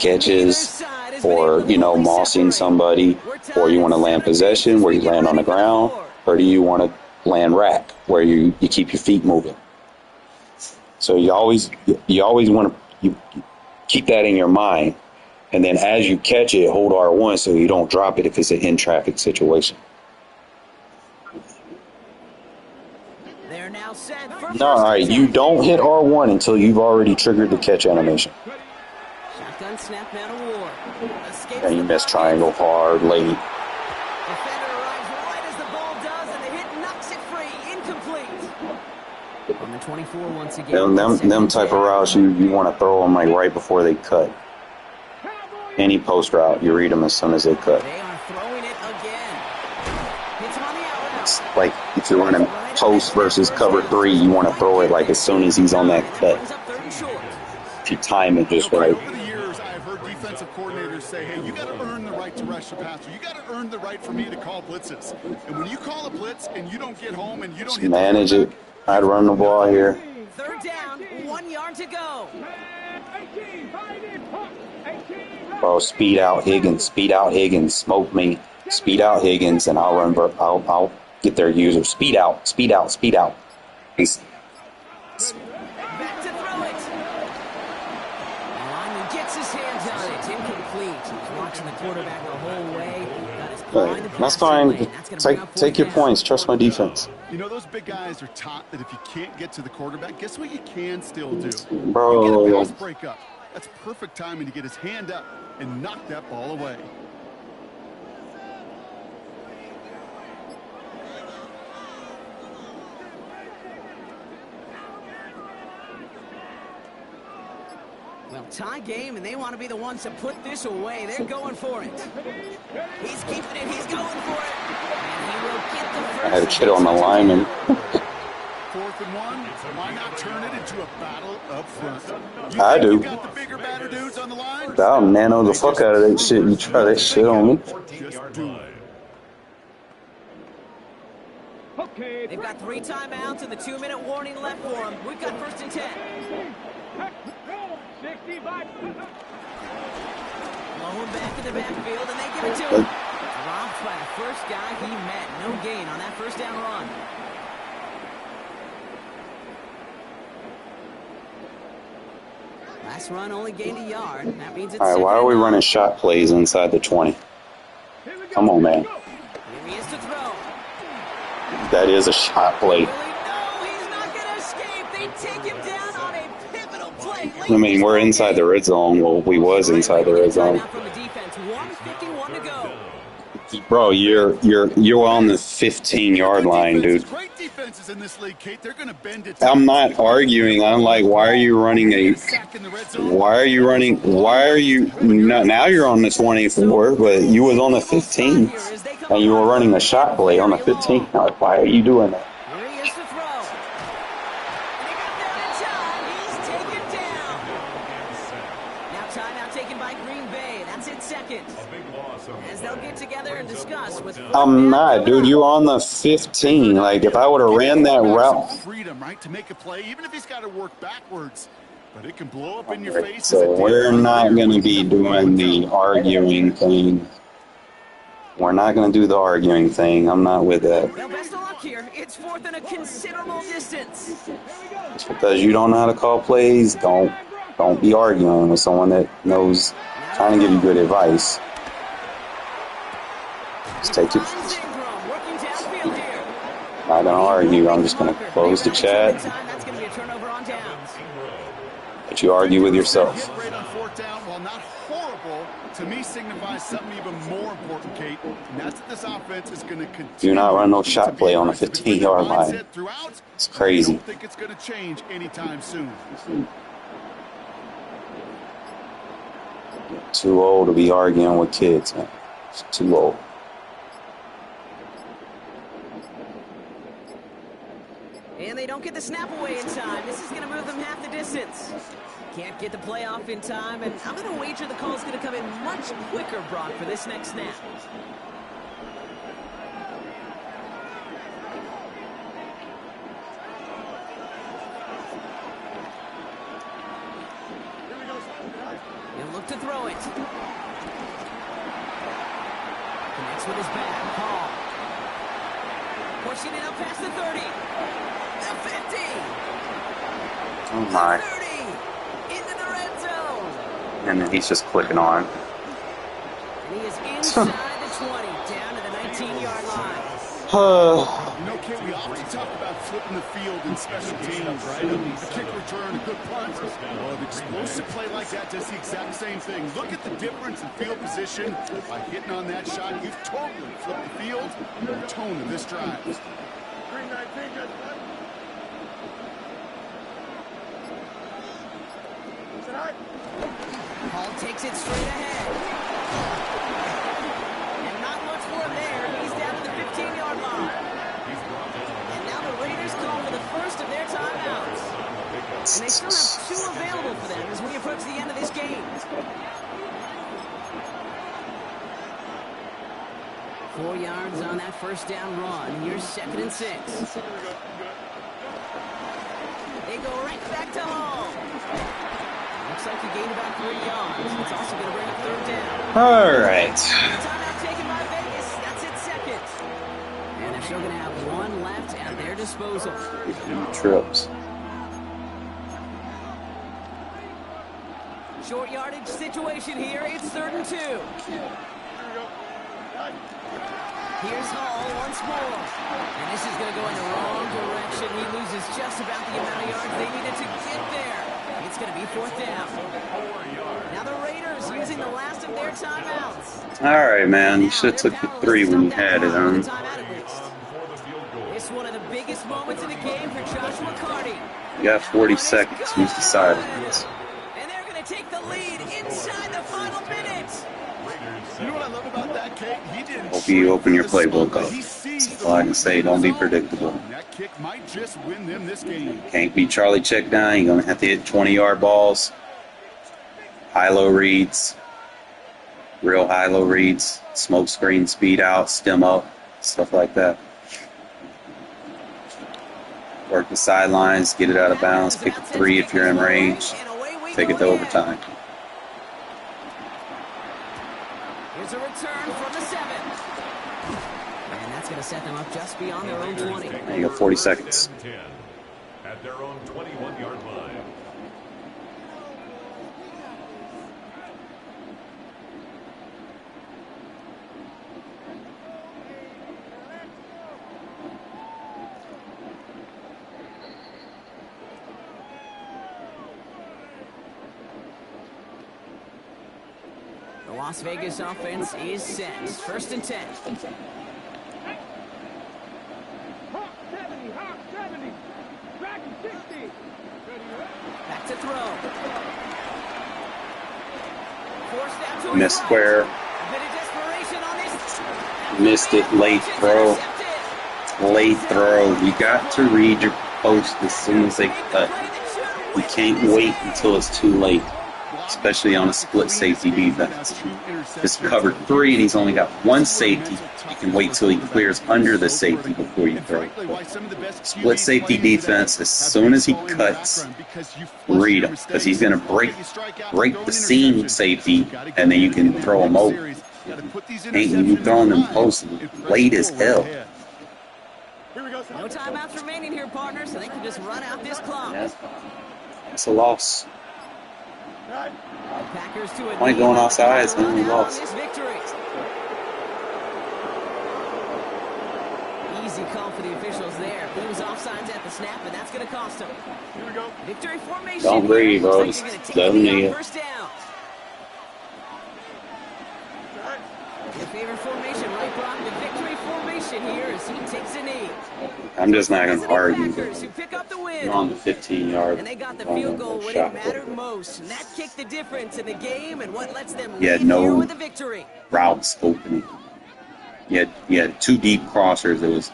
catches, or, mossing somebody, or you want to land possession where you land on the ground, or do you want to land rack where you keep your feet moving? So you always want to keep that in your mind. And then as you catch it, hold R1 so you don't drop it if it's an in-traffic situation. They're now set for No, all right, you don't hit R1 until you've already triggered the catch animation. Shotgun snap now to Ward. And you miss triangle hard, late. Defender arrives right as the ball does, and the hit knocks it free. Incomplete. On the 24 once again. Them type of routes, you want to throw them like right before they cut. Any post route, you read them as soon as they cut. They are throwing it again. Hits him on the out route. It's like if you're running post versus cover 3, you want to throw it like as soon as he's on that cut. Brings up 3rd and short. If you time it just right. Over the years, I've heard defensive coordinators say, hey, you got to earn the right to rush the passer. You got to earn the right for me to call blitzes. And when you call a blitz and you don't get home and you don't Just hit manage it. I'd run the ball here. 3rd down, 1 yard to go. 18, find it, pump. 18. Bro, speed out Higgins, smoke me, speed out Higgins, and I'll run. I'll get their user. Speed out. He's Back to throw it. The lineman gets his hands on it. Incomplete. He's watching the quarterback the whole way. Got his behind the that's pass fine. lane. That's gonna bring up Take your 4th down. points. Trust my defense, You know, those big guys are taught that if you can't get to the quarterback, guess what you can still do? bro. You get a pass breakup. That's perfect timing to get his hand up and knock that ball away. Well, tie game, and they want to be the ones to put this away. They're going for it. He's keeping it. He's going for it. And he will get the first. I had a kid on the lineman. 4th and 1. Why not turn it into a battle up front? You I think do. You got the bigger, badder dudes on the line? I'll nano the fuck out of that shit. You try that shit on me. Just do it. Okay. They've got 3 timeouts and the 2-minute warning left for them. We've got 1st and 10. 65. Blowing back in the backfield, and they give it to him. Dropped by the first guy he met. No gain on that 1st down run. Last run only gained a yard. That means it's All right, why are we running shot plays inside the 20? Come on, man. Here he is to throw. That is a shot play. Really? No, he's not going to escape. They take him down on a pivotal play I mean, we're inside the red zone. Well, we was inside the red zone. Timeout from the defense. 1:51 to go. Bro, you're on the 15-yard line, dude. Great defenses in this league, Kate. They're going to bend it. I'm not arguing. I'm like, why are you running now you're on the 24, but you was on the 15, and you were running a shot play on the 15. Like, why are you doing that? Here he is to throw. And he got there in time. He's taken down. Now timeout taken by Green Bay. That's it second. As they'll get together and discuss with. I'm not, dude. You're on the 15. Like, if I would have ran that route. Freedom, right, to make a play, even if he's got to work backwards. But it can blow up in your face. So we're not going to be doing the arguing thing. We're not going to do the arguing thing. I'm not with that. Well, best of luck here. It's fourth and a considerable distance. Just because you don't know how to call plays, don't be arguing with someone that knows, trying to give you good advice. Just take it. Not gonna argue. I'm just gonna close the chat. But you argue with yourself. Rate on fourth down, while not horrible, to me signifies something even more important, Kate. And that's that this offense is going to continue. Do not run no shot play on a 15-yard line. It's crazy. I don't think it's going to change anytime soon. Too old to be arguing with kids, man. It's too old. And they don't get the snap away in time. This is going to move them half the distance. Can't get the play off in time, and I'm going to wager the call is going to come in much quicker, Brock, for this next snap. He'll look to throw it. Connects with his back. Paul. Pushing it up past the 30. The 50. Oh my. 30. Into the red zone. And then he's just clicking on. And he is inside the 20, down to the 19-yard line. You know, Kate, we often talk about flipping the field in special teams, right? A kick return, a good punt. Well, an explosive play like that does the exact same thing. Look at the difference in field position. By hitting on that shot, you've totally flipped the field and the tone of this drive. 319, good. Paul takes it straight ahead. And not much more there. He's down to the 15-yard line. And now the Raiders call for the first of their timeouts. And they still have 2 available for them as we approach the end of this game. 4 yards on that first down run. Here's 2nd and 6. They go right back to home. Looks like he gained about 3 yards. It's also going to bring up 3rd down. All right. Timeout taken by Vegas. That's it, second. And they're still going to have 1 left at their disposal. Trips. Short yardage situation here. It's 3rd and 2. Here's Hall once more. And this is going to go in the wrong direction. He loses just about the amount of yards they needed to get there. It's going to be 4th down. Now the Raiders using the last of their timeouts. All right, man. You should have took the 3 when you had it on. It's one of the biggest moments in the game for Joshua Carty. You got 40 seconds. Use the sidelines. And they're going to take the lead inside the final minute. You know what I love about that, Kate? He didn't. Hope you open your playbook up. That's all I can say. Don't be predictable. That kick might just win them this game. Can't be Charlie check down. You're going to have to hit 20-yard balls. High-low reads. Real high-low reads. Smoke screen, speed out, stem up. Stuff like that. Work the sidelines. Get it out of bounds. Pick a 3 if you're in range. Take it to overtime. Here's a return from the 7. And that's going to set them up just beyond their own 20. You got 40 seconds. At their own 21-yard line. Las Vegas offense is set. 1st and 10. Hawk 70, Hawk 70. Dragon 60. Back to throw. Forced out to his Missed right. square. A bit of desperation on this. Missed it. Late throw. Intercepted. Late throw. You got to read your post as soon as they cut. You can't wait until it's too late, especially on a split safety defense. Just covered 3 and he's only got 1 safety. You can wait till he clears under the safety before you throw. Split safety defense, as soon as he cuts, read him, because he's going to break the seam safety, and then you can throw him over. Ain't you throwing them posts late as hell. No timeouts remaining here, partner, so they can just run out this clock. Yeah. It's a loss. Packers to a Only going offsides and we lost. This victory. Easy call for the officials there. He was offsides at the snap, and that's going to cost him. Here we go. Victory formation. Don't breathe, bro. Looks like they're gonna take Let the him lead on need it. first down. Your favorite formation, right, Brock? The victory formation here as he takes a knee. I'm just not going to argue. Packers who pick up the win. You're on the 15-yard. And they got the field goal when it mattered most. And that kicked the difference in the game and what lets them Yeah, lead no. here with the victory. Routes opening. You had 2 deep crossers that was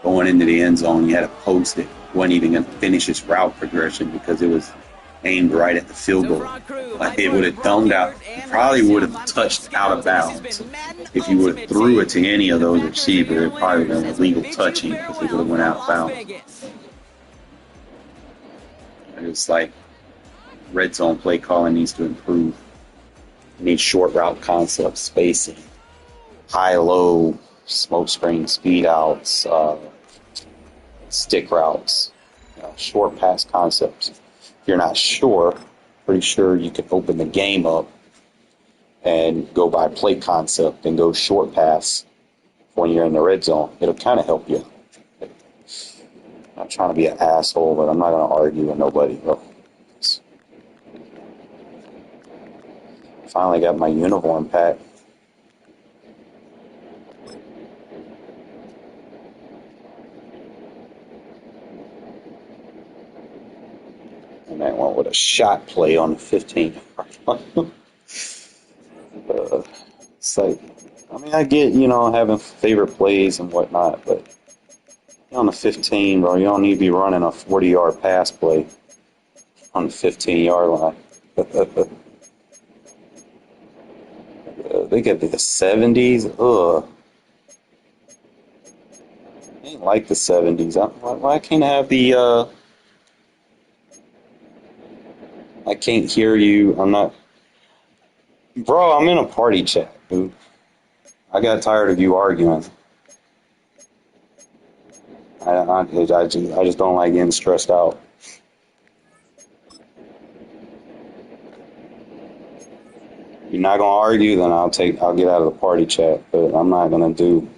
going into the end zone. You had to post it. Wasn't even going to finish his route progression because it was aimed right at the field goal. Like it would have dumbed out. Probably would have touched out of bounds. If you would have threw it to any of those receivers, it probably would have been a legal touching because it would have went out of bounds. It's like red zone play calling needs to improve. You need short route concepts, spacing, high-low, smoke screen, speed outs, stick routes, short pass concepts. If you're not sure, pretty sure you can open the game up and go by play concept and go short pass when you're in the red zone. It'll kind of help you. I'm not trying to be an asshole, but I'm not going to argue with nobody. Finally got my uniform pack. And I went with a shot play on the 15. It's like, I mean, I get, having favorite plays and whatnot, but on the 15, bro, you don't need to be running a 40-yard pass play on the 15-yard line. They get the 70s. Ugh. I ain't like the 70s. Why can't I have the... I can't hear you. I'm not... Bro, I'm in a party chat, dude. I got tired of you arguing. I just don't like getting stressed out. You're not gonna argue, then I'll get out of the party chat. But I'm not gonna do.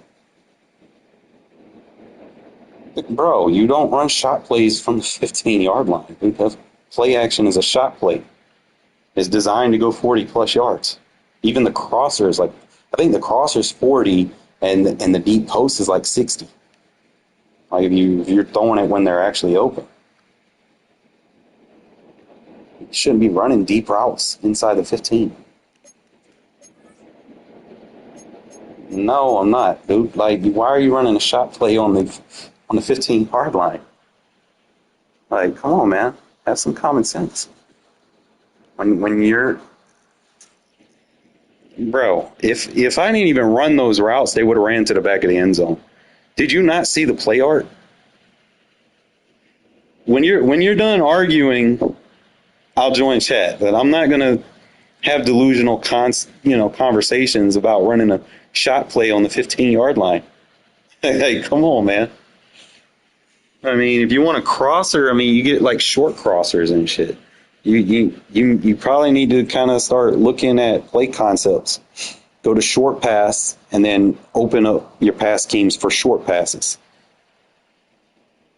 Bro, you don't run shot plays from the 15-yard line. Dude. Play action is a shot play. It's designed to go 40+ yards. Even the crosser is I think the crosser's 40, and the deep post is like 60. Like if you're throwing it when they're actually open. You shouldn't be running deep routes inside the 15. No, I'm not, dude. Like, why are you running a shot play on the 15-yard line? Like, come on, man. Have some common sense. When you're... Bro, if I didn't even run those routes, they would have ran to the back of the end zone. Did you not see the play art? When you're done arguing, I'll join chat. But I'm not gonna have delusional conversations about running a shot play on the 15-yard line. Hey, come on, man. I mean, if you want a crosser, you get like short crossers and shit. You probably need to kind of start looking at play concepts. Go to short pass and then open up your pass schemes for short passes.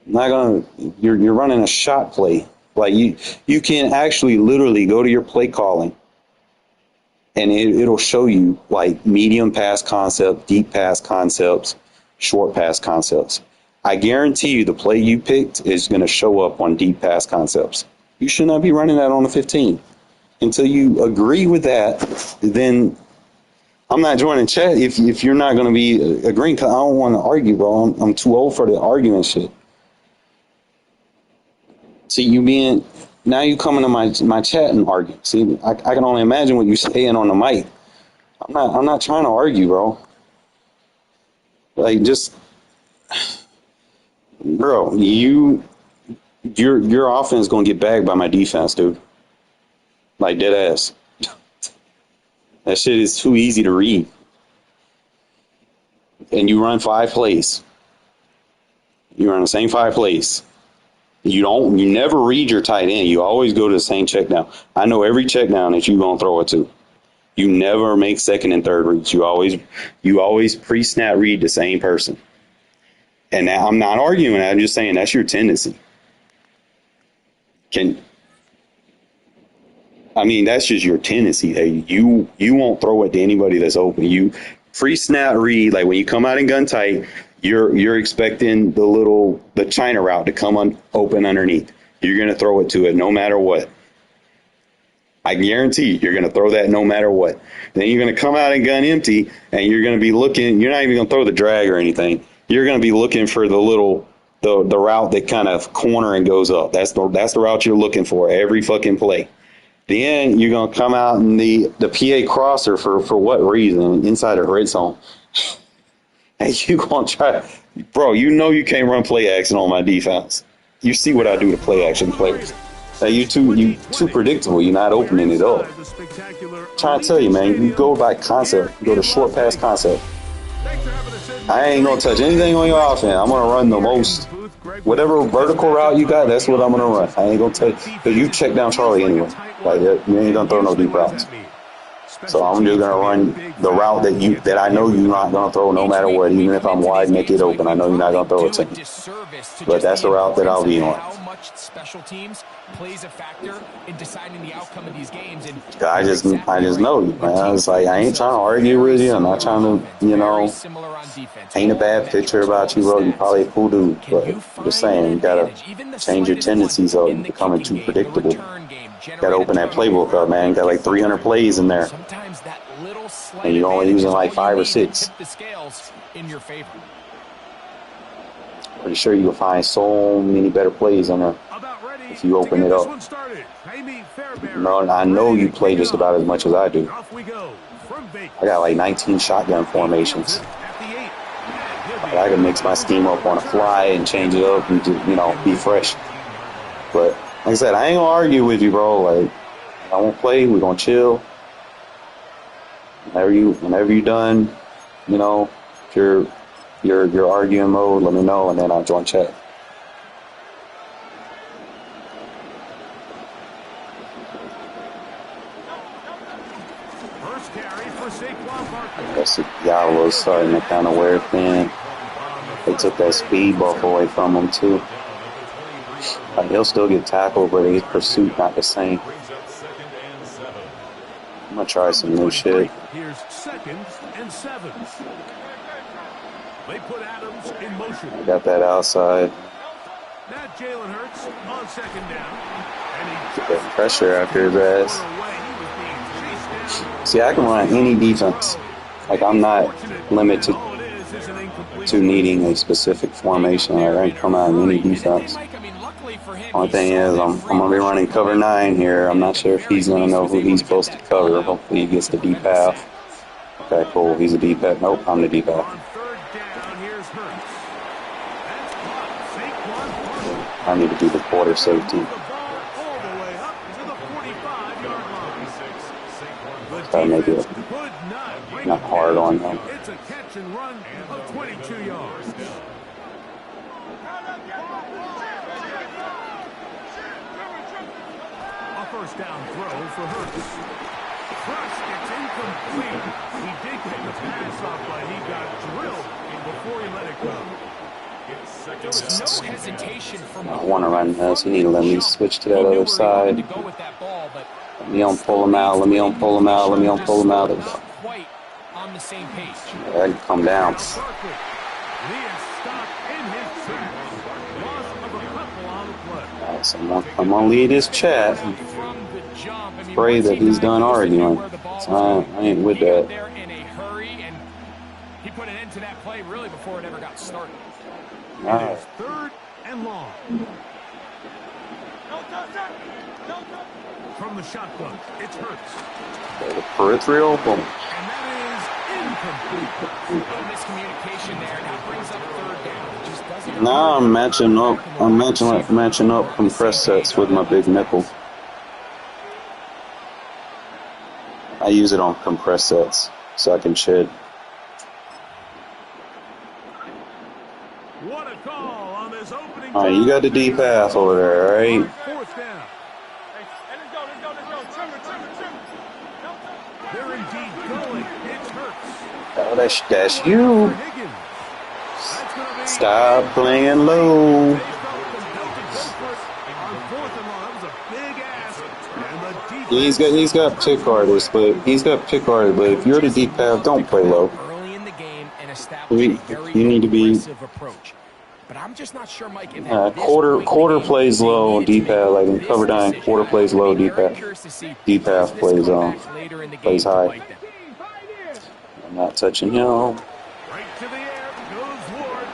You're running a shot play. Like you can actually literally go to your play calling and it'll show you like medium pass concept, deep pass concepts, short pass concepts. I guarantee you the play you picked is going to show up on deep pass concepts. You should not be running that on the 15. Until you agree with that, then I'm not joining chat if you're not going to be agreeing, because I don't want to argue, bro. I'm too old for the argument shit. See, now you coming to my chat and argue. See, I can only imagine what you're saying on the mic. I'm not trying to argue, bro. Like, just, bro, your offense is going to get bagged by my defense, dude. Like, dead ass. That shit is too easy to read. And you run 5 plays. You run the same 5 plays. You never read your tight end. You always go to the same check down. I know every check down that you're going to throw it to. You never make second and third reads. You always pre-snap read the same person. And now, I'm not arguing. I'm just saying that's your tendency. That's just your tendency. Hey, you won't throw it to anybody that's open. You pre-snap read, like when you come out in gun tight, you're expecting the China route to come open underneath. You're going to throw it to it no matter what. I guarantee you're going to throw that no matter what. Then you're going to come out in gun empty, and you're going to be looking. You're not even going to throw the drag or anything. You're going to be looking for the route that kind of corner and goes up. That's the route you're looking for every fucking play. Then you're going to come out in the PA crosser for what reason? Inside the red zone. And you're going to try. Bro, you can't run play action on my defense. You see what I do to play action players. You too predictable. You're not opening it up. I'm trying to tell you, man, you go by concept. You go to short pass concept. I ain't going to touch anything on your offense. I'm going to run the most. Whatever vertical route you got, that's what I'm going to run. I ain't going to tell you. Because you check down Charlie anyway. Like, you ain't going to throw no deep routes. So I'm just going to run the route that I know you're not going to throw no matter what. Even if I'm wide and make it open, I know you're not going to throw it to me. But that's the route that I'll be on. How much special teams plays a factor in deciding the outcome of these games. And I just know you, man. It's like, I ain't trying to argue with you. I'm not trying to, paint a bad picture about you, bro. You're probably a cool dude. But I'm just saying, you got to change your tendencies up. You're becoming too predictable. Got to open that playbook up, man. Got like 300 plays in there. And you're only using like 5 or 6. Pretty sure you will find so many better plays in there if you open it up. No, I know you play just about as much as I do. I got like 19 shotgun formations. I can mix my scheme up on the fly and change it up and just, be fresh. But like I said, I ain't gonna argue with you, bro. Like, I won't play. We're gonna chill. Whenever you done, if you're arguing mode, let me know, and then I'll join chat. That's Yalo's starting to kind of wear thin. They took that speed bump away from him too. He'll still get tackled, but his pursuit not the same. I'm gonna try some new shit. Here's 2nd and 7. They put Adams in motion. I got that outside. Now Jalen Hurts on 2nd down. And he getting pressure after his ass. See, I can run any defense. Like, I'm not limited to needing a specific formation. Like, I can come out in any defense. Only thing is, I'm going to be running cover 9 here. I'm not sure if he's going to know who he's supposed to cover. Hopefully he gets the deep half. Okay, cool. He's a deep half. Nope, I'm the deep half. I need to be the quarter safety. Try to make it not hard on him. It's a catch and run of 22 yards. A first down throw for Hurts. Crush, it's incomplete. He did get the pass off, but he got drilled before he let it go. There was no hesitation from I want to run this. You need to let me switch to that other side. To go with that ball, but Let me pull him out. Let me pull him out. Let me pull him out. Not quite on the same page. I can come down. Lee is stopped in his tracks. Loss of a couple on the play. Alright, someone come on, lead this chat. From the jump, I mean, Pray that he's done arguing. So I ain't with he got that. there in a hurry, and he put an end to that play really before it ever got started. Alright. Third and long. From the shotgun, it's Hurts. The peripheral. Boom. And that is incomplete. A miscommunication there, and that brings up third down. It just doesn't. Now I'm matching up. I'm matching up compressed sets with my big nickel. I use it on compressed sets so I can shed. What a call on this opening. All right, you got the deep path over there, all right? Fourth down. They're indeed going. It's Hurts. Oh, that's you. Higgins. That's gonna be Stop playing low. On fourth and long, that was a big ask. And the defense He's got pick artists, but if you're the deep path, don't play low. Early in the game and establish a very You need to be aggressive approach. But I'm just not sure, Mike, if at this quarter point in the game, plays they low, needed to deep make path, like in this cover nine, decision. quarter plays low, I'd be deep very path. curious to see Deep does half this plays come on. back later in the game Plays to high. bite them. I'm not touching him. right to the air goes Ward.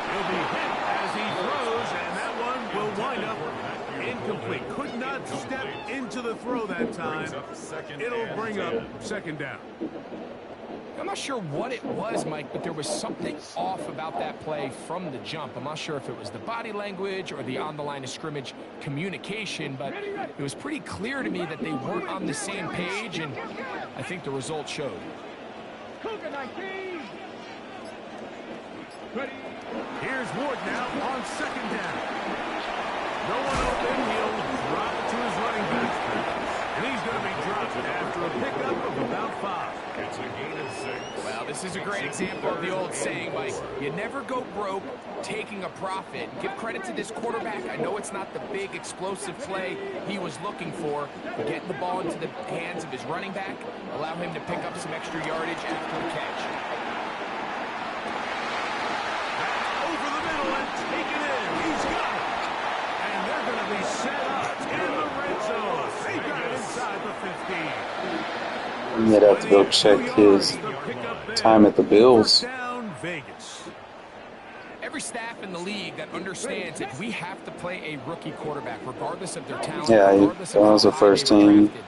He'll be hit as he throws, and that one will wind up incomplete. Could not step into the throw that time. It'll bring up second down. I'm not sure what it was, Mike, but there was something off about that play from the jump. I'm not sure if it was the body language or the on-the-line of scrimmage communication, but it was pretty clear to me that they weren't on the same page, and I think the result showed. Here's Ward now on second down. No one open. He'll drop it to his running back. And he's going to be dropped after a pickup of about 5. It's a gain of 6. Well, this is a great example of the old saying, Mike, you never go broke taking a profit. Give credit to this quarterback. I know it's not the big explosive play he was looking for, but getting the ball into the hands of his running back, allow him to pick up some extra yardage after the catch. Over the middle and taken in. He's got it. And they're going to be set up in the red zone. They got it inside the 15. He'd have to go check his time at the Bills. Down Vegas. Every staff in the league that understands that we have to play a rookie quarterback, regardless of their talent. Yeah, regardless of that was how the high first they were team. drafted.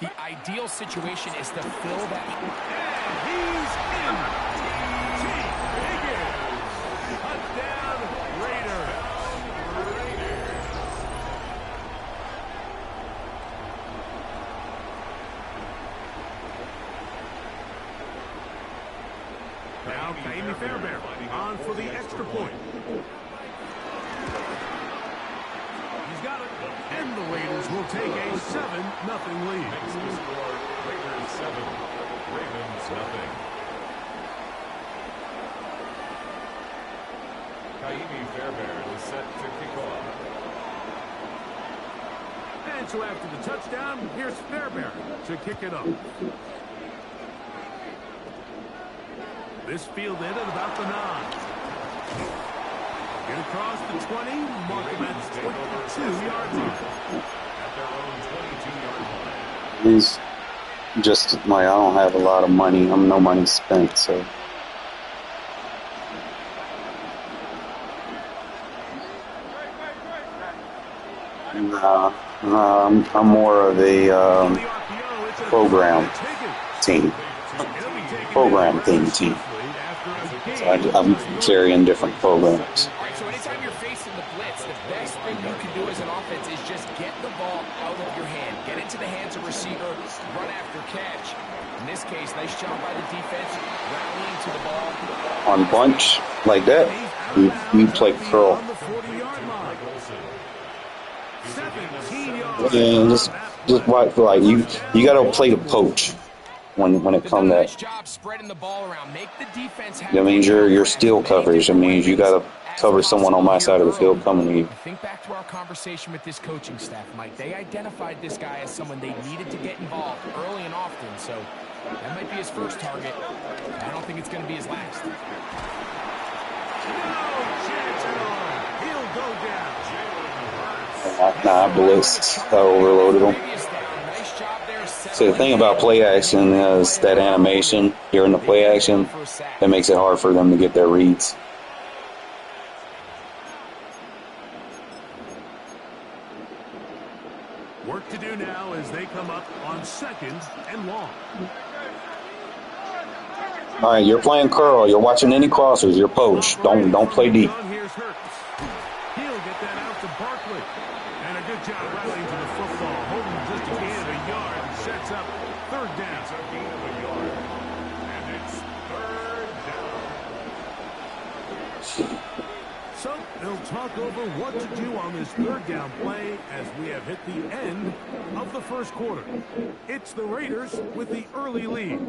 The ideal situation is to fill that. And he's in. T. Higgins. Touchdown Raiders. Now Amy Fairbairn on for the extra point. He's got it. And the Raiders will take a 7-0 lead. Makes the score Raiders 7, Ravens nothing. Kaimi Fairbairn is set to kick off. And so after the touchdown, here's Fairbairn to kick it up. This fielded at about the 9. Get across the 20, mark him at 22-yard line. At their own 22-yard line. He's just like, I don't have a lot of money. I'm no money spent, so. Nah, I'm more of a program team. Program team. So I'm carrying different programs. All right, so anytime you're facing the blitz, the best thing you can do as an offense is just get the ball out of your hand. Get into the hands of receiver, run after catch. In this case, nice job by the defense, rallying to the ball. On bunch like that, we play curl. On the 40-yard line. 17 yards. And just like you gotta play the poach when it comes Nice to job spreading the ball around. Make the defense have that means your steel coverage. That means you gotta cover someone on my side of the field coming to you. Think back to our conversation with this coaching staff, Mike. They identified this guy as someone they needed to get involved early and often, so that might be his first target. I don't think it's going to be his last. No chance at all. He'll go down. Nah, I blitzed. I overloaded him. So the thing about play action is that animation during the play action, it makes it hard for them to get their reads. Work to do now as they come up on 2nd and long. All right, you're playing curl. You're watching any crossers. You're poached. Don't play deep. Here's Hurts. He'll get that out to Barkley. And a good job rallying to the football. Holding just a gain of a yard and sets up 3rd down. It's a gain of a yard. And it's 3rd down. So they'll talk over what to do on this 3rd down play as we have hit the end of the 1st quarter. It's the Raiders with the early lead.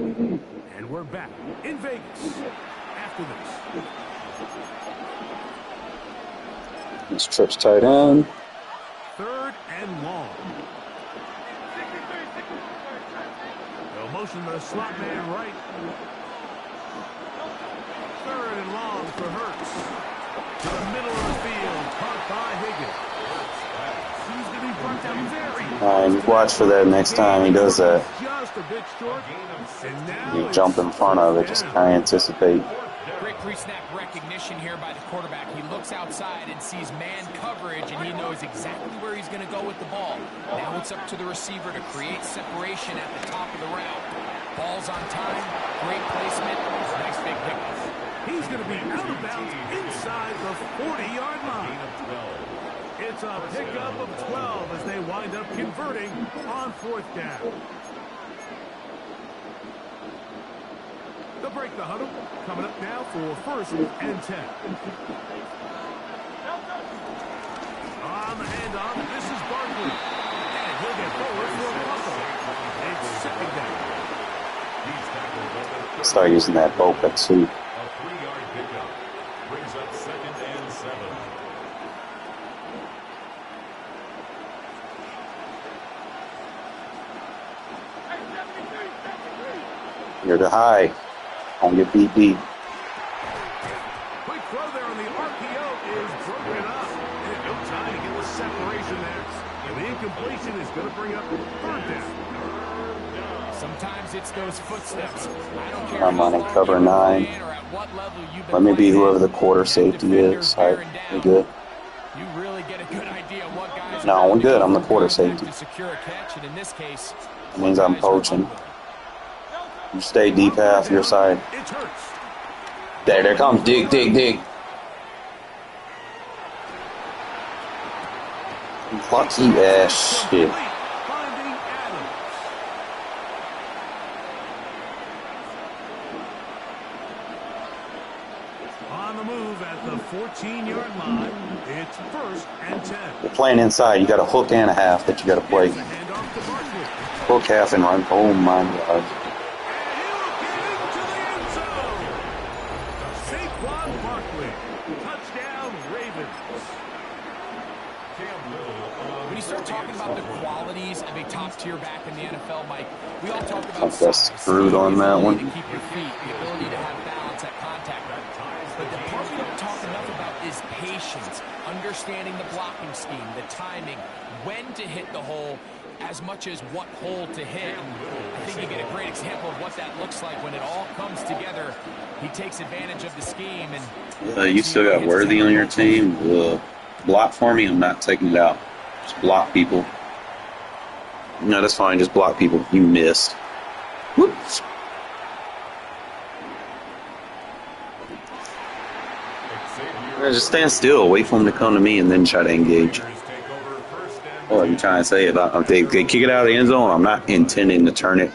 And we're back in Vegas after this. This trip's tight end. 3rd and long. They'll motion the slot man right. 3rd and long for Hurts. To the middle of the field, caught by Higgins. He's going to be brought down very All right, watch for that next time he does that. just a bit short. And now You jump in front of it, just kind of anticipate. Great pre-snap recognition here by the quarterback. He looks outside and sees man coverage, and he knows exactly where he's going to go with the ball. Now it's up to the receiver to create separation at the top of the route. Ball's on time, great placement, nice big pickup. he's going to be out of bounds inside the 40-yard line. It's a pickup of 12 as they wind up converting on 4th down. They'll break the huddle. Coming up now for 1st and 10. On the handoff, this is Barkley. And he'll get forward for a fumble. It's 2nd down. Start using that Boca too. A 3-yard pickup brings up 2nd and 7. You're the high. Don't get beat deep. Quick throw there on the RPO is broken up. And no time to get the separation there. And the incompletion is going to bring up 3rd down. Sometimes it's those footsteps. I don't care I'm how running far cover you've 9. been or at what level you've been Let me be playing whoever in. the quarter safety is. All right, we good. You really get a good idea of what guys No, are we're going to good. do I'm the for quarter contact safety. to secure a catch, and in this case, That means I'm guys are poaching. unwilling. You stay deep half your side. It's Hurts. There comes. Dig. Lucky ass shit. Finding Adams. On the move at the 14-yard line. It's 1st and 10. You're playing inside. You got a hook and a half that you got to play. Here's a handoff to Barkley. Hook, half, and run. Oh my God. Saquon Barkley. Touchdown, Ravens. When you start talking about the qualities of a top-tier back in the NFL, Mike, we all talk about I got size, screwed on the that ability one. to keep your feet, the ability to have balance at contact. But the part we don't talk enough about is patience, understanding the blocking scheme, the timing, when to hit the hole, as much as what hole to hit. And I think you get a great example of what that looks like when it all comes together. He takes advantage of the scheme. And You still got Worthy on your team. Block for me. I'm not taking it out. Just block people. No, that's fine. Just block people. You missed. Whoops. Just stand still. Wait for them to come to me and then try to engage. What are you trying to say? If they kick it out of the end zone, I'm not intending to turn it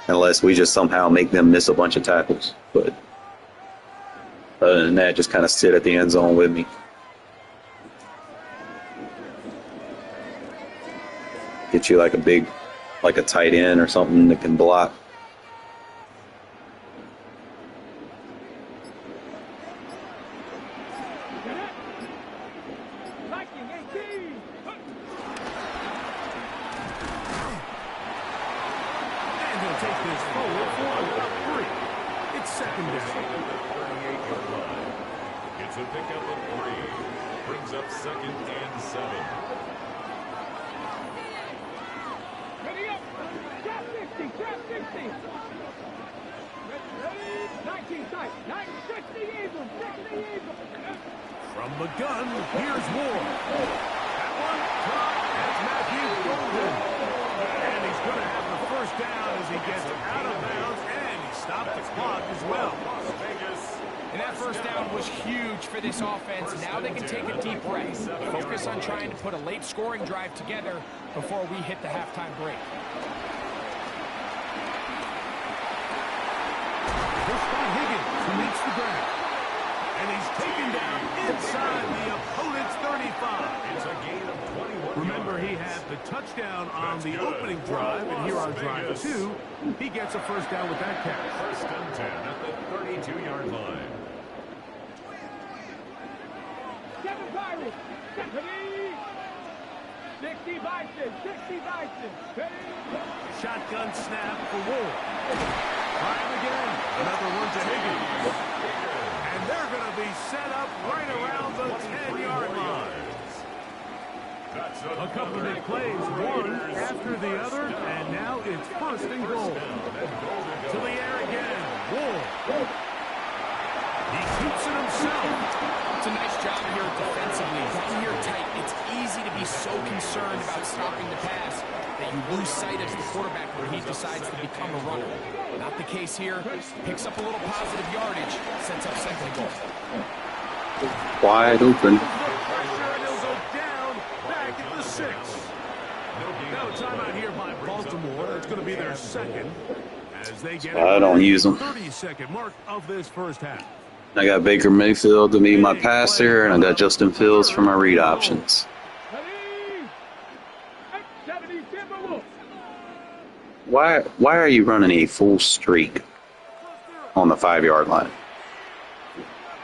unless we just somehow make them miss a bunch of tackles. But other than that, just kind of sit at the end zone with me. Get you like a tight end or something that can block. It's a pickup of 3. Brings up 2nd and 7. Ready up. Trap 60. Trap 60. Ready. 19 tight. 60 Eagles. 60 Eagles. From the gun, here's Ward. That one caught. That's Matthew Golden. And he's going to have the first down as he gets out of bounds, and he stopped the clock as well. Las Vegas. And that first down was huge for this offense. Now they can take a deep breath. Focus on trying to put a late scoring drive together before we hit the halftime break. This by Higgins, who meets the ground. And he's taken down inside the opponent's 35. It's a gain of 21 Remember, he yards. had the touchdown on That's the good opening for drive, and here Las are drive Vegas. 2. He gets a first down with that catch. 1st and 10 at the 32-yard line. 7 Pirates. 60 Bison. 60 Bison. Ready. Shotgun snap for Ward. Try him again. Another one to Higgins. And they're going to be set up right around the 10-yard line. That's A couple of big plays, one after the other, and now it's 1st and goal. To the air again. Ward. He keeps it himself. It's a nice job here defensively. Down here tight, it's easy to be so concerned about stopping the pass that you lose sight of the quarterback where he decides to become a runner. Not the case here. Picks up a little positive yardage, sets up 2nd and goal. Wide open. Pressure, and he'll go down back at the 6. Now a timeout here by Baltimore. That's going to be their 2nd. As they get I don't use them. 30-second mark of this first half. I got Baker Mayfield to be my passer, and I got Justin Fields for my read options. Ready. 70 Timberwolves. Why are you running a full streak on the 5-yard line?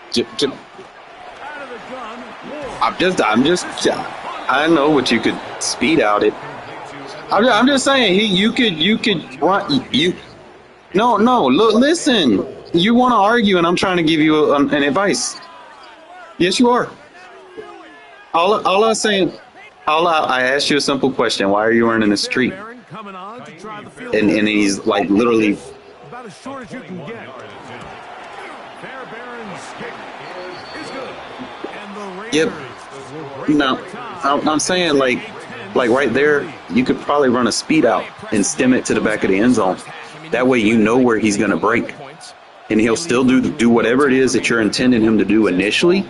Out of the gun, Ward. I'm just. I know what you could speed out it. I'm just saying you could run you. No, look, listen. You want to argue, and I'm trying to give you an advice. Yes, you are. All I'm saying, I asked you a simple question. Why are you running a streak? Barron coming on to try the field And he's like literally. about as short as you can get. Fairbairn's kick is good. And the Raiders Yep. will break No, their tie. I'm saying like right there, you could probably run a speed out and stem it to the back of the end zone. That way you know where he's going to break. And he'll still do whatever it is that you're intending him to do initially,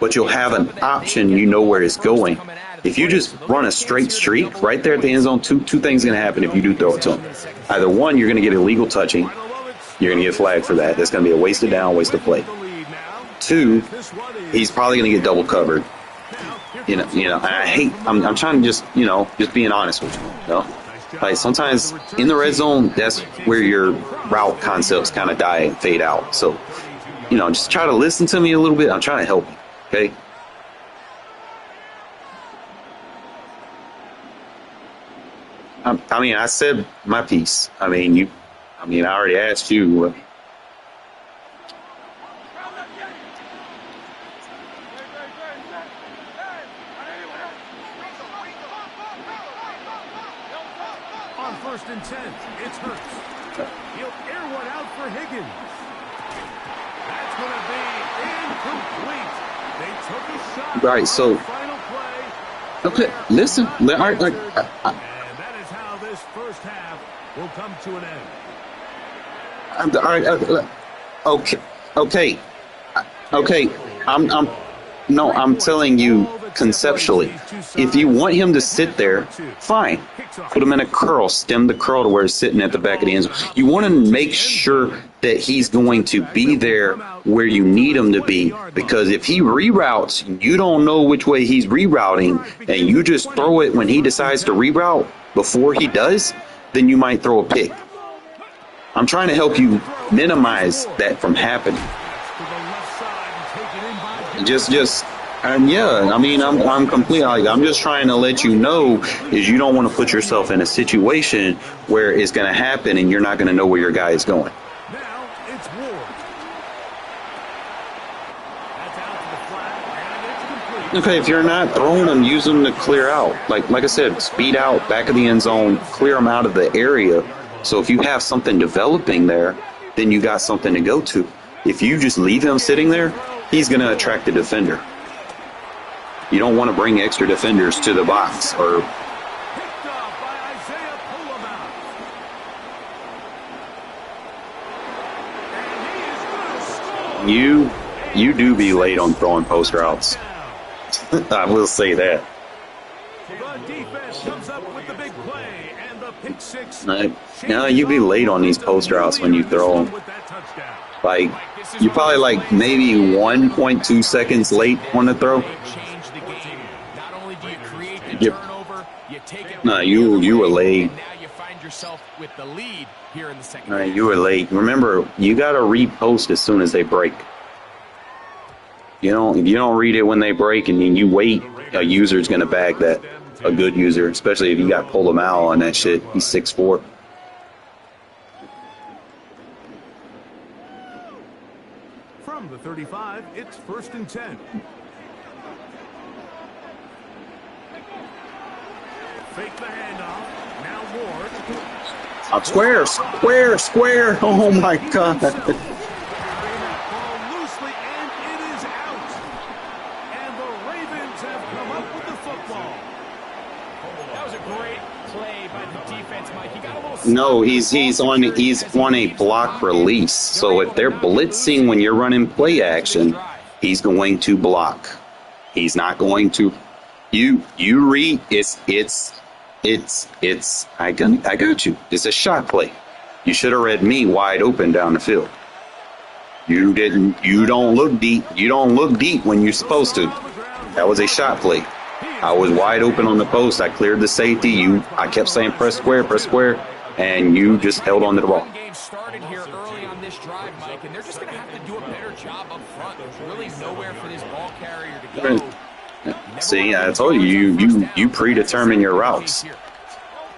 but you'll have an option, you know where it's going. If you just run a straight streak right there at the end zone, two things are going to happen if you do throw it to him. Either one, you're going to get illegal touching. You're going to get flagged for that. That's going to be a wasted down, wasted play. Two, he's probably going to get double covered. You know, I hate, I'm trying to just being honest with you, you know? Like sometimes in the red zone, that's where your route concepts kind of die and fade out. So, just try to listen to me a little bit. I'm trying to help you, okay? I mean, I said my piece. I already asked you. On 1st and 10, it's Hurts. He'll air one out for Higgins. That's going to be incomplete. They took a shot. Right, so- on the final play. Okay, listen. And that is how this first half will come to an end. All right. Okay. I'm telling you conceptually. If you want him to sit there, fine. Put him in a curl. Stem the curl to where it's sitting at the back of the end zone. You want to make sure that he's going to be there where you need him to be. Because if he reroutes, you don't know which way he's rerouting, and you just throw it when he decides to reroute before he does, then you might throw a pick. I'm trying to help you minimize that from happening. I'm completely like, I'm just trying to let you know is you don't want to put yourself in a situation where it's going to happen and you're not going to know where your guy is going. Now it's Ward. That's out to the Okay, if you're not throwing them, use them to clear out. Like I said, speed out, back of the end zone, clear them out of the area. So if you have something developing there, then you got something to go to. If you just leave him sitting there, he's going to attract a defender. You don't want to bring extra defenders to the box or Picked off by Isaiah Pullman. And he is going to score. you do be late on throwing post routes. I will say that. The defense comes up with the big play and the pick six. No, you be late on these post routes when you throw them. With that touchdown. Like, you're probably like maybe 1.2 seconds late on the throw. Change the game. Not only do you create the Yep. turnover, you take it. No, you were late. And now you find yourself with the lead here in the second. All right, you were late. Remember, you got to repost as soon as they break. If you don't read it when they break and then you wait, a user's going to bag that. A good user, especially if you got pull him out on that shit. He's 6'4". From the 35, it's 1st and 10. Fake the handoff. Now Ward. Up square. Oh my God. Carrying that ball loosely, and it is out. And the Ravens have come up with the football. That was a great play by the defense, Mike. He got a little. No, he's on a block release. So if they're blitzing when you're running play action, he's going to block. He's not going to. You read I got you. It's a shot play. You should have read me wide open down the field. You didn't. You don't look deep. You don't look deep when you're supposed to. That was a shot play. I was wide open on the post. I cleared the safety. I kept saying press square, and you just held on to the ball. Game started here early on this drive, Mike, and they're just going to have to do a better job up front. There's really nowhere for this ball carrier to go. See, I told you predetermine your routes.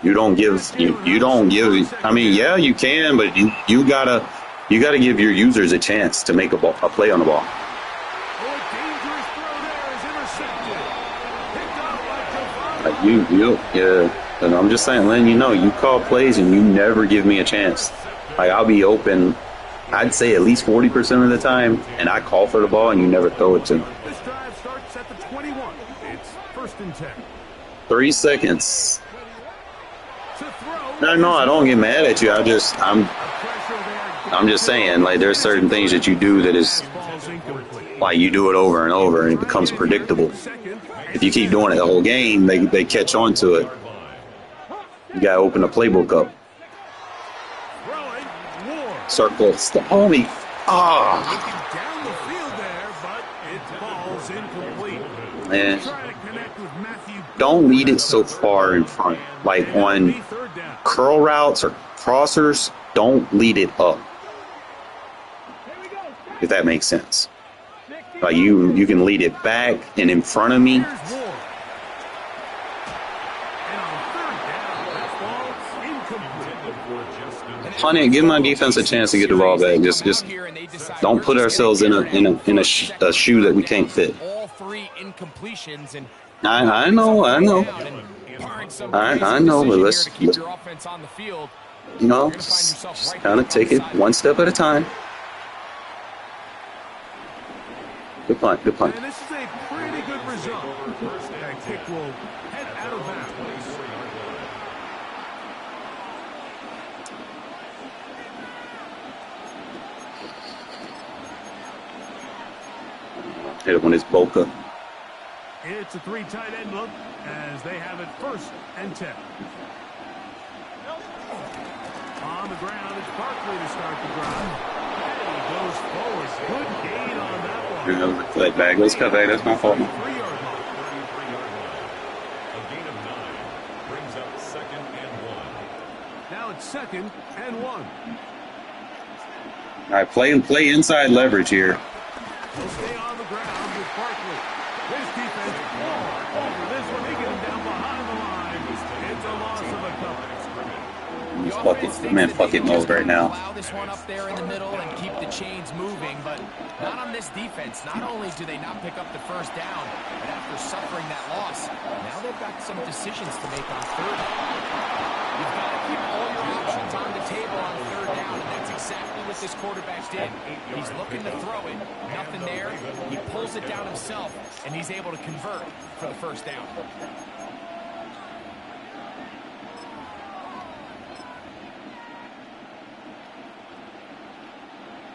You don't give. I mean, yeah, you can, but you gotta give your users a chance to make a play on the ball. Dangerous throw there is intercepted. Picked off by Javon. Yeah. And I'm just saying, letting you know, you call plays and you never give me a chance. Like, I'll be open, I'd say at least 40% of the time, and I call for the ball and you never throw it to me. This drive starts at the 21. It's 1st and 10. 3 seconds. To throw. No, I don't get mad at you. I'm just saying, like, there's certain things that you do that is, Ball's incomplete. like, you do it over and over and it becomes predictable. If you keep doing it the whole game, they catch on to it. You gotta open the playbook up. Throwing. Ward. Circle. Oh, me. Ah. Down the field there, but its ball's incomplete. Man. Trying to connect with Matthew. Don't lead it so far in front. Like on Third down. curl routes or crossers, don't lead it up. If that makes sense. Like you can lead it back and in front of me. Here's Ward. And on 3rd down, that ball's incomplete. Honey, give my defense a chance to get the ball back. Just don't put ourselves in a shoe that we can't fit. All 3 incompletions and I know. I know, but let's keep your offense on the field. just kind of take it one step at a time. Good punt. And this is a pretty good result. That kick will head out of bounds. Hit it when it's Boca. It's a 3 tight end look as they have it 1st and 10. On the ground, it's Barkley to start the drive. And he goes forward. Good gain on that one. Cut back. Let's cut back. That's my fault. 3-yard line. 33-yard line. A gain of 9 brings up 2nd and 1. Now it's 2nd and 1. All right, play inside leverage here. He'll stay on the ground with Barkley. His defense all over this one. They get him down behind the line. It's a loss of a couple. He's The bucket. offense I'm thinks in that they bucket can just mode right kind of now. plow this one up there in the middle and keep the chains moving, but not on this defense. Not only do they not pick up the first down, but after suffering that loss, now they've got some decisions to make on third. You've got to keep all your options on the table on third down, and that's exactly what this quarterback did. He's looking to throw it, nothing there. He pulls it down himself, and he's able to convert for the first down.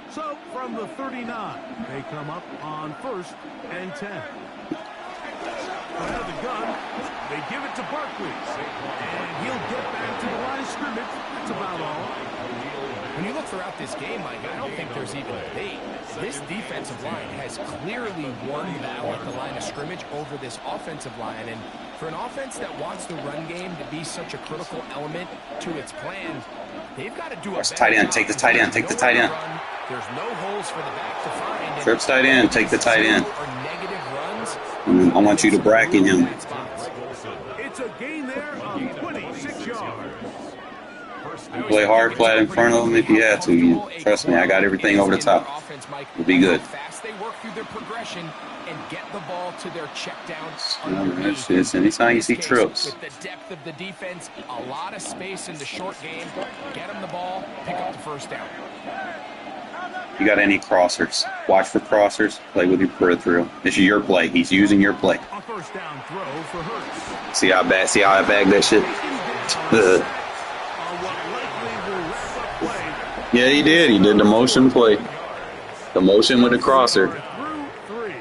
So from the 39, they come up on 1st and 10. Out of the gun, they give it to Barkley. And he'll get back to the line of scrimmage. That's about all. When you look throughout this game, Mike, I don't think there's even a debate. This defensive line has clearly won the battle at the line of scrimmage over this offensive line. And for an offense that wants the run game to be such a critical element to its plan, they've got to do a better Tight end. job. Take the tight end. Take the tight end. There's no holes for the back to find. Trips tight end. Take the tight end. Or negative runs. I want you to bracket him. It's a gain there of 26 yards. Play hard flat in front of him if you have to. You, trust me, I got everything over the top. It'll be good. Fast they work through their progression and get the ball to their check downs. That's just anytime you see trips. With the depth of the defense, a lot of space in the short game. Get them the ball, pick up the first down. You got any crossers? Watch for crossers. Play with your peripheral. This is your play. He's using your play. A first down throw for Hurts. See how I bagged that shit? Yeah, he did. He did the motion play. The motion with the crosser. Through 3.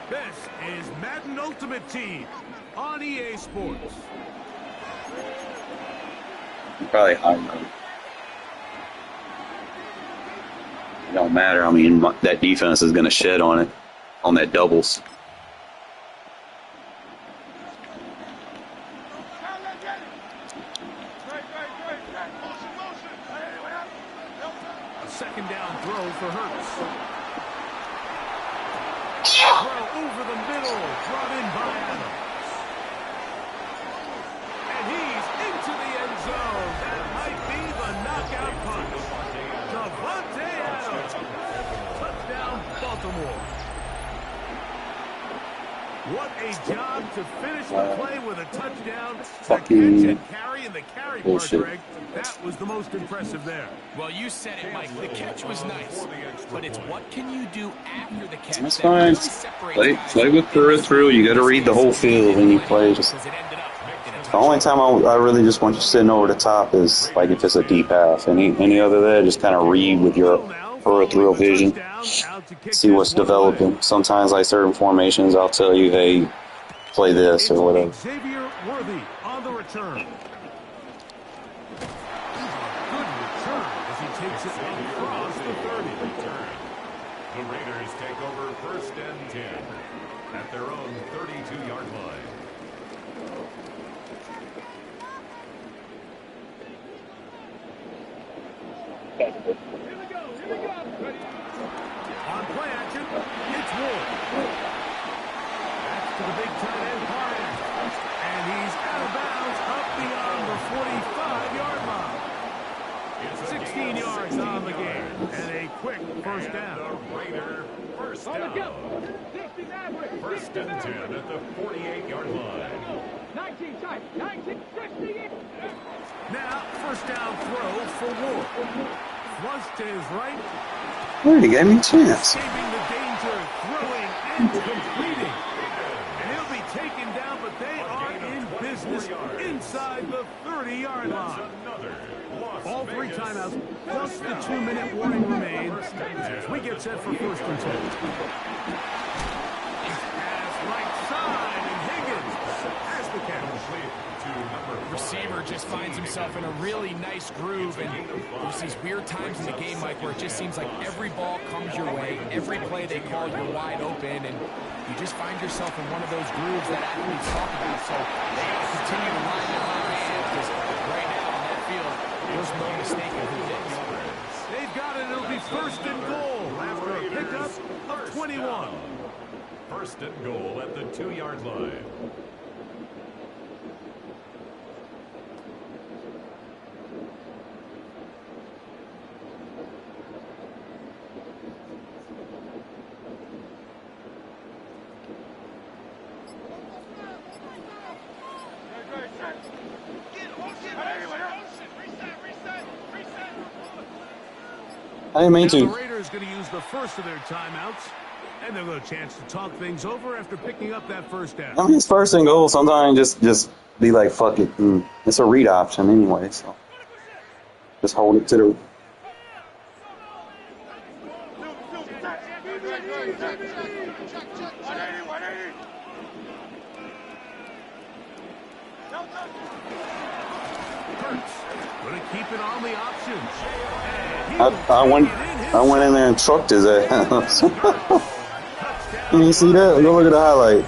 This is Madden Ultimate Team on EA Sports. Probably high note. It don't matter. I mean, that defense is going to shed on it, on that doubles. A second down throw for Hurts. Throw over the middle, brought in by Adams. And he's into the end zone. That might be the knockout punch. Davante Adams. Touchdown, Baltimore. What a job to finish the play with a touchdown. The catch and carry and the carry part, Greg. That was the most impressive there. Well, you said it, Mike. The catch was nice, but it's what can you do after the catch. That's fine. Play with peripheral. You got to read the whole field when you play. The only time I really just want you sitting over the top is like if it's a deep half. Any other there, just kind of read with your peripheral vision. See what's developing. Sometimes, like certain formations, I'll tell you, hey, play this or whatever. Xavier Worthy on the return. Good return as he takes it across the 30. The Raiders take over 1st and 10 at their own 32-yard line. On play action, it's Ward. That's to the big tight end, Parham. And he's out of bounds up beyond the 45-yard line. 16 yards on the game. And a quick first down. The Raider first down. 1st and 10 at the 48-yard line. 19 tight, 19, 60. Now, first down throw for Ward. Once to his right. Well, he gave me a chance. Escaping the danger, throwing and completing. And he'll be taken down, but they are in business inside the 30-yard line. All 3 timeouts, plus the 2-minute warning remain as we get set for 1st and 10. Pass right side, and Higgins has the catch. Receiver just finds himself in a really nice groove, and there's these weird times in the game, Mike, where it just seems like every ball comes your way, every play they call, you're wide open, and you just find yourself in one of those grooves that athletes talk about. So they got to continue to ride the hot hand, because right now on that field, there's no mistake in who it is. They've got it. It'll be 1st and goal after a pickup of 21. 1st and goal at the 2-yard line. I didn't mean Now the to. Raiders going to use the first of their timeouts, and they'll have a chance to talk things over after picking up that first down. I mean, it's first and goal. Sometimes just be like, fuck it. It's a read option anyway, so just hold it to the. Going to keep it on the options. I went in there and trucked his ass. Can you see that? Go look at the highlight.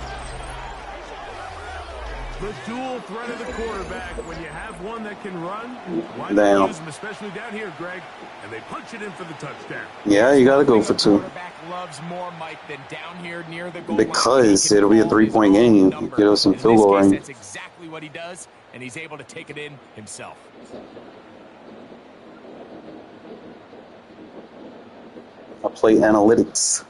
The dual threat of the quarterback. When you have one that can run, why Damn. not use him, especially down here, Greg? And they punch it in for the touchdown. Yeah, you got to go for two. Quarterback loves more, Mike, than down here near the goal Because line. it'll be a 3-point game. Get us some field goal range. That's exactly what he does, and he's able to take it in himself. I play analytics.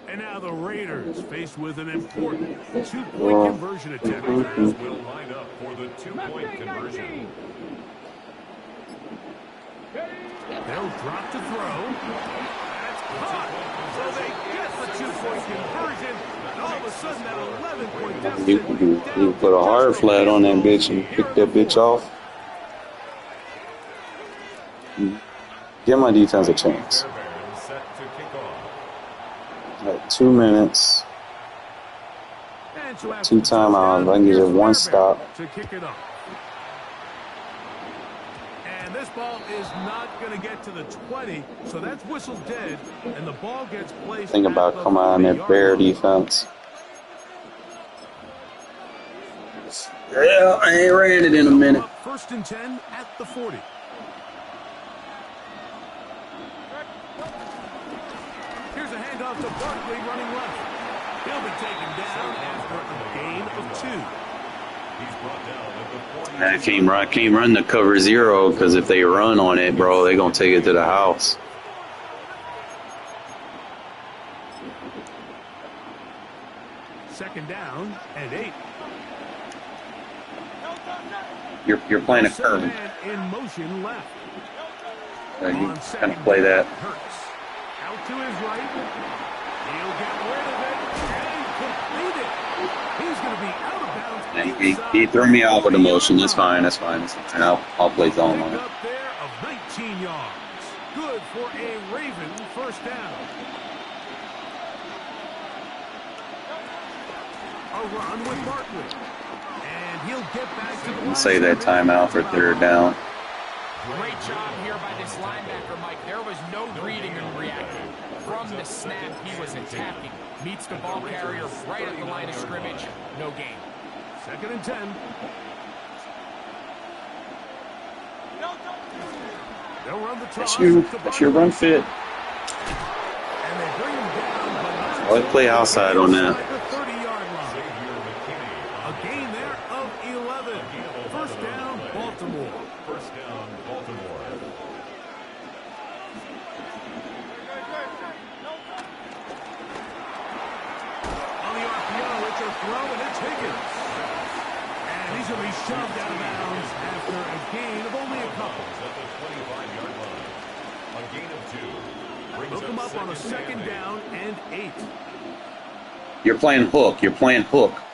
And now the Raiders faced with an important two-point conversion attempt. Raiders will line up for the two-point conversion. They'll drop to throw. That's caught. So they get the two-point conversion. And all of a sudden, that 11-point deficit. You put a hard flat on that bitch and pick that bitch off. Give my defense a chance. Set to kick off. Like 2 minutes. And so after 2 timeouts. I can get it one stop. to kick it off. And this ball is not going to get to the 20, so that's whistled dead, and the ball gets placed. Think about at the coming on that 40-yard bear line. defense. Yeah, I ain't ran it in a minute. First and 10 at the 40. Here's a handoff to Barkley running left. He'll be taken down after a gain of 2. He's brought down at the 40. I can't run the cover 0 because if they run on it, bro, they're gonna take it to the house. Second down and 8. You're playing a Second curve. man in motion left. You On kind second of play that. Hurts. Out to his right. He'll get rid of it and complete it. He's going to be out of bounds. He threw me off with the motion. That's fine. That's fine. And I'll play zone on it. Up there of 19 yards. Good for a Raven first down. A run with Barkley. And he'll get back to the line. Say that timeout for 3rd down. Great job here by this linebacker, Mike. There was no reading and reacting. From the snap, he was attacking. Meets the ball carrier right at the line of scrimmage. No gain. Second and 10. They'll run the toss. That's your run fit. And they bring him down. I play outside on that. At the 30-yard line. A gain there of 11. First down, Baltimore. First down, Baltimore. On the RPO, it's a throw, and it's Higgins. And he's going to be shoved out of bounds after a gain of only a couple. At the 25-yard line. A gain of 2. Brings Hook him up on a second down and 8. You're playing hook.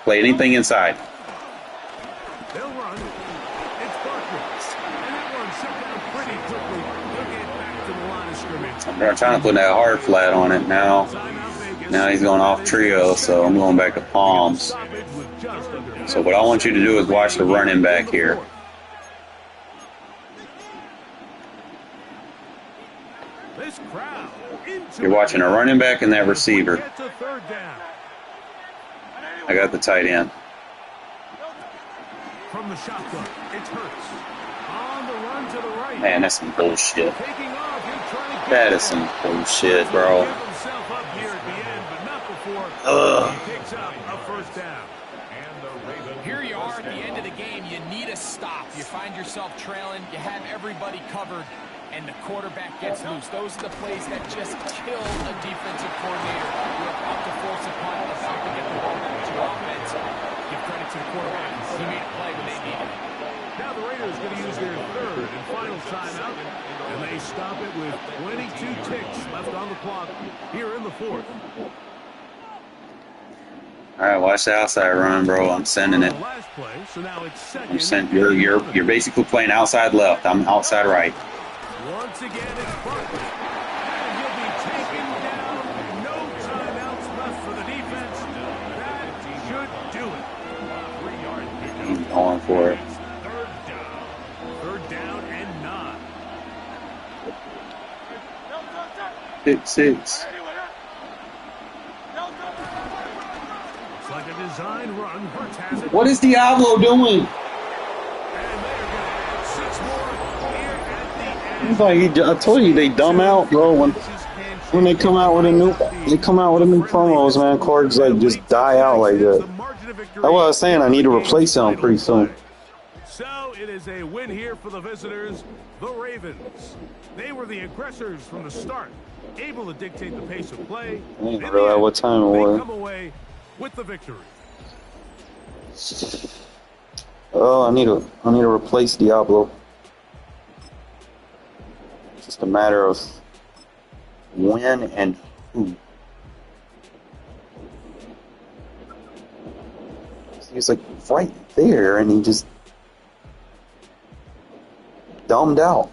Play anything inside. They'll run. It's Barkley. And that one shut down pretty quickly. He'll get back to the line of scrimmage. They're trying to put that hard flat on it now. Timeout Vegas. Now he's going off trio, so I'm going back to palms. Stoppage with just under So what I want you to do is watch the running back here. This crowd into You're watching a running back and that receiver. Get to third down. I got the tight end. From the shotgun, it's Hurts. On the run to the right. Man, that's some bullshit. Taking off, he'll try to get That is some bullshit, bro. Give himself up here at the end, but not before he picks up a first down. And the Ravens. Here you are at the end of the game. You need a stop. You find yourself trailing. You have everybody covered, and the quarterback gets loose. Those are the plays that just kill a defensive coordinator. You're about to force a punt, about to get the ball back to offense. Give credit to the quarterback. He made a play when they needed it. Raiders going to use their third and final timeout, and they stop it with 22 ticks left on the clock here in the fourth. All right, watch the outside run, bro. I'm sending it. Last play, so now it's I'm sending. You're basically playing outside left. I'm outside right. Once again, it's Barkley. And he'll be taken down. No timeouts left for the defense. That should do it. 3-yard pickup. He's going for it. Third down. Third down and 9. 6-6. Looks like a design run. Hurts has it. What is Diablo doing? And they're going to add 6 more here at the end. He's like, I told you they dumb out, bro. When they come out with a new promos, man. Cards like just die out like that. That's what I was saying. I need to replace him pretty soon. So it is a win here for the visitors, the Ravens. They were the aggressors from the start, able to dictate the pace of play. I didn't realize what time it They was. come away with the victory. Oh, I need to replace Diablo. It's just a matter of when and who. He's like right there, and he just dumbed out.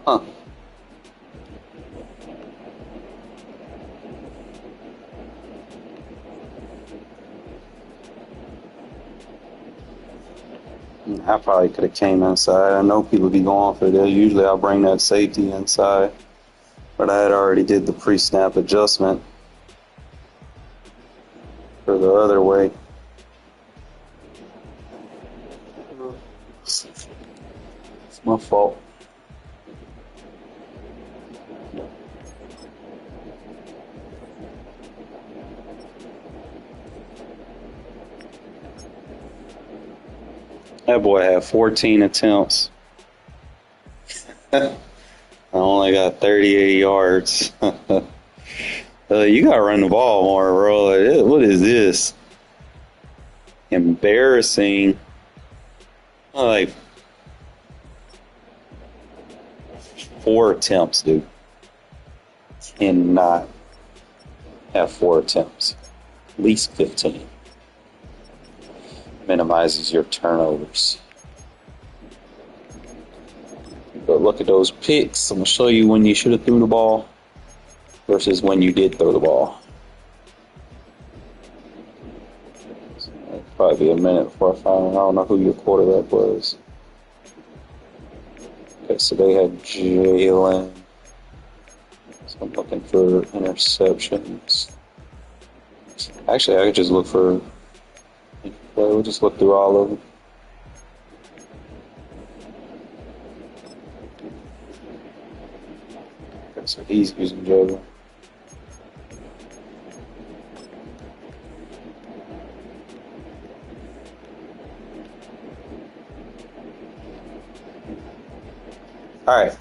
Huh. I probably could have came inside. I know people be going for this. Usually I'll bring that safety inside. But I had already did the pre-snap adjustment for the other way. It's my fault. That boy had 14 attempts. I only got 38 yards. You gotta run the ball more, bro. Like, what is this? Embarrassing. Like 4 attempts, dude. Cannot have 4 attempts. At least 15. Minimizes your turnovers. But look at those picks. I'm going to show you when you should have threw the ball versus when you did throw the ball. It'll probably be a minute before I find. I don't know who your quarterback was. Okay, so they had Jalen. So I'm looking for interceptions. Actually, I could just look for. We'll just look through all of them. Okay, so he's using Jalen. All right.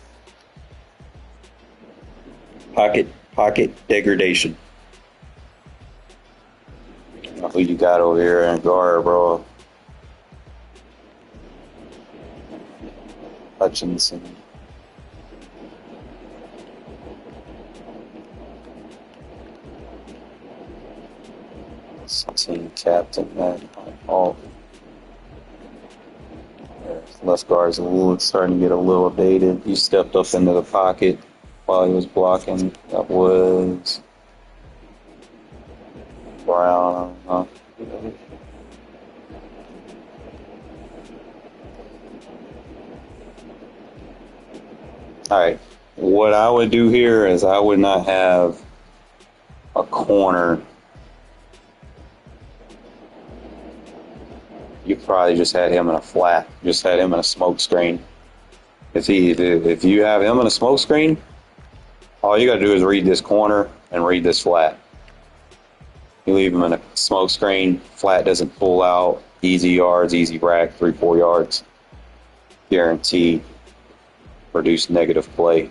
Pocket degradation. Who you got over here in guard, bro? Hutchinson. Team captain, Madden. Oh, left guard's starting to get a little dated. He stepped up into the pocket while he was blocking. That was Brown. All right. What I would do here is I would not have a corner. You probably just had him in a flat. Just had him in a smoke screen. If you have him in a smoke screen, all you got to do is read this corner and read this flat. You leave him in a smoke screen, flat doesn't pull out, easy yards, easy rack, 3-4 yards. Guaranteed. Reduce negative play.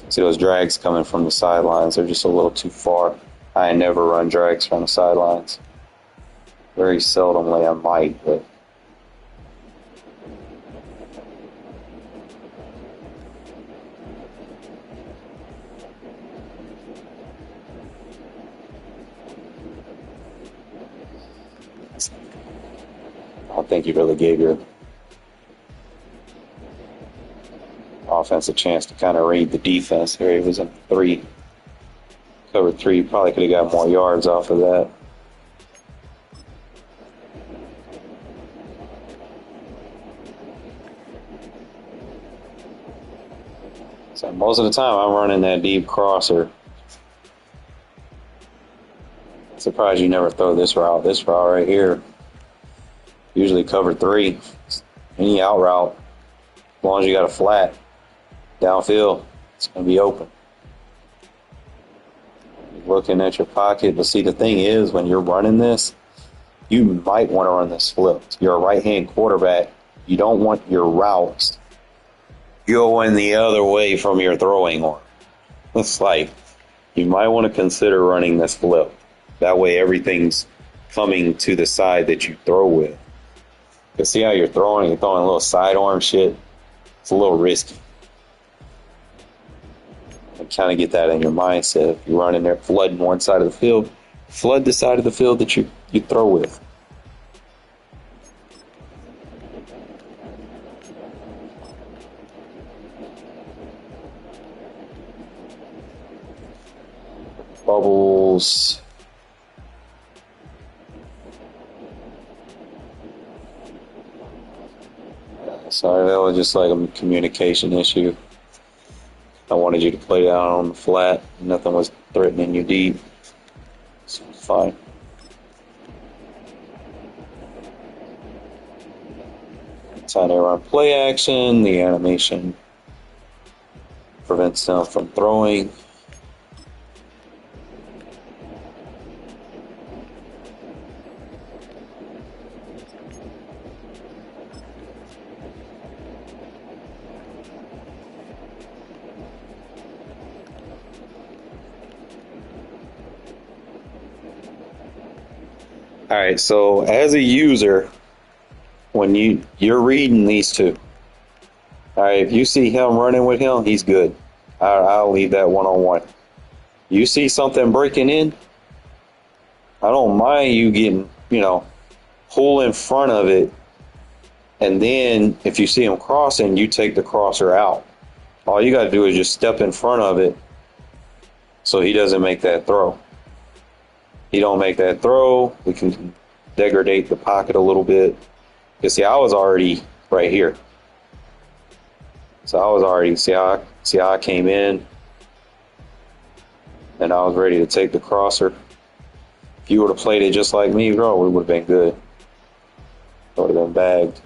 See those drags coming from the sidelines, they're just a little too far. I never run drags from the sidelines. Very seldomly I might, but I don't think you really gave your offense a chance to kind of read the defense here. He was in three, cover three. Probably could have got more yards off of that. So most of the time I'm running that deep crosser. Surprised you never throw this route. This route right here, usually cover three. Any out route, as long as you got a flat downfield, it's going to be open. You're looking at your pocket, but see, the thing is, when you're running this, you might want to run this flipped. You're a right-hand quarterback. You don't want your routes going the other way from your throwing arm. It's like you might want to consider running this flip. That way everything's coming to the side that you throw with. Because see how you're throwing a little sidearm shit? It's a little risky. And kind of get that in your mindset. If you're running there flooding one side of the field, flood the side of the field that you throw with. Bubbles. Sorry, that was just like a communication issue. I wanted you to play down on the flat. Nothing was threatening you deep. So it's fine. Time to run play action. The animation prevents them from throwing. All right, so as a user, when you're reading these two, all right, if you see him running with him, he's good. I'll leave that one-on-one. You see something breaking in, I don't mind you getting, pull in front of it, and then if you see him crossing, you take the crosser out. All you got to do is just step in front of it so he doesn't make that throw. He don't make that throw, we can degrade the pocket a little bit. You see, I was already right here. So I was already, see how I came in, and I was ready to take the crosser. If you would have played it just like me, bro, it would have been good. It would have been bagged.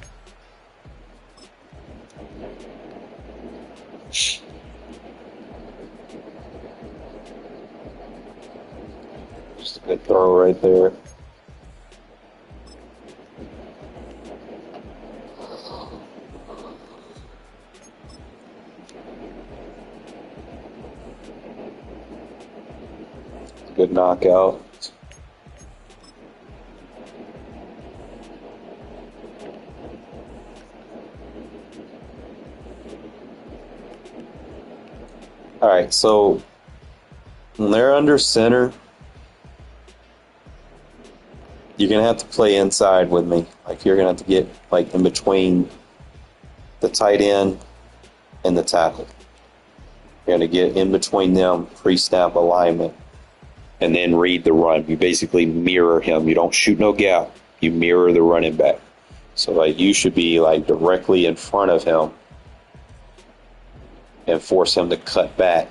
Just a good throw right there. Good knockout. All right, so when they're under center, you're going to have to play inside with me. Like, you're going to have to get, like, in between the tight end and the tackle. You're going to get in between them, pre-snap alignment, and then read the run. You basically mirror him. You don't shoot no gap. You mirror the running back. So, like, you should be, like, directly in front of him and force him to cut back.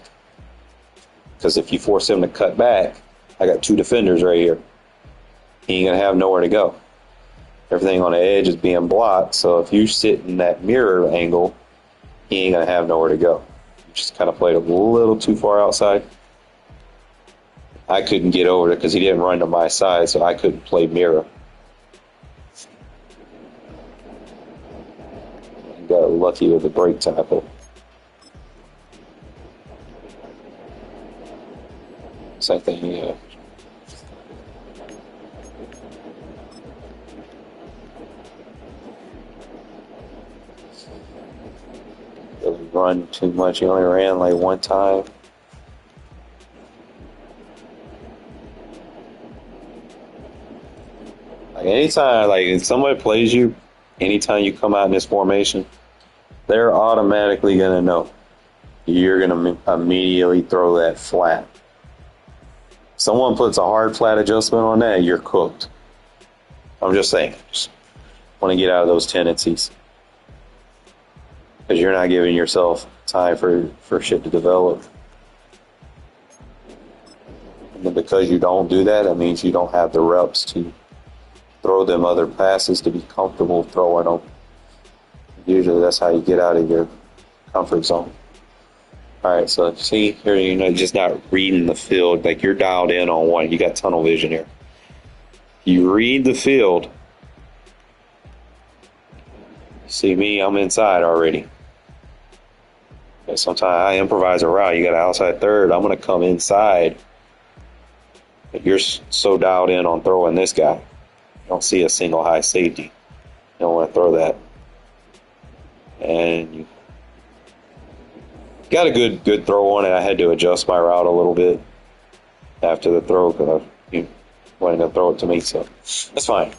Because if you force him to cut back, I got two defenders right here. He ain't going to have nowhere to go. Everything on the edge is being blocked. So if you sit in that mirror angle, he ain't going to have nowhere to go. You just kind of played a little too far outside. I couldn't get over it because he didn't run to my side, so I couldn't play mirror. Got lucky with the break tackle. Same thing, yeah. run too much. He only ran like one time. Like anytime, like if somebody plays you, anytime you come out in this formation, they're automatically gonna know you're gonna immediately throw that flat. Someone puts a hard flat adjustment on that, you're cooked. I'm just saying. Just want to get out of those tendencies. Because you're not giving yourself time for shit to develop. And then because you don't do that, that means you don't have the reps to throw them other passes to be comfortable throwing them. Usually that's how you get out of your comfort zone. All right, so see here, you're just not reading the field. Like you're dialed in on one. You got tunnel vision here. You read the field. See me, I'm inside already. And sometimes I improvise a route. You got an outside third. I'm going to come inside. But you're so dialed in on throwing this guy. You don't see a single high safety. You don't want to throw that. And you got a good throw on it. I had to adjust my route a little bit after the throw because you wanted to throw it to me. So that's fine.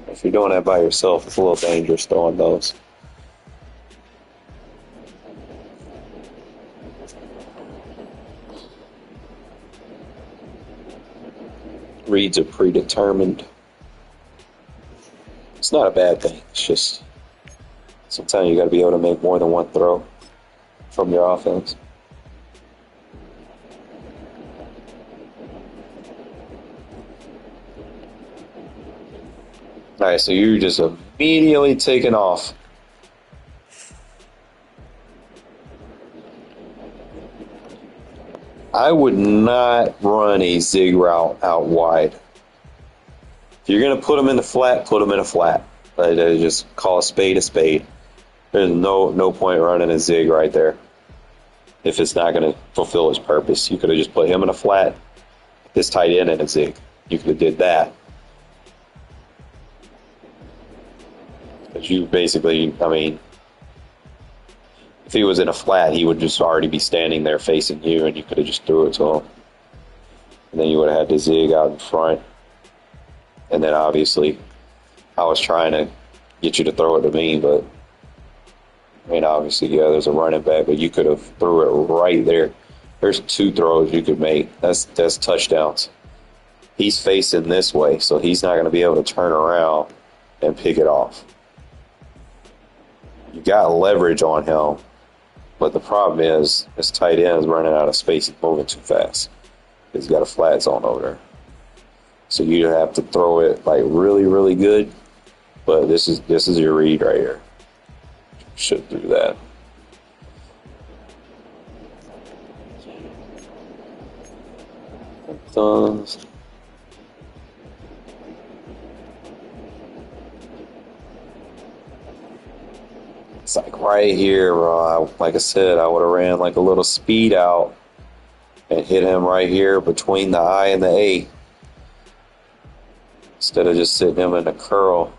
If you're doing that by yourself, it's a little dangerous throwing those. Reads are predetermined. It's not a bad thing. It's just sometimes you got to be able to make more than one throw from your offense. All right, so you're just immediately taking off. I would not run a zig route out wide. If you're going to put them in the flat, put them in a flat. Just call a spade a spade. There's no point running a zig right there if it's not going to fulfill its purpose. You could have just put him in a flat, this tight end in a zig. You could have did that. But you basically, I mean, if he was in a flat, he would just already be standing there facing you, and you could have just threw it to him. And then you would have had to zig out in front. And then obviously, I was trying to get you to throw it to me, but I mean, obviously, yeah, there's a running back, but you could have threw it right there. There's two throws you could make. That's touchdowns. He's facing this way, so he's not going to be able to turn around and pick it off. You got leverage on him, but the problem is his tight end is running out of space. He's moving too fast. He's got a flat zone over there. So you have to throw it like really, really good. But this is your read right here. Should do that. Thumbs. It's like right here, bro. Like I said, I would have ran like a little speed out and hit him right here between the I and the A. Instead of just sitting him in a curl,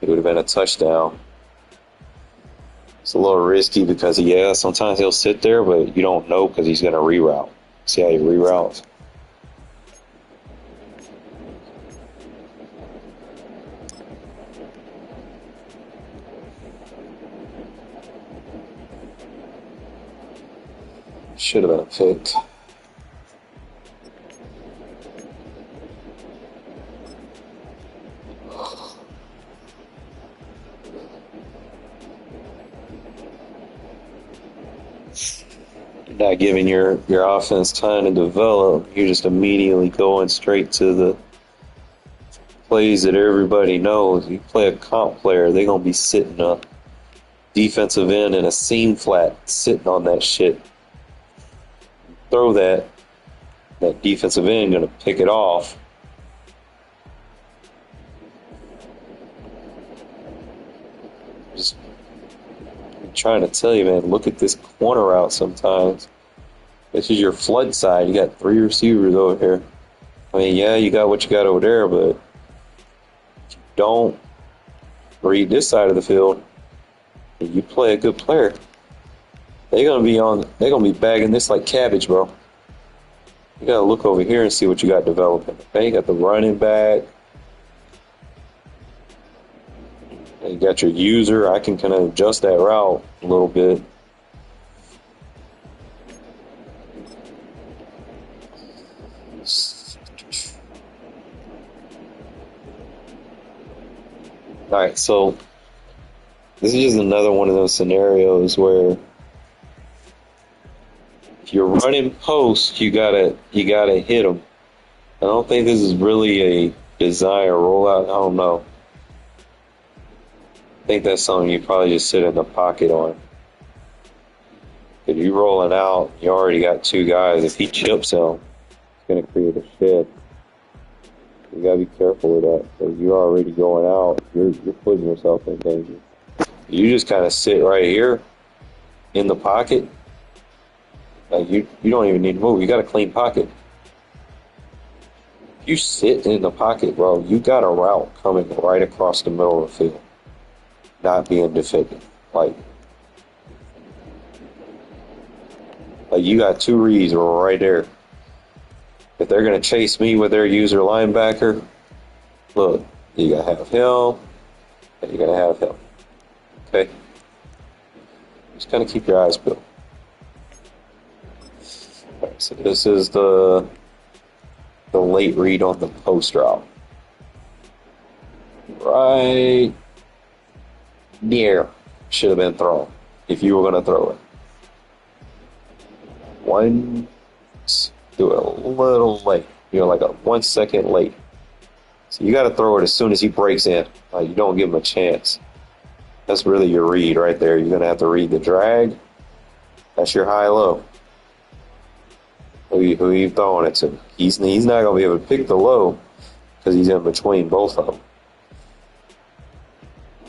it would have been a touchdown. It's a little risky because, yeah, sometimes he'll sit there, but you don't know because he's going to reroute. See how he reroutes? Should have been a pick. You're not giving your offense time to develop. You're just immediately going straight to the plays that everybody knows. You play a comp player, they're going to be sitting up. Defensive end in a seam flat, sitting on that shit. Throw that defensive end going to pick it off. Just I'm trying to tell you, man, look at this corner route sometimes. This is your flood side. You got three receivers over here. I mean, yeah, you got what you got over there, but don't read this side of the field, and you play a good player, they're gonna be bagging this like cabbage, bro. You gotta look over here and see what you got developing. Okay, you got the running back. You got your user. I can kind of adjust that route a little bit. All right, so this is just another one of those scenarios where if you're running post, you gotta hit them. I don't think this is really a design or rollout. I don't know. I think that's something you probably just sit in the pocket on. If you rolling out, you already got two guys. If he chips him, it's gonna create a shed. You gotta be careful with that. Because you're already going out. You're putting yourself in danger. You just kind of sit right here in the pocket. Like you don't even need to move. You got a clean pocket. If you sit in the pocket, bro, you got a route coming right across the middle of the field, not being defended. Like you got two reads right there. If they're gonna chase me with their user linebacker, look, you gotta have him, and you gotta have him. Okay? Just kind of keep your eyes peeled. Alright, so this is the late read on the post route. Right there should have been thrown if you were gonna throw it. Do it a little late. Like a 1 second late. So you got to throw it as soon as he breaks in. You don't give him a chance. That's really your read right there. You're going to have to read the drag. That's your high-low. Who you throwing it to? He's not going to be able to pick the low because he's in between both of them.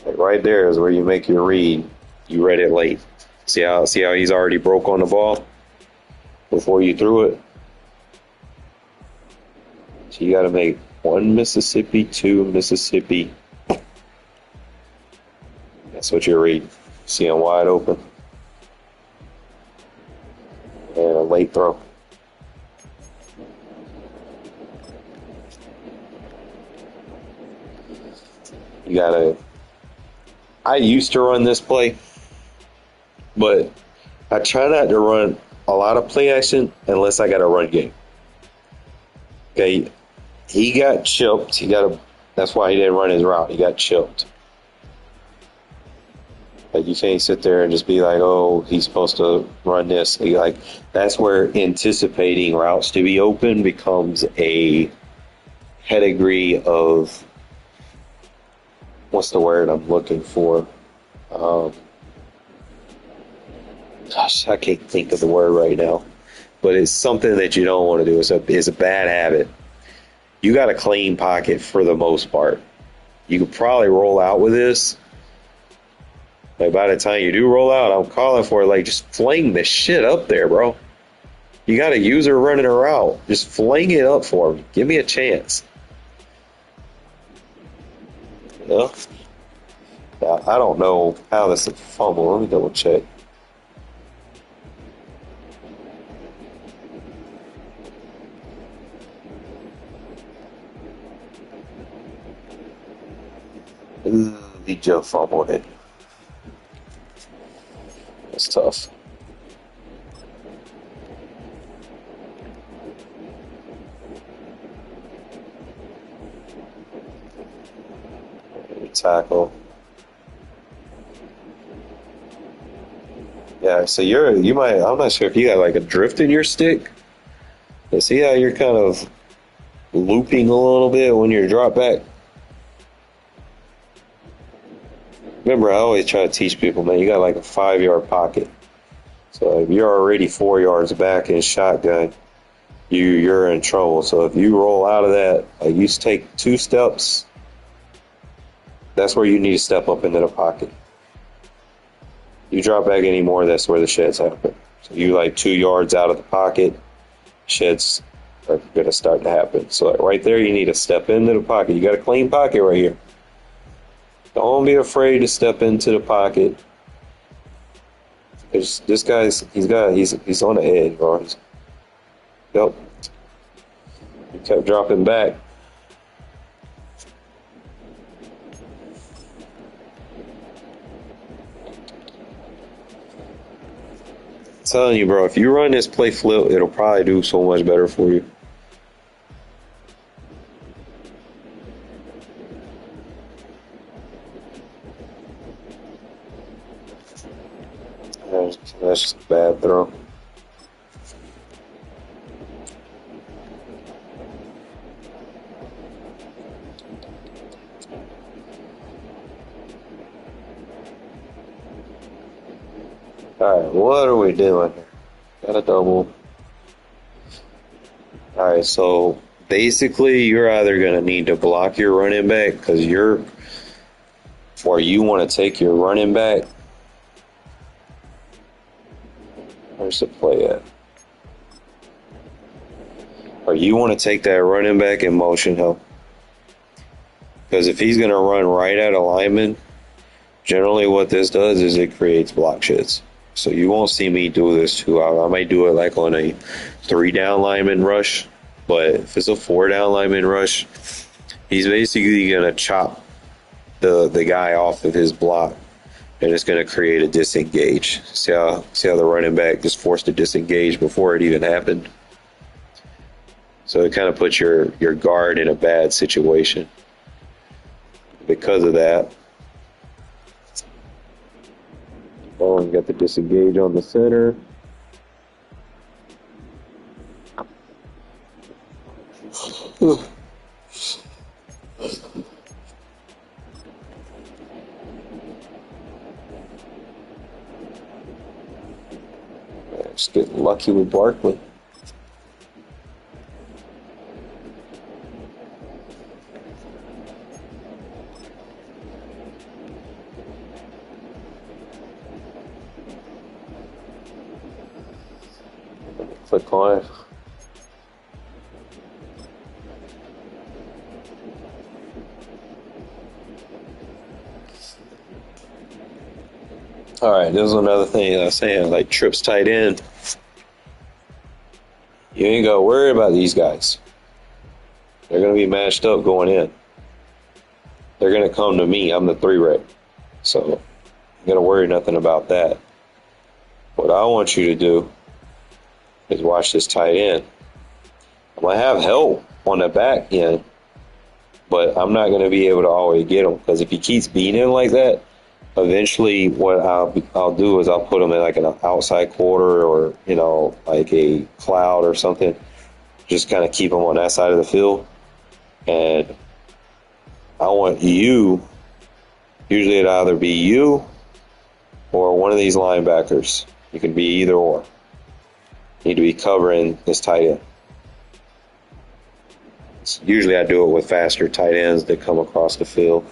Like right there is where you make your read. You read it late. See how he's already broke on the ball before you threw it? So you got to make 1 Mississippi, 2 Mississippi. That's what you read. See him wide open. And a late throw. You got to... I used to run this play, but I try not to run a lot of play action unless I got a run game. Okay, he got chipped. That's why he didn't run his route. He got chipped. Like you can't sit there and just be like, "Oh, he's supposed to run this." That's where anticipating routes to be open becomes a pedigree of what's the word I'm looking for? Gosh, I can't think of the word right now. But it's something that you don't want to do. It's a bad habit. You got a clean pocket for the most part. You could probably roll out with this. Like by the time you do roll out, I'm calling for it. Like just fling the shit up there, bro. You got a user running a route. Just fling it up for me. Give me a chance. You know? Now, I don't know how this is fumble. Let me double check. He just fumbled it. That's tough. Tackle. Yeah, so you might, I'm not sure if you got like a drift in your stick. But see how you're kind of looping a little bit when you're drop back? Remember, I always try to teach people, man, you got like a 5-yard pocket. So if you're already 4 yards back in shotgun, you're in trouble. So if you roll out of that, like you take 2 steps, that's where you need to step up into the pocket. You drop back anymore, that's where the sheds happen. So you like 2 yards out of the pocket, sheds are going to start to happen. So like right there, you need to step into the pocket. You got a clean pocket right here. Don't be afraid to step into the pocket. This guy's he's on the edge, bro. Yep. He kept dropping back. I'm telling you, bro, if you run this play flip, it'll probably do so much better for you. That's just a bad throw. Alright, what are we doing here? Got a double. Alright, so basically you're either going to need to block your running back because or you want to take your running back. Where's the play at? Or you want to take that running back in motion help. Because if he's going to run right at a lineman, generally what this does is it creates block shits. So you won't see me do this too. I might do it like on a 3-down lineman rush. But if it's a 4-down lineman rush, he's basically going to chop the guy off of his block. And it's going to create a disengage. See how the running back is forced to disengage before it even happened? So it kind of puts your guard in a bad situation. Because of that, oh, and got the disengage on the center. Just getting lucky with Barkley. Click on it. All right, this is another thing I was saying, like trips tight end. You ain't got to worry about these guys. They're going to be matched up going in. They're going to come to me. I'm the 3-rep. So I'm going to worry nothing about that. What I want you to do is watch this tight end. I'm going to have help on the back end, but I'm not going to be able to always get him because if he keeps beating him like that, eventually what I'll do is I'll put him in like an outside quarter or, like a cloud or something. Just kind of keep him on that side of the field. And I want you, usually it'd either be you or one of these linebackers. You can be either or. You need to be covering this tight end. Usually I do it with faster tight ends that come across the field.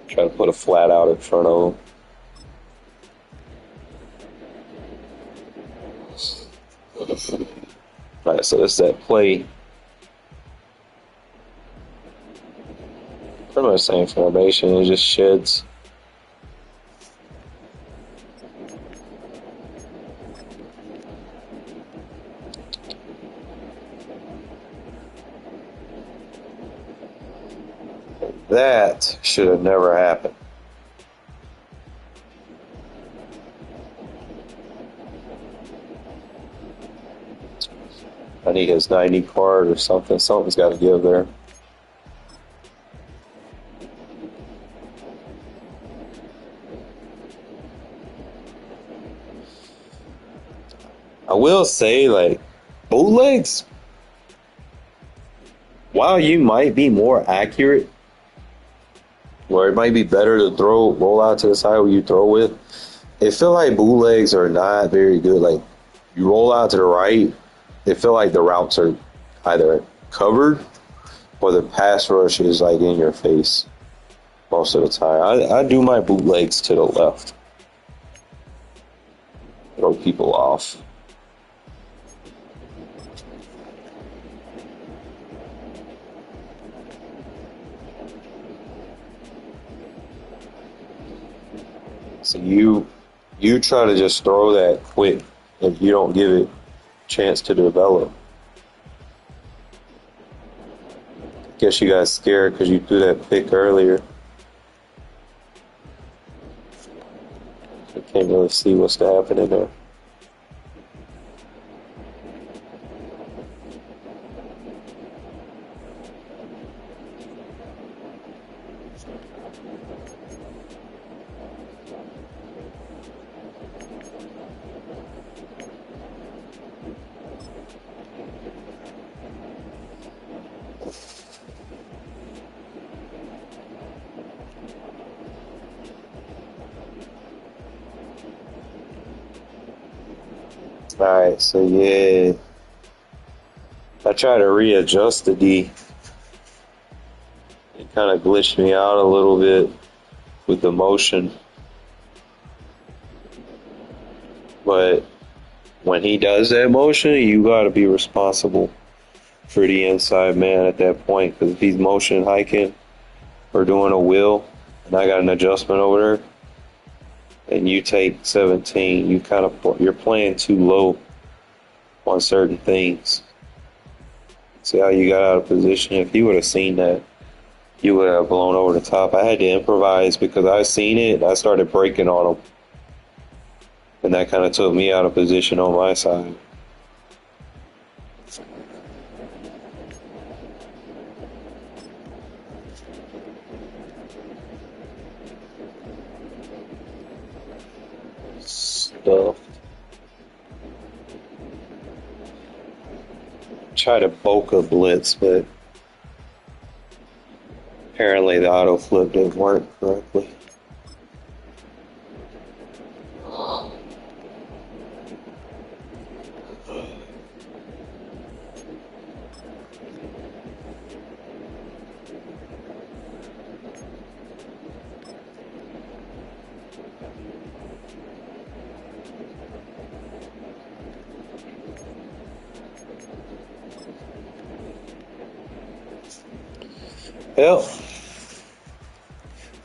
Try to put a flat out in front of them. All right, so this is that play. Pretty much the same formation, it just sheds. That should have never happened. I need his 90 card or something. Something's got to give there. I will say, like, bootlegs, while you might be more accurate, where it might be better to roll out to the side where you throw with, it feel like bootlegs are not very good. Like, you roll out to the right, it feel like the routes are either covered or the pass rush is like in your face most of the time. I do my bootlegs to the left. Throw people off. So you try to just throw that quick if you don't give it a chance to develop. Guess you got scared because you threw that pick earlier. I can't really see what's happening there. Alright, so yeah. I tried to readjust the D. It kind of glitched me out a little bit with the motion. But when he does that motion, you got to be responsible for the inside man at that point. Because if he's motion hiking or doing a wheel, and I got an adjustment over there, and you take 17, you're playing too low on certain things. See how you got out of position? If you would have seen that, you would have blown over the top. I had to improvise because I seen it. I started breaking on him. And that kind of took me out of position on my side. Stuffed. Try to Boca blitz, but apparently the auto flip didn't work correctly. Well,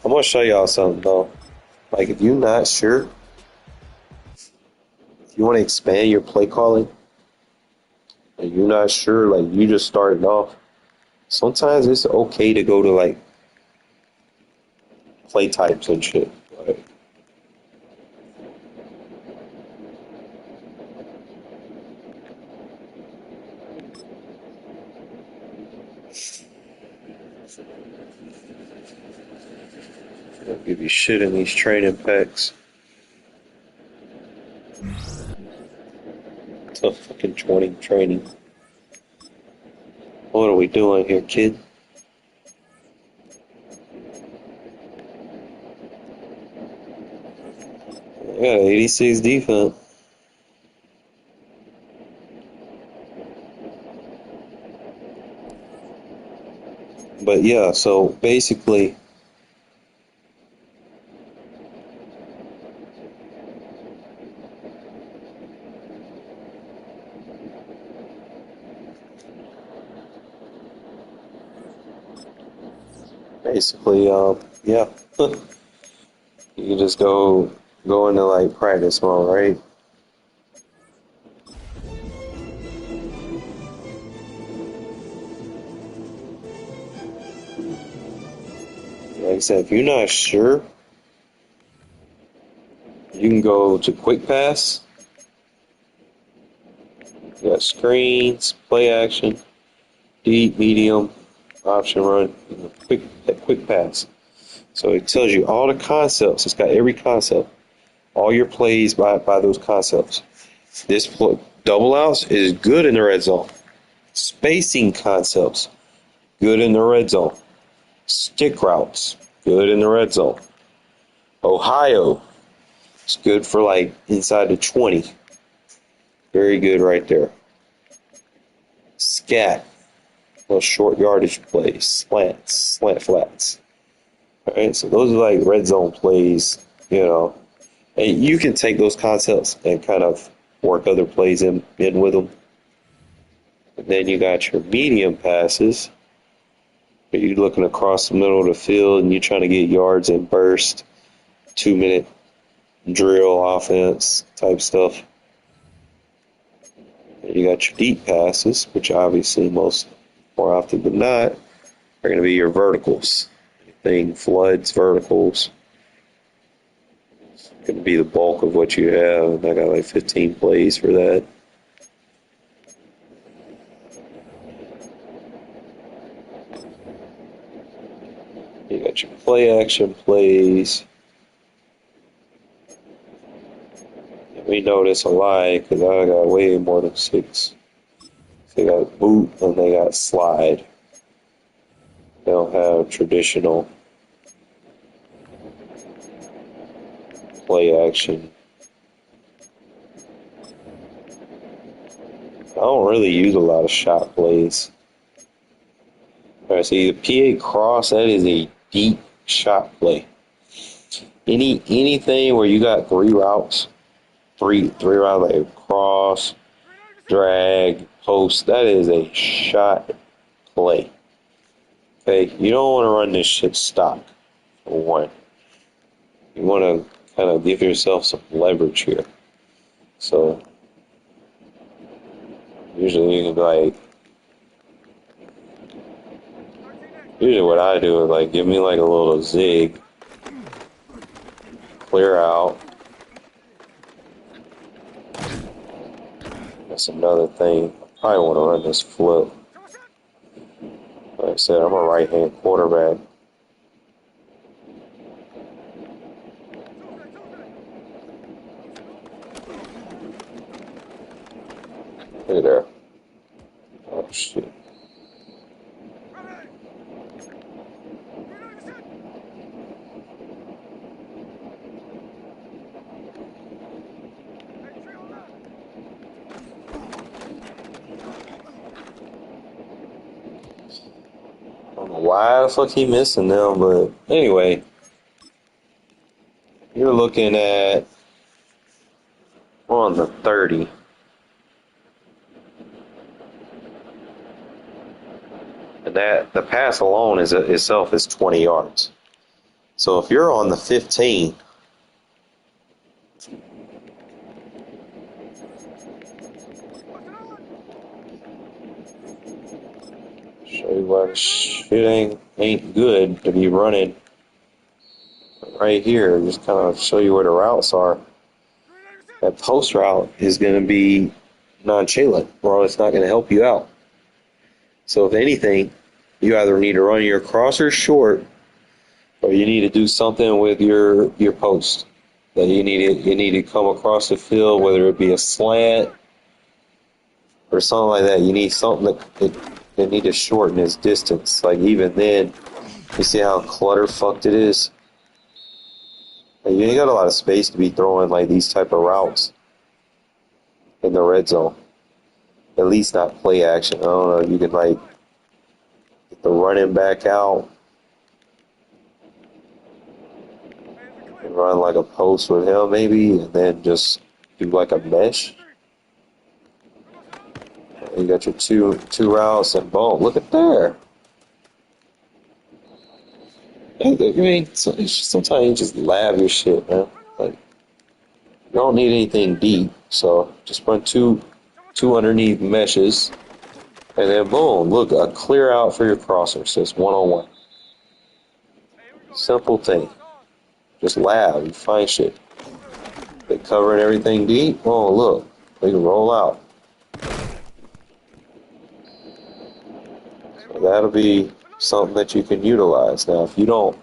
I'm going to show y'all something, though. Like, if you're not sure, if you want to expand your play calling, and you're not sure, like, you just starting off, sometimes it's okay to go to, like, play types and shit. Like, they'll give you shit in these training packs. Tough fucking training. What are we doing here, kid? I got 86 defense. But yeah, so basically, yeah, you can just go into like practice mode, right? Like I said, if you're not sure, you can go to quick pass. You got screens, play action, deep, medium, option run, quick pass. So it tells you all the concepts. It's got every concept, all your plays by those concepts. This double outs is good in the red zone. Spacing concepts, good in the red zone. Stick routes, good in the red zone. Ohio, it's good for like inside the 20. Very good right there. Scat, those short yardage plays, slant flats. All right, so those are like red zone plays, you know. And you can take those concepts and kind of work other plays in with them. And then you got your medium passes. You're looking across the middle of the field and you're trying to get yards and burst, 2 minute drill offense type stuff. And you got your deep passes, which obviously more often than not are going to be your verticals. Anything floods, verticals, it's going to be the bulk of what you have. And I got like 15 plays for that. You got your play action plays. We know this a lot because I got way more than 6. They got boot and they got slide. They don't have traditional play action. I don't really use a lot of shot plays. Alright, so the PA cross, that is a deep shot play. Anything where you got 3 routes, three routes like cross, drag, post, that is a shot play. Okay, you don't want to run this shit stock, for one. You want to kind of give yourself some leverage here. So, usually what I do is like give me like a little zig, clear out. That's another thing. I probably want to run this flip. Like I said, I'm a right-hand quarterback. Look at there. Oh, shit. I don't know why the fuck he missing them, but anyway. You're looking at on the 30. And that the pass alone itself is 20 yards. So if you're on the 15, show you why shit ain't good to be running right here. Just kind of show you where the routes are. That post route is going to be nonchalant, or it's not going to help you out. So if anything, you either need to run your crosser short, or you need to do something with your post. That you need to come across the field, whether it be a slant or something like that. You need something that need to shorten its distance. Like even then, you see how clutter fucked it is. Like, you ain't got a lot of space to be throwing like these type of routes in the red zone. At least not play action. I don't know. You can like get the running back out and run like a post with him maybe, and then just do like a mesh. You got your two routes and boom. Look at there. I mean, sometimes you just lab your shit, man. Like, you don't need anything deep, so just run two underneath meshes, and then boom, look, a clear out for your crosser. So it's 1-on-1. Simple thing. Just lab, you find shit. They covering everything deep. Oh, look, they can roll out. So that'll be something that you can utilize. Now, if you don't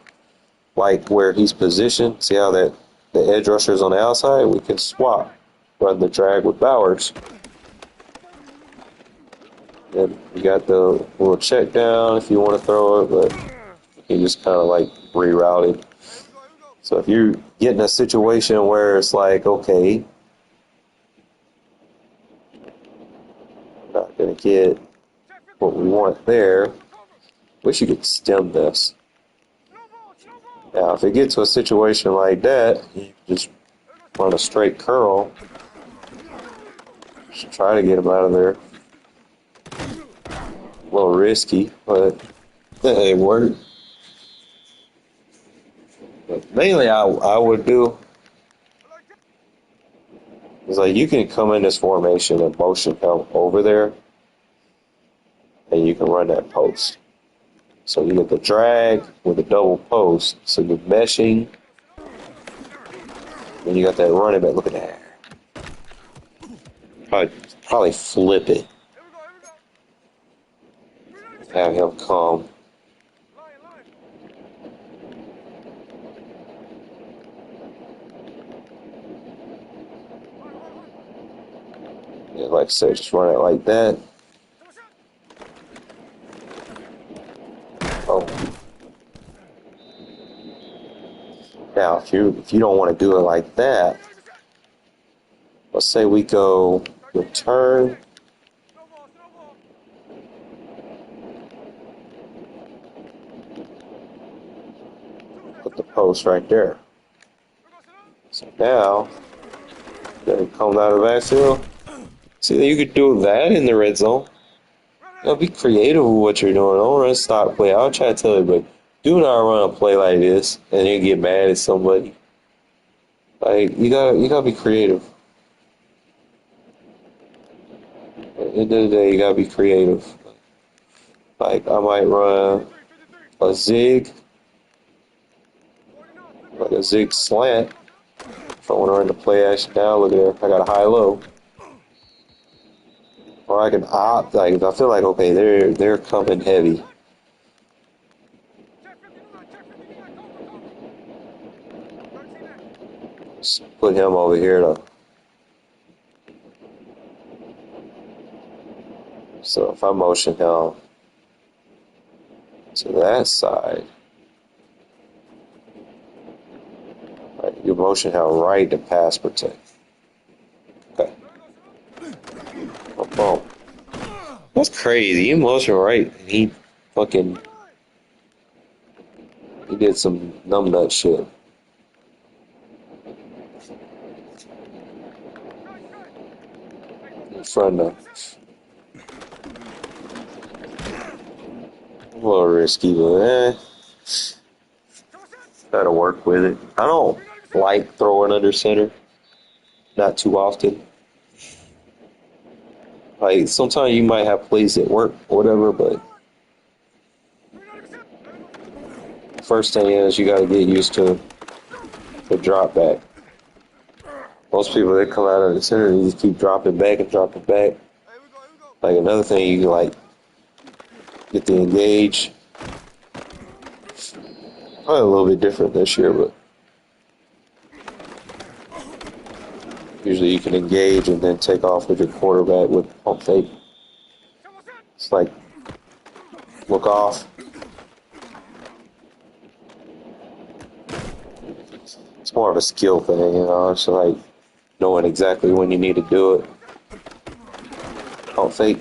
like where he's positioned, see how that the edge rusher is on the outside, we can swap. Run the drag with Bowers. Then you got the little check down if you want to throw it, but you just kind of like reroute it. So if you're getting a situation where it's like, okay, I'm not going to get what we want there, wish you could stem this. Now, if it gets to a situation like that, you just run a straight curl. Just try to get him out of there. A little risky, but it worked. But mainly, I would do It's like you can come in this formation and motion him over there, and you can run that post. So you get the drag with the double post, so you're meshing. And you got that running back. Look at that. Probably flip it. Have him come. Yeah, like I said, just run it like that. Oh. Now, if you don't want to do it like that, let's say we go return. Put the post right there. So now, then come out of the backfield. See, you could do that in the red zone. You know, be creative with what you're doing. Don't run stop play. I'll try to tell you, but do not run a play like this and then get mad at somebody. Like you gotta be creative. At the end of the day, you gotta be creative. Like I might run a zig, like a zig slant. If I want to run the play action down, look at there. I got a high low. Or I can opt, like if I feel like okay, they're coming heavy. Just put him over here to. So if I motion him to that side, right, you motion him right to pass protect. Okay. Oh, boom. That's crazy. You motion right, and he did some numbnut shit. In front of. A little risky, but gotta work with it. I don't like throwing under center. Not too often. Like sometimes you might have plays that work or whatever, but first thing is you gotta get used to the drop back. Most people they come out of the center and you just keep dropping back and dropping back. Like another thing you can like get to engage. Probably a little bit different this year, but usually you can engage and then take off with your quarterback with pump fake. It's like look off. It's more of a skill thing, you know. It's like knowing exactly when you need to do it. Pump fake.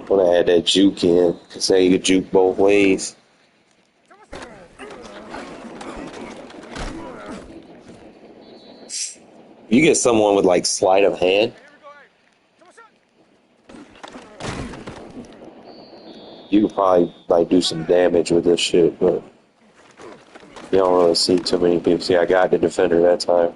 Want to add that juke in. Say you could juke both ways. You get someone with like sleight of hand. You could probably like do some damage with this shit, but you don't really see too many people. See, I got the defender that time.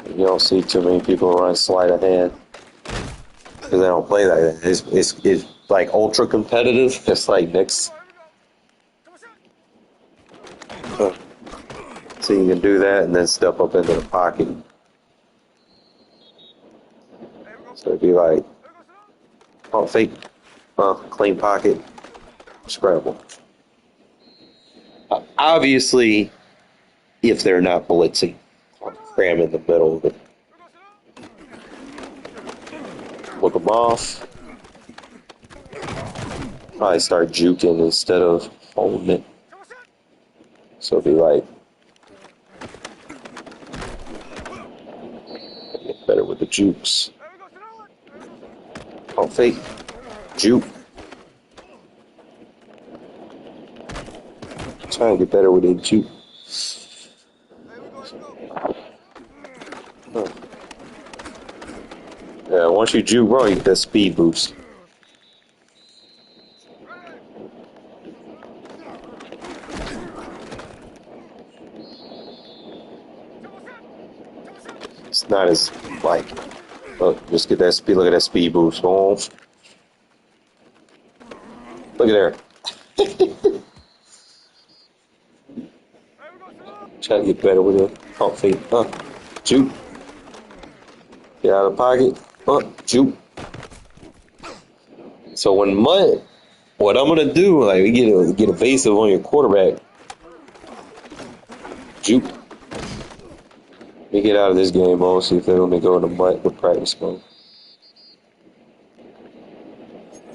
You don't see too many people run sleight of hand because they don't play like that. It's like ultra competitive. It's like next. So you can do that and then step up into the pocket. So it'd be like, oh, fake, clean pocket, scramble. Obviously, if they're not blitzing, I'll cram in the middle of it. Look them off. Probably start juking instead of holding it. So it'd be like, get better with the jukes. Oh, fake, juke. Try to get better with the juke. Yeah, once you juke, bro, you get that speed boost. It's not as like. Look, just get that speed. Look at that speed boost. Oh, look at there. Try to get better with it. Oh, feet. Shoot. Get out of the pocket. Shoot. So when mud, what I'm gonna do, like, we get evasive on your quarterback. Shoot. Let me get out of this game mode. See if they let me go into mud with practice mode.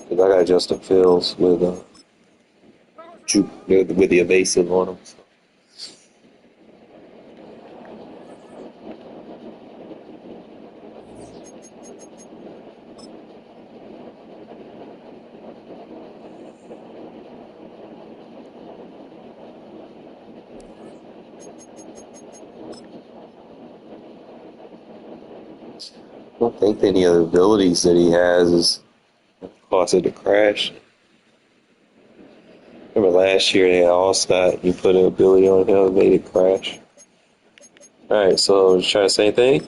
Cause I got Justin Fields with with the evasive on him. So. I don't think any of the abilities that he has is cause it to crash. Remember last year they had Allstott, you put an ability on him and made it crash. Alright, so just trying to say anything?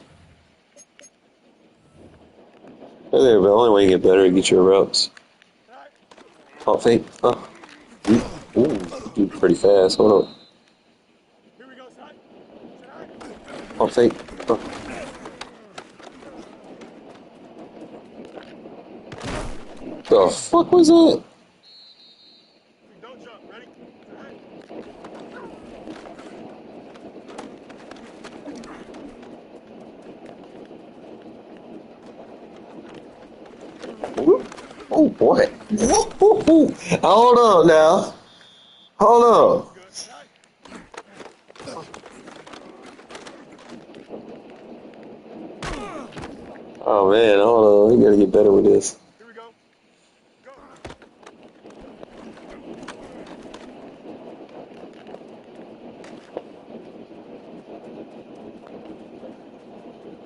Hey there, but the only way you get better is get your reps. Oh, fake. Oh. Ooh, do pretty fast. Hold on. Oh, fake. Oh. The fuck was that? Oh boy. Hold on now. Hold on. Oh man, hold on. We gotta get better with this.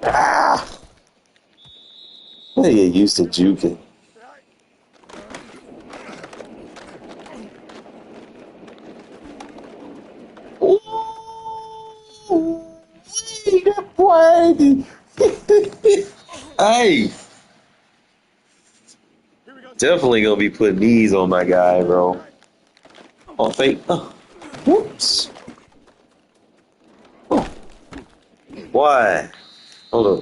Ah! I gotta get used to juking. Ooh, that boy. Hey. Definitely gonna be putting these on my guy, bro. Oh, fake. Oh. Whoops. Oh. Why? Hold on.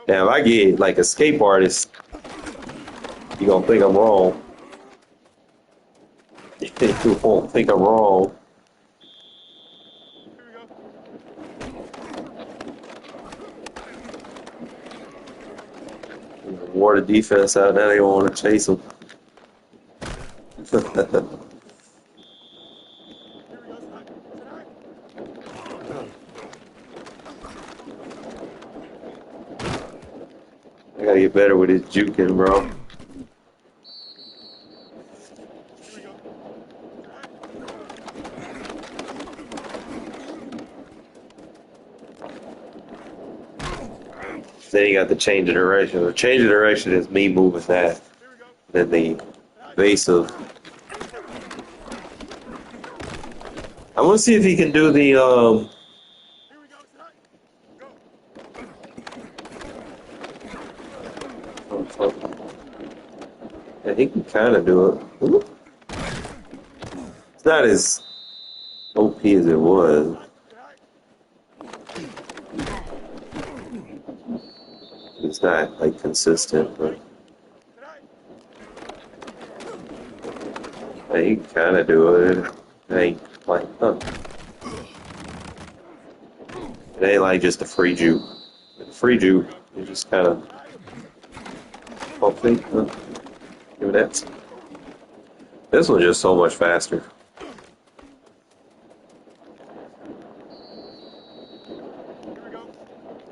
Now, if I get like a escape artist, you gonna think I'm wrong. You won't think I'm wrong. Wore the defense out, now they don't want to chase him. I gotta get better with his juking, bro. Then you got the change of direction. The change of direction is me moving that. Then the evasive. I want to see if he can do the Yeah, he can kind of do it. It's not as OP as it was. It's not like consistent, but yeah, he can kind of do it. It ain't like, it ain't like just a free juke. Free juke, you just kind of hopefully give it that. This one's just so much faster.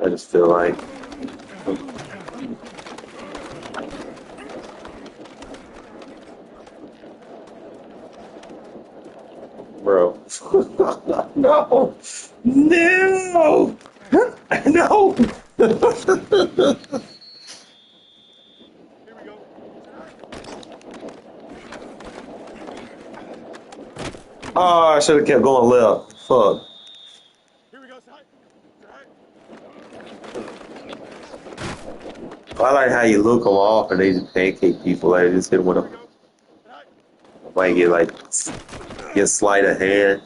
I just feel like. Bro. No! No! No! Oh, I should have kept going left. Fuck. I like how you look them off and they just pancake people. Like, just hit with them. Might get like get sleight of hand.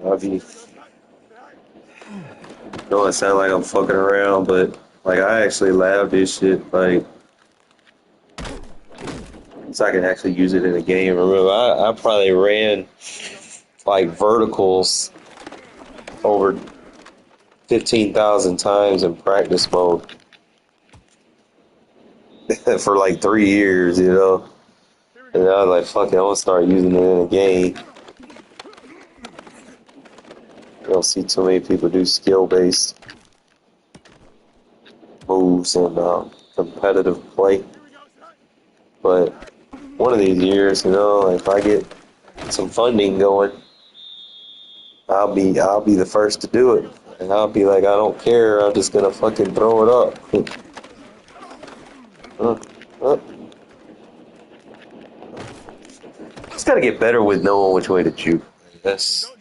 I'll be. No, it sounds like I'm fucking around, but like I actually lab this shit. Like, so I can actually use it in a game. Remember, I probably ran like verticals over 15,000 times in practice mode for like 3 years, you know. And I was like, fuck it, I'm gonna start using it in a game. You don't see too many people do skill-based moves in competitive play. But one of these years, you know, like if I get some funding going, I'll be the first to do it. And I'll be like, I don't care, I'm just gonna fucking throw it up. uh. Just gotta get better with knowing which way to juke. That's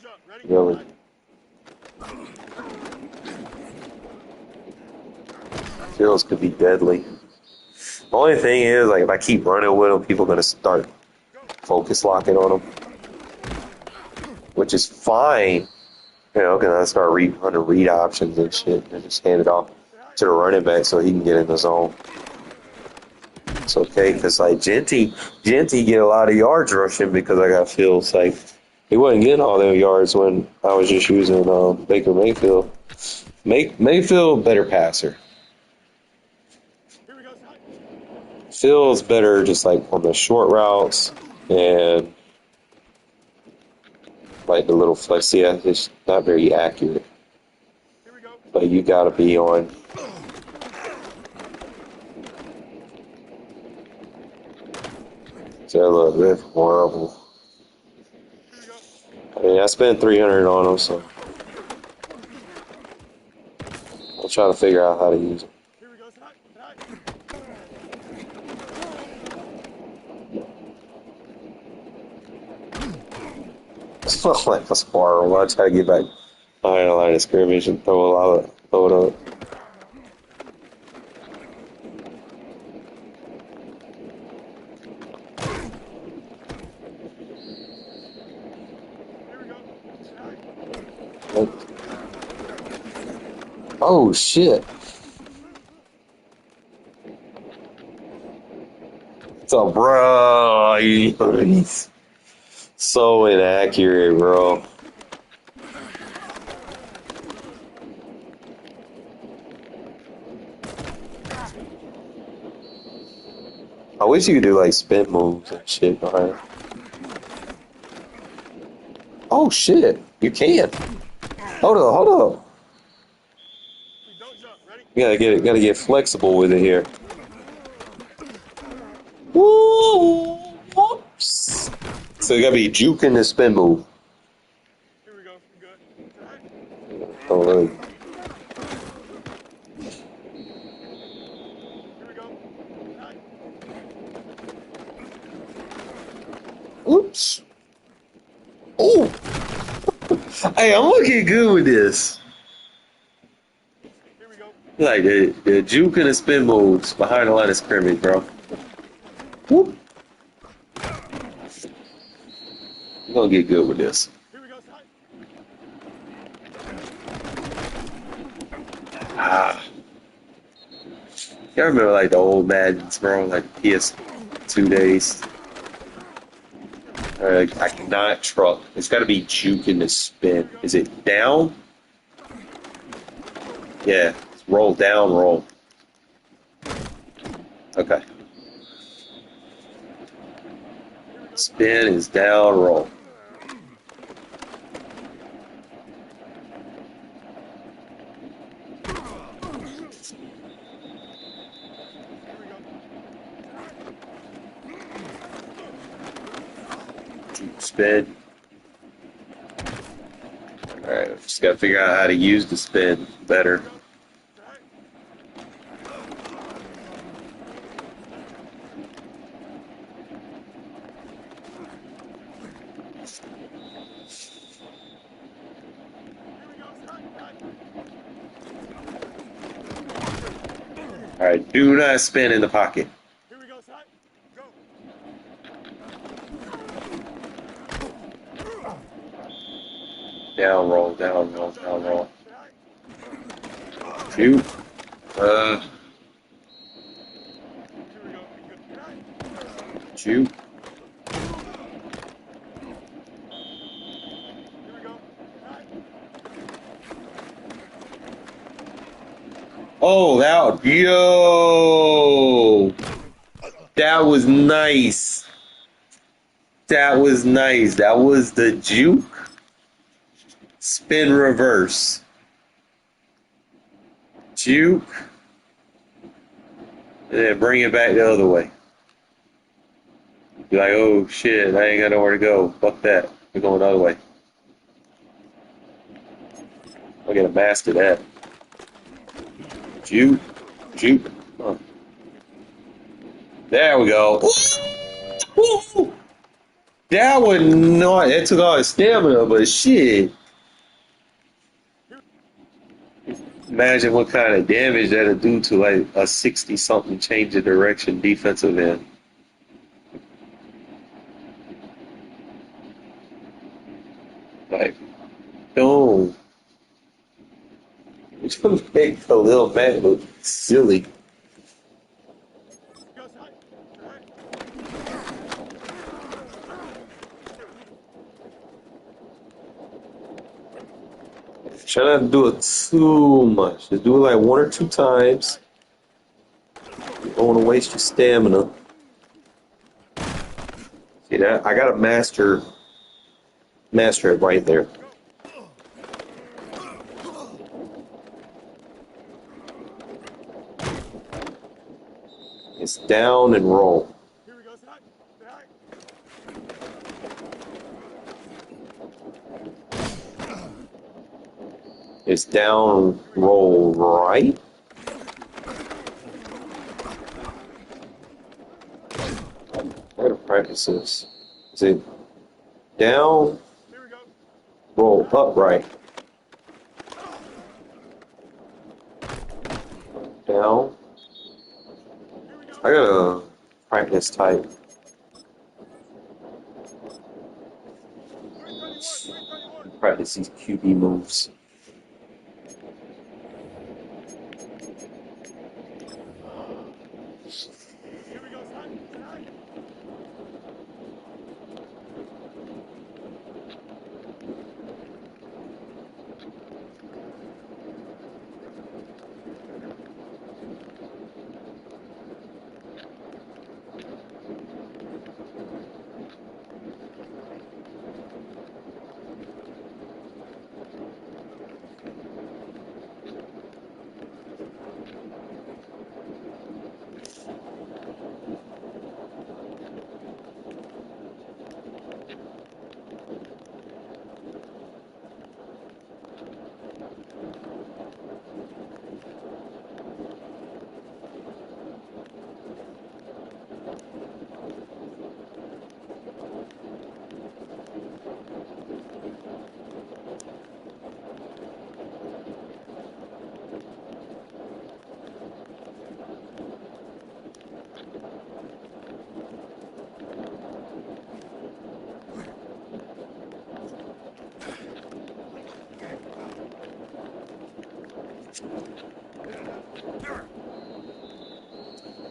really. Fills could be deadly. The only thing is, like, if I keep running with them, people are gonna start focus locking on them, which is fine, you know, because I start running read options and shit, and just hand it off to the running back so he can get in the zone. It's okay, because like Genty get a lot of yards rushing because I got Fields. Like, he wasn't getting all them yards when I was just using Baker Mayfield. Mayfield better passer. Fields better just like on the short routes and like the little flex. Yeah, it's not very accurate. But you gotta be on. So a little bit more of them. I mean, I spent 300 on them, so I'll try to figure out how to use them. It's not like a spiral. I try to get back behind the line of scrimmage and throw it up. Oh shit! So, bro, he's so inaccurate, bro. I wish you could do like spin moves and shit behind. Oh shit! You can. Hold up. You gotta get flexible with it here. Woo! Whoops. So you gotta be juking the spin move. Oh, really? Oops. Oh! Hey, I'm gonna get good with this. Like the juke and the spin moves behind the line of scrimmage, bro. Whoop. I'm gonna get good with this. Ah. Y'all remember like the old Maddens, bro? Like PS2 days. I cannot truck. It's got to be juke in the spin. Is it down? Yeah. It's roll down, roll. Okay. Spin is down, roll. Spin. Alright, just gotta figure out how to use the spin better. All right, do not spin in the pocket. Here we go, son. Go. Down roll, down roll, down roll. Behind. Shoot. Here we go. Behind. Shoot. Here we go. Behind. Oh, that was nice. That was nice. That was the juke spin reverse. Juke. And then bring it back the other way. Be like, oh shit, I ain't got nowhere to go. Fuck that. We're going the other way. I gotta master that. Juke. Juke. Huh. There we go. Woo! That was not. That took all his stamina, but shit. Imagine what kind of damage that'll do to like a 60-something change of direction defensive end. Like, boom. Which would make the little man look silly. Go, son. Behind. Try not to do it too much. Just do it like one or two times. You don't want to waste your stamina. See that? I gotta master it right there. It's down and roll. Here we go, son. Behind. It's down, roll right. I gotta practice this. Is it down, Here we go. roll upright? Down. I gotta practice type. 331. Practice these QB moves. Here we go, son. Behind.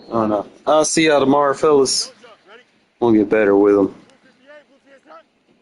I don't know. I'll see y'all tomorrow, fellas. Close up. Ready? We'll get better with them.